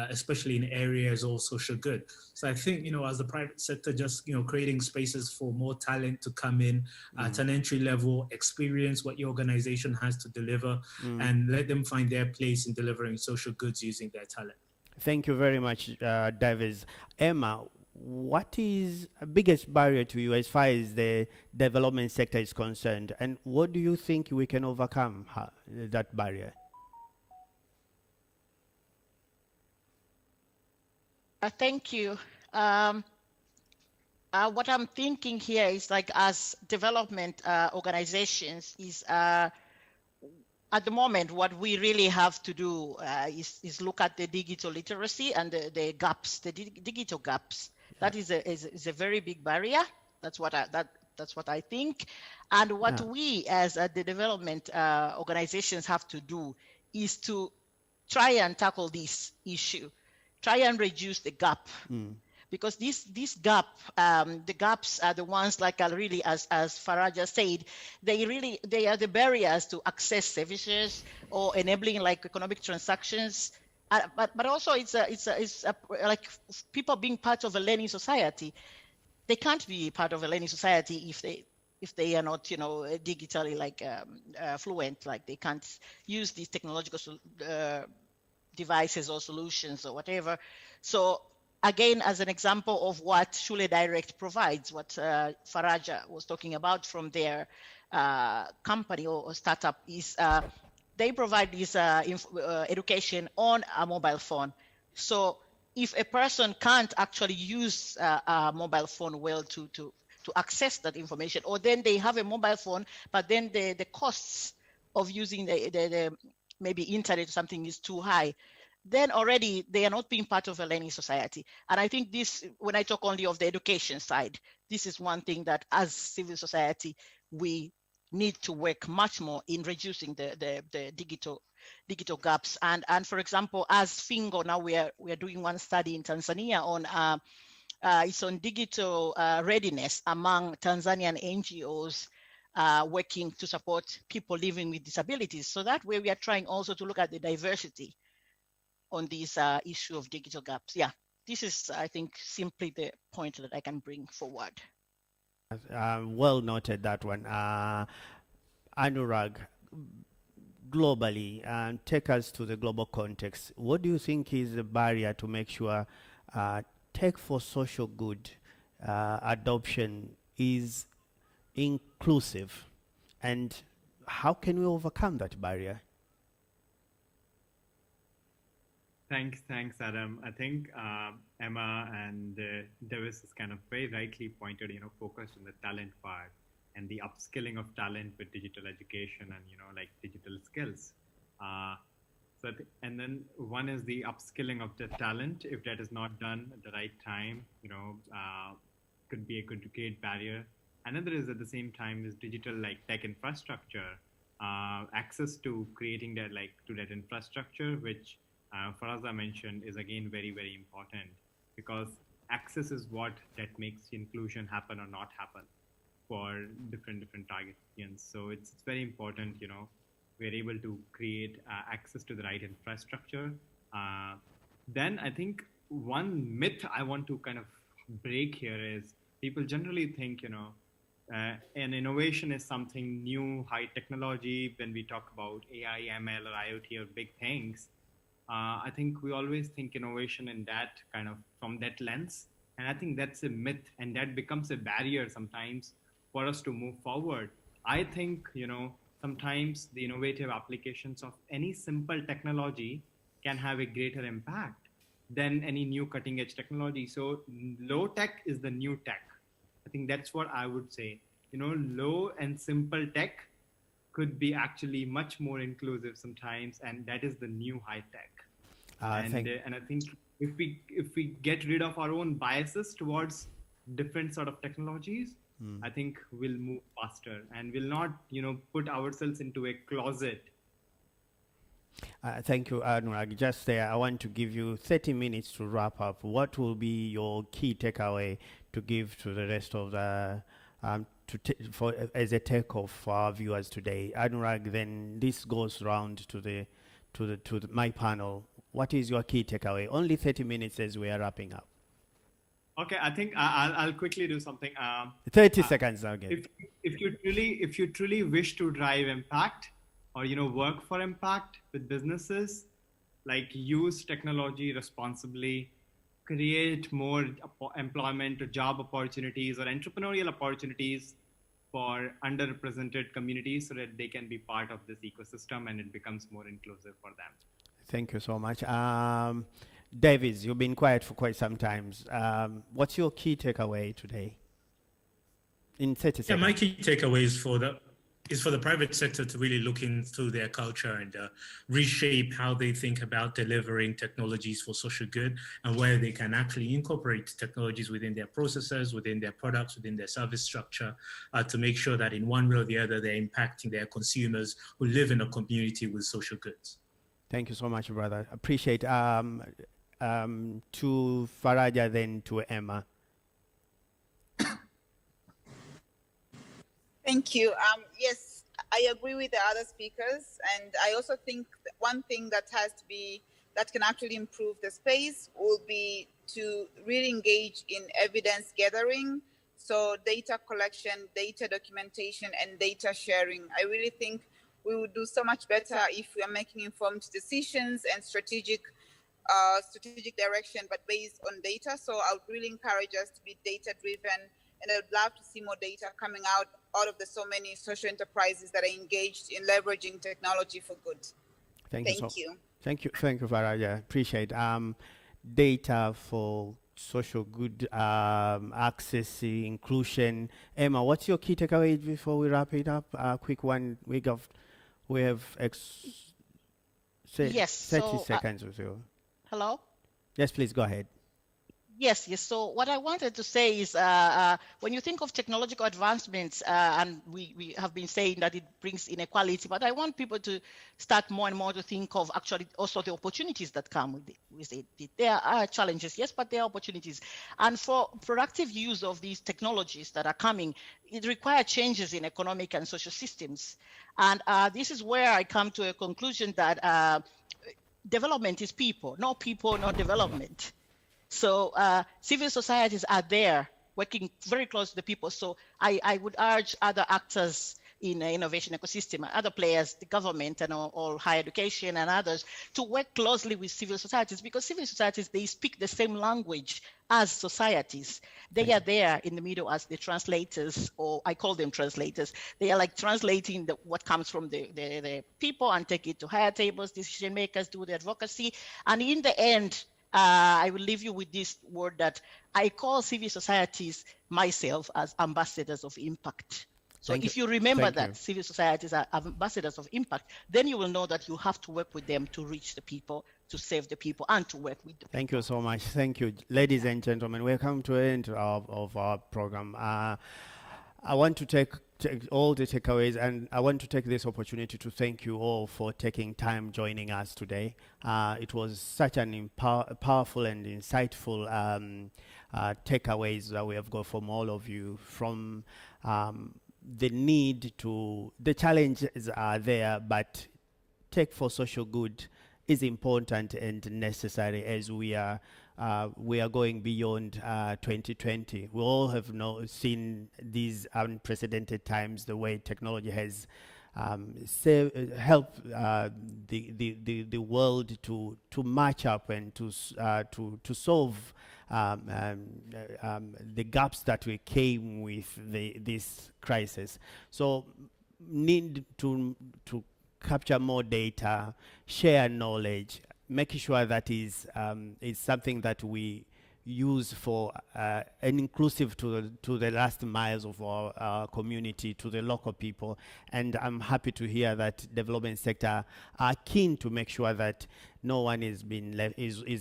especially in areas of social good. So I think, as the private sector, just, creating spaces for more talent to come in at an entry level, experience what your organization has to deliver, and let them find their place in delivering social goods using their talent. Thank you very much, Davis. Emma, what is the biggest barrier to you as far as the development sector is concerned, and what do you think we can overcome that barrier? Thank you. What I'm thinking here is, like, as development organizations is, at the moment, what we really have to do is look at the digital literacy and the gaps, the digital gaps. That is a very big barrier. That's what I think. And what we as the development organizations have to do is to try and tackle this issue, try and reduce the gap. Because this gap, the gaps are the ones, like, really, as Faraja said, they are the barriers to access services or enabling, like, economic transactions. But also it's like people being part of a learning society. They can't be part of a learning society if they are not, digitally, like, fluent. Like, they can't use these technological devices or solutions or whatever. So again, as an example of what Shule Direct provides, what Faraja was talking about from their company or startup, is they provide this education on a mobile phone. So if a person can't actually use a mobile phone well to access that information, or then they have a mobile phone, but then the costs of using the maybe internet or something is too high, then already they are not being part of a learning society. And I think this, when I talk only of the education side, this is one thing that as civil society, we need to work much more in reducing the digital gaps. And for example, as Fingo, now we are doing one study in Tanzania on it's on digital readiness among Tanzanian NGOs working to support people living with disabilities. So that way we are trying also to look at the diversity on this issue of digital gaps. Yeah, this is, I think, simply the point that I can bring forward. Well noted, that one. Anurag, globally, take us to the global context. What do you think is the barrier to make sure tech for social good adoption is inclusive, and how can we overcome that barrier? Thanks, Adam. I think Emma and Davis has kind of very rightly pointed, focused on the talent part and the upskilling of talent with digital education and, like digital skills. And then one is the upskilling of the talent. If that is not done at the right time, could be a great barrier. Another is at the same time is digital like tech infrastructure, access to creating that to that infrastructure, which Faraza mentioned is again very, very important, because access is what that makes inclusion happen or not happen for different target audience. So it's very important, we're able to create access to the right infrastructure. Then I think one myth I want to kind of break here is people generally think, an innovation is something new, high technology. When we talk about AI, ML, or IoT or big things, I think we always think innovation in that kind of from that lens. And I think that's a myth, and that becomes a barrier sometimes for us to move forward. I think, sometimes the innovative applications of any simple technology can have a greater impact than any new cutting edge technology. So low tech is the new tech. I think that's what I would say. Low and simple tech could be actually much more inclusive sometimes, and that is the new high tech. And I think if we get rid of our own biases towards different sort of technologies, I think we'll move faster and will not, put ourselves into a closet. Thank you, Anurag. Just there, I want to give you 30 minutes to wrap up. What will be your key takeaway to give to the rest of the as a takeoff for our viewers today? Anurag, then this goes round to my panel. What is your key takeaway? Only 30 minutes as we are wrapping up. Okay, I think I'll quickly do something. 30 seconds again. If you truly wish to drive impact, or work for impact with businesses, use technology responsibly, create more employment or job opportunities or entrepreneurial opportunities for underrepresented communities so that they can be part of this ecosystem and it becomes more inclusive for them. Thank you so much. Davis, you've been quiet for quite some time. What's your key takeaway today? In 30 seconds. Yeah, my key takeaway is for the private sector to really look into their culture and reshape how they think about delivering technologies for social good, and where they can actually incorporate technologies within their processes, within their products, within their service structure, to make sure that in one way or the other, they're impacting their consumers who live in a community with social goods. Thank you so much, brother. Appreciate to Faraja, then to Emma. Thank you. Yes, I agree with the other speakers, and I also think that one thing that can actually improve the space will be to really engage in evidence gathering, so data collection, data documentation, and data sharing. I really think we would do so much better if we are making informed decisions and strategic direction, but based on data. So I would really encourage us to be data driven, and I'd love to see more data coming out of the so many social enterprises that are engaged in leveraging technology for good. Thank you. Thank you, Faraja. Appreciate data for social good, access, inclusion. Emma, what's your key takeaway before we wrap it up? Quick one. We have 30 seconds with you. Hello? Yes, please go ahead. Yes. So what I wanted to say is when you think of technological advancements, and we have been saying that it brings inequality, but I want people to start more and more to think of actually also the opportunities that come with it. There are challenges, yes, but there are opportunities. And for productive use of these technologies that are coming, it requires changes in economic and social systems. And this is where I come to a conclusion that development is people, not development. So civil societies are there working very close to the people. So I would urge other actors in the innovation ecosystem, other players, the government and all higher education and others, to work closely with civil societies, because civil societies, they speak the same language as societies. They are there in the middle as the translators, or I call them translators. They are like translating what comes from the people and take it to higher tables, decision makers do the advocacy. And in the end, I will leave you with this word that I call civil societies myself as ambassadors of impact. So if you remember that civil societies are ambassadors of impact, then you will know that you have to work with them to reach the people, to save the people, and to work with them. Thank you so much. Thank you. Ladies and gentlemen, we come to the end of our program. I want to take all the takeaways, and I want to take this opportunity to thank you all for taking time joining us today. It was such an powerful and insightful takeaways that we have got from all of you, from the challenges are there, but tech for social good is important and necessary as we are going beyond 2020. We all have seen these unprecedented times, the way technology has helped the world to match up and to solve the gaps that we came with this crisis. So need to capture more data, share knowledge, making sure that is something that we use for and inclusive to the last miles of our community, to the local people. And I'm happy to hear that development sector are keen to make sure that no one is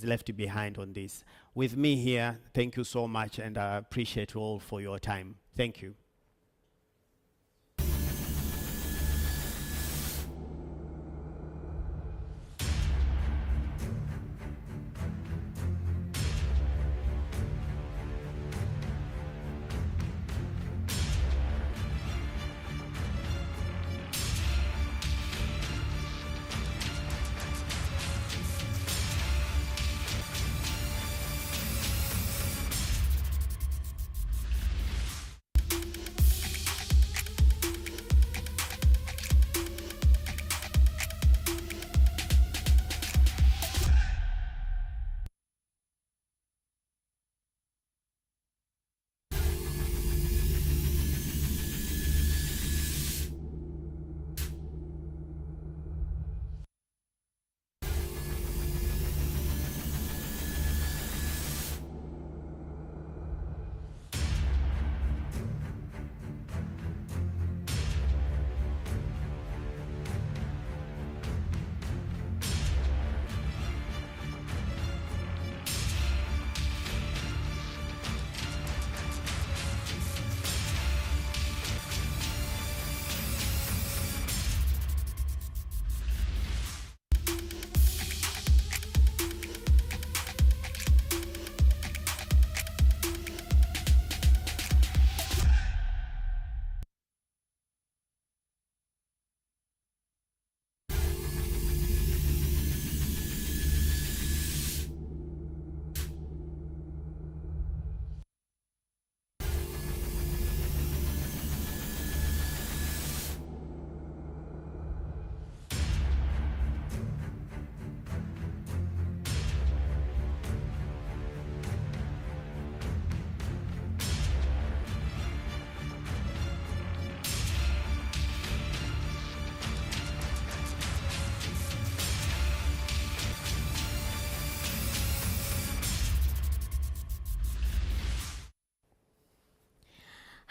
left behind on this. With me here, thank you so much, and I appreciate you all for your time. Thank you.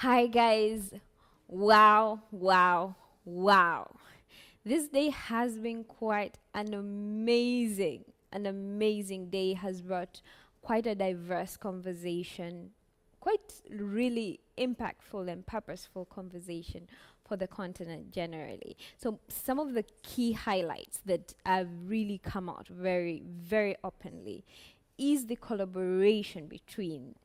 Hi guys, wow. This day has been quite an amazing day. Has brought quite a diverse conversation, quite really impactful and purposeful conversation for the continent generally. So some of the key highlights that have really come out very, very openly is the collaboration between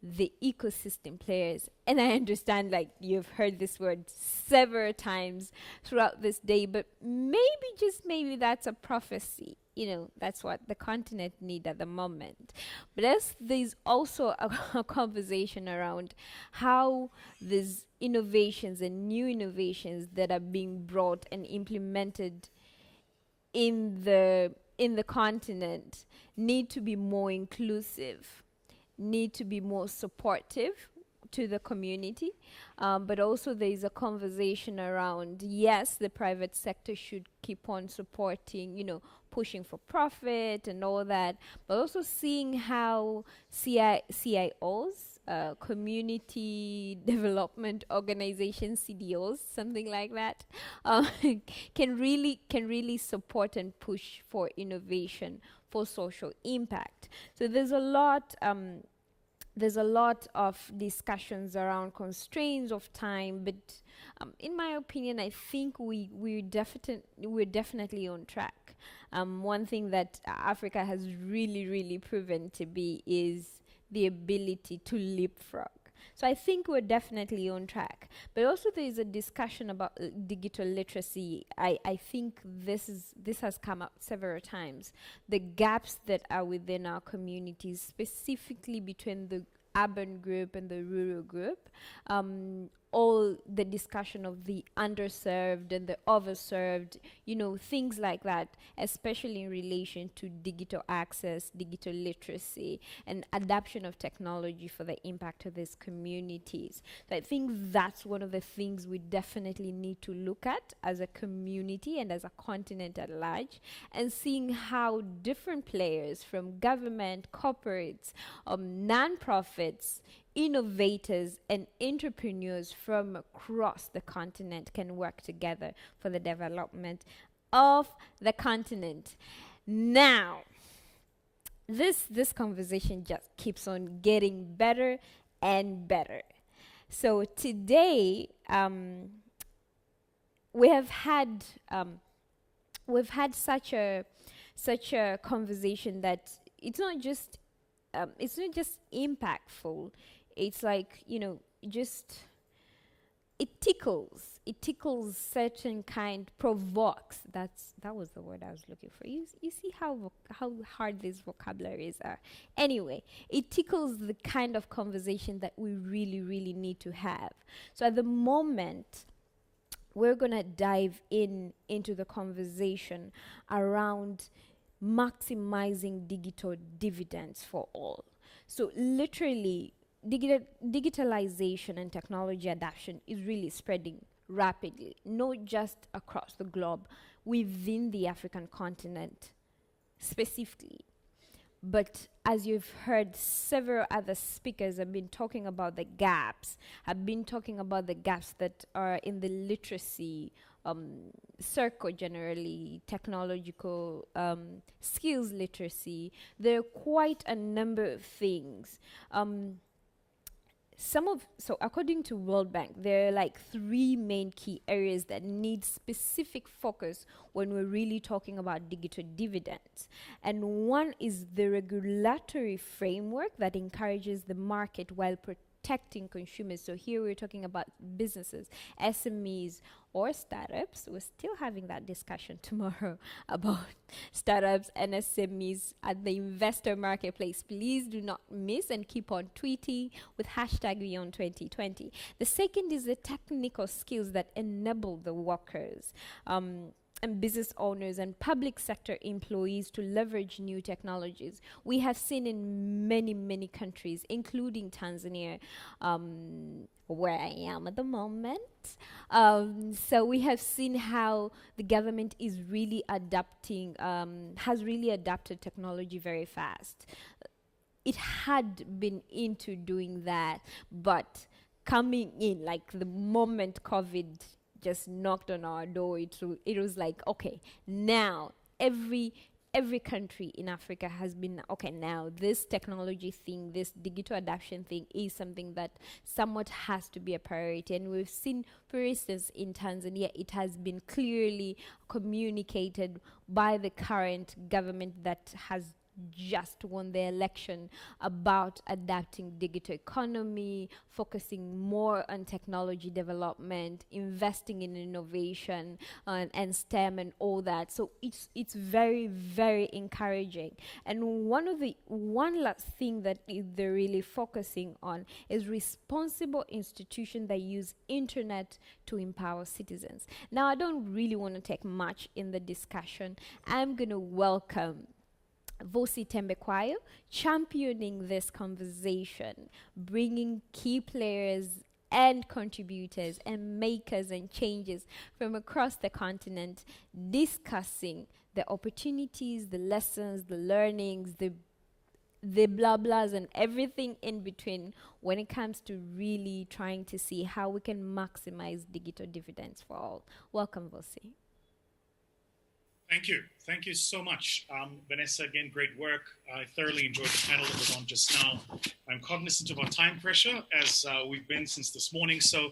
the ecosystem players. And I understand, like, you've heard this word several times throughout this day, but maybe, just maybe, that's a prophecy. You know, that's what the continent needs at the moment. But there's also a conversation around how these innovations and new innovations that are being brought and implemented in the continent need to be more inclusive, need to be more supportive to the community, but also there is a conversation around, yes, the private sector should keep on supporting, you know, pushing for profit and all that, but also seeing how CIOs, community development organizations, CDOs, something like that, can really support and push for innovation for social impact. So there's a lot there's a lot of discussions around constraints of time, but in my opinion, I think we're definitely on track. One thing that Africa has really proven to be is the ability to leapfrog. So I think we're definitely on track. But also there is a discussion about digital literacy. I think this has come up several times. The gaps that are within our communities, specifically between the urban group and the rural group, all the discussion of the underserved and the overserved, things like that, especially in relation to digital access, digital literacy, and adoption of technology for the impact of these communities. So I think that's one of the things we definitely need to look at as a community and as a continent at large, and seeing how different players from government, corporates, non-profits, innovators and entrepreneurs from across the continent can work together for the development of the continent. Now, this conversation just keeps on getting better and better. So today, we've had such a conversation that it's not just impactful. It's like, it tickles certain kind, provokes. That was the word I was looking for. You see how hard these vocabularies are. Anyway, it tickles the kind of conversation that we really need to have. So at the moment, we're gonna dive into the conversation around maximizing digital dividends for all. So literally, digitalization and technology adoption is really spreading rapidly, not just across the globe, within the African continent specifically. But as you've heard, several other speakers have been talking about the gaps, that are in the literacy circle generally, technological skills literacy. There are quite a number of things. So according to World Bank, there are like 3 main key areas that need specific focus when we're really talking about digital dividends. And one is the regulatory framework that encourages the market while protecting consumers. So here we're talking about businesses, SMEs, or startups. We're still having that discussion tomorrow about startups and SMEs at the investor marketplace. Please do not miss and keep on tweeting with #Beyond2020. The second is the technical skills that enable the workers, and business owners and public sector employees to leverage new technologies. We have seen in many countries, including Tanzania, where I am at the moment. So we have seen how the government is really adapting, has really adapted technology very fast. It had been into doing that, but coming in, like the moment COVID just knocked on our door, it was like, okay, now every country in Africa has been, okay, now this technology thing, this digital adoption thing is something that somewhat has to be a priority. And we've seen, for instance, in Tanzania, it has been clearly communicated by the current government that has just won the election about adapting digital economy, focusing more on technology development, investing in innovation and STEM and all that. So it's very encouraging. And one last thing that they're really focusing on is responsible institutions that use internet to empower citizens. Now, I don't really want to take much in the discussion. I'm going to welcome Vusi Tembekwayo, championing this conversation, bringing key players and contributors and makers and changes from across the continent, discussing the opportunities, the lessons, the learnings, the blah blahs and everything in between when it comes to really trying to see how we can maximize digital dividends for all. Welcome, Vusi. Thank you. Thank you so much. Vanessa, again, great work. I thoroughly enjoyed the panel that was on just now. I'm cognizant of our time pressure as we've been since this morning, so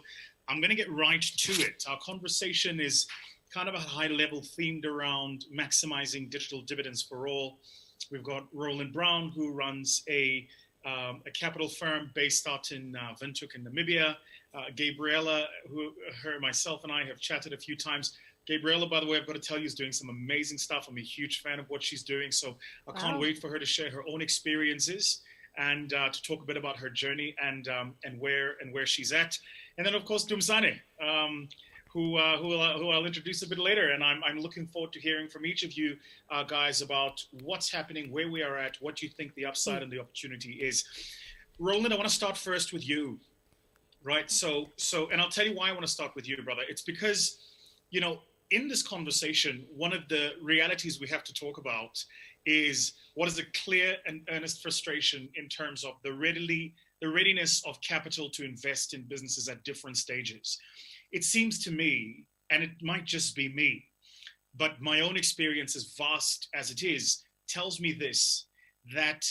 I'm going to get right to it. Our conversation is kind of a high level themed around maximizing digital dividends for all. We've got Roland Brown, who runs a capital firm based out in Windhoek in Namibia. Gabriella, myself and I have chatted a few times. Gabriella, by the way, I've got to tell you, is doing some amazing stuff. I'm a huge fan of what she's doing, so I can't wait for her to share her own experiences and to talk a bit about her journey and where she's at. And then, of course, Dumzane, who I'll introduce a bit later. And I'm looking forward to hearing from each of you guys about what's happening, where we are at, what you think the upside and the opportunity is. Roland, I want to start first with you, right? So, and I'll tell you why I want to start with you, brother. It's because, you know, in this conversation, one of the realities we have to talk about is what is a clear and earnest frustration in terms of the readiness of capital to invest in businesses at different stages. It seems to me, and it might just be me, but my own experience, as vast as it is, tells me this, that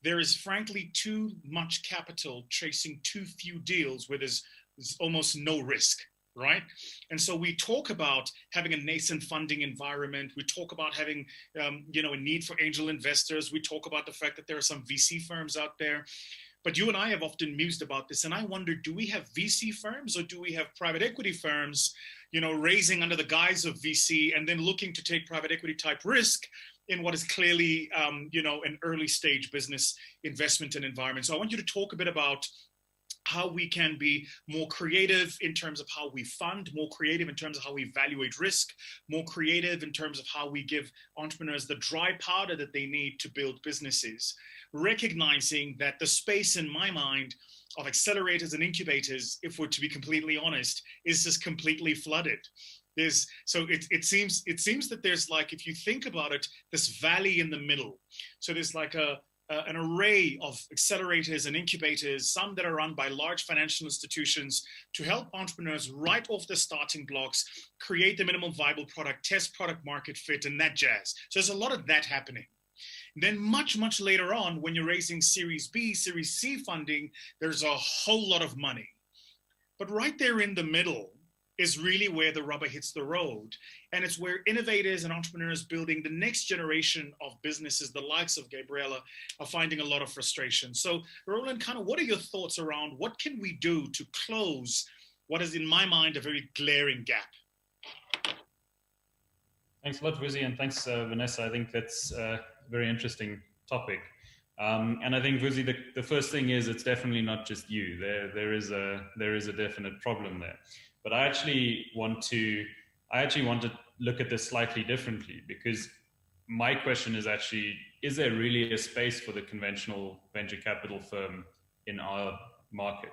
there is frankly too much capital chasing too few deals where there's almost no risk. Right? And so we talk about having a nascent funding environment. We talk about having, you know, a need for angel investors. We talk about the fact that there are some VC firms out there. But you and I have often mused about this. And I wonder, do we have VC firms or do we have private equity firms, you know, raising under the guise of VC and then looking to take private equity type risk in what is clearly, you know, an early stage business investment and environment. So I want you to talk a bit about how we can be more creative in terms of how we fund, more creative in terms of how we evaluate risk, more creative in terms of how we give entrepreneurs the dry powder that they need to build businesses, recognizing that the space in my mind of accelerators and incubators, if we're to be completely honest, is just completely flooded. So it seems that there's, like, if you think about it, this valley in the middle. So there's like an array of accelerators and incubators, some that are run by large financial institutions to help entrepreneurs right off the starting blocks, create the minimum viable product, test product market fit, and that jazz. So there's a lot of that happening. Then much, much later on, when you're raising Series B, Series C funding, there's a whole lot of money. But right there in the middle is really where the rubber hits the road. And it's where innovators and entrepreneurs building the next generation of businesses, the likes of Gabriella, are finding a lot of frustration. So Roland, kind of what are your thoughts around what can we do to close what is, in my mind, a very glaring gap? Thanks a lot, Vusi, and thanks, Vanessa. I think that's a very interesting topic. And I think, Vusi, the first thing is it's definitely not just you. There is a definite problem there. But I actually want to look at this slightly differently, because my question is actually, is there really a space for the conventional venture capital firm in our market?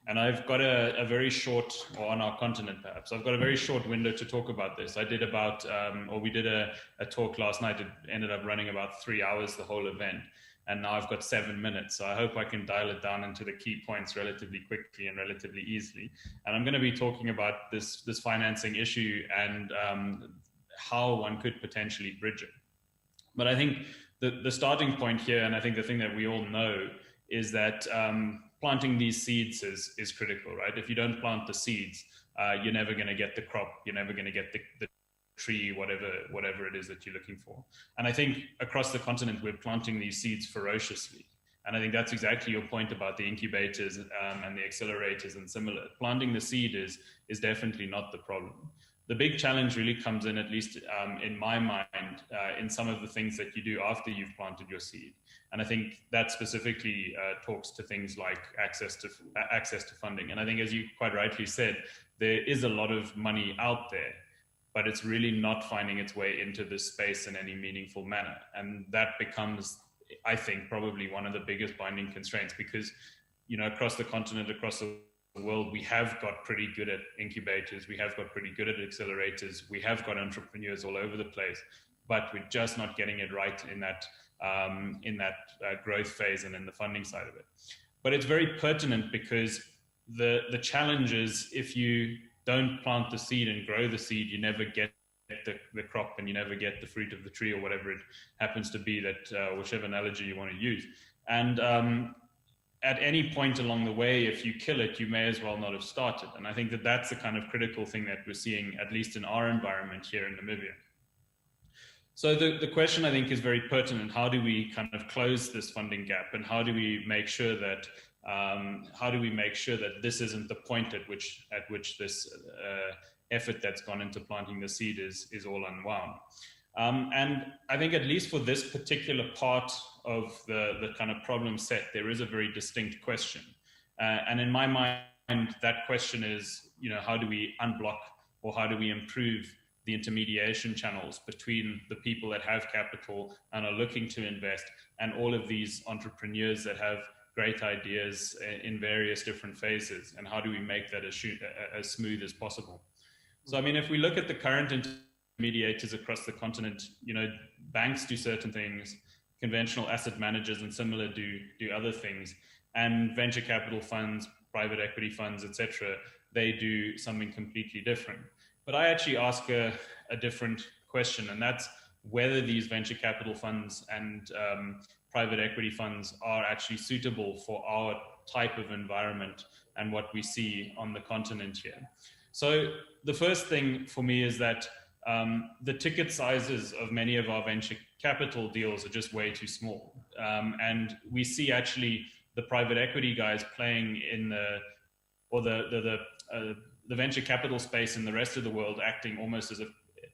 And I've got a very short, or on our continent perhaps, I've got a very short window to talk about this. I did about, we did a talk last night. It ended up running about 3 hours, the whole event. And now I've got 7 minutes. So I hope I can dial it down into the key points relatively quickly and relatively easily. And I'm going to be talking about this financing issue and how one could potentially bridge it. But I think the starting point here, and I think the thing that we all know, is that planting these seeds is critical, right? If you don't plant the seeds, you're never going to get the crop. You're never going to get the tree, whatever it is that you're looking for. And I think across the continent, we're planting these seeds ferociously. And I think that's exactly your point about the incubators and the accelerators and similar. Planting the seed is definitely not the problem. The big challenge really comes in, at least in my mind, in some of the things that you do after you've planted your seed. And I think that specifically talks to things like access to funding. And I think, as you quite rightly said, there is a lot of money out there, but it's really not finding its way into this space in any meaningful manner. And that becomes, I think, probably one of the biggest binding constraints, because, you know, across the continent, across the world, we have got pretty good at incubators, we have got pretty good at accelerators, we have got entrepreneurs all over the place, but we're just not getting it right in that growth phase and in the funding side of it. But it's very pertinent, because the challenge is, if you don't plant the seed and grow the seed, you never get the crop and you never get the fruit of the tree, or whatever it happens to be, that whichever analogy you want to use. And at any point along the way, if you kill it, you may as well not have started. And I think that that's the kind of critical thing that we're seeing, at least in our environment here in Namibia. So the question, I think, is very pertinent. How do we kind of close this funding gap, and how do we make sure that this isn't the point at which this effort that's gone into planting the seed is all unwound? And I think, at least for this particular part of the kind of problem set, there is a very distinct question. And in my mind, that question is, how do we unblock, or how do we improve the intermediation channels between the people that have capital and are looking to invest, and all of these entrepreneurs that have great ideas in various different phases, and how do we make that as smooth as possible? So, I mean, if we look at the current intermediators across the continent, banks do certain things, conventional asset managers and similar do other things, and venture capital funds, private equity funds, etc., they do something completely different. But I actually ask a different question, and that's whether these venture capital funds and private equity funds are actually suitable for our type of environment and what we see on the continent here. So the first thing for me is that the ticket sizes of many of our venture capital deals are just way too small. And we see actually the private equity guys playing in the venture capital space in the rest of the world, acting almost as if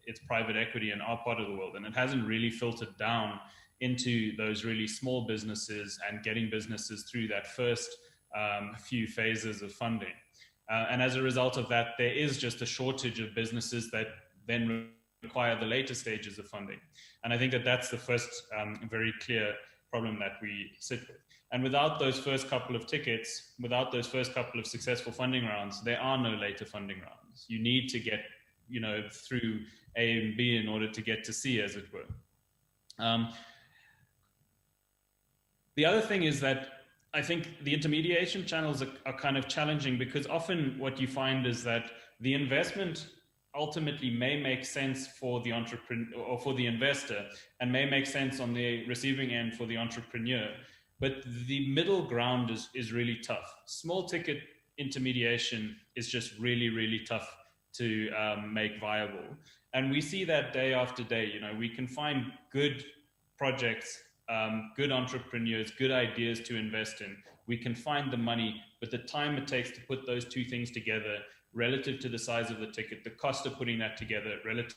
it's private equity in our part of the world. And it hasn't really filtered down into those really small businesses and getting businesses through that first few phases of funding. And as a result of that, there is just a shortage of businesses that then require the later stages of funding. And I think that that's the first very clear problem that we sit with. And without those first couple of tickets, without those first couple of successful funding rounds, there are no later funding rounds. You need to get, through A and B in order to get to C, as it were. The other thing is that I think the intermediation channels are kind of challenging, because often what you find is that the investment ultimately may make sense for the entrepreneur or for the investor, and may make sense on the receiving end for the entrepreneur. But the middle ground is really tough. Small ticket intermediation is just really, really tough to make viable. And we see that day after day. We can find good projects, good entrepreneurs, good ideas to invest in. We can find the money, but the time it takes to put those two things together relative to the size of the ticket, the cost of putting that together relative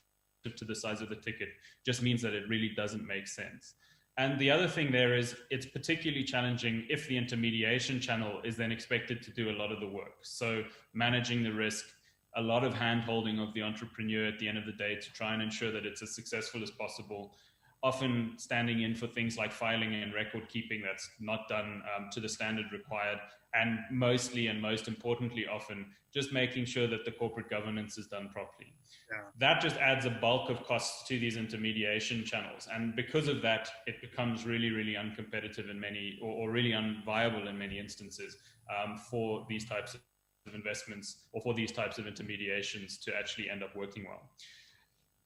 to the size of the ticket, just means that it really doesn't make sense. And the other thing there is, it's particularly challenging if the intermediation channel is then expected to do a lot of the work. So managing the risk, a lot of hand-holding of the entrepreneur at the end of the day to try and ensure that it's as successful as possible, often standing in for things like filing and record keeping that's not done to the standard required, and mostly and most importantly often just making sure that the corporate governance is done properly. Yeah. That just adds a bulk of costs to these intermediation channels, and because of that it becomes really, really uncompetitive in many, or really unviable in many instances for these types of investments, or for these types of intermediations to actually end up working well.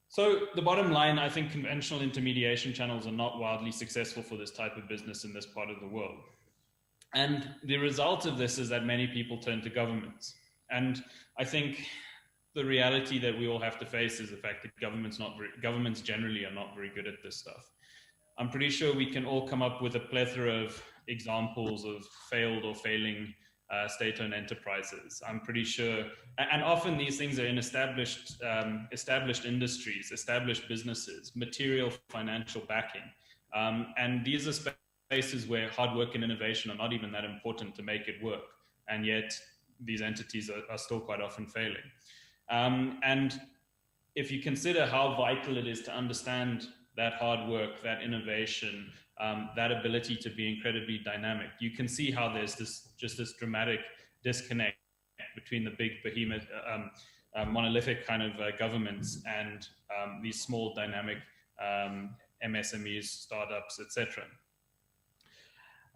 So the bottom line, I think conventional intermediation channels are not wildly successful for this type of business in this part of the world. And the result of this is that many people turn to governments. And I think the reality that we all have to face is the fact that governments generally are not very good at this stuff. I'm pretty sure we can all come up with a plethora of examples of failed or failing state-owned enterprises. I'm pretty sure, and often these things are in established industries, established businesses, material financial backing. And these are spaces where hard work and innovation are not even that important to make it work. And yet these entities are still quite often failing. And if you consider how vital it is to understand that hard work, that innovation, that ability to be incredibly dynamic, you can see how there's this dramatic disconnect between the big behemoth, monolithic kind of governments and these small dynamic MSMEs, startups, etc.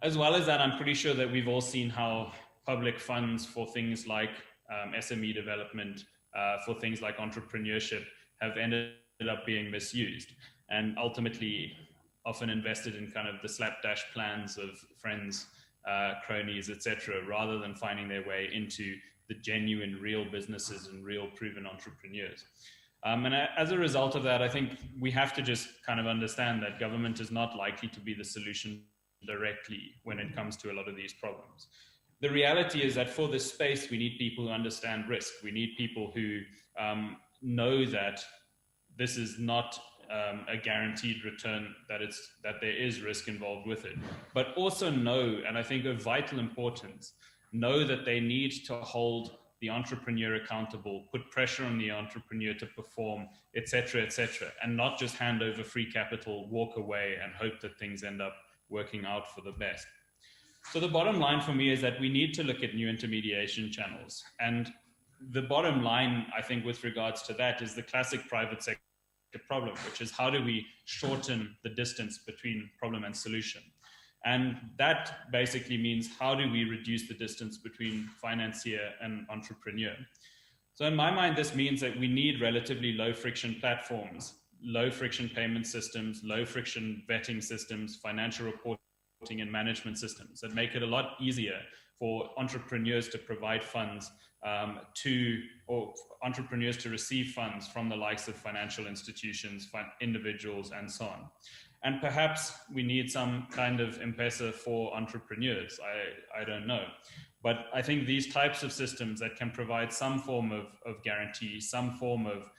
As well as that, I'm pretty sure that we've all seen how public funds for things like SME development, for things like entrepreneurship, have ended up being misused and ultimately often invested in kind of the slapdash plans of friends, cronies, etc., rather than finding their way into the genuine real businesses and real proven entrepreneurs. And as a result of that, I think we have to just kind of understand that government is not likely to be the solution directly when it comes to a lot of these problems. The reality is that for this space, we need people who understand risk. We need people who know that this is not a guaranteed return, that there is risk involved with it, but also know, and I think of vital importance, know that they need to hold the entrepreneur accountable, put pressure on the entrepreneur to perform, etc., and not just hand over free capital, walk away, and hope that things end up working out for the best. So the bottom line for me is that we need to look at new intermediation channels. And the bottom line, I think, with regards to that is the classic private sector problem, which is how do we shorten the distance between problem and solution? And that basically means how do we reduce the distance between financier and entrepreneur? So in my mind, this means that we need relatively low friction platforms, low friction payment systems, low friction vetting systems, financial reporting and management systems that make it a lot easier for entrepreneurs to provide funds or entrepreneurs to receive funds from the likes of financial institutions, individuals, and so on. And perhaps we need some kind of M-Pesa for entrepreneurs. I don't know. But I think these types of systems that can provide some form of guarantee, some form of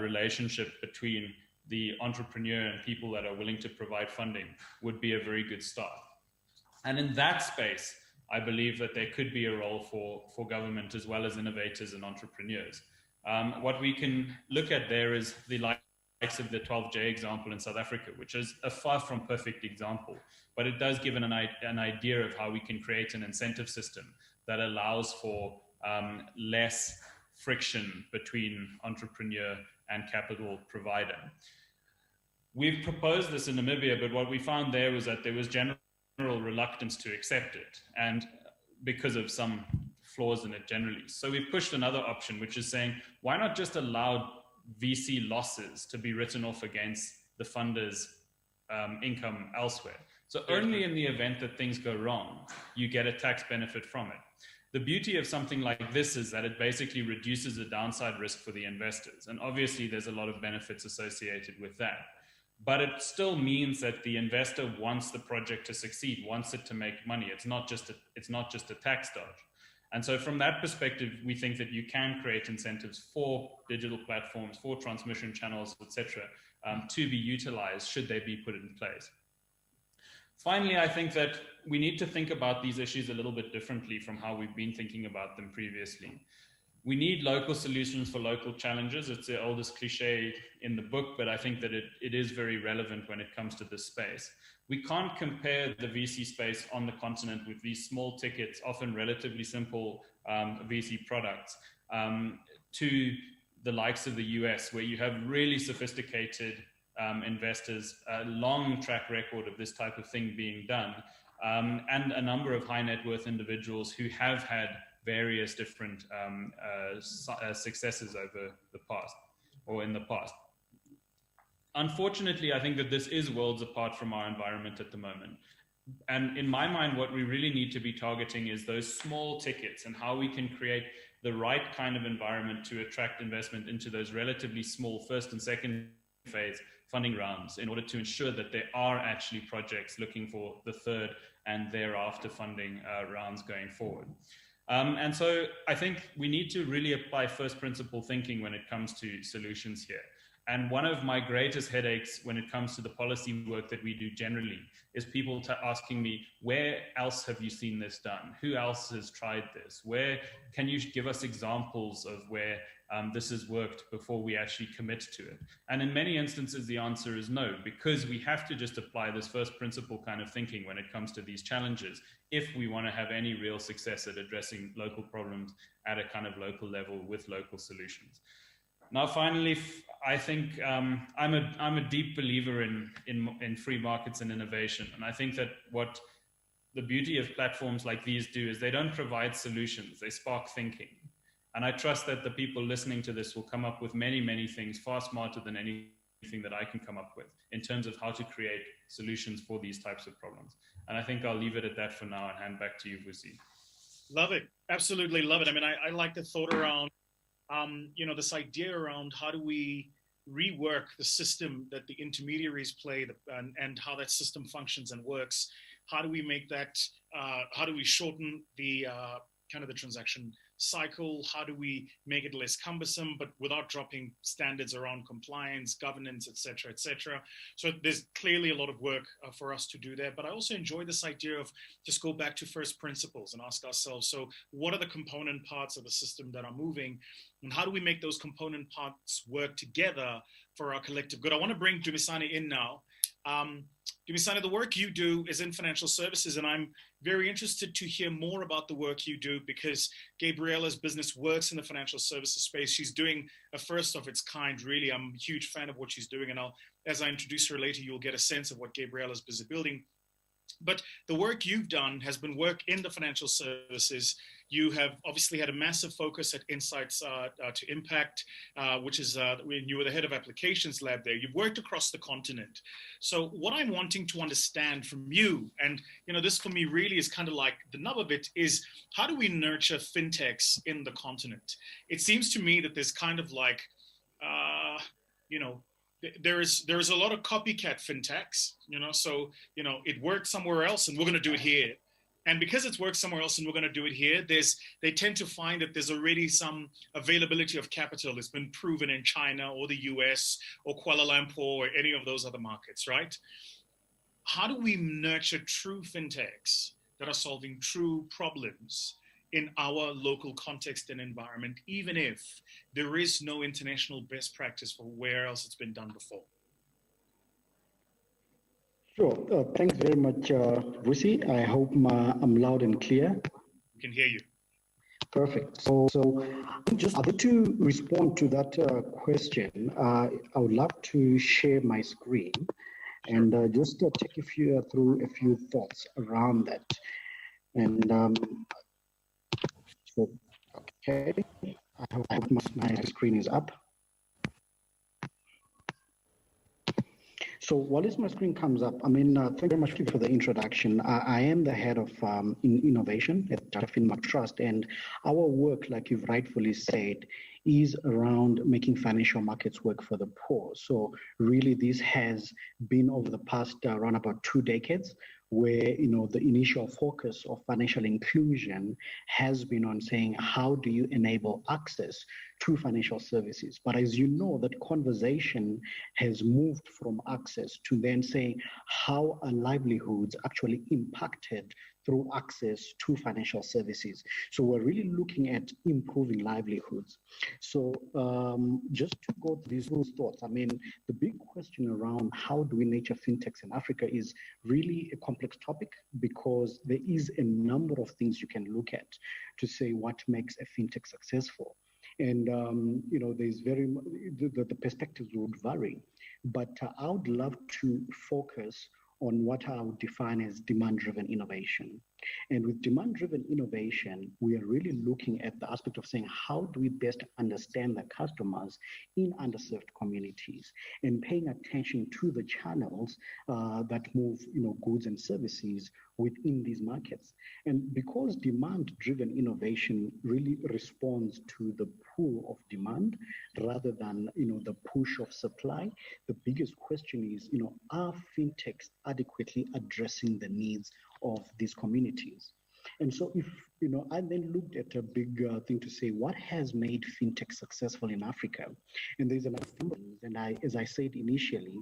relationship between the entrepreneur and people that are willing to provide funding would be a very good start. And in that space, I believe that there could be a role for government as well as innovators and entrepreneurs. What we can look at there is the likes of the 12J example in South Africa, which is a far from perfect example, but it does give an idea of how we can create an incentive system that allows for less friction between entrepreneur and capital provider. We've proposed this in Namibia, but what we found there was that there was general reluctance to accept it, and because of some flaws in it generally. So we've pushed another option, which is saying, why not just allow VC losses to be written off against the funder's income elsewhere? So only in the event that things go wrong, you get a tax benefit from it. The beauty of something like this is that it basically reduces the downside risk for the investors. And obviously there's a lot of benefits associated with that. But it still means that the investor wants the project to succeed, wants it to make money. It's not just a tax dodge. And so from that perspective, we think that you can create incentives for digital platforms, for transmission channels, etc., to be utilized should they be put in place. Finally, I think that we need to think about these issues a little bit differently from how we've been thinking about them previously. We need local solutions for local challenges. It's the oldest cliche in the book, but I think that it is very relevant when it comes to this space. We can't compare the VC space on the continent with these small tickets, often relatively simple VC products, to the likes of the US, where you have really sophisticated investors, a long track record of this type of thing being done, and a number of high net worth individuals who have had various different successes over the past or in the past. Unfortunately, I think that this is worlds apart from our environment at the moment. And in my mind, what we really need to be targeting is those small tickets and how we can create the right kind of environment to attract investment into those relatively small first and second phase funding rounds in order to ensure that there are actually projects looking for the third and thereafter funding rounds going forward. And so I think we need to really apply first principle thinking when it comes to solutions here. And one of my greatest headaches when it comes to the policy work that we do generally is people asking me, where else have you seen this done? Who else has tried this? Where can you give us examples of where this has worked before we actually commit to it? And in many instances, the answer is no, because we have to just apply this first principle kind of thinking when it comes to these challenges if we want to have any real success at addressing local problems at a kind of local level with local solutions. Now, finally, I think I'm a deep believer in free markets and innovation. And I think that what the beauty of platforms like these do is they don't provide solutions, they spark thinking. And I trust that the people listening to this will come up with many, many things far smarter than anything anything that I can come up with in terms of how to create solutions for these types of problems. And I think I'll leave it at that for now and hand back to you, Vusi. Love it. Absolutely love it. I mean, I like the thought around, this idea around how do we rework the system that the intermediaries play and how that system functions and works. How do we make that, how do we shorten the kind of the transaction cycle? How do we make it less cumbersome, but without dropping standards around compliance, governance, et cetera, So there's clearly a lot of work for us to do there. But I also enjoy this idea of just go back to first principles and ask ourselves, so what are the component parts of the system that are moving? And how do we make those component parts work together for our collective good? I want to bring Dumisani in now. Dumisani, the work you do is in financial services, and I'm very interested to hear more about the work you do because Gabriella's business works in the financial services space. She's doing a first of its kind, really. I'm a huge fan of what she's doing, and as I introduce her later, you'll get a sense of what Gabriella's busy building. But the work you've done has been work in the financial services. You have obviously had a massive focus at Insights to Impact, which is when you were the head of applications lab there. You've worked across the continent. So what I'm wanting to understand from you, and this for me really is kind of like the nub of it, is how do we nurture fintechs in the continent? It seems to me that there's kind of like, there is a lot of copycat fintechs, so, it worked somewhere else and we're going to do it here. And because it's worked somewhere else and we're going to do it here, they tend to find that there's already some availability of capital that's been proven in China or the US or Kuala Lumpur or any of those other markets, right? How do we nurture true fintechs that are solving true problems in our local context and environment, even if there is no international best practice for where else it's been done before? Sure. Thanks very much, Vusi. I hope I'm loud and clear. We can hear you. Perfect. So just to respond to that question, I would love to share my screen and just take you through a few thoughts around that. And okay, I hope my screen is up. So while my screen comes up, thank you very much for the introduction. I am the head of innovation at Finmark Trust, and our work, like you've rightfully said, is around making financial markets work for the poor. So really this has been over the past around about 2 decades, where the initial focus of financial inclusion has been on saying, how do you enable access to financial services? But as you know, that conversation has moved from access to then saying, how are livelihoods actually impacted through access to financial services? So we're really looking at improving livelihoods. So just to go to these thoughts, the big question around how do we nurture fintechs in Africa is really a complex topic, because there is a number of things you can look at to say what makes a fintech successful. And, there's the perspectives would vary, but I would love to focus on what I would define as demand-driven innovation. And with demand-driven innovation, we are really looking at the aspect of saying, how do we best understand the customers in underserved communities, and paying attention to the channels that move goods and services within these markets. And because demand-driven innovation really responds to the pull of demand rather than the push of supply, the biggest question is, are fintechs adequately addressing the needs of these communities? And so if, I then looked at a big thing to say, what has made fintech successful in Africa? And there's a lot of things, and as I said initially,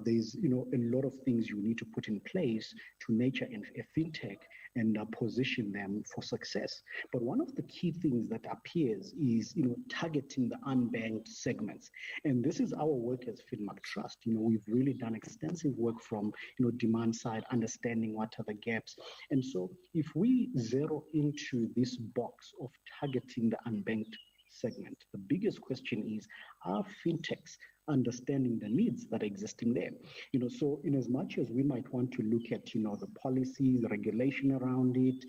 there's, a lot of things you need to put in place to nurture a fintech and position them for success. But one of the key things that appears is, targeting the unbanked segments. And this is our work as Finmark Trust. We've really done extensive work from, demand side, understanding what are the gaps. And so if we zero into this box of targeting the unbanked segment, the biggest question is, are fintechs understanding the needs that are existing there? So in as much as we might want to look at, the policies, the regulation around it,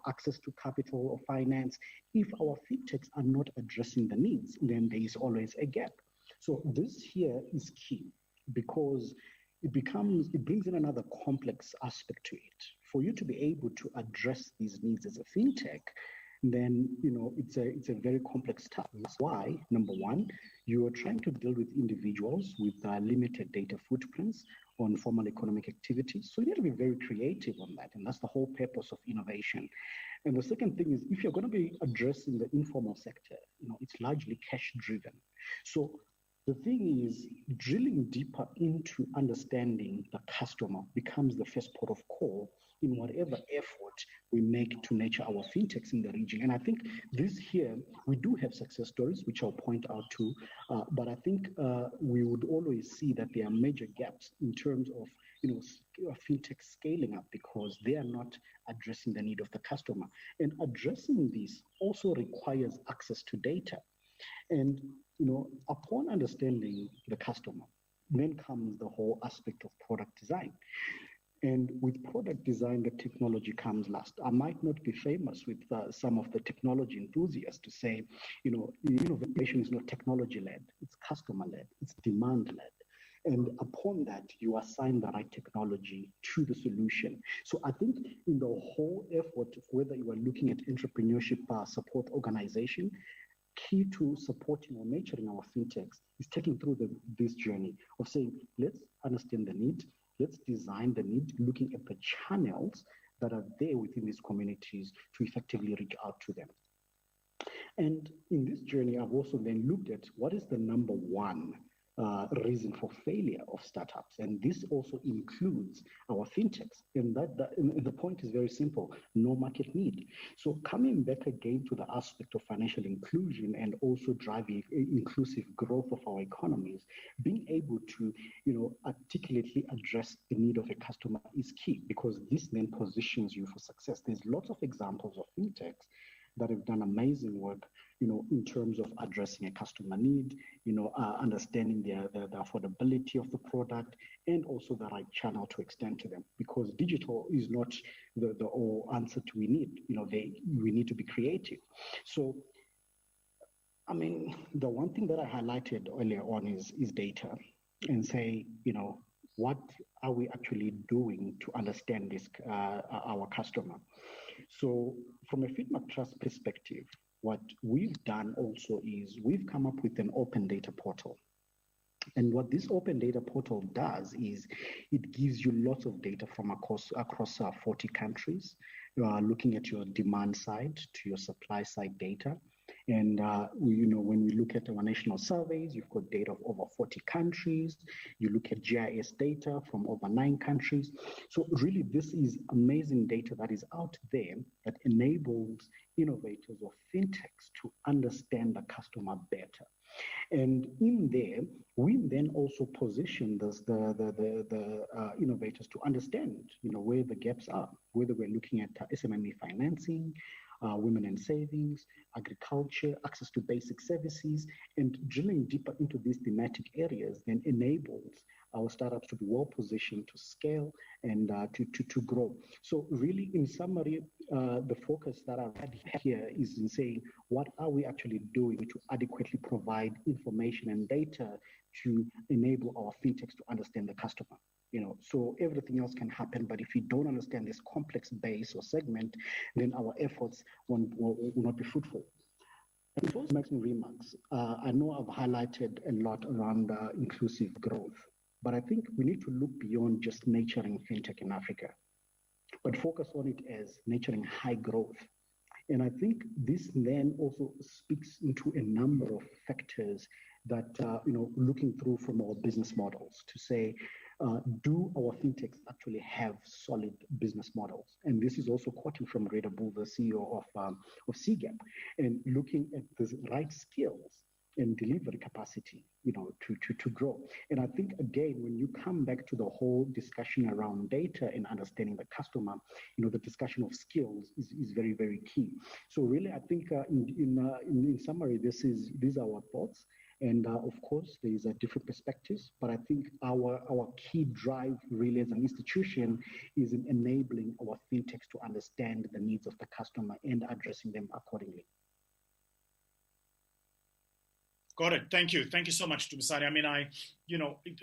access to capital or finance, if our fintechs are not addressing the needs, then there is always a gap. So this here is key. because it brings in another complex aspect to it. For you to be able to address these needs as a fintech, then it's a very complex task. That's why, number one, you are trying to deal with individuals with limited data footprints on formal economic activities. So you need to be very creative on that, and that's the whole purpose of innovation. And the second thing is, if you're going to be addressing the informal sector, it's largely cash driven. So the thing is, drilling deeper into understanding the customer becomes the first port of call in whatever effort we make to nurture our fintechs in the region. And I think this here, we do have success stories, which I'll point out to, but I think we would always see that there are major gaps in terms of fintech scaling up because they are not addressing the need of the customer. And addressing this also requires access to data. And upon understanding the customer, then comes the whole aspect of product design. And with product design, the technology comes last. I might not be famous with some of the technology enthusiasts to say, innovation is not technology-led, it's customer-led, it's demand-led. And upon that, you assign the right technology to the solution. So I think in the whole effort, whether you are looking at entrepreneurship support organization, key to supporting or nurturing our fintechs is taking through this journey of saying, let's understand the need, let's design the need, looking at the channels that are there within these communities to effectively reach out to them. And in this journey, I've also then looked at what is the number one reason for failure of startups. And this also includes our fintechs. And the point is very simple, no market need. So coming back again to the aspect of financial inclusion and also driving inclusive growth of our economies, being able to, articulately address the need of a customer is key, because this then positions you for success. There's lots of examples of fintechs that have done amazing work, in terms of addressing a customer need, understanding the affordability of the product, and also the right channel to extend to them. Because digital is not the all answer to we need. We need to be creative. So, the one thing that I highlighted earlier on is data, and say, what are we actually doing to understand this our customer? So from a Feedback Trust perspective, what we've done also is we've come up with an open data portal. And what this open data portal does is it gives you lots of data from across 40 countries, looking at your demand side to your supply side data. And when we look at our national surveys, you've got data of over 40 countries. You look at GIS data from over 9 countries. So really, this is amazing data that is out there that enables innovators or fintechs to understand the customer better. And in there, we then also position the innovators to understand, where the gaps are, whether we're looking at SMME financing, women and savings, agriculture, access to basic services, and drilling deeper into these thematic areas then enables our startups to be well positioned to scale and to grow. So really, in summary, the focus that I've had here is in saying, what are we actually doing to adequately provide information and data to enable our fintechs to understand the customer? So everything else can happen, but if you don't understand this complex base or segment, then our efforts will not be fruitful. And before making remarks, I know I've highlighted a lot around inclusive growth, but I think we need to look beyond just nurturing fintech in Africa, but focus on it as nurturing high growth. And I think this then also speaks into a number of factors that, looking through from our business models to say, do our fintechs actually have solid business models? And this is also quoting from Reda Bull, the CEO of CGAP, and looking at the right skills and delivery capacity, to grow. And I think, again, when you come back to the whole discussion around data and understanding the customer, the discussion of skills is very, very key. So really, I think in summary, these are our thoughts. And of course, there is a different perspectives, but I think our key drive really as an institution is in enabling our fintechs to understand the needs of the customer and addressing them accordingly. Got it. Thank you. Thank you so much, Dumisani. I mean,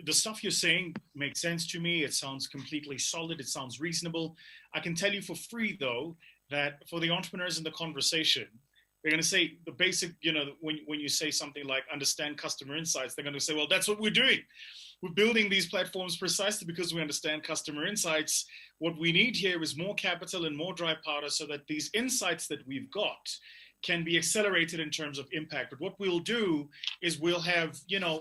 the stuff you're saying makes sense to me. It sounds completely solid. It sounds reasonable. I can tell you for free, though, that for the entrepreneurs in the conversation, they're going to say the basic, when you say something like understand customer insights, they're going to say, well, that's what we're doing. We're building these platforms precisely because we understand customer insights. What we need here is more capital and more dry powder so that these insights that we've got can be accelerated in terms of impact. But what we'll do is we'll have,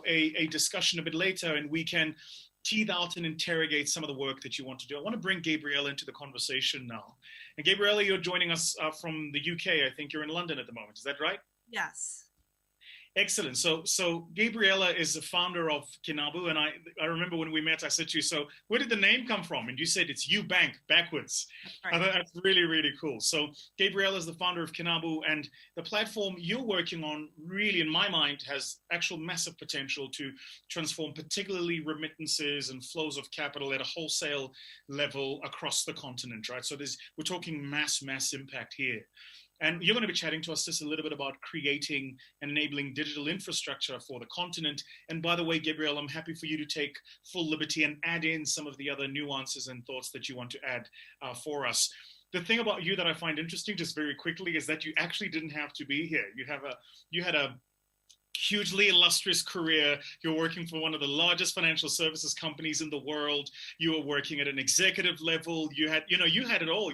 a discussion a bit later, and we can tease out and interrogate some of the work that you want to do. I want to bring Gabriella into the conversation now. And Gabriella, you're joining us from the UK. I think you're in London at the moment. Is that right? Yes. Excellent. So Gabriella is the founder of Kinabu, and I remember when we met, I said to you, so where did the name come from? And you said it's Ubank backwards. Right. I thought that's really, really cool. So Gabriella is the founder of Kinabu, and the platform you're working on really, in my mind, has actual massive potential to transform particularly remittances and flows of capital at a wholesale level across the continent, right? So we're talking mass impact here. And you're going to be chatting to us just a little bit about creating and enabling digital infrastructure for the continent. And by the way, Gabriel, I'm happy for you to take full liberty and add in some of the other nuances and thoughts that you want to add for us. The thing about you that I find interesting, just very quickly, is that you actually didn't have to be here. You had a hugely illustrious career. You're working for one of the largest financial services companies in the world. You were working at an executive level. You had it all.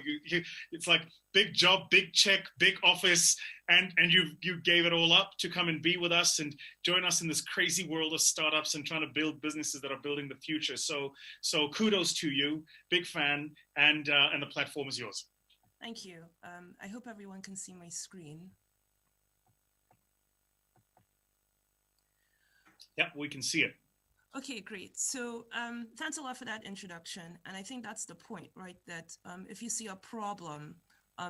It's like big job, big check, big office, and you gave it all up to come and be with us and join us in this crazy world of startups and trying to build businesses that are building the future. So kudos to you, big fan, and the platform is yours. Thank you. I hope everyone can see my screen. Yeah, we can see it. Okay, great. So thanks a lot for that introduction. And I think that's the point, right? That if you see a problem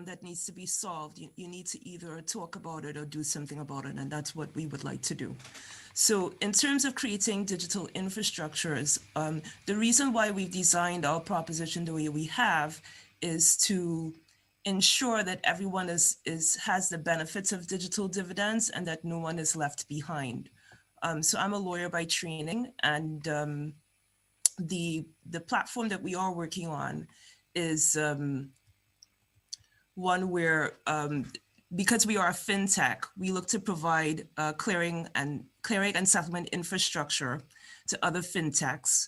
that needs to be solved, you need to either talk about it or do something about it. And that's what we would like to do. So in terms of creating digital infrastructures, the reason why we've designed our proposition the way we have is to ensure that everyone has the benefits of digital dividends and that no one is left behind. So I'm a lawyer by training, and the platform that we are working on is one where, because we are a fintech, we look to provide clearing and settlement infrastructure to other fintechs.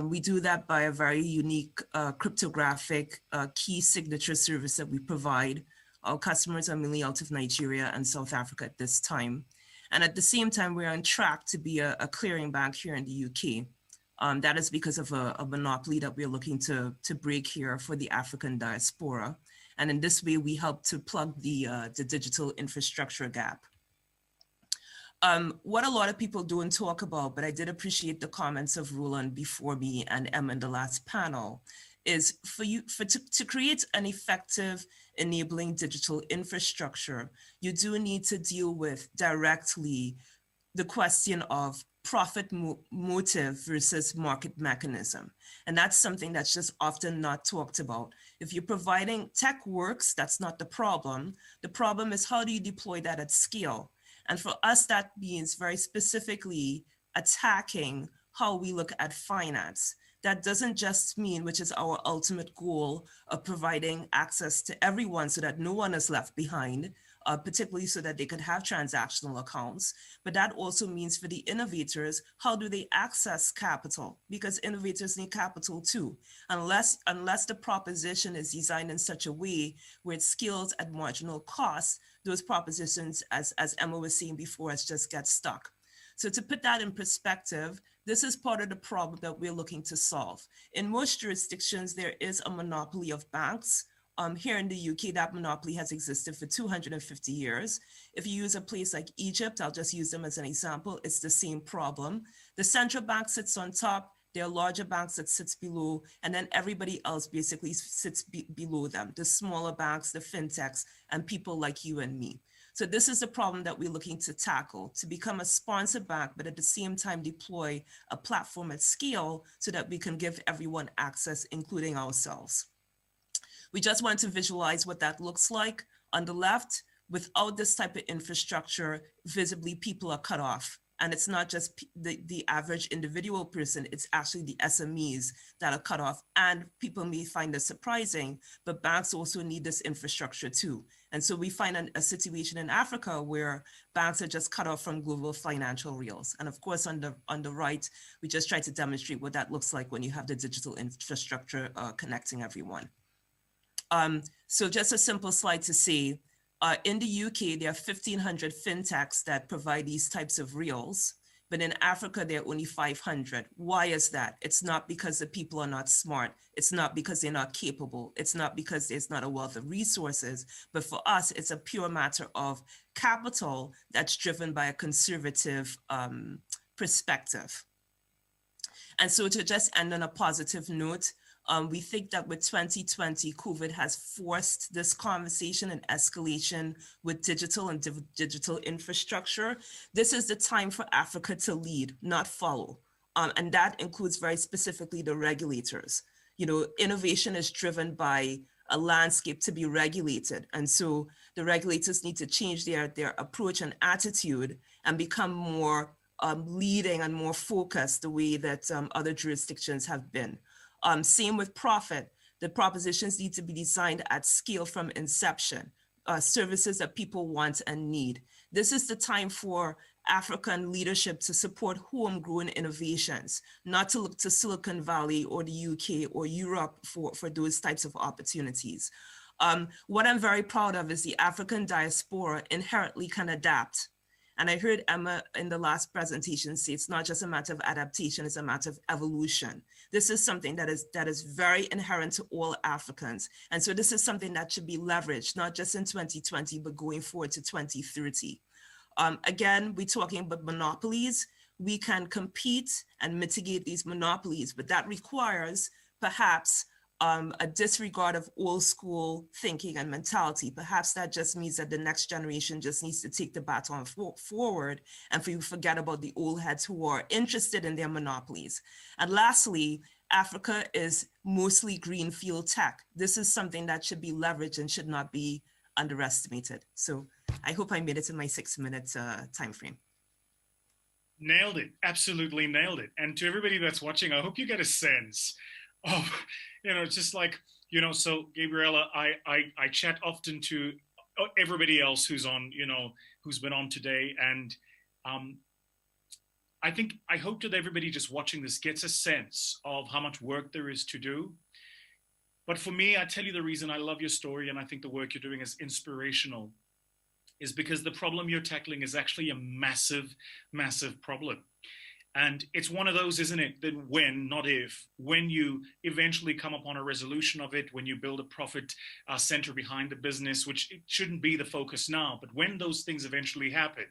We do that by a very unique cryptographic key signature service that we provide. Our customers are mainly out of Nigeria and South Africa at this time. And at the same time, we're on track to be a clearing bank here in the UK. That is because of a monopoly that we're looking to break here for the African diaspora. And in this way, we help to plug the digital infrastructure gap. What a lot of people don't talk about, but I did appreciate the comments of Roland before me and Emma in the last panel, is to create an effective enabling digital infrastructure, you do need to deal with directly the question of profit motive versus market mechanism. And that's something that's just often not talked about. If you're providing tech works, that's not the problem. The problem is how do you deploy that at scale? And for us, that means very specifically attacking how we look at finance. That doesn't just mean, which is our ultimate goal of providing access to everyone so that no one is left behind, particularly so that they could have transactional accounts. But that also means for the innovators, how do they access capital? Because innovators need capital too. Unless the proposition is designed in such a way where it scales at marginal cost, those propositions, as Emma was saying before, just get stuck. So to put that in perspective, this is part of the problem that we're looking to solve. In most jurisdictions, there is a monopoly of banks. Here in the UK, that monopoly has existed for 250 years. If you use a place like Egypt, I'll just use them as an example, it's the same problem. The central bank sits on top, there are larger banks that sits below, and then everybody else basically sits below them, the smaller banks, the fintechs, and people like you and me. So this is the problem that we're looking to tackle, to become a sponsor bank, but at the same time deploy a platform at scale so that we can give everyone access, including ourselves. We just want to visualize what that looks like. On the left, without this type of infrastructure, visibly people are cut off. And it's not just the average individual person, it's actually the SMEs that are cut off. And people may find this surprising, but banks also need this infrastructure too. And so we find a situation in Africa where banks are just cut off from global financial rails. And of course, on the right, we just try to demonstrate what that looks like when you have the digital infrastructure connecting everyone. So just a simple slide to say, in the UK, there are 1,500 fintechs that provide these types of rails, but in Africa, there are only 500. Why is that? It's not because the people are not smart. It's not because they're not capable. It's not because there's not a wealth of resources, but for us, it's a pure matter of capital that's driven by a conservative perspective. And so to just end on a positive note, we think that with 2020, COVID has forced this conversation and escalation with digital and digital infrastructure. This is the time for Africa to lead, not follow. And that includes very specifically the regulators. You know, innovation is driven by a landscape to be regulated. And so the regulators need to change their approach and attitude and become more leading and more focused the way that other jurisdictions have been. Same with profit. The propositions need to be designed at scale from inception, services that people want and need. This is the time for African leadership to support homegrown innovations, not to look to Silicon Valley or the UK or Europe for those types of opportunities. What I'm very proud of is the African diaspora inherently can adapt. And I heard Emma in the last presentation say it's not just a matter of adaptation, it's a matter of evolution. This is something that is very inherent to all Africans. And so this is something that should be leveraged, not just in 2020, but going forward to 2030. Again, we're talking about monopolies. We can compete and mitigate these monopolies, but that requires perhaps a disregard of old school thinking and mentality. Perhaps that just means that the next generation just needs to take the baton forward and we forget about the old heads who are interested in their monopolies. And lastly, Africa is mostly greenfield tech. This is something that should be leveraged and should not be underestimated. So I hope I made it in my 6-minute time frame. Nailed it. Absolutely nailed it. And to everybody that's watching, I hope you get a sense of, just like, so Gabriella, I chat often to everybody else who's on, who's been on today. And I hope that everybody just watching this gets a sense of how much work there is to do. But for me, I tell you the reason I love your story and I think the work you're doing is inspirational is because the problem you're tackling is actually a massive, massive problem. And it's one of those, isn't it, that when, not if, when you eventually come upon a resolution of it, when you build a profit center behind the business, which it shouldn't be the focus now, but when those things eventually happen,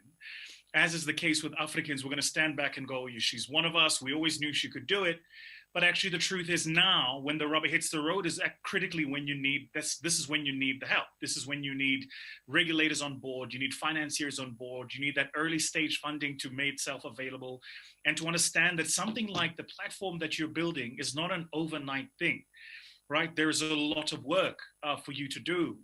as is the case with Africans, we're going to stand back and go, she's one of us. We always knew she could do it. But actually, the truth is now, when the rubber hits the road, is critically when you need this is when you need the help. This is when you need regulators on board. You need financiers on board. You need that early stage funding to make itself available, and to understand that something like the platform that you're building is not an overnight thing, right? There's a lot of work for you to do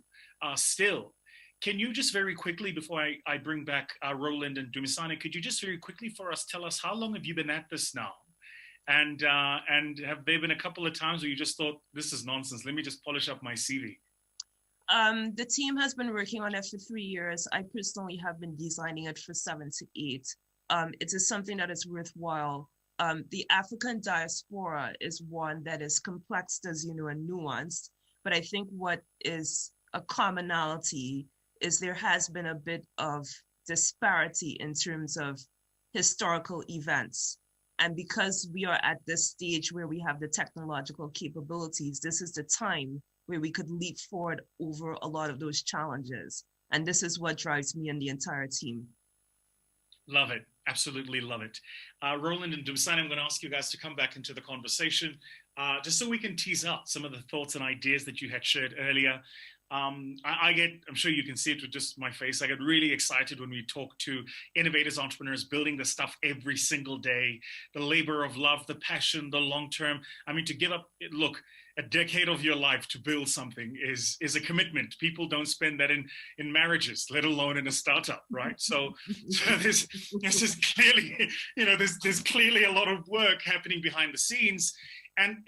still. Can you just very quickly, before I bring back Roland and Dumisani, could you just very quickly for us tell us how long have you been at this now? And have there been a couple of times where you just thought, this is nonsense, let me just polish up my CV? The team has been working on it for 3 years. I personally have been designing it for 7 to 8. It is something that is worthwhile. The African diaspora is one that is complex, as you know, and nuanced. But I think what is a commonality is there has been a bit of disparity in terms of historical events. And because we are at this stage where we have the technological capabilities, this is the time where we could leap forward over a lot of those challenges. And this is what drives me and the entire team. Love it. Absolutely love it. Roland and Dumisani, I'm going to ask you guys to come back into the conversation just so we can tease out some of the thoughts and ideas that you had shared earlier. I'm sure you can see it with just my face. I get really excited when we talk to innovators, entrepreneurs, building the stuff every single day, the labor of love, the passion, the long-term. I mean, to give up, look, a decade of your life to build something is a commitment. People don't spend that in marriages, let alone in a startup, right? So this is clearly, there's clearly a lot of work happening behind the scenes. And,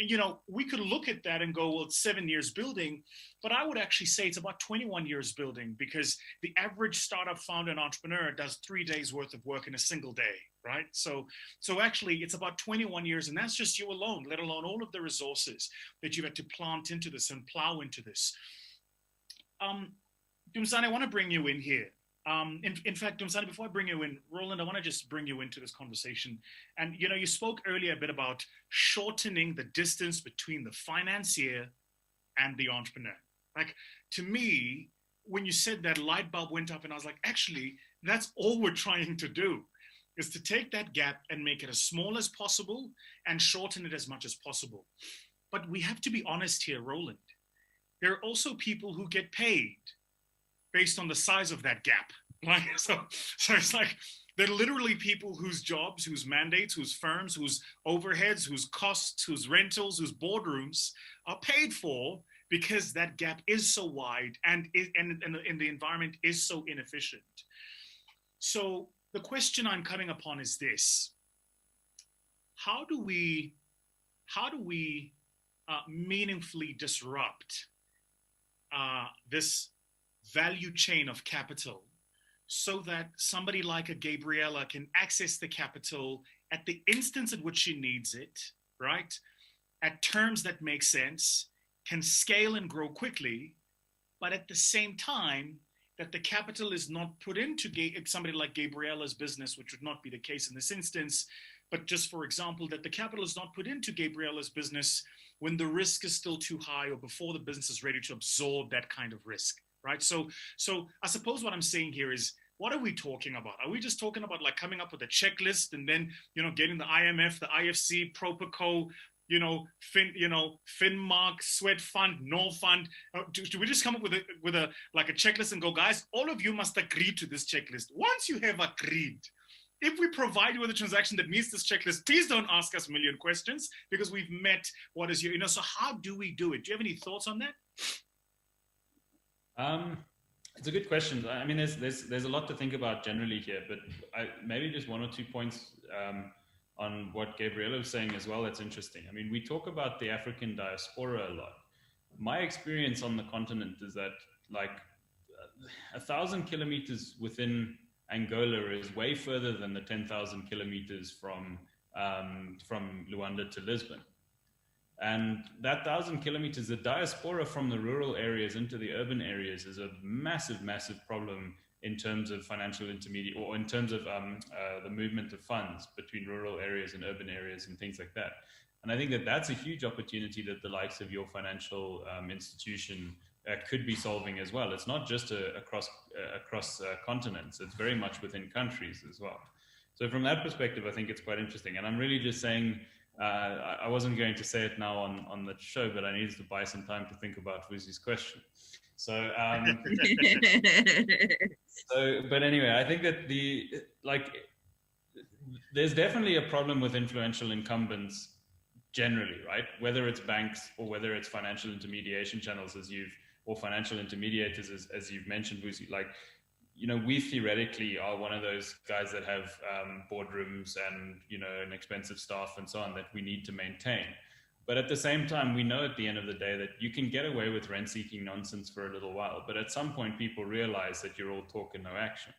we could look at that and go, well, it's 7 years building, but I would actually say it's about 21 years building, because the average startup founder and entrepreneur does 3 days worth of work in a single day, right? So actually it's about 21 years, and that's just you alone, let alone all of the resources that you've had to plant into this and plow into this. Dumzane, I want to bring you in here. In fact, Dumzane, before I bring you in, Roland, I want to just bring you into this conversation. And, you spoke earlier a bit about shortening the distance between the financier and the entrepreneur. Like, to me, when you said that, light bulb went up, and I was like, actually, that's all we're trying to do, is to take that gap and make it as small as possible and shorten it as much as possible. But we have to be honest here, Roland. There are also people who get paid based on the size of that gap. Right? So it's like, there are literally people whose jobs, whose mandates, whose firms, whose overheads, whose costs, whose rentals, whose boardrooms are paid for because that gap is so wide and the environment is so inefficient. So the question I'm coming upon is this: how do we meaningfully disrupt this value chain of capital, so that somebody like a Gabriella can access the capital at the instance at which she needs it, right? At terms that make sense, can scale and grow quickly, but at the same time, that the capital is not put into somebody like Gabriella's business, which would not be the case in this instance, but just for example, that the capital is not put into Gabriella's business when the risk is still too high or before the business is ready to absorb that kind of risk. Right. So I suppose what I'm saying here is, what are we talking about? Are we just talking about like coming up with a checklist and then, getting the IMF, the IFC, Propico, Finmark, Sweat Fund, No Fund? Do we just come up with a checklist and go, guys, all of you must agree to this checklist? Once you have agreed, if we provide you with a transaction that meets this checklist, please don't ask us a million questions, because we've met what is here. So how do we do it? Do you have any thoughts on that? It's a good question. I mean, there's a lot to think about generally here, but maybe just one or 2 points on what Gabriella was saying as well that's interesting. I mean, we talk about the African diaspora a lot. My experience on the continent is that like 1,000 kilometers within Angola is way further than the 10,000 kilometers from Luanda to Lisbon. And that 1,000 kilometers, the diaspora from the rural areas into the urban areas is a massive, massive problem in terms of financial intermediate, or in terms of the movement of funds between rural areas and urban areas and things like that. And I think that that's a huge opportunity that the likes of your financial institution could be solving as well. It's not just across continents, it's very much within countries as well. So from that perspective, I think it's quite interesting. And I'm really just saying, I wasn't going to say it now on the show, but I needed to buy some time to think about Vusi's question. So, but anyway, I think that there's definitely a problem with influential incumbents generally, right? Whether it's banks or whether it's financial intermediation channels, or financial intermediators, as you've mentioned, Vusi, we theoretically are one of those guys that have boardrooms and, an expensive staff and so on that we need to maintain. But at the same time, we know at the end of the day that you can get away with rent-seeking nonsense for a little while, but at some point people realize that you're all talk and no action.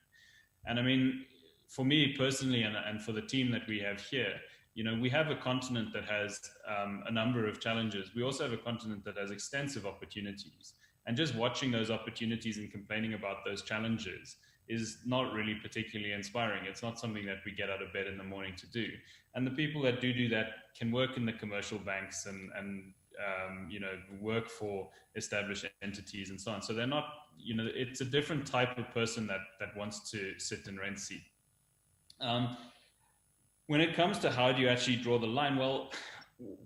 And I mean, for me personally, and for the team that we have here, we have a continent that has a number of challenges. We also have a continent that has extensive opportunities. And just watching those opportunities and complaining about those challenges is not really particularly inspiring. It's not something that we get out of bed in the morning to do. And the people that do that can work in the commercial banks and work for established entities and so on. So they're not, it's a different type of person that wants to sit and rent seat. When it comes to how do you actually draw the line, well,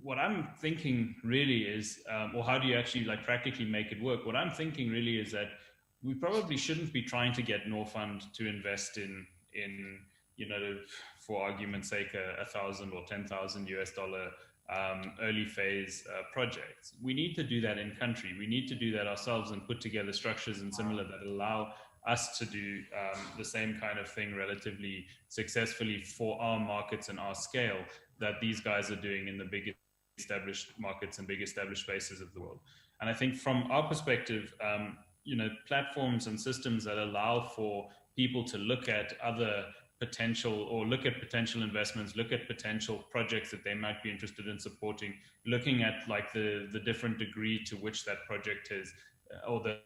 what I'm thinking really is, or how do you actually like practically make it work? What I'm thinking really is that we probably shouldn't be trying to get Norfund to invest in you know, for argument's sake, $1,000 or $10,000 early phase projects. We need to do that in country. We need to do that ourselves and put together structures and similar that allow us to do the same kind of thing relatively successfully for our markets and our scale that these guys are doing in the big established markets and big established spaces of the world. And I think from our perspective, you know, platforms and systems that allow for people to look at other potential or look at potential investments, look at potential projects that they might be interested in supporting, looking at like the different degree to which that project is, or the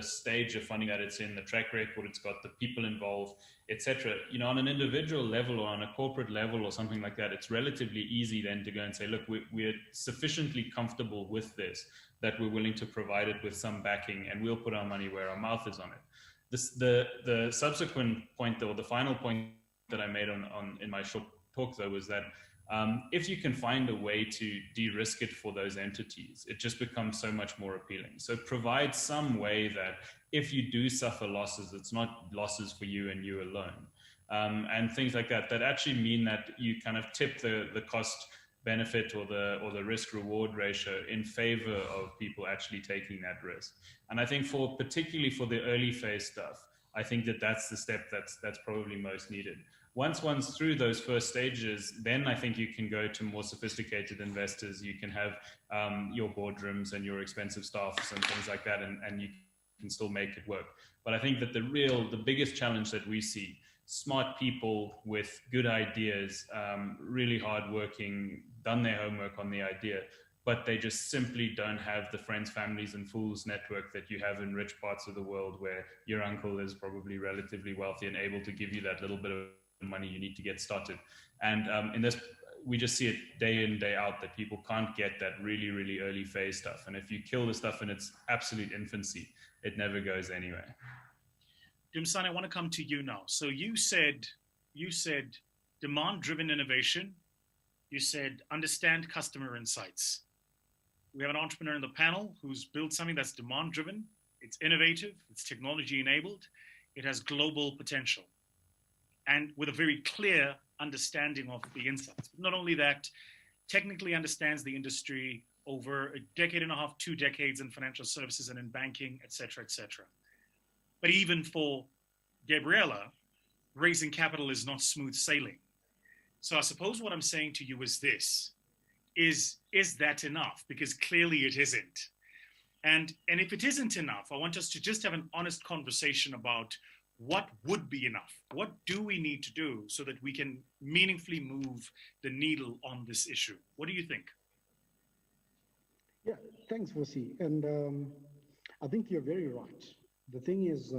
stage of funding that it's in, the track record it's got, the people involved, etc. You know, on an individual level or on a corporate level or something like that, it's relatively easy then to go and say, look, we're sufficiently comfortable with this that we're willing to provide it with some backing, and we'll put our money where our mouth is on it. The subsequent point, or the final point that I made in my short talk, though, was that if you can find a way to de-risk it for those entities, it just becomes so much more appealing. So provide some way that if you do suffer losses, it's not losses for you and you alone. And things like that, that actually mean that you kind of tip the cost benefit or the risk reward ratio in favor of people actually taking that risk. And I think particularly for the early phase stuff, I think that's the step that's probably most needed. Once one's through those first stages, then I think you can go to more sophisticated investors. You can have your boardrooms and your expensive staffs and things like that, and you can still make it work. But I think that the biggest challenge that we see, smart people with good ideas, really hardworking, done their homework on the idea, but they just simply don't have the friends, families, and fools network that you have in rich parts of the world where your uncle is probably relatively wealthy and able to give you that little bit of money you need to get started. And in this, we just see it day in, day out that people can't get that really, really early phase stuff. And if you kill the stuff in its absolute infancy, it never goes anywhere. Dumisani, I want to come to you now. So you said demand-driven innovation. You said understand customer insights. We have an entrepreneur in the panel who's built something that's demand-driven. It's innovative. It's technology-enabled. It has global potential, and with a very clear understanding of the insights. Not only that, technically understands the industry over a decade and a half, 2 decades in financial services and in banking, et cetera, et cetera. But even for Gabriela, raising capital is not smooth sailing. So I suppose what I'm saying to you is this, is that enough? Because clearly it isn't. And if it isn't enough, I want us to just have an honest conversation about what would be enough? What do we need to do so that we can meaningfully move the needle on this issue? What do you think? Yeah, thanks, Vusi. And I think you're very right. The thing is,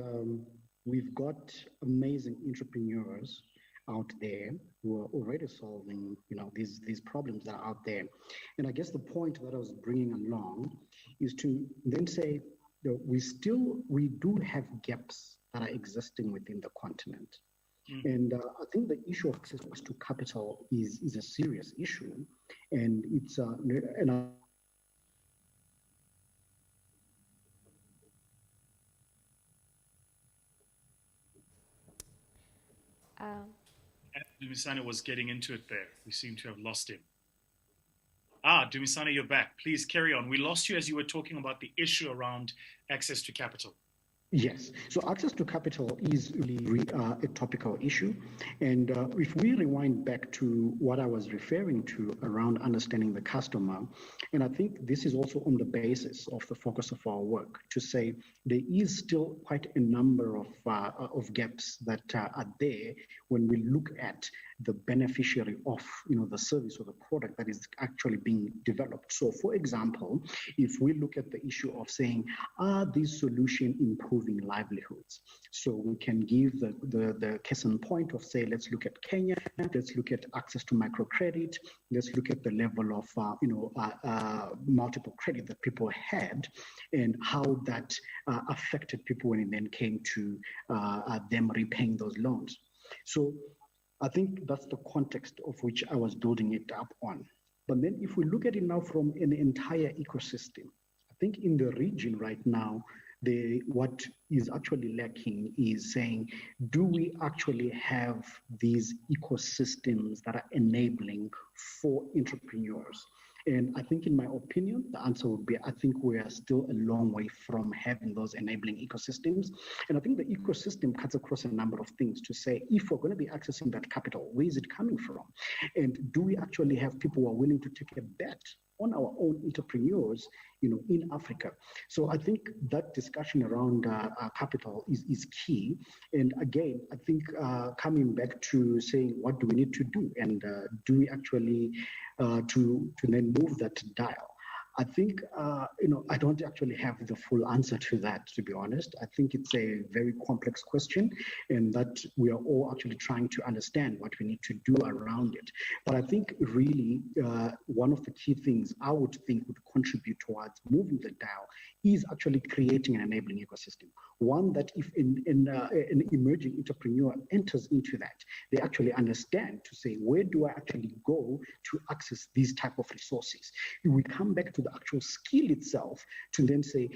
we've got amazing entrepreneurs out there who are already solving, these problems that are out there. And I guess the point that I was bringing along is to then say, we do have gaps that are existing within the continent. And I think the issue of access to capital is a serious issue. And it's, Dumisani was getting into it there. We seem to have lost him. Dumisani, you're back. Please carry on. We lost you as you were talking about the issue around access to capital. Yes. So access to capital is really a topical issue. And if we rewind back to what I was referring to around understanding the customer, and I think this is also on the basis of the focus of our work, to say there is still quite a number of gaps that are there when we look at the beneficiary of the service or the product that is actually being developed. So for example, if we look at the issue of saying, are these solutions improving livelihoods? So we can give the case in point of, say, let's look at Kenya, let's look at access to microcredit, let's look at the level of multiple credit that people had and how that affected people when it then came to them repaying those loans. So I think that's the context of which I was building it up on. But then if we look at it now from an entire ecosystem, I think in the region right now, what is actually lacking is saying, do we actually have these ecosystems that are enabling for entrepreneurs? And I think, in my opinion, the answer would be, I think we are still a long way from having those enabling ecosystems. And I think the ecosystem cuts across a number of things to say, if we're going to be accessing that capital, where is it coming from? And do we actually have people who are willing to take a bet on our own entrepreneurs, in Africa? So I think that discussion around capital is key. And again, I think coming back to saying, what do we need to do? And do we actually to then move that dial? I think, I don't actually have the full answer to that, to be honest. I think it's a very complex question, and that we are all actually trying to understand what we need to do around it. But I think really one of the key things I would think would contribute towards moving the dial is actually creating an enabling ecosystem. One that if an emerging entrepreneur enters into that, they actually understand to say, where do I actually go to access these type of resources? We come back to the actual skill itself to then say,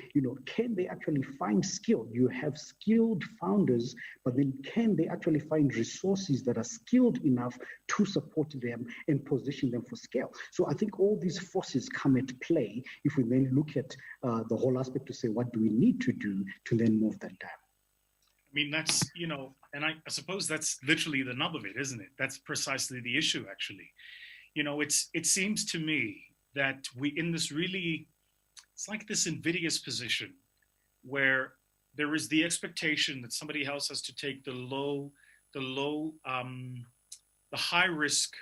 can they actually find skill? You have skilled founders, but then can they actually find resources that are skilled enough to support them and position them for scale? So I think all these forces come at play if we then look at the whole aspect to say, what do we need to do to then move that down? I mean, that's, and I suppose that's literally the nub of it, isn't it? That's precisely the issue, actually. It seems to me that we in this really, it's like this invidious position where there is the expectation that somebody else has to take the high risk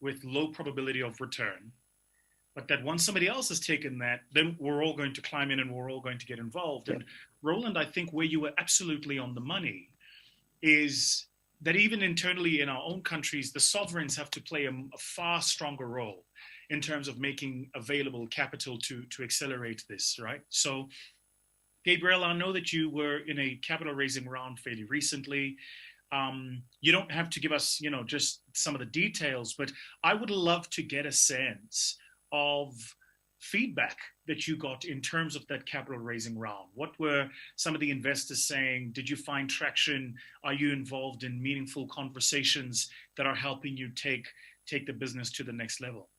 with low probability of return, but that once somebody else has taken that, then we're all going to climb in and we're all going to get involved. Yeah. And Roland, I think where you were absolutely on the money is that even internally in our own countries, the sovereigns have to play a far stronger role in terms of making available capital to accelerate this, right? So, Gabriel, I know that you were in a capital raising round fairly recently. You don't have to give us, just some of the details, but I would love to get a sense of feedback that you got in terms of that capital raising round. What were some of the investors saying? Did you find traction? Are you involved in meaningful conversations that are helping you take the business to the next level?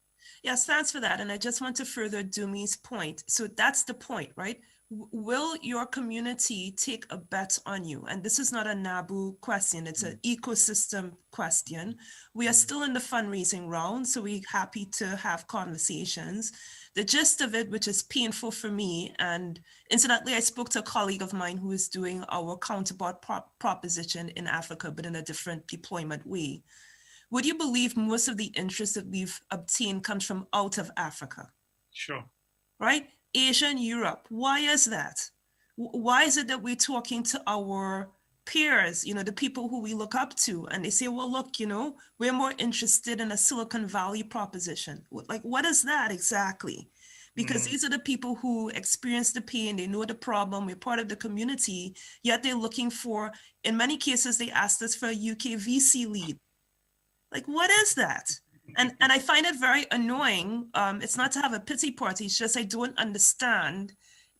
Yes, thanks for that. And I just want to further Dumi's point. So that's the point, right? Will your community take a bet on you? And this is not a NABU question, it's an ecosystem question. We are still in the fundraising round, so we're happy to have conversations. The gist of it, which is painful for me, and incidentally, I spoke to a colleague of mine who is doing our counterpart proposition in Africa, but in a different deployment way. Would you believe most of the interest that we've obtained comes from out of Africa? Sure. Right? Asia and Europe. Why is that? Why is it that we're talking to our peers, the people who we look up to, and they say, well, look, we're more interested in a Silicon Valley proposition. Like, what is that exactly? Because these are the people who experience the pain, they know the problem, we're part of the community, yet they're looking for, in many cases, they asked us for a UK VC lead. Like, what is that? And I find it very annoying. It's not to have a pity party. It's just I don't understand.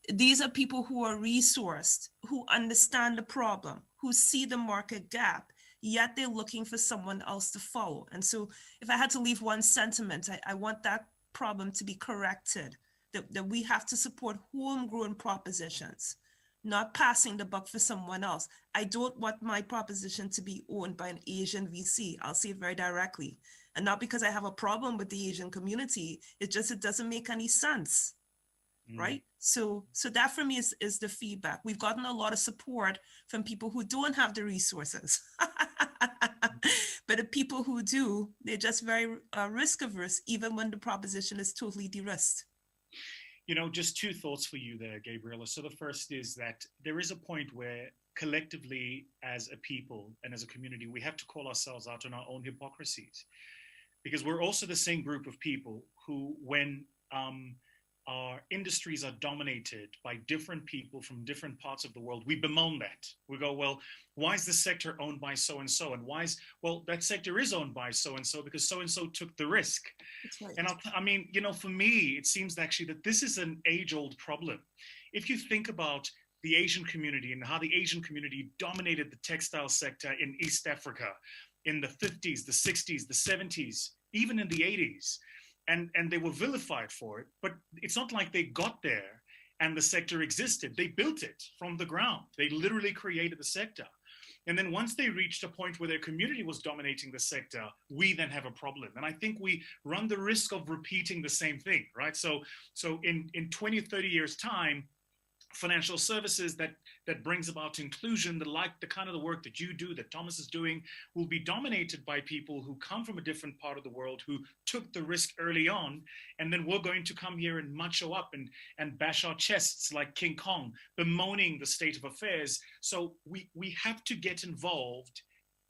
These are people who are resourced, who understand the problem, who see the market gap, yet they're looking for someone else to follow. And so if I had to leave one sentiment, I want that problem to be corrected, that we have to support homegrown propositions, not passing the buck for someone else. I don't want my proposition to be owned by an Asian VC. I'll say it very directly. And not because I have a problem with the Asian community, it's just, it doesn't make any sense, right? So that for me is the feedback. We've gotten a lot of support from people who don't have the resources. But the people who do, they're just very risk averse, even when the proposition is totally de-risked. Just two thoughts for you there, Gabriela. So the first is that there is a point where collectively as a people and as a community, we have to call ourselves out on our own hypocrisies. Because we're also the same group of people who, when our industries are dominated by different people from different parts of the world, we bemoan that. We go, well, why is this sector owned by so-and-so? And why is, well, that sector is owned by so-and-so because so-and-so took the risk. Right. And I mean, you know, for me, it seems actually that this is an age-old problem. If you think about the Asian community and how the Asian community dominated the textile sector in East Africa in the 50s, the 60s, the 70s, even in the 80s. And they were vilified for it, but it's not like they got there and the sector existed. They built it from the ground. They literally created the sector. And then once they reached a point where their community was dominating the sector, we then have a problem. And I think we run the risk of repeating the same thing, right? So in 20, 30 years' time, financial services that brings about inclusion, the kind of the work that you do, that Thomas is doing, will be dominated by people who come from a different part of the world, who took the risk early on, and then we're going to come here and macho up and bash our chests like King Kong, bemoaning the state of affairs. So we have to get involved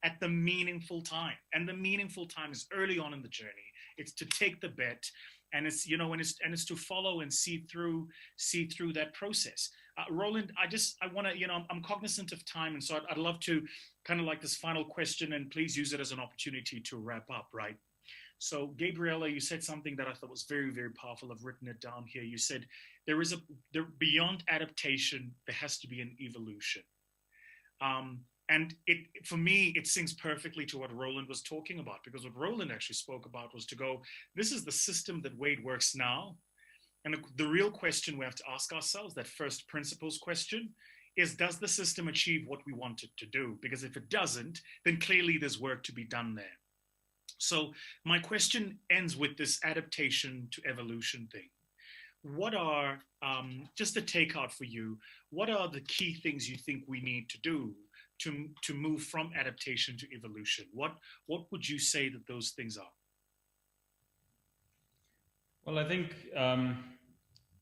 at the meaningful time, and the meaningful time is early on in the journey. It's to take the bet. And it's, you know, and it's to follow and see through that process. Roland, I want to, you know, I'm cognizant of time. And so I'd love to kind of like this final question, and please use it as an opportunity to wrap up, right? So Gabriella, you said something that I thought was very, very powerful. I've written it down here. You said beyond adaptation, there has to be an evolution. And for me, it sings perfectly to what Roland was talking about, because what Roland actually spoke about was to go, this is the system that way it works now. And the real question we have to ask ourselves, that first principles question, is does the system achieve what we want it to do? Because if it doesn't, then clearly there's work to be done there. So my question ends with this adaptation to evolution thing. What are, just a takeout for you, what are the key things you think we need to do to move from adaptation to evolution? What would you say that those things are? Well, I think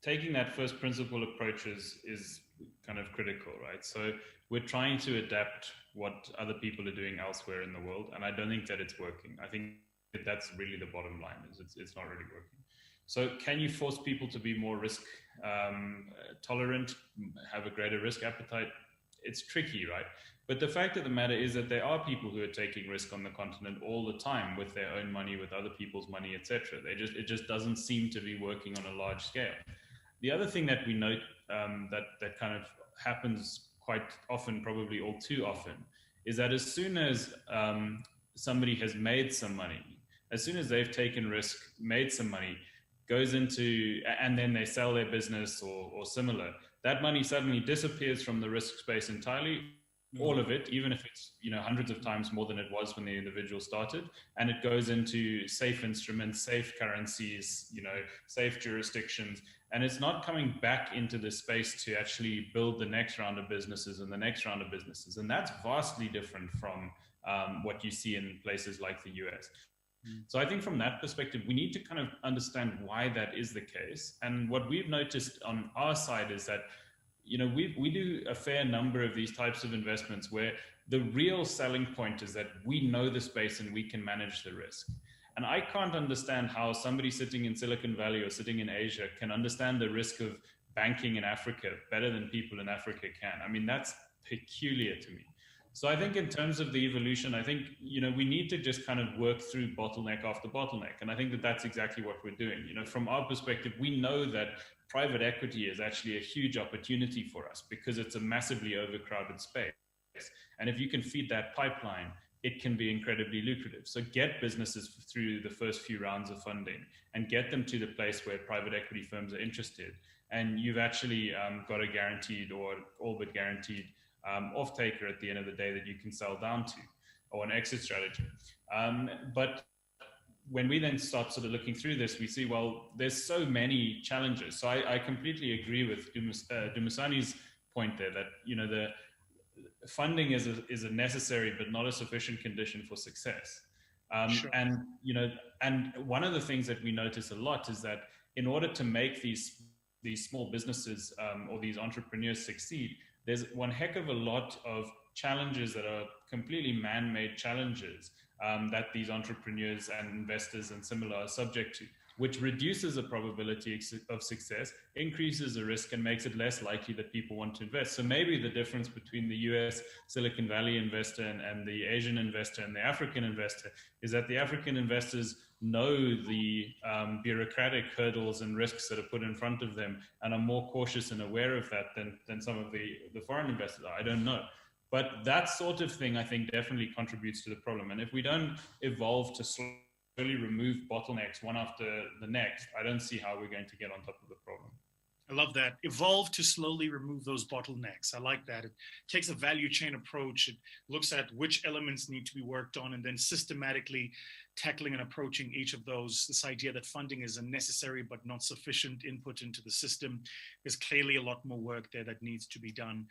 taking that first principle approach is kind of critical, right? So we're trying to adapt what other people are doing elsewhere in the world, and I don't think that it's working. I think that that's really the bottom line, is it's not really working. So can you force people to be more risk tolerant, have a greater risk appetite? It's tricky, right? But the fact of the matter is that there are people who are taking risk on the continent all the time with their own money, with other people's money, etc. It just doesn't seem to be working on a large scale. The other thing that we note that kind of happens quite often, probably all too often, is that as soon as somebody has made some money, as soon as they've taken risk, made some money, goes into, and then they sell their business or similar, that money suddenly disappears from the risk space entirely, all of it, even if it's, you know, hundreds of times more than it was when the individual started, and it goes into safe instruments, safe currencies, you know, safe jurisdictions, and it's not coming back into the space to actually build the next round of businesses and the next round of businesses. And that's vastly different from what you see in places like the US. So I think from that perspective, we need to kind of understand why that is the case. And what we've noticed on our side is that, you know, we do a fair number of these types of investments where the real selling point is that we know the space and we can manage the risk. And I can't understand how somebody sitting in Silicon Valley or sitting in Asia can understand the risk of banking in Africa better than people in Africa can. I mean, that's peculiar to me. So I think in terms of the evolution, I think, you know, we need to just kind of work through bottleneck after bottleneck. And I think that that's exactly what we're doing. You know, from our perspective, we know that private equity is actually a huge opportunity for us because it's a massively overcrowded space. And if you can feed that pipeline, it can be incredibly lucrative. So get businesses through the first few rounds of funding and get them to the place where private equity firms are interested. And you've actually got a guaranteed or all but guaranteed off-taker at the end of the day that you can sell down to, or an exit strategy. But when we then start sort of looking through this, we see, well, there's so many challenges. So I completely agree with Dumisani's point there that, you know, the funding is a necessary but not a sufficient condition for success. Sure. And, you know, and one of the things that we notice a lot is that in order to make these small businesses or these entrepreneurs succeed, there's one heck of a lot of challenges that are completely man-made challenges that these entrepreneurs and investors and similar are subject to. which reduces the probability of success, increases the risk, and makes it less likely that people want to invest. So maybe the difference between the US Silicon Valley investor and the Asian investor and the African investor is that the African investors know the bureaucratic hurdles and risks that are put in front of them and are more cautious and aware of that than some of the foreign investors are. I don't know. But that sort of thing, I think, definitely contributes to the problem. And if we don't evolve to slowly remove bottlenecks one after the next, I don't see how we're going to get on top of the problem. I love that. Evolve to slowly remove those bottlenecks. I like that. It takes a value chain approach. It looks at which elements need to be worked on and then systematically tackling and approaching each of those. This idea that funding is a necessary but not sufficient input into the system. There's clearly a lot more work there that needs to be done.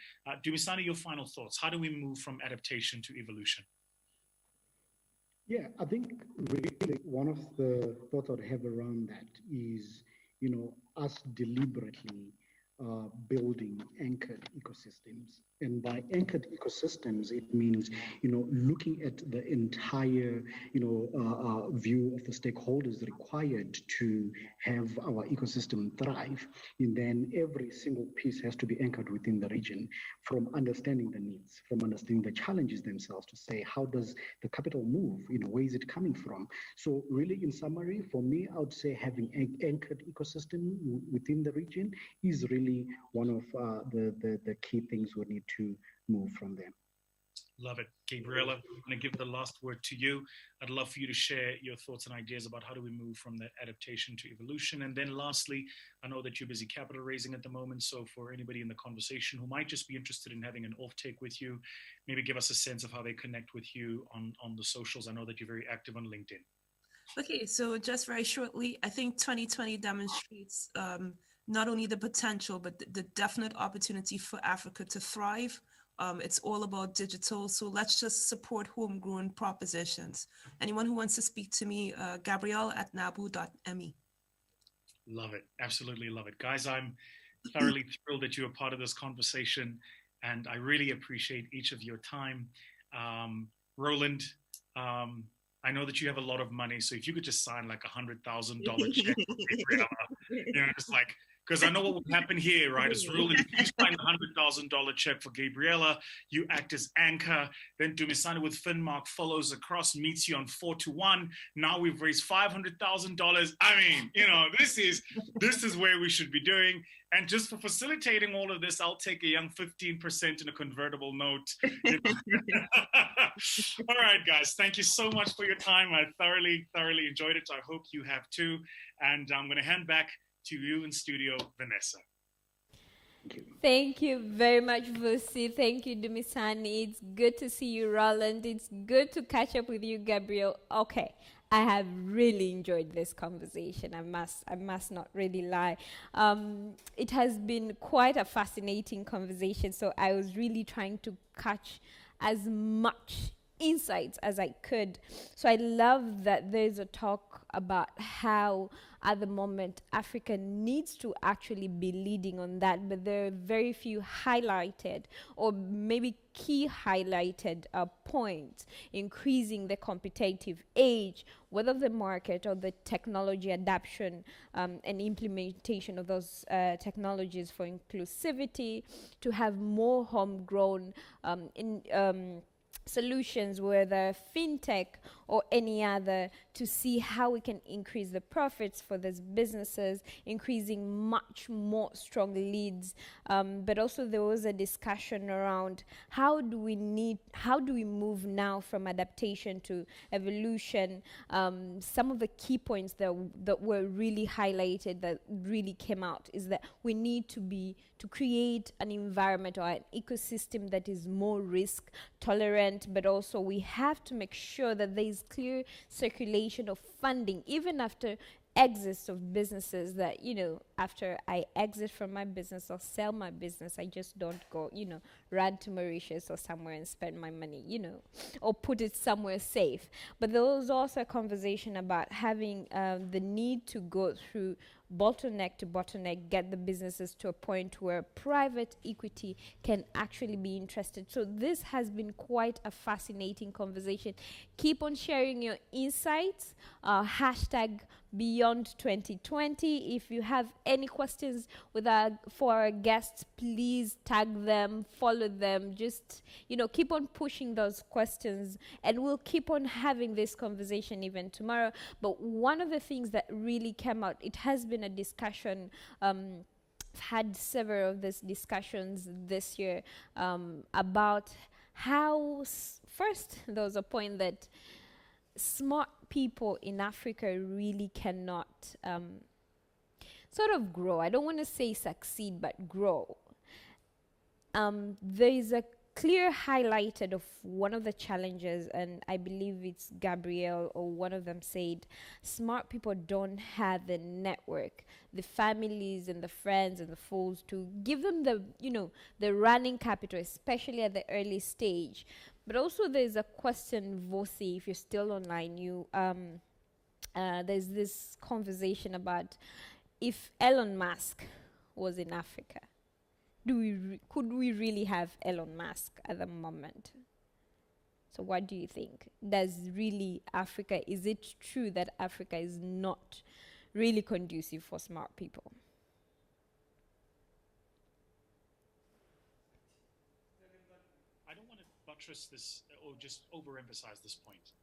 Dumisani, your final thoughts. How do we move from adaptation to evolution? Yeah, I think really one of the thoughts I'd have around that is, us deliberately building anchored ecosystems. And by anchored ecosystems, it means, looking at the entire, view of the stakeholders required to have our ecosystem thrive. And then every single piece has to be anchored within the region, from understanding the needs, from understanding the challenges themselves, to say, how does the capital move? Where is it coming from? So really, in summary, for me, I would say having an anchored ecosystem within the region is really one of the key things we need to move from there. Love it. Gabriela, I'm going to give the last word to you. I'd love for you to share your thoughts and ideas about how do we move from that adaptation to evolution. And then lastly, I know that you're busy capital raising at the moment. So for anybody in the conversation who might just be interested in having an off-take with you, maybe give us a sense of how they connect with you on the socials. I know that you're very active on LinkedIn. Okay, so just very shortly, I think 2020 demonstrates not only the potential, but the definite opportunity for Africa to thrive. It's all about digital, so let's just support homegrown propositions. Anyone who wants to speak to me, Gabrielle at nabu.me. Love it. Absolutely love it. Guys, I'm thoroughly thrilled that you're a part of this conversation, and I really appreciate each of your time. Roland, I know that you have a lot of money, so if you could just sign like $100,000 check, just like, because I know what would happen here, right? Is Roland, if you sign a $100,000 check for Gabriela, you act as anchor, then Dumisani with Finmark follows across, meets you on 4-1. Now we've raised $500,000. I mean, this is where we should be doing. And just for facilitating all of this, I'll take a young 15% in a convertible note. All right, guys, thank you so much for your time. I thoroughly enjoyed it. I hope you have too. And I'm going to hand back to you in studio, Vanessa. Thank you very much, Vusi. Thank you, Dumisani. It's good to see you, Roland. It's good to catch up with you, Gabriel. Okay, I have really enjoyed this conversation. I must not really lie. It has been quite a fascinating conversation. So I was really trying to catch as much insights as I could. So I love that there's a talk about how at the moment Africa needs to actually be leading on that, but there are very few highlighted or maybe key highlighted points: increasing the competitive edge, whether the market or the technology adoption and implementation of those technologies for inclusivity, to have more homegrown solutions, whether fintech or any other, to see how we can increase the profits for these businesses, increasing much more strong leads. But also there was a discussion around how do we move now from adaptation to evolution. Some of the key points that were really highlighted, that really came out, is that we need to create an environment or an ecosystem that is more risk tolerant, but also we have to make sure that there is clear circulation of funding, even after exits of businesses, that, after I exit from my business or sell my business, I just don't go, run to Mauritius or somewhere and spend my money, or put it somewhere safe. But there was also a conversation about having the need to go through bottleneck to bottleneck, get the businesses to a point where private equity can actually be interested. So this has been quite a fascinating conversation. Keep on sharing your insights. Hashtag Beyond 2020. If you have any questions for our guests, please tag them, follow them. Just, keep on pushing those questions, and we'll keep on having this conversation even tomorrow. But one of the things that really came out, it has been a discussion. I've had several of these discussions this year about how, first, there was a point that smart people in Africa really cannot sort of grow. I don't want to say succeed, but grow. There is a clear highlighted of one of the challenges, and I believe it's Gabrielle or one of them said, smart people don't have the network, the families and the friends and the fools to give them the running capital, especially at the early stage. But also there's a question, Vosi, if you're still online, there's this conversation about if Elon Musk was in Africa, could we really have Elon Musk at the moment? So what do you think? Is it true that Africa is not really conducive for smart people? Buttress this or just overemphasize this point.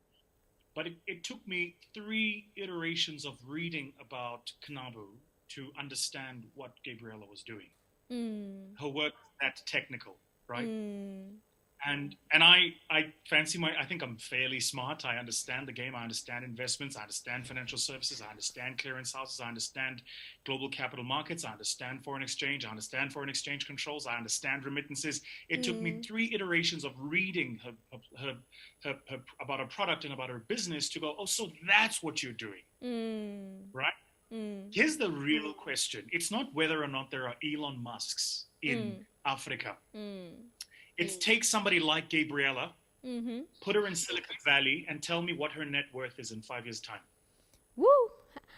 But it took me 3 iterations of reading about Knabu to understand what Gabriella was doing. Her work is that technical, right? And I fancy I think I'm fairly smart. I understand the game. I understand investments. I understand financial services. I understand clearance houses. I understand global capital markets. I understand foreign exchange. I understand foreign exchange controls. I understand remittances. It took me 3 iterations of reading her about her product and about her business to go, oh, so that's what you're doing, right? Here's the real question. It's not whether or not there are Elon Musks in Africa. It's take somebody like Gabriella, put her in Silicon Valley, and tell me what her net worth is in 5 years' time. Woo!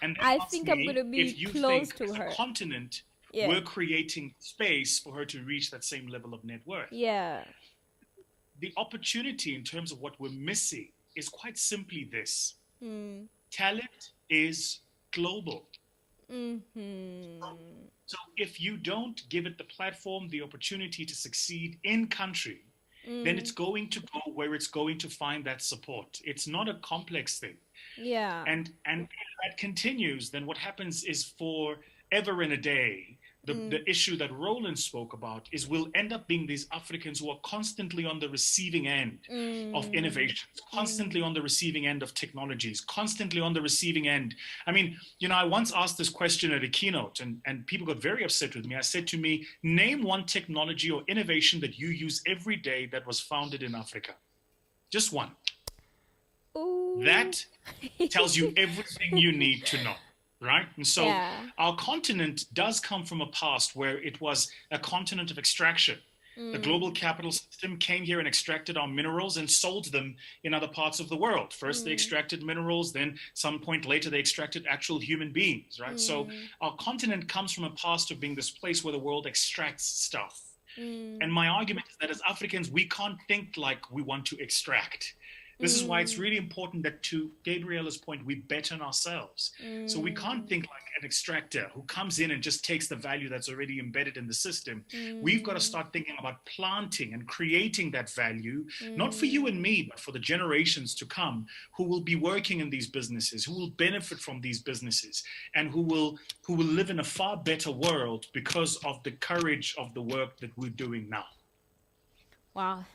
And I think I'm going to be close to her. As a continent, we're creating space for her to reach that same level of net worth. Yeah. The opportunity in terms of what we're missing is quite simply this. Talent is global. So if you don't give it the platform, the opportunity to succeed in country, then it's going to go where it's going to find that support. It's not a complex thing. Yeah. And if that continues, then what happens is forever and a day, the issue that Roland spoke about is we'll end up being these Africans who are constantly on the receiving end of innovations, constantly on the receiving end of technologies, constantly on the receiving end. I mean, I once asked this question at a keynote and people got very upset with me. I said to me, name one technology or innovation that you use every day that was founded in Africa. Just one. Ooh. That tells you everything you need to know. Right? And so our continent does come from a past where it was a continent of extraction. The global capital system came here and extracted our minerals and sold them in other parts of the world. First, they extracted minerals, then some point later, they extracted actual human beings, right? So our continent comes from a past of being this place where the world extracts stuff. And my argument is that as Africans, we can't think like we want to extract. This is why it's really important that, to Gabriella's point, we bet on ourselves. So we can't think like an extractor who comes in and just takes the value that's already embedded in the system. We've got to start thinking about planting and creating that value, not for you and me, but for the generations to come who will be working in these businesses, who will benefit from these businesses, and who will live in a far better world because of the courage of the work that we're doing now. Wow.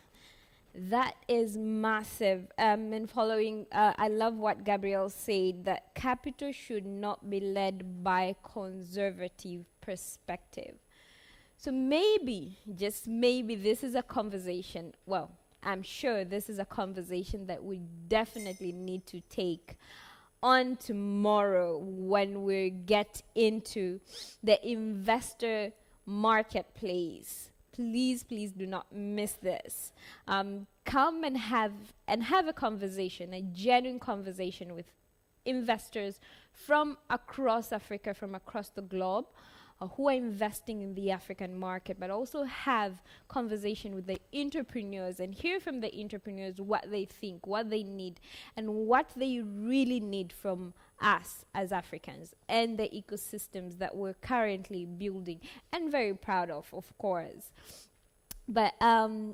That is massive. And following, I love what Gabrielle said, that capital should not be led by conservative perspective. So maybe, just maybe, this is a conversation. Well, I'm sure this is a conversation that we definitely need to take on tomorrow when we get into the investor marketplace. Please do not miss this. Come and have a conversation, a genuine conversation with investors from across Africa, from across the globe, who are investing in the African market, but also have conversation with the entrepreneurs and hear from the entrepreneurs what they think, what they need, and what they really need from us as Africans and the ecosystems that we're currently building and very proud of course. But I'm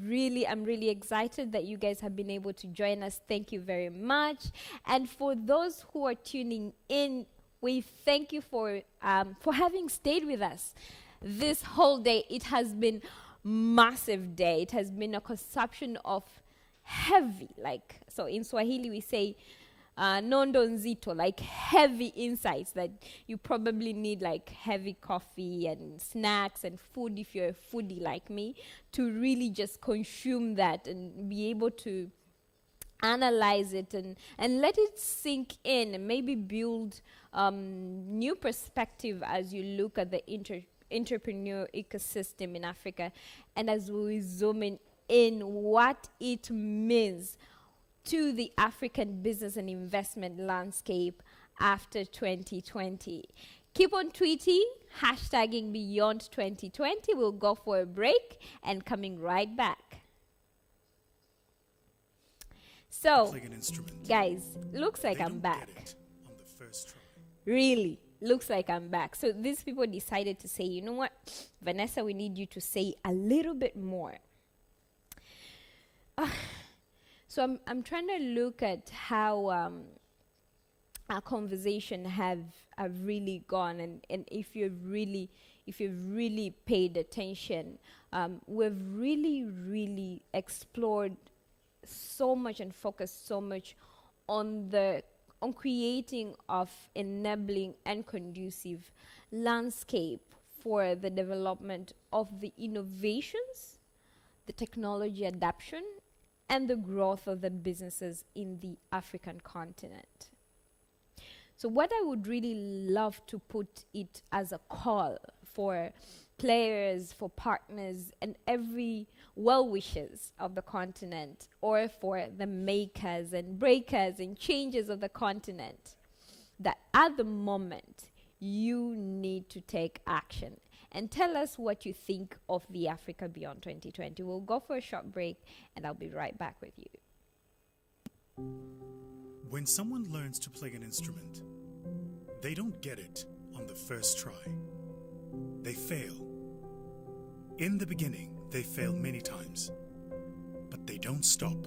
really excited that you guys have been able to join us. Thank you very much. And for those who are tuning in, we thank you for having stayed with us this whole day. It has been massive day. It has been a consumption of heavy, like, so in Swahili we say nondo nzito, like heavy insights that you probably need, like heavy coffee and snacks and food if you're a foodie like me, to really just consume that and be able to analyze it and let it sink in and maybe build new perspective as you look at the entrepreneur ecosystem in Africa, and as we zoom in what it means to the African business and investment landscape after 2020. Keep on tweeting, hashtagging Beyond 2020. We'll go for a break and coming right back. So, guys, looks like I'm back. Really, looks like I'm back. So these people decided to say, you know what, Vanessa, we need you to say a little bit more. So I'm trying to look at how our conversation have really gone, and if you've really paid attention, we've really explored so much and focused so much on creating of enabling and conducive landscape for the development of the innovations, the technology adoption, and the growth of the businesses in the African continent. So what I would really love to put it as a call for players, for partners, and every well-wishers of the continent, or for the makers and breakers and changers of the continent, that at the moment you need to take action. And tell us what you think of the Africa Beyond 2020. We'll go for a short break, and I'll be right back with you. When someone learns to play an instrument, they don't get it on the first try. They fail. In the beginning, they fail many times, but they don't stop.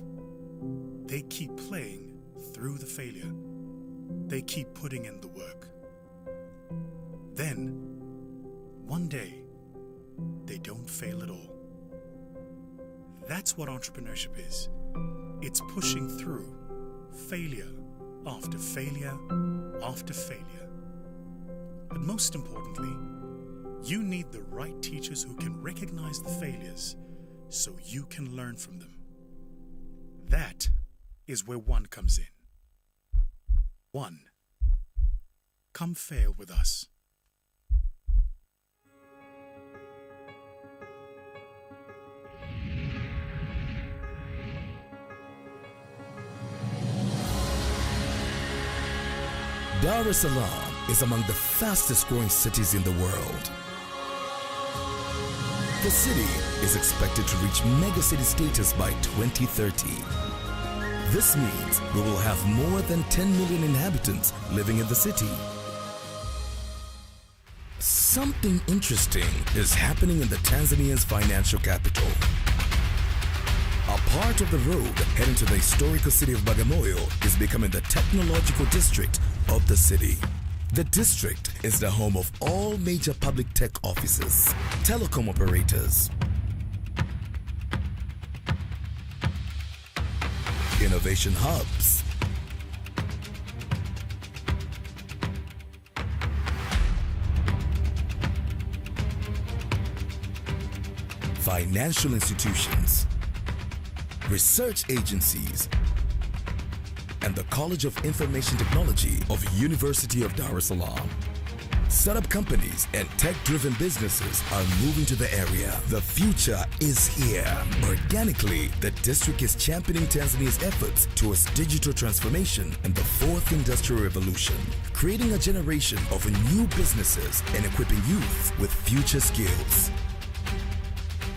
They keep playing through the failure. They keep putting in the work. Then, one day, they don't fail at all. That's what entrepreneurship is. It's pushing through failure after failure after failure. But most importantly, you need the right teachers who can recognize the failures so you can learn from them. That is where One comes in. One. Come fail with us. Dar es Salaam is among the fastest growing cities in the world. The city is expected to reach megacity status by 2030. This means we will have more than 10 million inhabitants living in the city. Something interesting is happening in the Tanzania's financial capital. A part of the road heading to the historical city of Bagamoyo is becoming the technological district of the city. The district is the home of all major public tech offices, telecom operators, innovation hubs, financial institutions, research agencies, and the College of Information Technology of University of Dar es Salaam. Startup companies and tech-driven businesses are moving to the area. The future is here. Organically, the district is championing Tanzania's efforts towards digital transformation and the fourth industrial revolution, creating a generation of new businesses and equipping youth with future skills.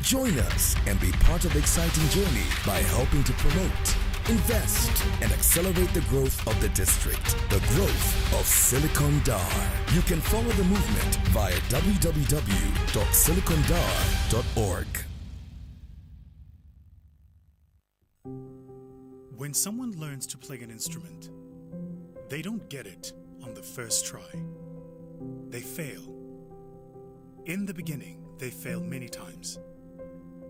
Join us and be part of the exciting journey by helping to promote, invest, and accelerate the growth of the district, the growth of Silicon Dar. You can follow the movement via www.silicondar.org. When someone learns to play an instrument, they don't get it on the first try. They fail. In the beginning, they fail many times,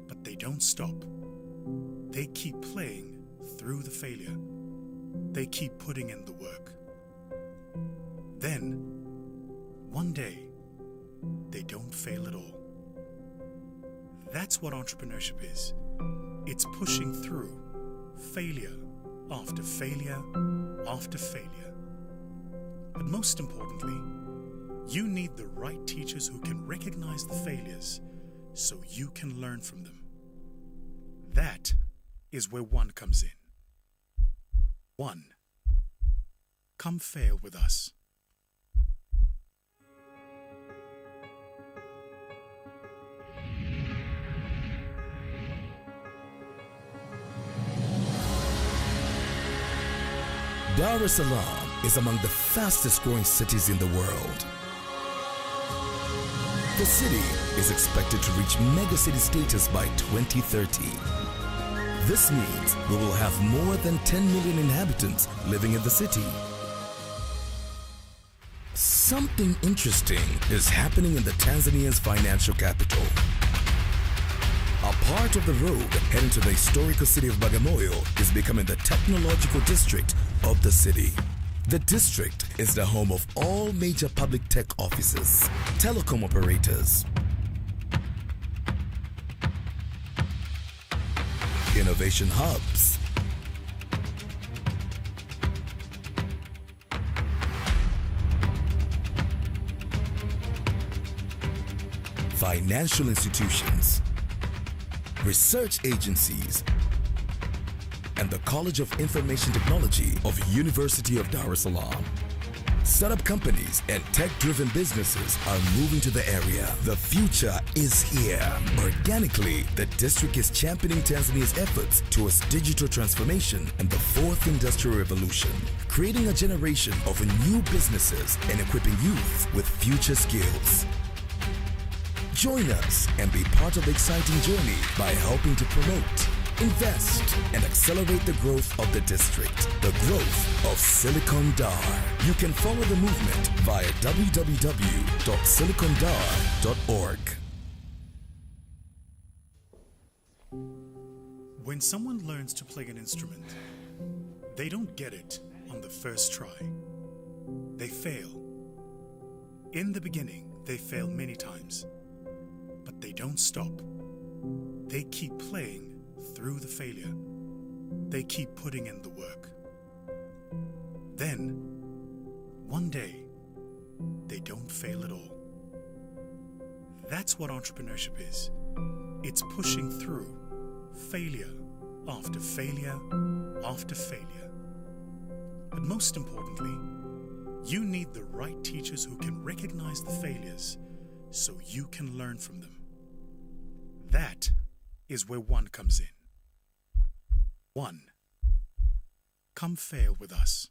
but they don't stop. They keep playing through the failure. They keep putting in the work. Then, one day, they don't fail at all. That's what entrepreneurship is. It's pushing through failure after failure after failure. But most importantly, you need the right teachers who can recognize the failures so you can learn from them. That is where One comes in. One, come fail with us. Dar es Salaam is among the fastest growing cities in the world. The city is expected to reach megacity status by 2030. This means we will have more than 10 million inhabitants living in the city. Something interesting is happening in the Tanzania's financial capital. A part of the road heading to the historical city of Bagamoyo is becoming the technological district of the city. The district is the home of all major public tech offices, telecom operators, innovation hubs, financial institutions, research agencies, and the College of Information Technology of University of Dar es Salaam. Startup companies and tech-driven businesses are moving to the area. The future is here. Organically, the district is championing Tanzania's efforts towards digital transformation and the fourth industrial revolution, creating a generation of new businesses and equipping youth with future skills. Join us and be part of the exciting journey by helping to promote, invest, and accelerate the growth of the district, the growth of Silicon Dar. You can follow the movement via www.silicondar.org. When someone learns to play an instrument, they don't get it on the first try. They fail. In the beginning, they fail many times, but they don't stop. They keep playing through the failure. They keep putting in the work. Then, one day, they don't fail at all. That's what entrepreneurship is. It's pushing through failure after failure after failure. But most importantly, you need the right teachers who can recognize the failures so you can learn from them. That is where One comes in. One, come fail with us.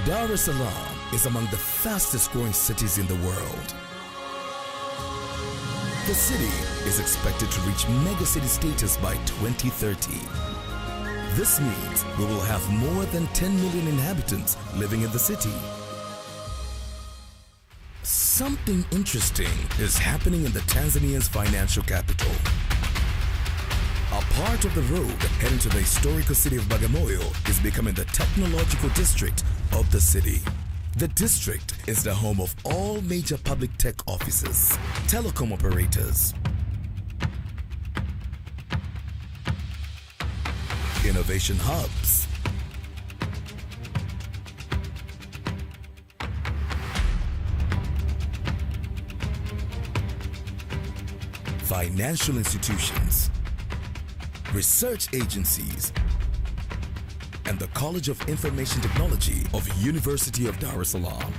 Dar es Salaam is among the fastest growing cities in the world. The city is expected to reach megacity status by 2030. This means we will have more than 10 million inhabitants living in the city. Something interesting is happening in the Tanzania's financial capital. A part of the road heading to the historical city of Bagamoyo is becoming the technological district of the city. The district is the home of all major public tech offices, telecom operators, innovation hubs, financial institutions, research agencies, and the College of Information Technology of University of Dar es Salaam.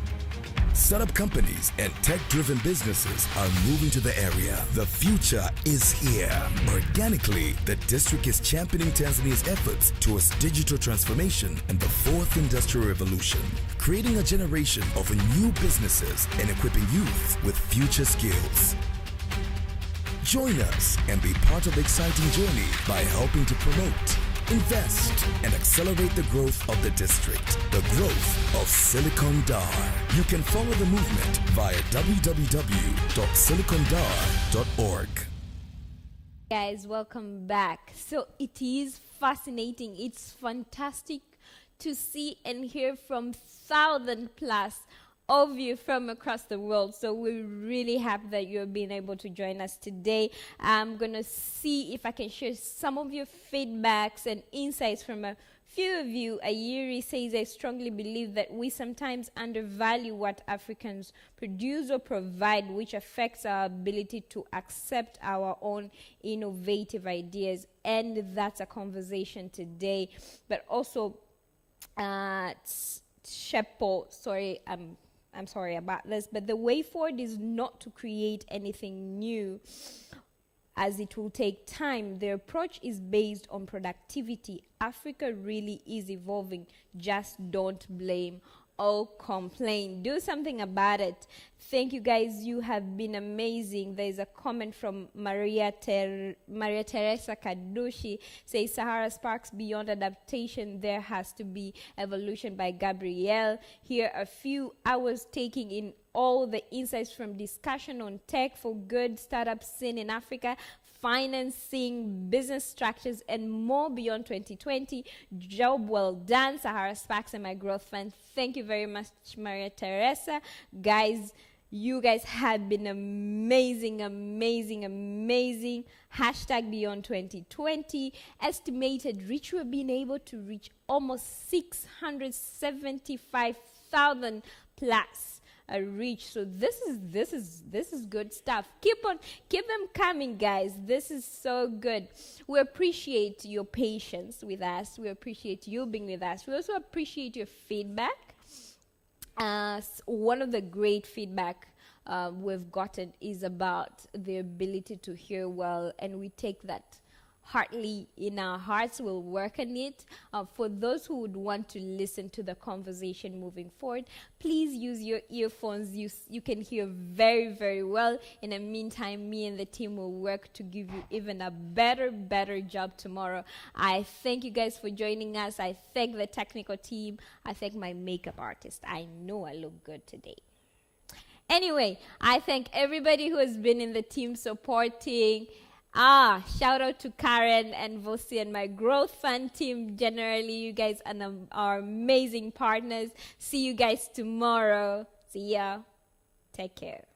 Startup companies and tech-driven businesses are moving to the area. The future is here. Organically, the district is championing Tanzania's efforts towards digital transformation and the fourth industrial revolution, creating a generation of new businesses and equipping youth with future skills. Join us and be part of the exciting journey by helping to promote, invest, and accelerate the growth of the district, the growth of Silicon Dar. You can follow the movement via www.silicondar.org. Guys, welcome back. So it is fascinating. It's fantastic to see and hear from 1,000 plus of you from across the world. So we're really happy that you're being able to join us today. I'm going to see if I can share some of your feedbacks and insights from a few of you. Ayiri says, I strongly believe that we sometimes undervalue what Africans produce or provide, which affects our ability to accept our own innovative ideas. And that's a conversation today. But also, Shepo, sorry, I'm sorry about this, but the way forward is not to create anything new, as it will take time. The approach is based on productivity. Africa really is evolving. Just don't blame or complain. Do something about it. Thank you guys. You have been amazing. There's a comment from Maria Teresa Kadushi. Says, Sahara Sparks, beyond adaptation, there has to be evolution, by Gabrielle. Here are a few hours taking in all the insights from discussion on tech for good, startup scene in Africa, financing, business structures, and more beyond 2020. Job well done, Sahara Sparks and MyGrowthFund. Thank you very much, Maria Teresa. Guys, you guys have been amazing, amazing, amazing. Hashtag beyond 2020. Estimated reach, we've been able to reach almost 675,000 plus. Reach. So this is good stuff. Keep them coming, guys. This is so good. We appreciate your patience with us. We appreciate you being with us. We also appreciate your feedback. One of the great feedback we've gotten is about the ability to hear well, and we take that heartily in our hearts. We'll work on it. For those who would want to listen to the conversation moving forward, please use your earphones. You can hear very, very well. In the meantime, me and the team will work to give you even a better job tomorrow. I thank you guys for joining us. I thank the technical team. I thank my makeup artist. I know I look good today. Anyway, I thank everybody who has been in the team supporting. Shout out to Karen and Vosi and MyGrowthFund team. Generally, you guys are amazing partners. See you guys tomorrow. See ya. Take care.